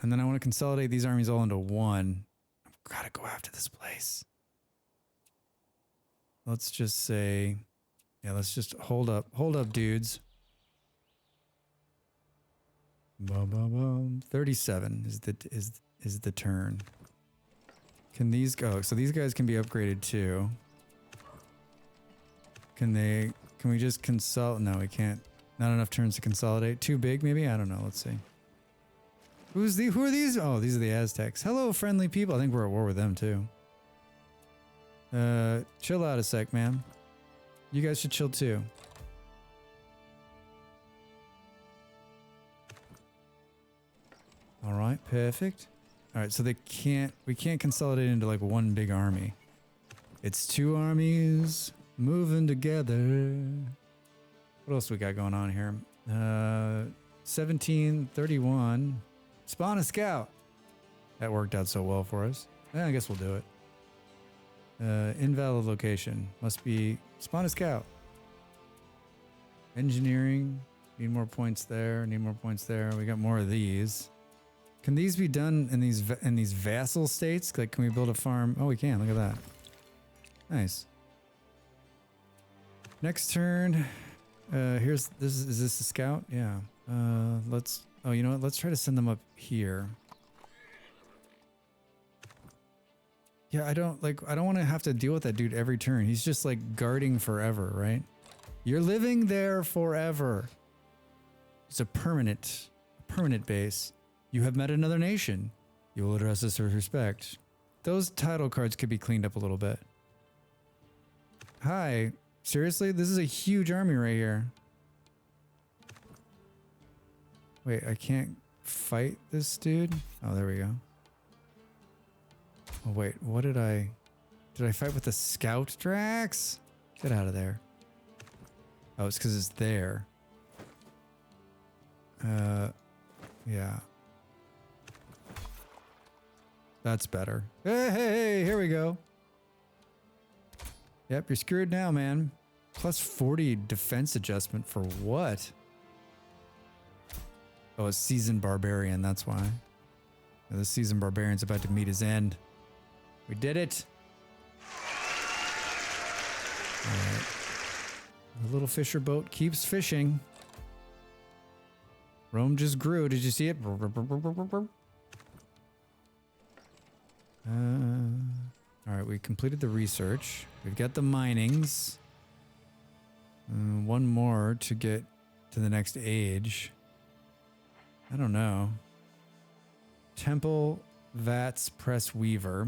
And then I want to consolidate these armies all into one. I've got to go after this place. Let's just say... yeah, let's just hold up, dudes. 37 is the turn. Can these go? So these guys can be upgraded too. Can we just consolidate? No, we can't. Not enough turns to consolidate. Too big, maybe? I don't know. Let's see. Who are these? Oh, these are the Aztecs. Hello, friendly people. I think we're at war with them too. Chill out a sec, man. You guys should chill too. All right, perfect. All right, so we can't consolidate into like one big army. It's two armies moving together. What else we got going on here? 1731. Spawn a scout. That worked out so well for us. I guess we'll do it. Invalid location. Must be spawn a scout. Engineering. Need more points there. Need more points there. We got more of these. Can these be done in these vassal states? Like, can we build a farm? Oh, we can. Look at that. Nice. Next turn. Is this a scout? Yeah. Oh, you know what? Let's try to send them up here. Yeah, I don't want to have to deal with that dude every turn. He's just like guarding forever, right? You're living there forever. It's a permanent base. You have met another nation. You will address us with respect. Those title cards could be cleaned up a little bit. Hi. Seriously? This is a huge army right here. Wait, I can't fight this dude? Oh, there we go. Oh, wait. What did I fight with the scout, Drax? Get out of there. Oh, it's because it's there. Yeah. That's better. Hey, here we go. Yep, you're screwed now, man. Plus 40 defense adjustment for what? Oh, a seasoned barbarian, that's why. The seasoned barbarian's about to meet his end. We did it. All right. The little fisher boat keeps fishing. Rome just grew. Did you see it? All right, we completed the research. We've got the minings. One more to get to the next age. I don't know. Temple Vats Press Weaver.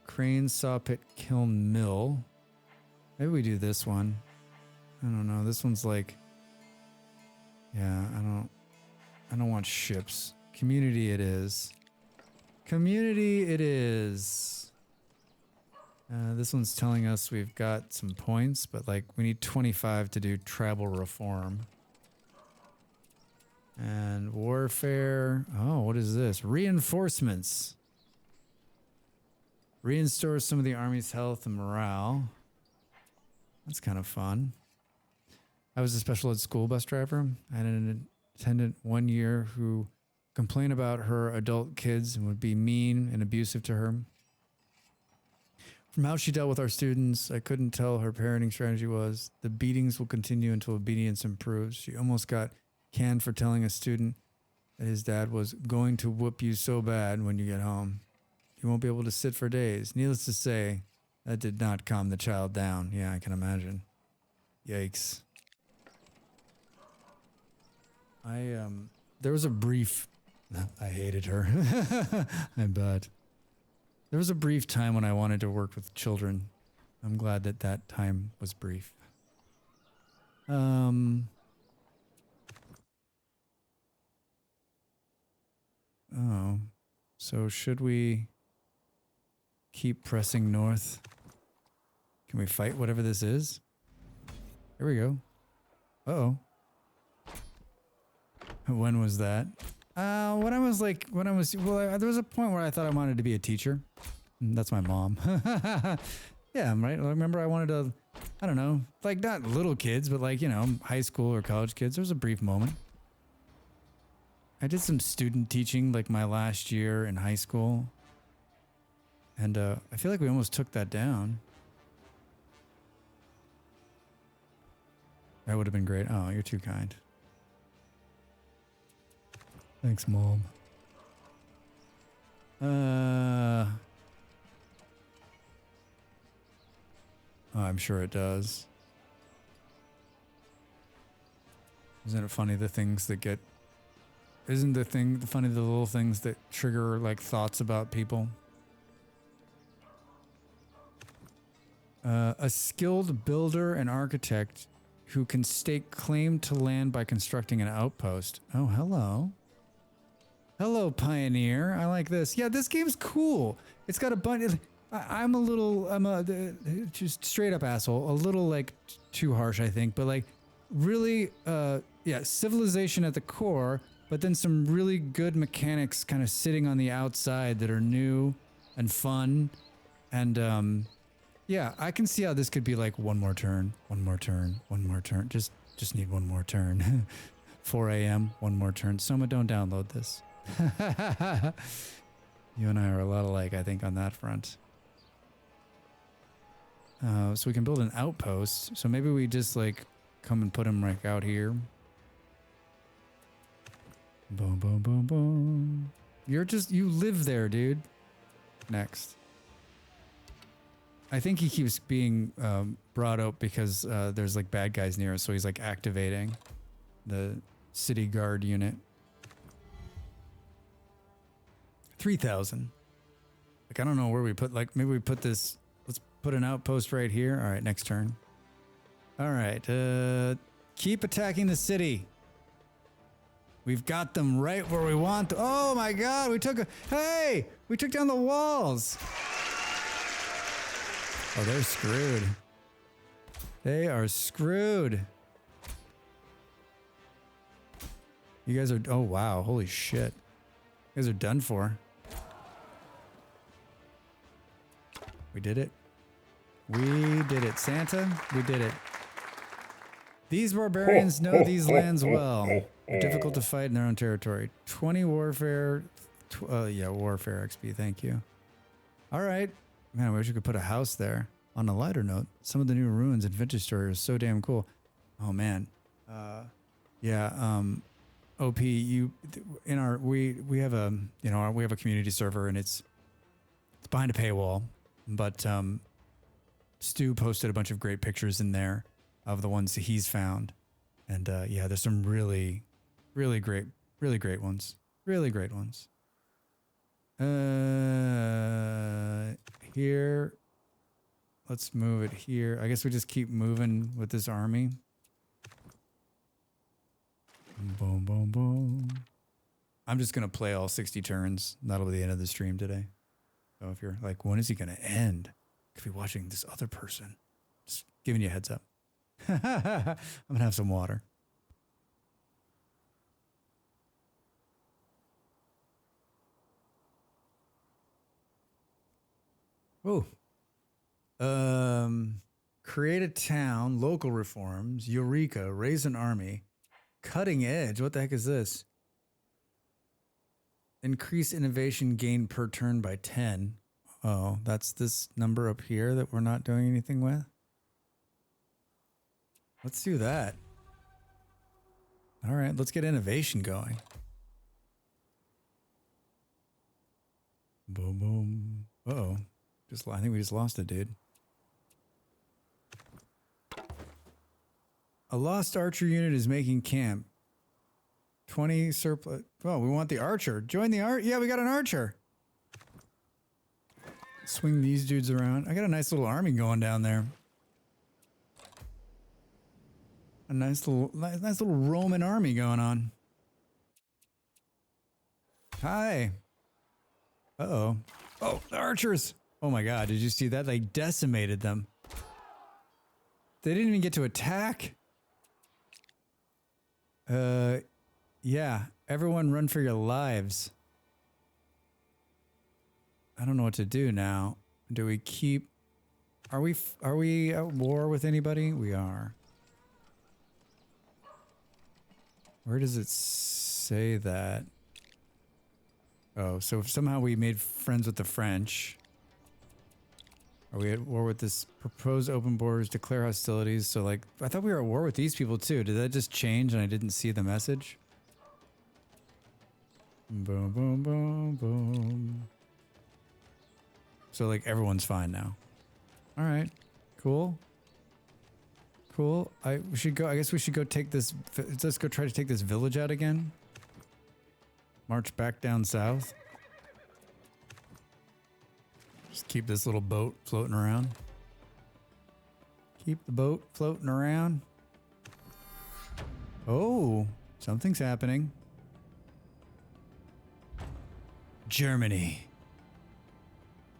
Crane Saw Pit Kiln Mill. Maybe we do this one. I don't know. This one's like, yeah, I don't want ships. Community it is. Community it is. This one's telling us we've got some points, but like we need 25 to do travel reform. And warfare. Oh, what is this? Reinforcements. Reinstore some of the army's health and morale. That's kind of fun. I was a special ed school bus driver. I had an attendant 1 year who complained about her adult kids and would be mean and abusive to her. From how she dealt with our students, I couldn't tell her parenting strategy was the beatings will continue until obedience improves. She almost got canned for telling a student that his dad was going to whoop you so bad when you get home. You won't be able to sit for days. Needless to say, that did not calm the child down. Yeah, I can imagine. Yikes. There was a brief... I hated her. I bet. There was a brief time when I wanted to work with children. I'm glad that that time was brief. Oh. So should we keep pressing north? Can we fight whatever this is? Here we go. Uh-oh. When was that? There was a point where I thought I wanted to be a teacher. That's my mom. Yeah, right. I remember I wanted to, I don't know, like not little kids, but like, you know, high school or college kids. There was a brief moment. I did some student teaching like my last year in high school. And I feel like we almost took that down. That would have been great. Oh, you're too kind. Thanks, Mom. Oh, I'm sure it does. Isn't it funny the things that get... Isn't funny the little things that trigger like thoughts about people? A skilled builder and architect who can stake claim to land by constructing an outpost. Oh, hello. Hello, Pioneer. I like this. Yeah, this game's cool. It's got a bunch. I'm a just straight up asshole. A little like too harsh, I think, but like really, yeah, civilization at the core, but then some really good mechanics kind of sitting on the outside that are new and fun. And, yeah, I can see how this could be like one more turn. Just need one more turn. 4 a.m., one more turn. Soma, don't download this. You and I are a lot alike, I think, on that front. So we can build an outpost. So maybe we just like come and put him like out here. Boom, boom, boom, boom. You live there, dude. Next. I think he keeps being brought up because there's like bad guys near us, so he's like activating the city guard unit. 3,000. Like, I don't know where we put, like, maybe we put this, let's put an outpost right here. All right, next turn. All right, keep attacking the city. We've got them right where we want. Oh my God, we took down the walls. Oh, they're screwed. They are screwed. You guys are, oh wow, holy shit. You guys are done for. We did it. We did it. Santa, we did it. These barbarians know these lands well. They're difficult to fight in their own territory. 20 warfare. Yeah, warfare XP, thank you. All right. Man, I wish we could put a house there. On a lighter note, some of the new ruins in Vintage Story are so damn cool. Oh man. Yeah, OP, we have a, you know, we have a community server and it's behind a paywall, but Stu posted a bunch of great pictures in there of the ones that he's found. And yeah, there's some really great ones. Really great ones. here. Let's move it here. I guess we just keep moving with this army. Boom, boom, boom. I'm just going to play all 60 turns. That'll be the end of the stream today. So if you're like, when is he going to end? Could be watching this other person. Just giving you a heads up. I'm going to have some water. Oh. Create a town, local reforms, Eureka, raise an army, cutting edge. What the heck is this? Increase innovation gain per turn by 10. Oh, that's this number up here that we're not doing anything with. Let's do that. All right, let's get innovation going. Boom, boom. Uh-oh. I think we just lost it, dude. A lost archer unit is making camp. 20 surplus. Oh, we want the archer. Join the art. Yeah, we got an archer. Swing these dudes around. I got a nice little army going down there. A nice little Roman army going on. Hi. Uh-oh. Oh, the archers. Oh my god, did you see that? They decimated them. They didn't even get to attack. Yeah. Everyone run for your lives. I don't know what to do now. Do we keep... Are we at war with anybody? We are. Where does it say that? Oh, so if somehow we made friends with the French. Are we at war with this? Propose open borders, declare hostilities. So like, I thought we were at war with these people too. Did that just change and I didn't see the message? Boom, boom, boom, boom. So like everyone's fine now. All right, cool. Cool. I guess we should go take this. Let's go try to take this village out again. March back down south. Just keep this little boat floating around. Keep the boat floating around. Oh, something's happening. Germany.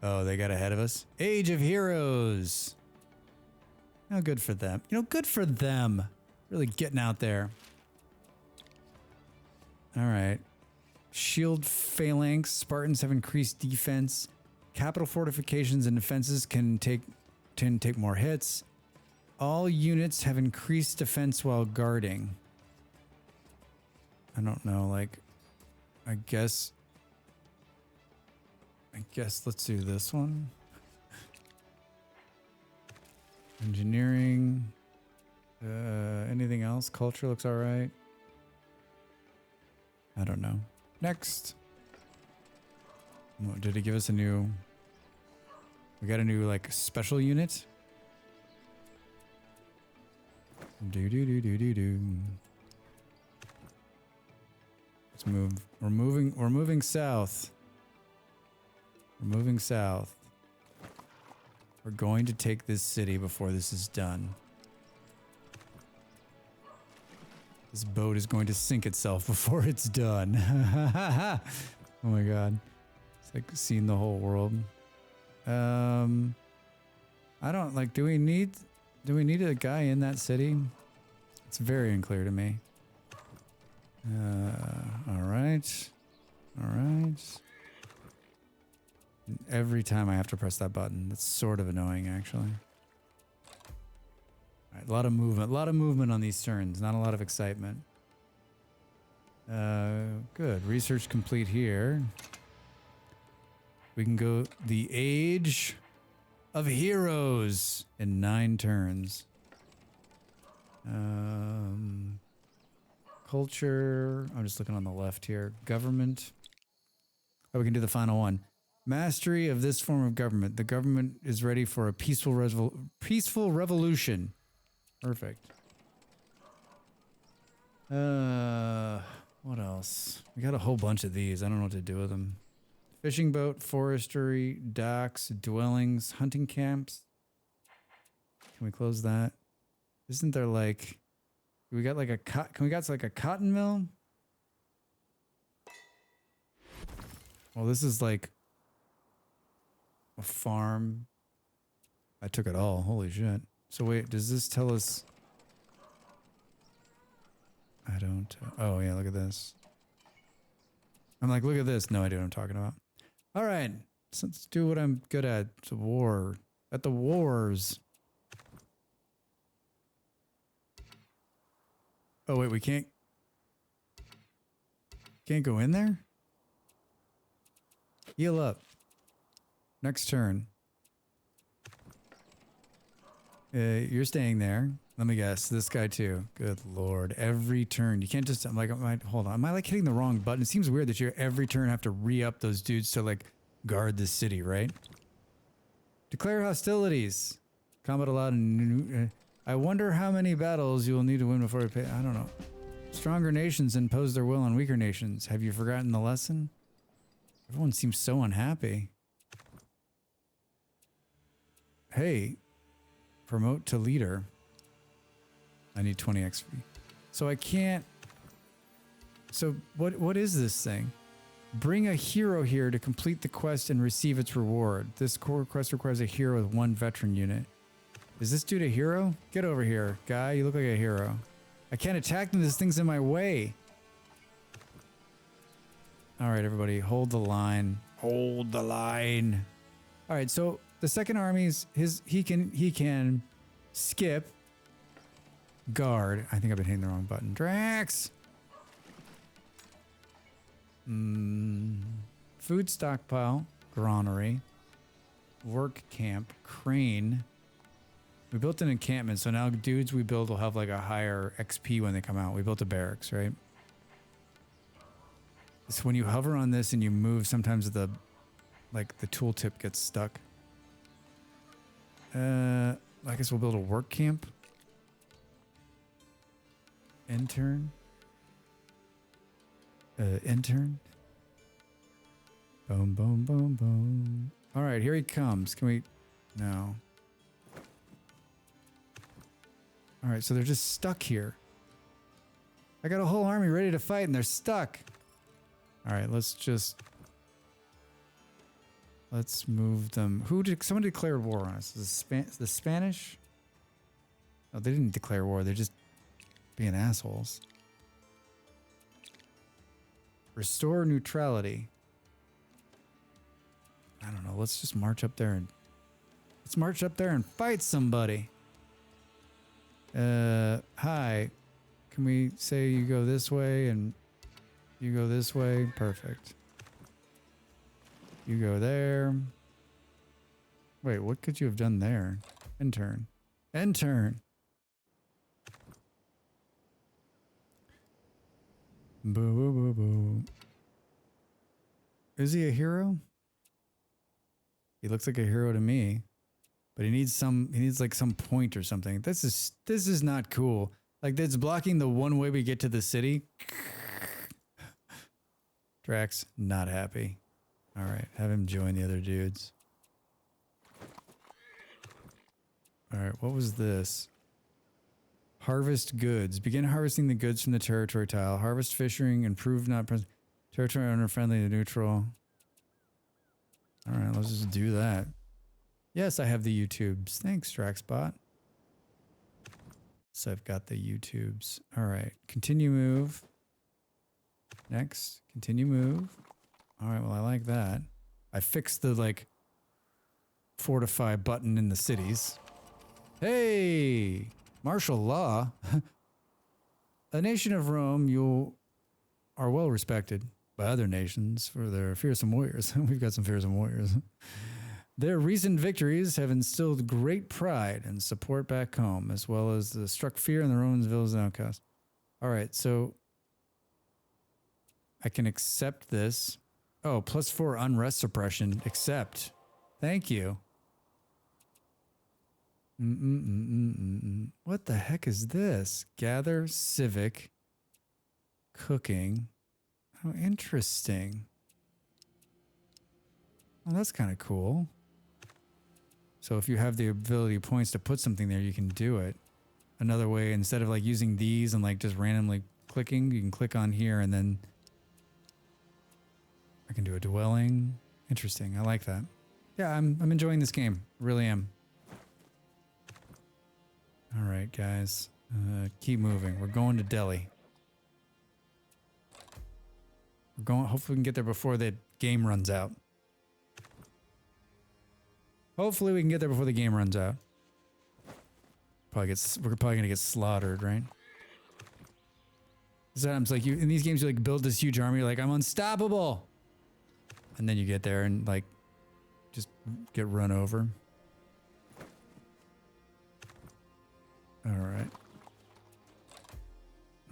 Oh, they got ahead of us. Age of Heroes. Oh, good for them. You know, good for them. Really getting out there. All right. Shield phalanx. Spartans have increased defense. Capital fortifications and defenses can take more hits. All units have increased defense while guarding. I don't know, like, I guess let's do this one. Engineering. Anything else? Culture looks all right. I don't know. Next. What, did it give us a new... We got a new, like, special unit? Do. Let's move. We're moving south. We're moving south. We're going to take this city before this is done. This boat is going to sink itself before it's done. Oh my god. It's like seeing the whole world. I don't like, do we need a guy in that city? It's very unclear to me. All right. All right. Every time I have to press that button, it's sort of annoying, actually. All right, a lot of movement on these turns, not a lot of excitement. Good, research complete here. We can go the Age of Heroes in 9 turns. Culture, I'm just looking on the left here. Government. Oh, we can do the final one. Mastery of this form of government. The government is ready for a peaceful revolution. Perfect. What else? We got a whole bunch of these. I don't know what to do with them. Fishing boat, forestry, docks, dwellings, hunting camps. Can we close that? Isn't there like, we got like a can we got like a cotton mill? Well, this is like a farm. I took it all. Holy shit. So wait, does this tell us? I don't. Oh yeah, look at this. I'm like, look at this. No idea what I'm talking about. All right, so let's do what I'm good at. It's a war. At the wars. Oh wait, we can't go in there? Heal up. Next turn. You're staying there. Let me guess. This guy too. Good lord. Every turn. You can't just, I'm like, hold on. Am I like hitting the wrong button? It seems weird that you every turn have to re-up those dudes to like guard the city, right? Declare hostilities. Combat allowed. I wonder how many battles you will need to win before you pay. I don't know. Stronger nations impose their will on weaker nations. Have you forgotten the lesson? Everyone seems so unhappy. Hey. Promote to leader. I need 20 XP. So I can't. So what is this thing? Bring a hero here to complete the quest and receive its reward. This core quest requires a hero with 1 veteran unit. Is this dude a hero? Get over here, guy. You look like a hero. I can't attack them. This thing's in my way. All right, everybody, hold the line. Hold the line. All right, so the second army's he can skip, guard. I think I've been hitting the wrong button. Drax. Food stockpile, granary, work camp, crane. We built an encampment, so now dudes we build will have like a higher XP when they come out. We built a barracks, right? So when you hover on this and you move, sometimes the tooltip gets stuck. I guess we'll build a work camp. Intern. Intern. Boom, boom, boom, boom. All right, here he comes. Can we? No. All right, so they're just stuck here. I got a whole army ready to fight and they're stuck. All right, let's move them. Someone declared war on us? The Spanish? No, they didn't declare war. They're just being assholes. Restore neutrality. I don't know. Let's just march up there and fight somebody. Hi. Can we say you go this way and you go this way? Perfect. You go there. Wait, what could you have done there? Intern. Intern. Boo, boo, boo, boo. Is he a hero? He looks like a hero to me, but he needs like some point or something. This is not cool. Like that's blocking the one way we get to the city. Drax, not happy. All right, have him join the other dudes. All right, what was this? Harvest goods. Begin harvesting the goods from the territory tile. Harvest fishing. Improve not present. Territory owner friendly to neutral. All right, let's just do that. Yes, I have the YouTubes. Thanks, Draxbot. So I've got the YouTubes. All right, continue move. Next, continue move. All right, well, I like that. I fixed the, like, fortify button in the cities. Hey! Martial law. A nation of Rome, you are well respected by other nations for their fearsome warriors. We've got some fearsome warriors. Their recent victories have instilled great pride and support back home, as well as struck fear in the Romans' villas and outcasts. All right, so I can accept this. Oh, +4 unrest suppression. Accept. Thank you. What the heck is this? Gather, civic, cooking. How interesting. Oh, that's kind of cool. So if you have the ability points to put something there, you can do it. Another way, instead of like using these and like just randomly clicking, you can click on here and then I can do a dwelling. Interesting. I like that. Yeah, I'm enjoying this game. Really am. All right, guys. Keep moving. We're going to Delhi. We're going. Hopefully, we can get there before the game runs out. Hopefully, we can get there before the game runs out. We're probably gonna get slaughtered, right? Sometimes, like in these games, you like build this huge army. You're like, I'm unstoppable, and then you get there and like just get run over. All right.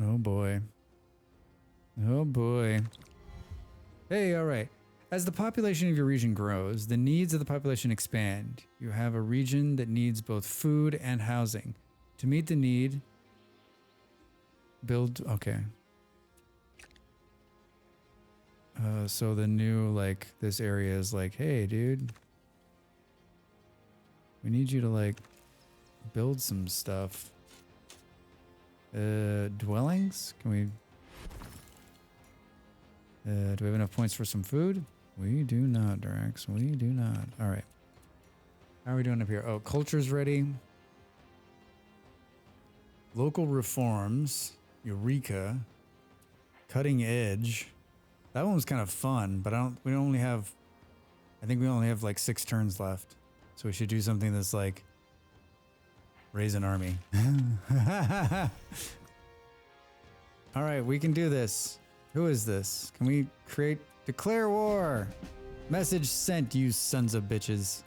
Oh boy. Oh boy. Hey, all right. As the population of your region grows, the needs of the population expand. You have a region that needs both food and housing. To meet the need, build. Okay. So the new, like, this area is like, hey, dude, we need you to, like, build some stuff. Dwellings? Can we... do we have enough points for some food? We do not, Drax. We do not. All right. How are we doing up here? Oh, culture's ready. Local reforms. Eureka. Cutting edge. That one was kind of fun, but I think we only have like 6 turns left. So we should do something that's like raise an army. All right, we can do this. Who is this? Can we declare war? Message sent, you sons of bitches.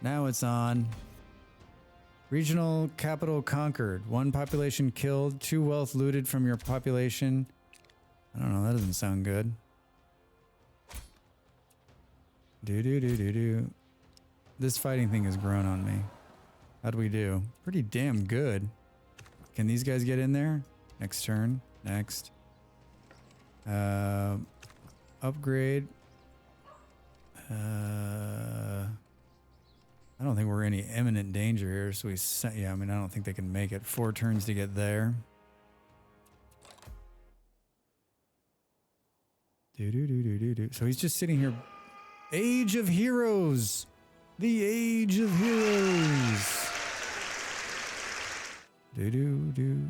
Now it's on. Regional capital conquered. 1 population killed. 2 wealth looted from your population. I don't know, that doesn't sound good. Do. This fighting thing has grown on me. How do we do? Pretty damn good. Can these guys get in there? Next turn. Next. Upgrade. I don't think we're in any imminent danger here, so yeah, I mean, I don't think they can make it. 4 turns to get there. Do. So he's just sitting here. Age of Heroes! The Age of Heroes! Do.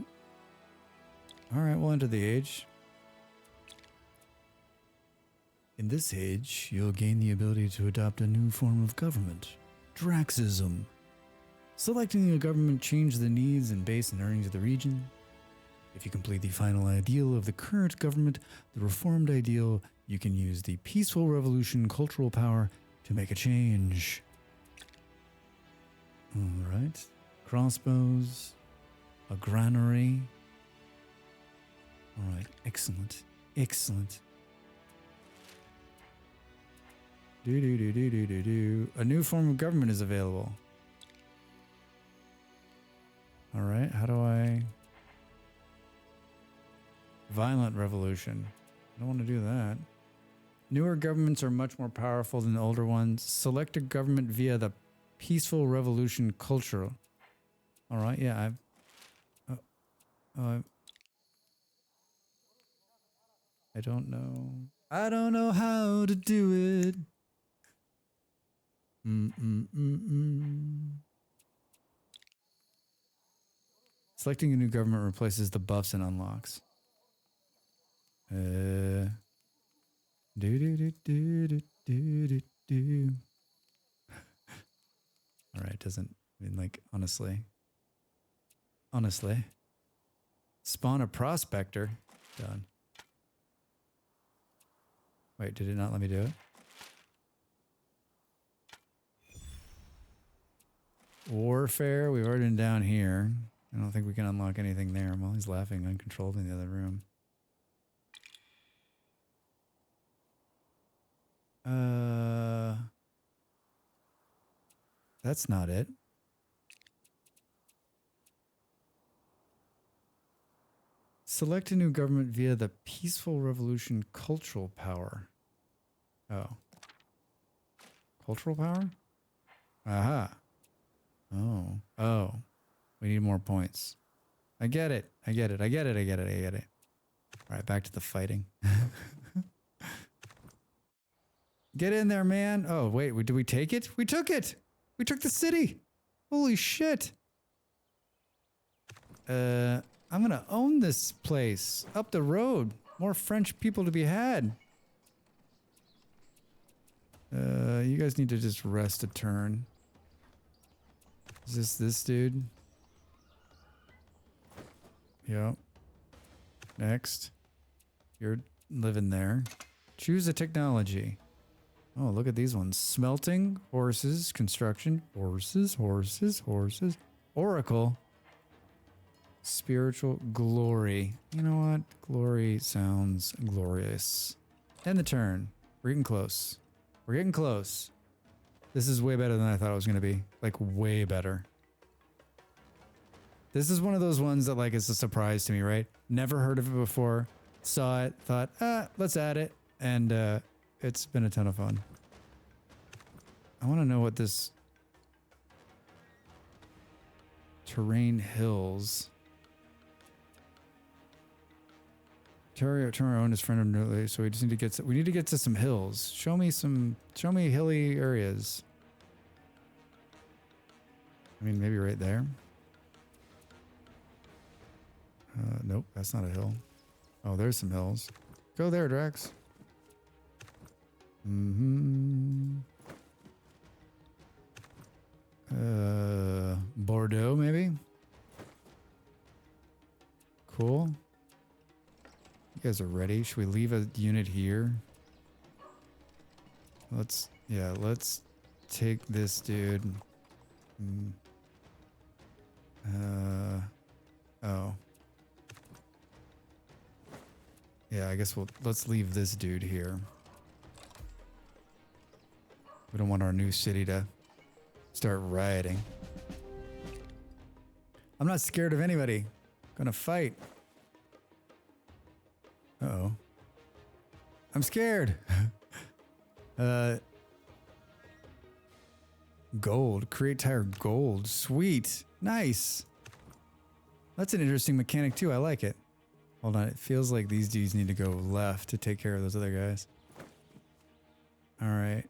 Alright, we'll enter the age. In this age, you'll gain the ability to adopt a new form of government. Draxism. Selecting a government changes the needs and base and earnings of the region. If you complete the final ideal of the current government, the reformed ideal, you can use the peaceful revolution cultural power to make a change. Alright. Crossbows. A granary. Alright, excellent. Excellent. Do. A new form of government is available. Alright, how do I... Violent revolution. I don't want to do that. Newer governments are much more powerful than the older ones. Select a government via the peaceful revolution culture. Alright, yeah, I don't know. I don't know how to do it. Selecting a new government replaces the buffs and unlocks. Do. Alright, doesn't, I mean, like, honestly. Spawn a prospector. Done. Wait, did it not let me do it? Warfare, we've already been down here. I don't think we can unlock anything there. Well, he's laughing uncontrolled in the other room. That's not it. Select a new government via the Peaceful Revolution cultural power. Oh. Cultural power? Aha. Oh. Oh. We need more points. I get it. I get it. I get it. I get it. I get it. All right, back to the fighting. Get in there, man. Oh, wait. Did we take it? We took it. We took the city. Holy shit. I'm gonna own this place. Up the road. More French people to be had. You guys need to just rest a turn. Is this dude? Yep. Next. You're living there. Choose a technology. Oh, look at these ones. Smelting, horses, construction, horses. Oracle. Spiritual glory. You know what? Glory sounds glorious. End the turn. We're getting close. We're getting close. This is way better than I thought it was going to be. Like, way better. This is one of those ones that, like, is a surprise to me, right? Never heard of it before. Saw it. Thought, let's add it. And, it's been a ton of fun. I want to know what this... Terrain hills... Turn our own is friend of Newly, so we just need to get to some hills. Show me hilly areas. I mean, maybe right there. Nope, that's not a hill. Oh, there's some hills. Go there, Drax. Bordeaux, maybe? Cool. You guys are ready? Should we leave a unit here? Let's take this dude. Oh. Yeah, I guess let's leave this dude here. We don't want our new city to start rioting. I'm not scared of anybody. Gonna fight. Uh-oh. I'm scared. Gold. Create tire gold. Sweet. Nice. That's an interesting mechanic too. I like it. Hold on. It feels like these dudes need to go left to take care of those other guys. All right.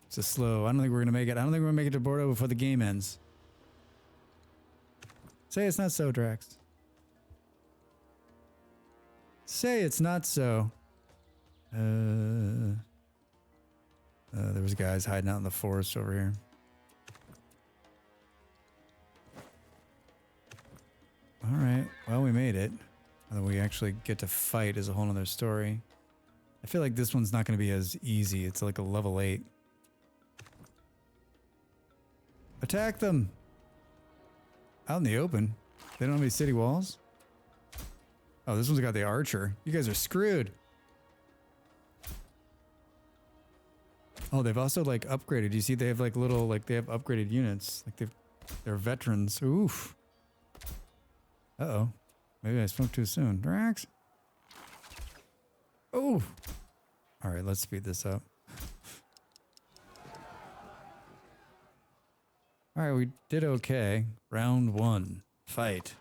It's a slow. I don't think we're going to make it. I don't think we're going to make it to Bordeaux before the game ends. Say it's not so, Drax. Say it's not so. There was guys hiding out in the forest over here. All right. Well, we made it. Whether we actually get to fight is a whole nother story. I feel like this one's not going to be as easy. It's like a level 8. Attack them! Out in the open. They don't have any city walls? Oh, this one's got the archer. You guys are screwed. Oh, they've also like upgraded. You see they have like little, like they have upgraded units. Like they're veterans. Oof. Uh-oh. Maybe I spoke too soon. Drax? Oh! Alright, let's speed this up. Alright, we did okay. Round 1. Fight.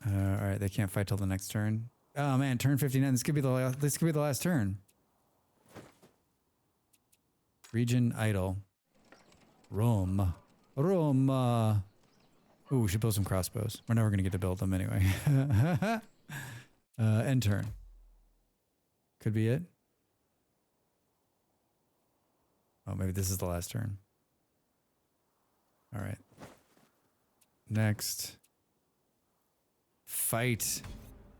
Alright, they can't fight till the next turn. Oh man, turn 59. This could be the last turn. Region idle. Rome. Rome. Ooh, we should build some crossbows. We're never going to get to build them anyway. End turn. Could be it. Oh, maybe this is the last turn. All right. Next. Fight.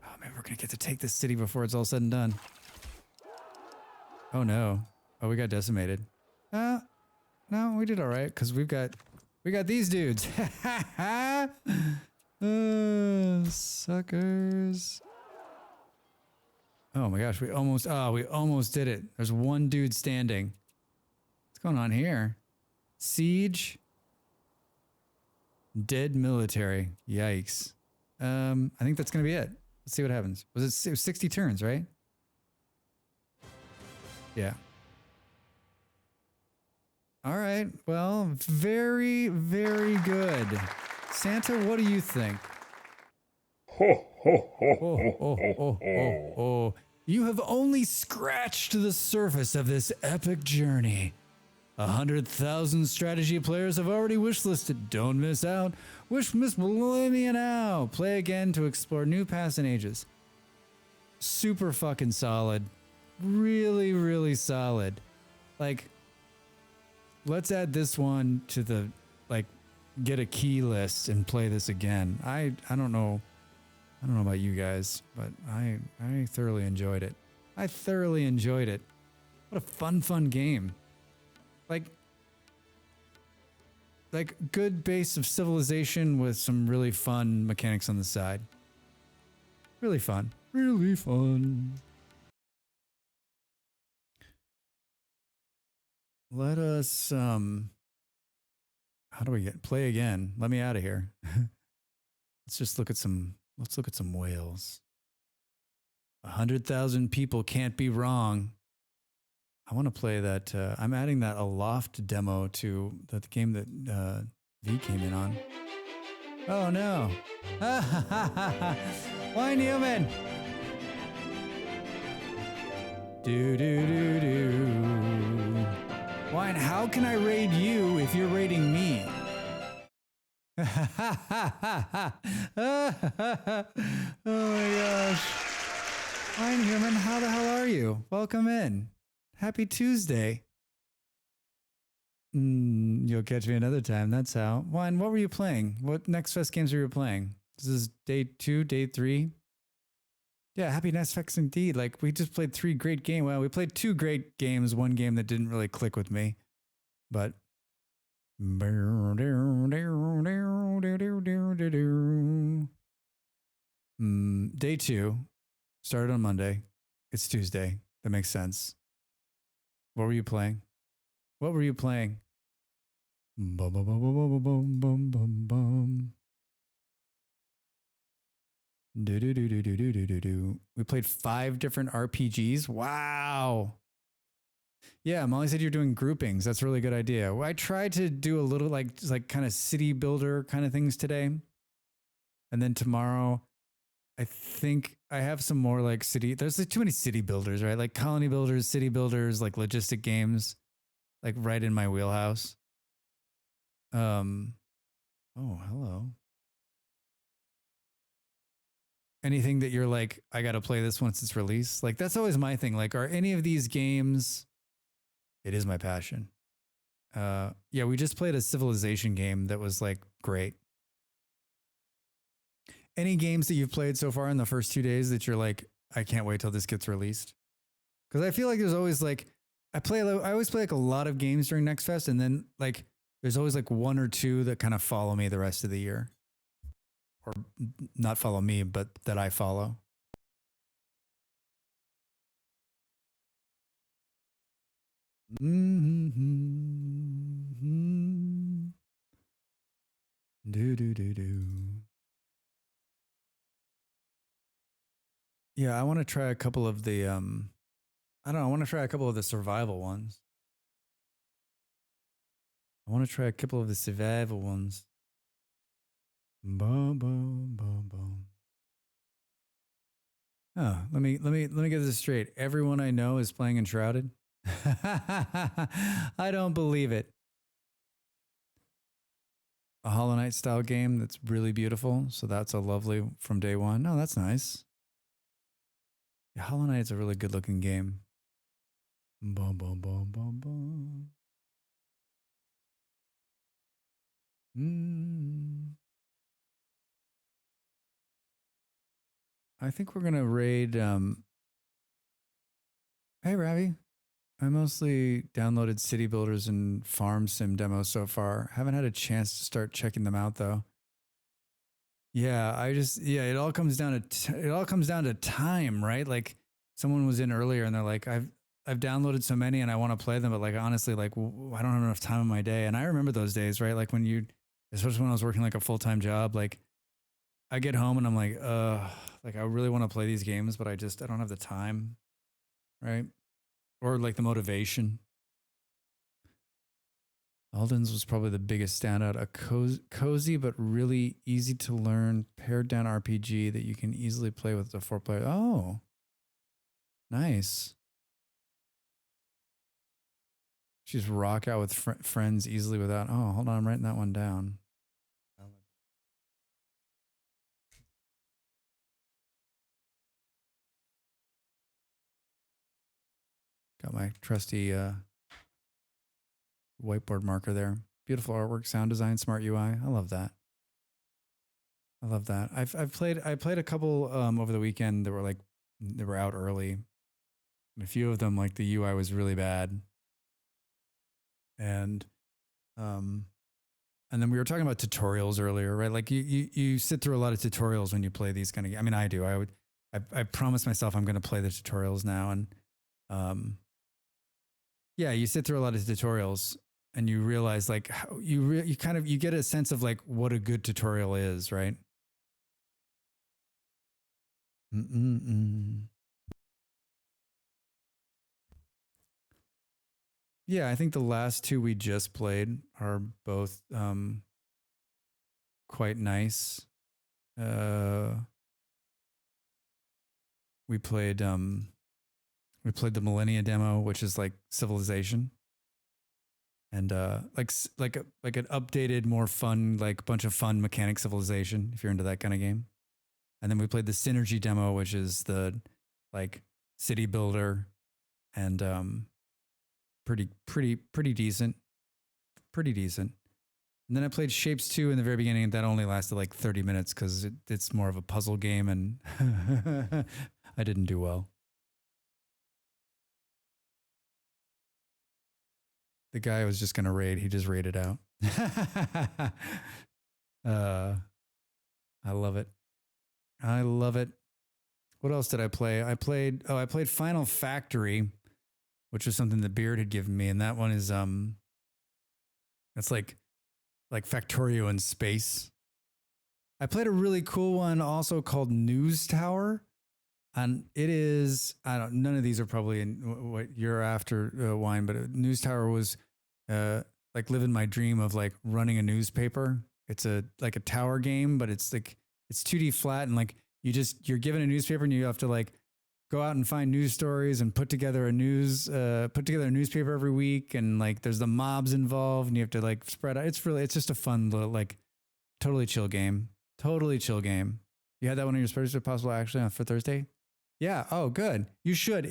Oh, man, we're going to get to take this city before it's all said and done. Oh, no. Oh, we got decimated. No, we did all right because we got these dudes. Suckers. Oh my gosh, we almost did it. There's one dude standing. What's going on here? Siege. Dead military. Yikes. I think that's gonna be it. Let's see what happens. It was 60 turns, right? Yeah. All right. Well, very, very good. Santa, what do you think? Oh, oh. You have only scratched the surface of this epic journey. 100,000 strategy players have already wishlisted. Don't miss out. Wish Miss Millennia now. Play again to explore new paths and ages. Super fucking solid. Really, really solid. Like, let's add this one to the, like, get a key list and play this again. I don't know. I don't know about you guys, but I thoroughly enjoyed it. I thoroughly enjoyed it. What a fun game. Like good base of civilization with some really fun mechanics on the side. Really fun. Really fun. Let us how do we play again? Let me out of here. Let's look at some whales. 100,000 people can't be wrong. I want to play that. I'm adding that Aloft demo to the game that V came in on. Oh no. Wine Newman. Do. Wine, how can I raid you if you're raiding me? Oh my gosh. Wine Newman, how the hell are you? Welcome in. Happy Tuesday. You'll catch me another time. That's how. Wine, what were you playing? What Next Fest games were you playing? This is day 2, day 3. Yeah, happy Next Fest indeed. Like, we just played 3 great games. Well, we played 2 great games. One game that didn't really click with me. But day 2 started on Monday. It's Tuesday. That makes sense. What were you playing? What were you playing? Bum, bum, bum, bum, bum, bum, bum, bum. Do. We played 5 different RPGs. Wow. Yeah, Molly said you're doing groupings. That's a really good idea. Well, I tried to do a little like kind of city builder kind of things today. And then tomorrow, I think I have some more like city. There's like too many city builders, right? Like colony builders, city builders, like logistic games, like right in my wheelhouse. Oh, hello. Anything that you're like, I got to play this once it's released. Like that's always my thing. Like, are any of these games? It is my passion. Yeah, we just played a Civilization game that was like great. Any games that you've played so far in the first 2 days that you're like, I can't wait till this gets released? Because I feel like there's always like, I always play like a lot of games during Next Fest, and then like there's always like 1 or 2 that kind of follow me the rest of the year, or not follow me, but that I follow. Do. Yeah, I want to try a couple of the, I don't know, I want to try a couple of the survival ones. Boom, boom. Oh, let me get this straight. Everyone I know is playing Enshrouded. I don't believe it. A Hollow Knight style game that's really beautiful. So that's a lovely from day one. Oh, that's nice. Yeah, Hollow Knight's a really good looking game. Boom, boom, boom, boom, boom. I think we're gonna raid. Hey, Ravi. I mostly downloaded City Builders and Farm Sim demos so far. Haven't had a chance to start checking them out though. Yeah, it all comes down to time, right? Like someone was in earlier and they're like, I've downloaded so many and I want to play them, but like honestly, like I don't have enough time in my day. And I remember those days, right? Like when you especially when I was working like a full-time job. Like I get home and I'm like I really want to play these games, but I don't have the time, right? Or like the motivation. Alden's was probably the biggest standout. A cozy but really easy to learn pared down RPG that you can easily play with the 4-player. Oh, nice. She's rock out with friends easily without. Oh, hold on, I'm writing that one down. Got my trusty whiteboard marker there. Beautiful artwork, sound design, smart UI. I love that. I love that. I played a couple over the weekend that were out early. And a few of them, like the UI was really bad. And then we were talking about tutorials earlier, right? Like you sit through a lot of tutorials when you play these kind of games. I mean, I do. I promised myself I'm going to play the tutorials now, and yeah, you sit through a lot of tutorials and you realize like how you get a sense of like what a good tutorial is, right? Yeah, I think the last two we just played are both quite nice. We played the Millennia demo, which is like Civilization, and like an updated, more fun, like bunch of fun mechanic Civilization, if you're into that kind of game. And then we played the Synergy demo, which is the like city builder, and pretty decent, pretty decent. And then I played Shapes 2 in the very beginning, and that only lasted like 30 minutes because it's more of a puzzle game, and I didn't do well. The guy I was just going to raid, he just raided out. I love it. I love it. What else did I play? I played Final Factory, which was something that Beard had given me, and that one is it's like Factorio in space. I played a really cool one also called News Tower, and it is none of these are probably in what you're after, Wine, but News Tower was like living my dream of like running a newspaper. It's a tower game, but it's like it's 2D flat, and like you're given a newspaper and you have to like go out and find news stories and put together a newspaper every week, and like there's the mobs involved and you have to like spread out. It's just a fun little like totally chill game. You had that one on your Spurs possible actually for Thursday? Yeah. Oh, good. You should.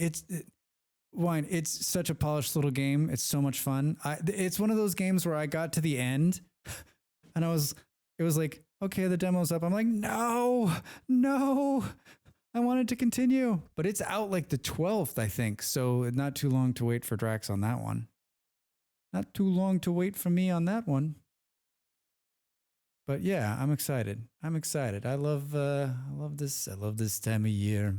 Wine. It's such a polished little game. It's so much fun. It's one of those games where I got to the end and it was like, okay, the demo's up. I'm like, no, I wanted to continue, but it's out like the 12th, I think. So not too long to wait for Drax on that one. Not too long to wait for me on that one. But yeah, I'm excited. I love this. I love this time of year.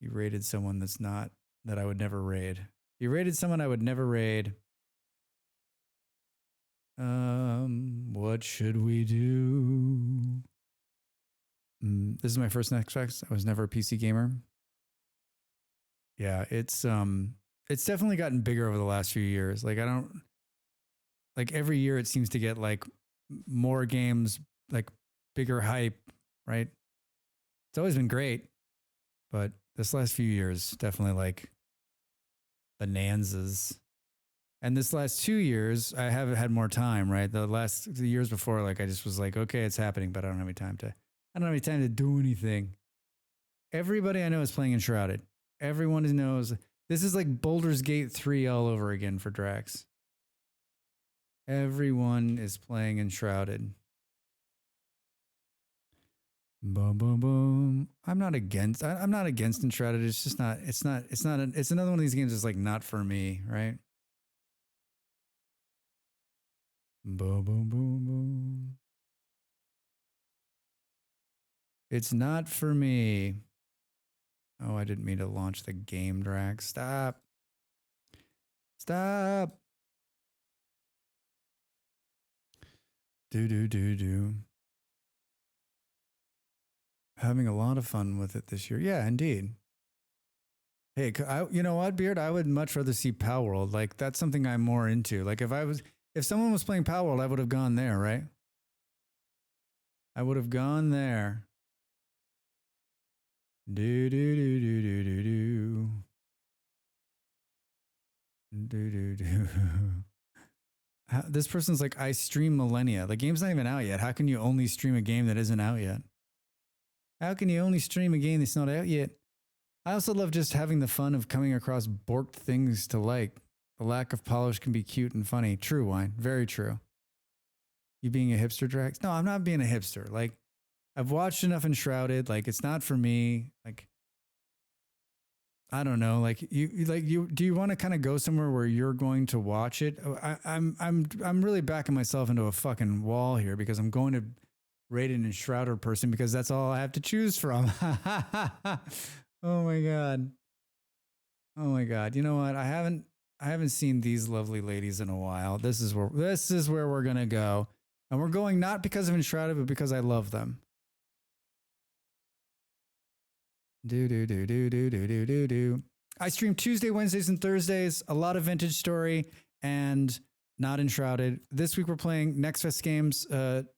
You raided someone that I would never raid. You raided someone I would never raid. What should we do? This is my first Xbox. I was never a PC gamer. Yeah, it's definitely gotten bigger over the last few years. Like every year it seems to get like more games, like bigger hype, right? It's always been great, but this last few years definitely like bonanzas. And this last 2 years, I haven't had more time, right? The years before, like I just was like, okay, it's happening, but I don't have any time to do anything. Everybody I know is playing Enshrouded. Everyone knows this is like Baldur's Gate 3 all over again for Drax. Everyone is playing Enshrouded. Boom, boom, boom. I'm not against Enshrouded. It's just not. It's another one of these games that's like not for me, right? Boom, boom, boom, boom. It's not for me. Oh, I didn't mean to launch the game drag. Stop. Stop. Do. Having a lot of fun with it this year. Yeah, indeed. Hey, you know what, Beard? I would much rather see Pal World. Like, that's something I'm more into. Like, if someone was playing Pal World, I would have gone there, right? I would have gone there. Do. This person's like, I stream Millennia. The game's not even out yet. How can you only stream a game that isn't out yet? How can you only stream a game that's not out yet? I also love just having the fun of coming across borked things to like. The lack of polish can be cute and funny. True, Wine. Very true. You being a hipster, Drax? No, I'm not being a hipster. Like, I've watched enough Enshrouded. Like, it's not for me. Like, I don't know. Like, do you want to kind of go somewhere where you're going to watch it? I'm really backing myself into a fucking wall here because I'm going to rate an Enshrouded person because that's all I have to choose from. Oh my God. Oh my God. You know what? I haven't seen these lovely ladies in a while. This is where we're going to go. And we're going not because of Enshrouded, but because I love them. Do. I stream Tuesday, Wednesdays, and Thursdays. A lot of Vintage Story and not Enshrouded. This week we're playing Next Fest games.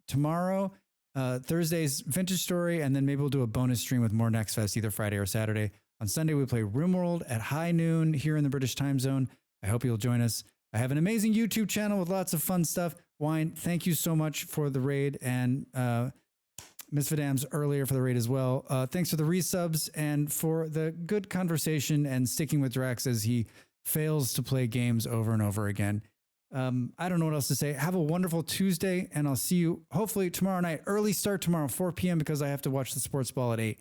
Tomorrow, Thursday's Vintage Story, and then maybe we'll do a bonus stream with more Next Fest either Friday or Saturday. On Sunday we play RimWorld at high noon here in the British time zone. I hope you'll join us. I have an amazing YouTube channel with lots of fun stuff. Wine, thank you so much for the raid, and Miss Vidams earlier for the raid as well. Thanks for the resubs and for the good conversation and sticking with Drax as he fails to play games over and over again. I don't know what else to say. Have a wonderful Tuesday, and I'll see you hopefully tomorrow night. Early start tomorrow, 4 p.m. because I have to watch the sports ball at 8.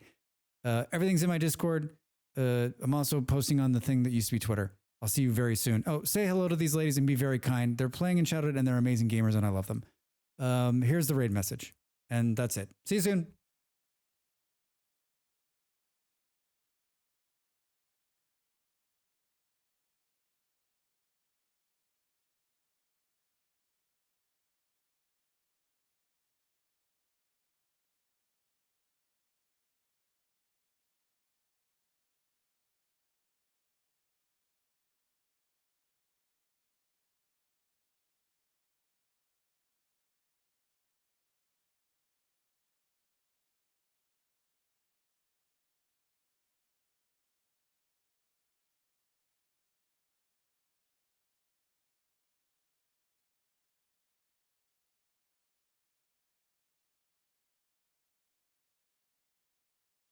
Everything's in my Discord. I'm also posting on the thing that used to be Twitter. I'll see you very soon. Oh, say hello to these ladies and be very kind. They're playing Enshrouded and they're amazing gamers and I love them. Here's the raid message. And that's it. See you soon.